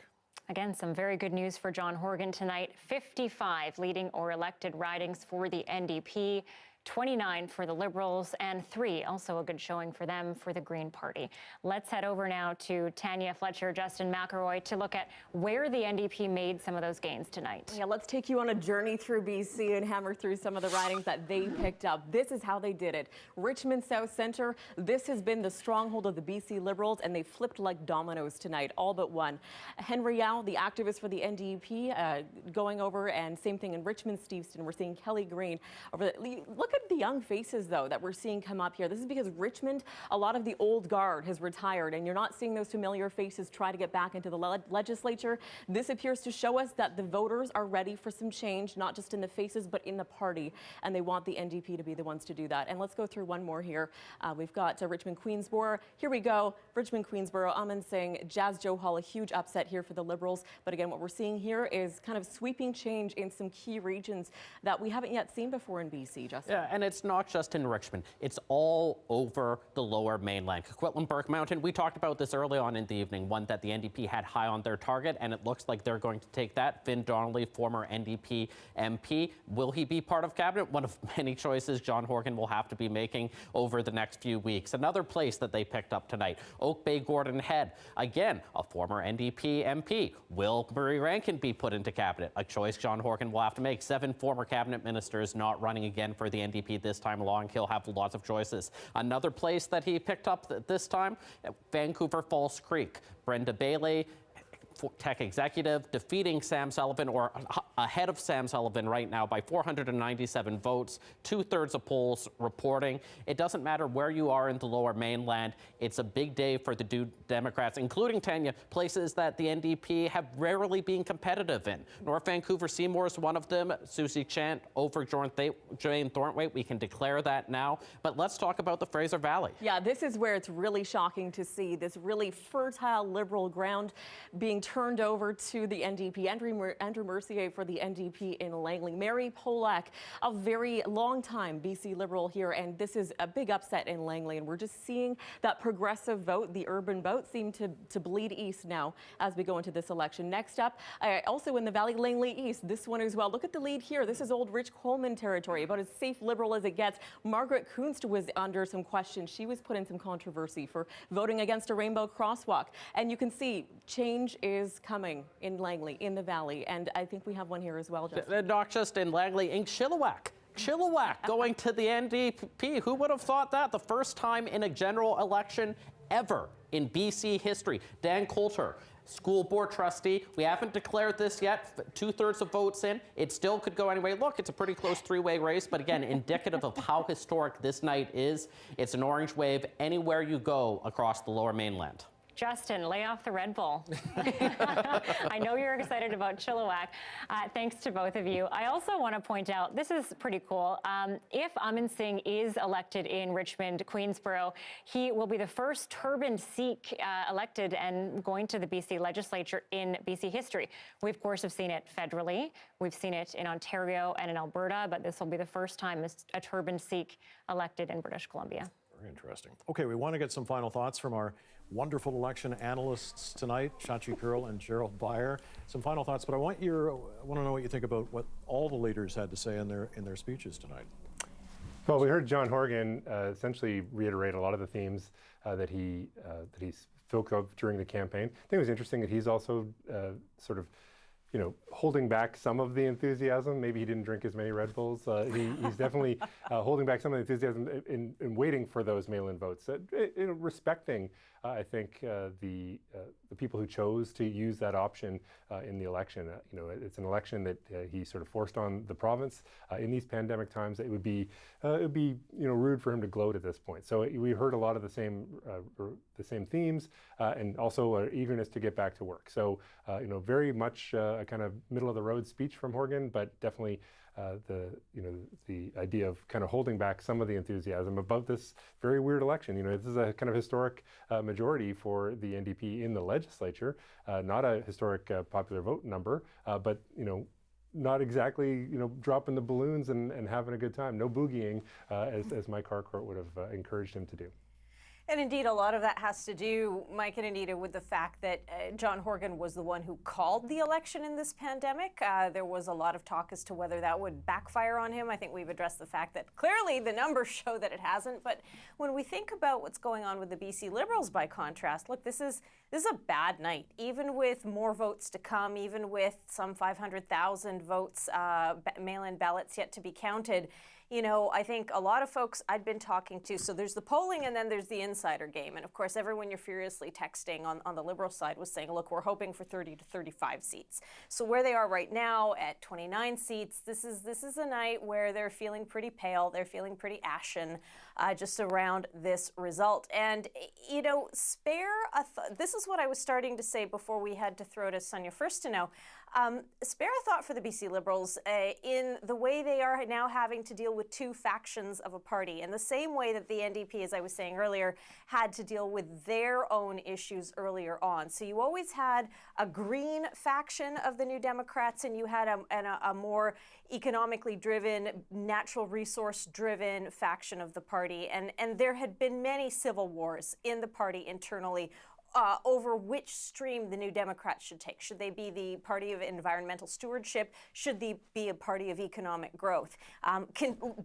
Again, some very good news for John Horgan tonight. 55 leading or elected ridings for the NDP. 29 for the Liberals, and 3, also a good showing for them, for the Green Party. Let's head over now to Tanya Fletcher, Justin McElroy, to look at where the NDP made some of those gains tonight. Yeah, let's take you on a journey through BC and hammer through some of the ridings that they picked up. This is how they did it. Richmond South Centre, this has been the stronghold of the BC Liberals, and they flipped like dominoes tonight, all but one. Henry Yao, the activist for the NDP, going over, and same thing in Richmond Steveston. We're seeing Kelly Green over the, look at the young faces, though, that we're seeing come up here. This is because Richmond, a lot of the old guard has retired, and you're not seeing those familiar faces try to get back into the legislature. This appears to show us that the voters are ready for some change, not just in the faces, but in the party, and they want the NDP to be the ones to do that. And let's go through one more here. We've got Richmond Queensborough. Here we go. Richmond Queensborough, Aman Singh, Jazz Johal, a huge upset here for the Liberals. But again, what we're seeing here is kind of sweeping change in some key regions that we haven't yet seen before in BC, Justin. Yeah, and it's not just in Richmond. It's all over the Lower Mainland. Coquitlam Burke Mountain, we talked about this early on in the evening, one that the NDP had high on their target, and it looks like they're going to take that. Finn Donnelly, former NDP MP. Will he be part of cabinet? One of many choices John Horgan will have to be making over the next few weeks. Another place that they picked up tonight, Oak Bay Gordon Head. Again, a former NDP MP. Will Murray Rankin be put into cabinet? A choice John Horgan will have to make. 7 former cabinet ministers not running again for the NDP this time along. He'll have lots of choices. Another place that he picked up this time, Vancouver Falls Creek. Brenda Bailey, tech executive, defeating Sam Sullivan, or ahead of Sam Sullivan right now by 497 votes, 2/3 of polls reporting. It doesn't matter where you are in the Lower Mainland. It's a big day for the Democrats, including Tanya, places that the NDP have rarely been competitive in. North Vancouver Seymour is one of them. Susie Chant over Jane Thornthwaite. We can declare that now. But let's talk about the Fraser Valley. Yeah, this is where it's really shocking to see this really fertile Liberal ground being turned over to the NDP. Andrew Mercier for the NDP in Langley. Mary Polak, a very long time BC Liberal here, and this is a big upset in Langley, and we're just seeing that progressive vote, the urban vote, seem to bleed east now as we go into this election. Next up, also in the Valley, Langley East, this one as well. Look at the lead here. This is old Rich Coleman territory, about as safe Liberal as it gets. Margaret Kunst was under some question. She was put in some controversy for voting against a rainbow crosswalk, and you can see change is coming in Langley, in the Valley, and I think we have one here as well, Justin. Not just in Langley, in Chilliwack. Chilliwack going to the NDP. Who would have thought that? The first time in a general election ever in BC history. Dan Coulter, school board trustee. We haven't declared this yet. 2/3 of votes in. It still could go anyway. Look, it's a pretty close three-way race, but again, indicative of how historic this night is. It's an orange wave anywhere you go across the Lower Mainland. Justin, lay off the Red Bull. I know you're excited about Chilliwack. Thanks to both of you. I also want to point out, this is pretty cool. If Aman Singh is elected in Richmond, Queensborough, he will be the first turbaned Sikh elected and going to the BC legislature in BC history. We, of course, have seen it federally. We've seen it in Ontario and in Alberta, but this will be the first time a turbaned Sikh elected in British Columbia. Very interesting. Okay, we want to get some final thoughts from our wonderful election analysts tonight, Shachi Kurl and Gerald Beyer. Some final thoughts, but I want to know what you think about what all the leaders had to say in their speeches tonight. Well, we heard John Horgan essentially reiterate a lot of the themes that he spoke of during the campaign. I think it was interesting that he's also sort of, holding back some of the enthusiasm. Maybe he didn't drink as many Red Bulls. He's definitely holding back some of the enthusiasm in waiting for those mail-in votes. Respecting, I think, the people who chose to use that option in the election. It's an election that he sort of forced on the province in these pandemic times. It would be rude for him to gloat at this point. So we heard a lot of the same themes and also an eagerness to get back to work. So very much a kind of middle of the road speech from Horgan, but definitely the idea of kind of holding back some of the enthusiasm about this very weird election. This is a kind of historic majority for the NDP in the legislature, not a historic popular vote number, but not exactly dropping the balloons and having a good time. No boogieing, as Mike Harcourt would have encouraged him to do. And indeed, a lot of that has to do, Mike and Anita, with the fact that John Horgan was the one who called the election in this pandemic. There was a lot of talk as to whether that would backfire on him. I think we've addressed the fact that clearly the numbers show that it hasn't. But when we think about what's going on with the BC Liberals, by contrast, look, this is a bad night. Even with more votes to come, even with some 500,000 votes, mail-in ballots yet to be counted, I think a lot of folks I'd been talking to, so there's the polling and then there's the insider game. And of course, everyone you're furiously texting on the Liberal side was saying, look, we're hoping for 30 to 35 seats. So where they are right now at 29 seats, this is a night where they're feeling pretty pale, they're feeling pretty ashen just around this result. And, this is what I was starting to say before we had to throw to Sonia Furstenau. Spare a thought for the BC Liberals in the way they are now having to deal with two factions of a party, in the same way that the NDP, as I was saying earlier, had to deal with their own issues earlier on. So you always had a green faction of the New Democrats, and you had a more economically driven, natural resource driven faction of the party. And there had been many civil wars in the party internally over which stream the New Democrats should take. Should they be the party of environmental stewardship? Should they be a party of economic growth?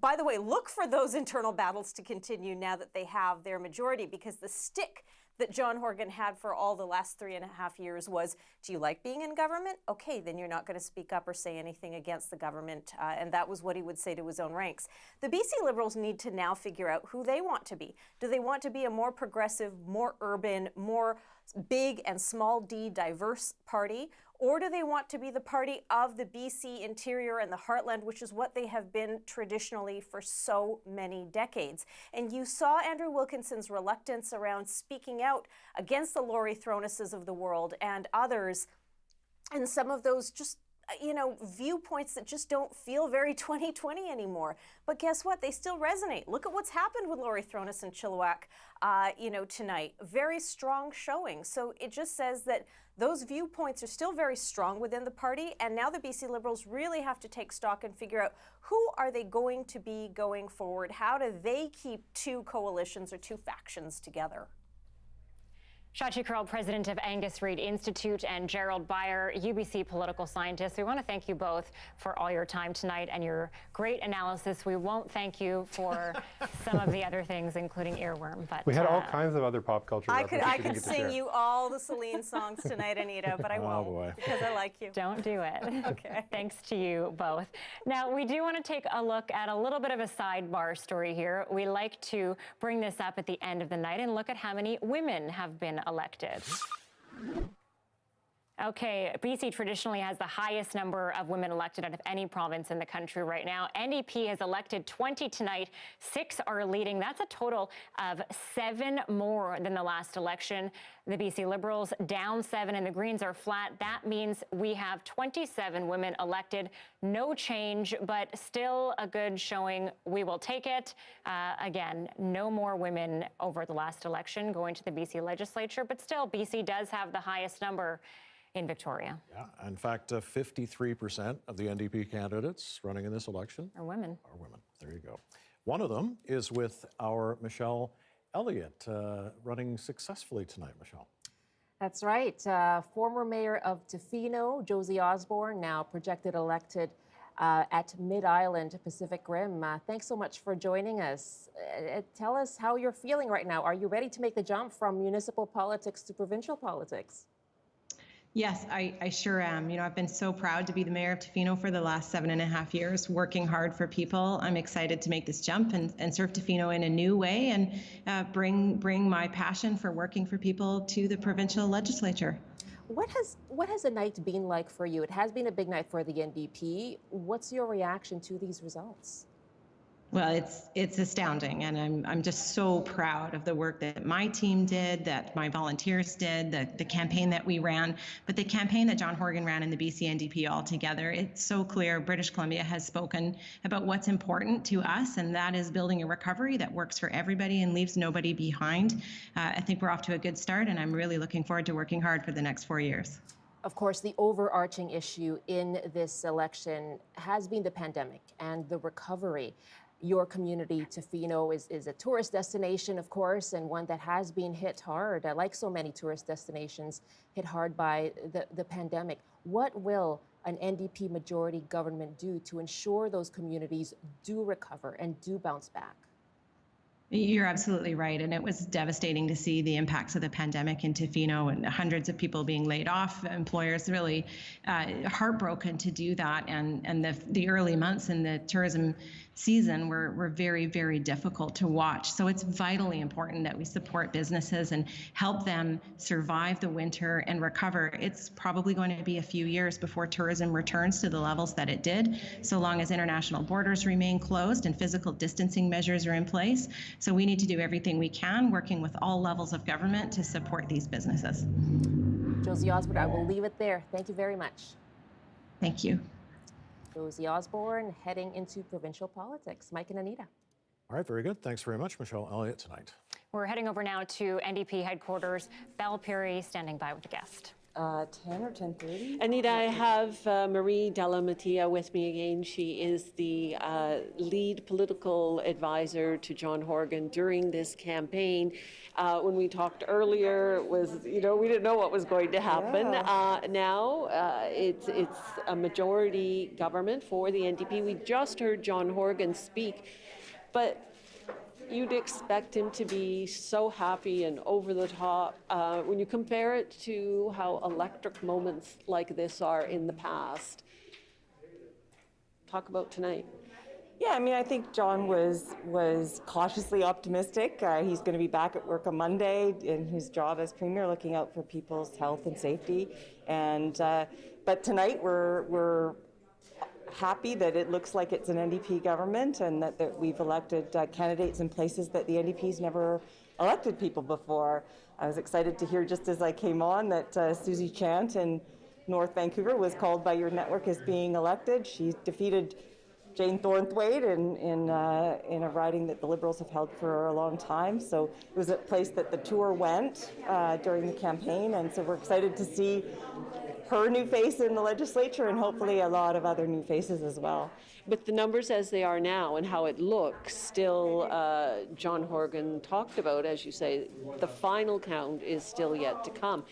By the way, look for those internal battles to continue now that they have their majority, because the stick that John Horgan had for all the last 3.5 years was, do you like being in government? Okay, then you're not going to speak up or say anything against the government. And that was what he would say to his own ranks. The BC Liberals need to now figure out who they want to be. Do they want to be a more progressive, more urban, more big and small d diverse party? Or do they want to be the party of the BC interior and the heartland, which is what they have been traditionally for so many decades? And you saw Andrew Wilkinson's reluctance around speaking out against the Laurie Thronesses of the world and others, and some of those just viewpoints that just don't feel very 2020 anymore. But guess what? They still resonate. Look at what's happened with Laurie Thrones and Chilliwack, tonight. Very strong showing. So it just says that those viewpoints are still very strong within the party. And now the BC Liberals really have to take stock and figure out who are they going to be going forward? How do they keep two coalitions or two factions together? Shachi Kurl, president of Angus Reid Institute, and Gerald Beyer, UBC political scientist. We want to thank you both for all your time tonight and your great analysis. We won't thank you for some of the other things, including earworm. But we had all kinds of other pop culture. I could sing you all the Celine songs tonight, Anita, but I won't because I like you. Don't do it. Okay. Thanks to you both. Now, we do want to take a look at a little bit of a sidebar story here. We like to bring this up at the end of the night and look at how many women have been elected. Okay, BC traditionally has the highest number of women elected out of any province in the country right now. NDP has elected 20 tonight. 6 are leading. That's a total of 7 more than the last election. The BC Liberals down 7 and the Greens are flat. That means we have 27 women elected. No change, but still a good showing. We will take it. Again, no more women over the last election going to the BC legislature, but still BC does have the highest number in Victoria. Yeah, in fact, 53% of the NDP candidates running in this election are women. There you go. One of them is with our Michelle Elliott, running successfully tonight, Michelle. That's right. Former Mayor of Tofino, Josie Osborne, now projected elected at Mid-Island Pacific Rim. Thanks so much for joining us. Tell us how you're feeling right now. Are you ready to make the jump from municipal politics to provincial politics? Yes, I sure am. You know, I've been so proud to be the mayor of Tofino for the last 7.5 years, working hard for people. I'm excited to make this jump and serve Tofino in a new way and bring my passion for working for people to the provincial legislature. What has the night been like for you? It has been a big night for the NDP. What's your reaction to these results? Well, it's astounding, and I'm just so proud of the work that my team did, that my volunteers did, the campaign that we ran, but the campaign that John Horgan ran in the BC NDP altogether. It's so clear British Columbia has spoken about what's important to us, and that is building a recovery that works for everybody and leaves nobody behind. I think we're off to a good start, and I'm really looking forward to working hard for the next 4 years. Of course, the overarching issue in this election has been the pandemic and the recovery. Your community, Tofino, is a tourist destination, of course, and one that has been hit hard, like so many tourist destinations, hit hard by the pandemic. What will an NDP majority government do to ensure those communities do recover and do bounce back? You're absolutely right. And it was devastating to see the impacts of the pandemic in Tofino and hundreds of people being laid off, employers really heartbroken to do that. And the early months in the tourism season were very, very difficult to watch. So it's vitally important that we support businesses and help them survive the winter and recover. It's probably going to be a few years before tourism returns to the levels that it did, so long as international borders remain closed and physical distancing measures are in place. So we need to do everything we can, working with all levels of government to support these businesses. Josie Osborne, I will leave it there. Thank you very much. Thank you. Josie Osborne heading into provincial politics. Mike and Anita. All right, very good. Thanks very much, Michelle Elliott, tonight. We're heading over now to NDP headquarters. Belle Puri standing by with a guest. 10 or 10:30. Anita, I have Marie Delamattia with me again. She is the lead political advisor to John Horgan during this campaign. When we talked earlier, it was, we didn't know what was going to happen. Now it's a majority government for the NDP. We just heard John Horgan speak, but you'd expect him to be so happy and over the top. When you compare it to how electric moments like this are in the past. Talk about tonight. Yeah, I mean, I think John was cautiously optimistic. He's going to be back at work on Monday in his job as Premier, looking out for people's health and safety. And but tonight we're happy that it looks like it's an NDP government and that we've elected candidates in places that the NDP's never elected people before. I was excited to hear just as I came on that Susie Chant in North Vancouver was called by your network as being elected. She defeated Jane Thornthwaite in a riding that the Liberals have held for a long time. So it was a place that the tour went during the campaign, and so we're excited to see her new face in the legislature and hopefully a lot of other new faces as well. But the numbers as they are now and how it looks, still John Horgan talked about, as you say, the final count is still yet to come.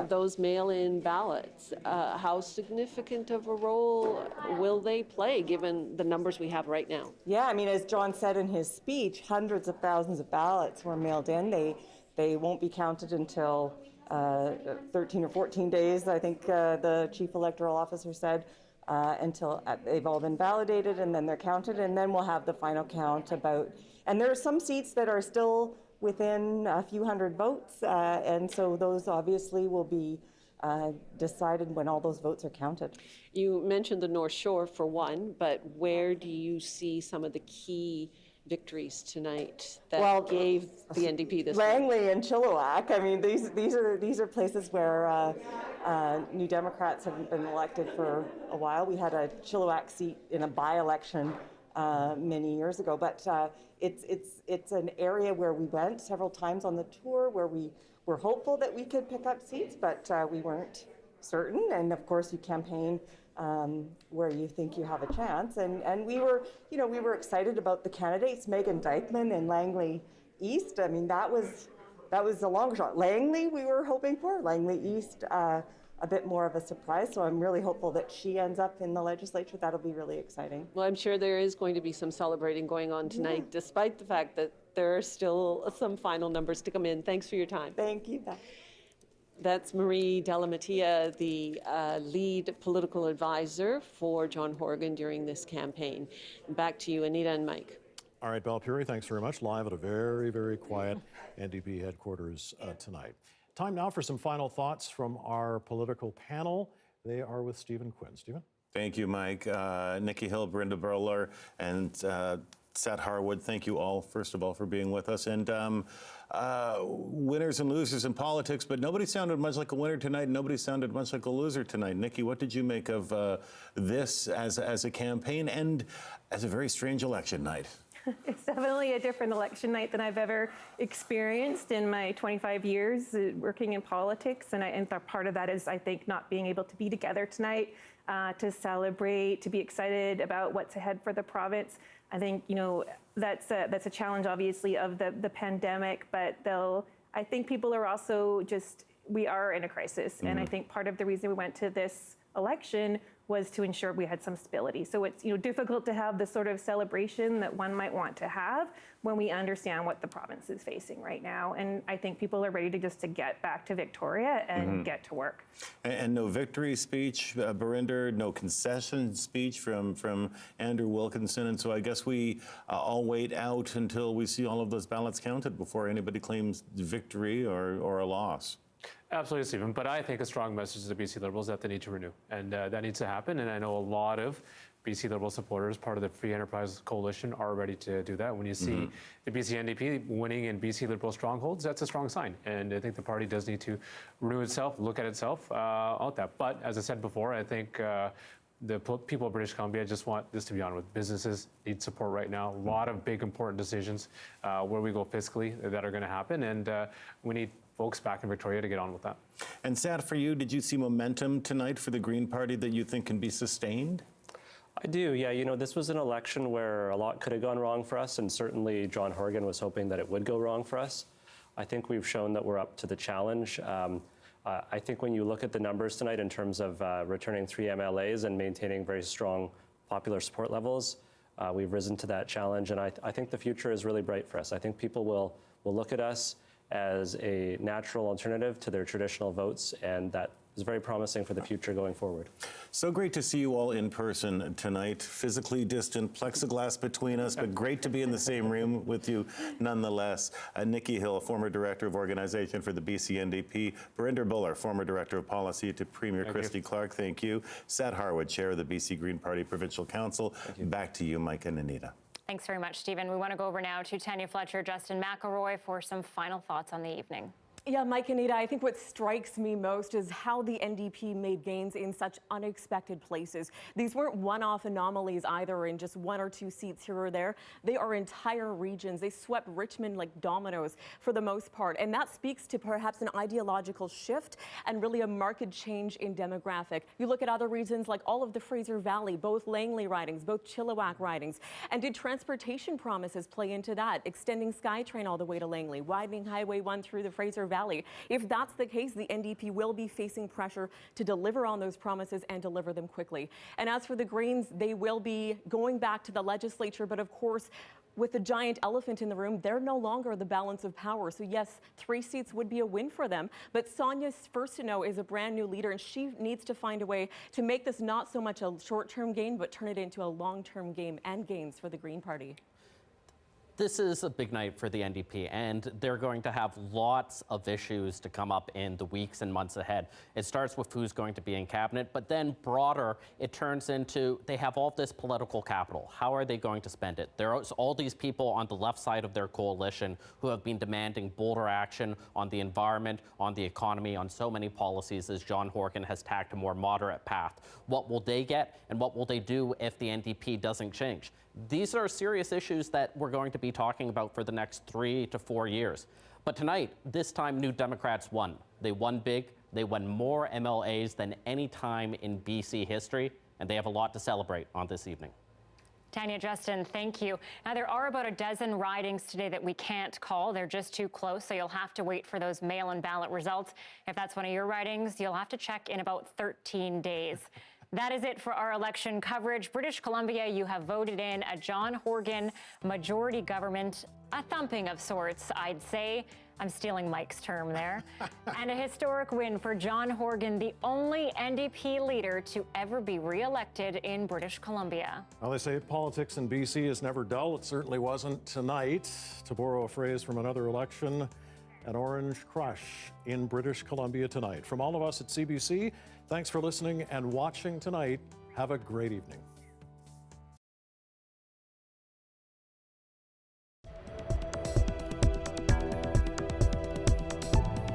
Those mail-in ballots, how significant of a role will they play given the numbers we have right now? Yeah, I mean, as John said in his speech, hundreds of thousands of ballots were mailed in. They won't be counted until 13 or 14 days, I think the chief electoral officer said, until they've all been validated and then they're counted, and then we'll have the final count and there are some seats that are still within a few hundred votes, and so those obviously will be decided when all those votes are counted. You mentioned the North Shore for one, but where do you see some of the key victories tonight that gave the NDP this Langley and Chilliwack. I mean, these are places where New Democrats have been elected for a while. We had a Chilliwack seat in a by-election many years ago, but it's an area where we went several times on the tour, where we were hopeful that we could pick up seats, but we weren't certain. And of course, you campaign where you think you have a chance. And we were excited about the candidates, Megan Dykeman and Langley East. I mean, that was a long shot. Langley, we were hoping for. Langley East, a bit more of a surprise. So I'm really hopeful that she ends up in the legislature. That'll be really exciting. Well, I'm sure there is going to be some celebrating going on tonight, despite the fact that there are still some final numbers to come in. Thanks for your time. Thank you. That's Marie Delamattia, the lead political advisor for John Horgan during this campaign. Back to you, Anita and Mike. All right, Balpuri, thanks very much. Live at a very, very quiet NDP headquarters tonight. Time now for some final thoughts from our political panel. They are with Stephen Quinn. Stephen? Thank you, Mike. Nikki Hill, Brenda Burler, and Sat Harwood, thank you all, first of all, for being with us. And winners and losers in politics, but nobody sounded much like a winner tonight. Nobody sounded much like a loser tonight. Nikki, what did you make of this as a campaign and as a very strange election night? It's definitely a different election night than I've ever experienced in my 25 years working in politics. And part of that is, I think, not being able to be together tonight to celebrate, to be excited about what's ahead for the province. I think, that's a challenge, obviously, of the pandemic, but I think people are also we are in a crisis. Mm-hmm. And I think part of the reason we went to this election was to ensure we had some stability. So it's difficult to have the sort of celebration that one might want to have when we understand what the province is facing right now. And I think people are ready to get back to Victoria and get to work. And no victory speech, Burinder, no concession speech from Andrew Wilkinson. And so I guess we all wait out until we see all of those ballots counted before anybody claims victory or a loss. Absolutely, Stephen. But I think a strong message to the BC Liberals that they need to renew. And that needs to happen. And I know a lot of BC Liberal supporters, part of the Free Enterprise Coalition, are ready to do that. When you see the BC NDP winning in BC Liberal strongholds, that's a strong sign. And I think the party does need to renew itself, look at itself out that. But as I said before, I think the people of British Columbia just want this to be on with. Businesses need support right now. A lot of big, important decisions where we go fiscally that are going to happen. And we need folks back in Victoria to get on with that. And Sat, for you, did you see momentum tonight for the Green Party that you think can be sustained? I do, yeah. This was an election where a lot could have gone wrong for us, and certainly John Horgan was hoping that it would go wrong for us. I think we've shown that we're up to the challenge. I think when you look at the numbers tonight in terms of returning 3 MLAs and maintaining very strong popular support levels, we've risen to that challenge, and I think the future is really bright for us. I think people will look at us as a natural alternative to their traditional votes, and that is very promising for the future going forward. So great to see you all in person tonight, physically distant, plexiglass between us, but great to be in the same room with you nonetheless. Nikki Hill, former Director of Organization for the BC NDP. Burinder Buller, former Director of Policy to Premier Christy Clark, thank you. Sat Harwood, Chair of the BC Green Party Provincial Council. Back to you, Mike and Anita. Thanks very much, Stephen. We want to go over now to Tanya Fletcher, Justin McElroy for some final thoughts on the evening. Yeah, Mike and Anita, I think what strikes me most is how the NDP made gains in such unexpected places. These weren't one-off anomalies either in just 1 or 2 seats here or there. They are entire regions. They swept Richmond like dominoes for the most part. And that speaks to perhaps an ideological shift and really a marked change in demographic. You look at other regions like all of the Fraser Valley, both Langley ridings, both Chilliwack ridings. And did transportation promises play into that? Extending SkyTrain all the way to Langley, widening Highway 1 through the Fraser Valley. If that's the case, the NDP will be facing pressure to deliver on those promises and deliver them quickly. And as for the Greens, they will be going back to the legislature, but of course, with the giant elephant in the room, they're no longer the balance of power. So yes, 3 seats would be a win for them. But Sonia Furstenau is a brand new leader, and she needs to find a way to make this not so much a short-term gain, but turn it into a long-term game and gains for the Green Party. This is a big night for the NDP, and they're going to have lots of issues to come up in the weeks and months ahead. It starts with who's going to be in cabinet, but then broader, it turns into they have all this political capital. How are they going to spend it? There are all these people on the left side of their coalition who have been demanding bolder action on the environment, on the economy, on so many policies as John Horgan has tacked a more moderate path. What will they get, and what will they do if the NDP doesn't change? These are serious issues that we're going to be talking about for the next 3 to 4 years. But tonight, this time, New Democrats won. They won big. They won more MLAs than any time in BC history, and they have a lot to celebrate on this evening. Tanya, Justin, thank you. Now, there are about a dozen ridings today that we can't call. They're just too close, so you'll have to wait for those mail-in ballot results. If that's one of your ridings, you'll have to check in about 13 days. That is it for our election coverage. British Columbia, you have voted in a John Horgan majority government, a thumping of sorts, I'd say. I'm stealing Mike's term there. And a historic win for John Horgan, the only NDP leader to ever be re-elected in British Columbia. Well, they say politics in BC is never dull. It certainly wasn't tonight. To borrow a phrase from another election, an orange crush in British Columbia tonight. From all of us at CBC, thanks for listening and watching tonight. Have a great evening.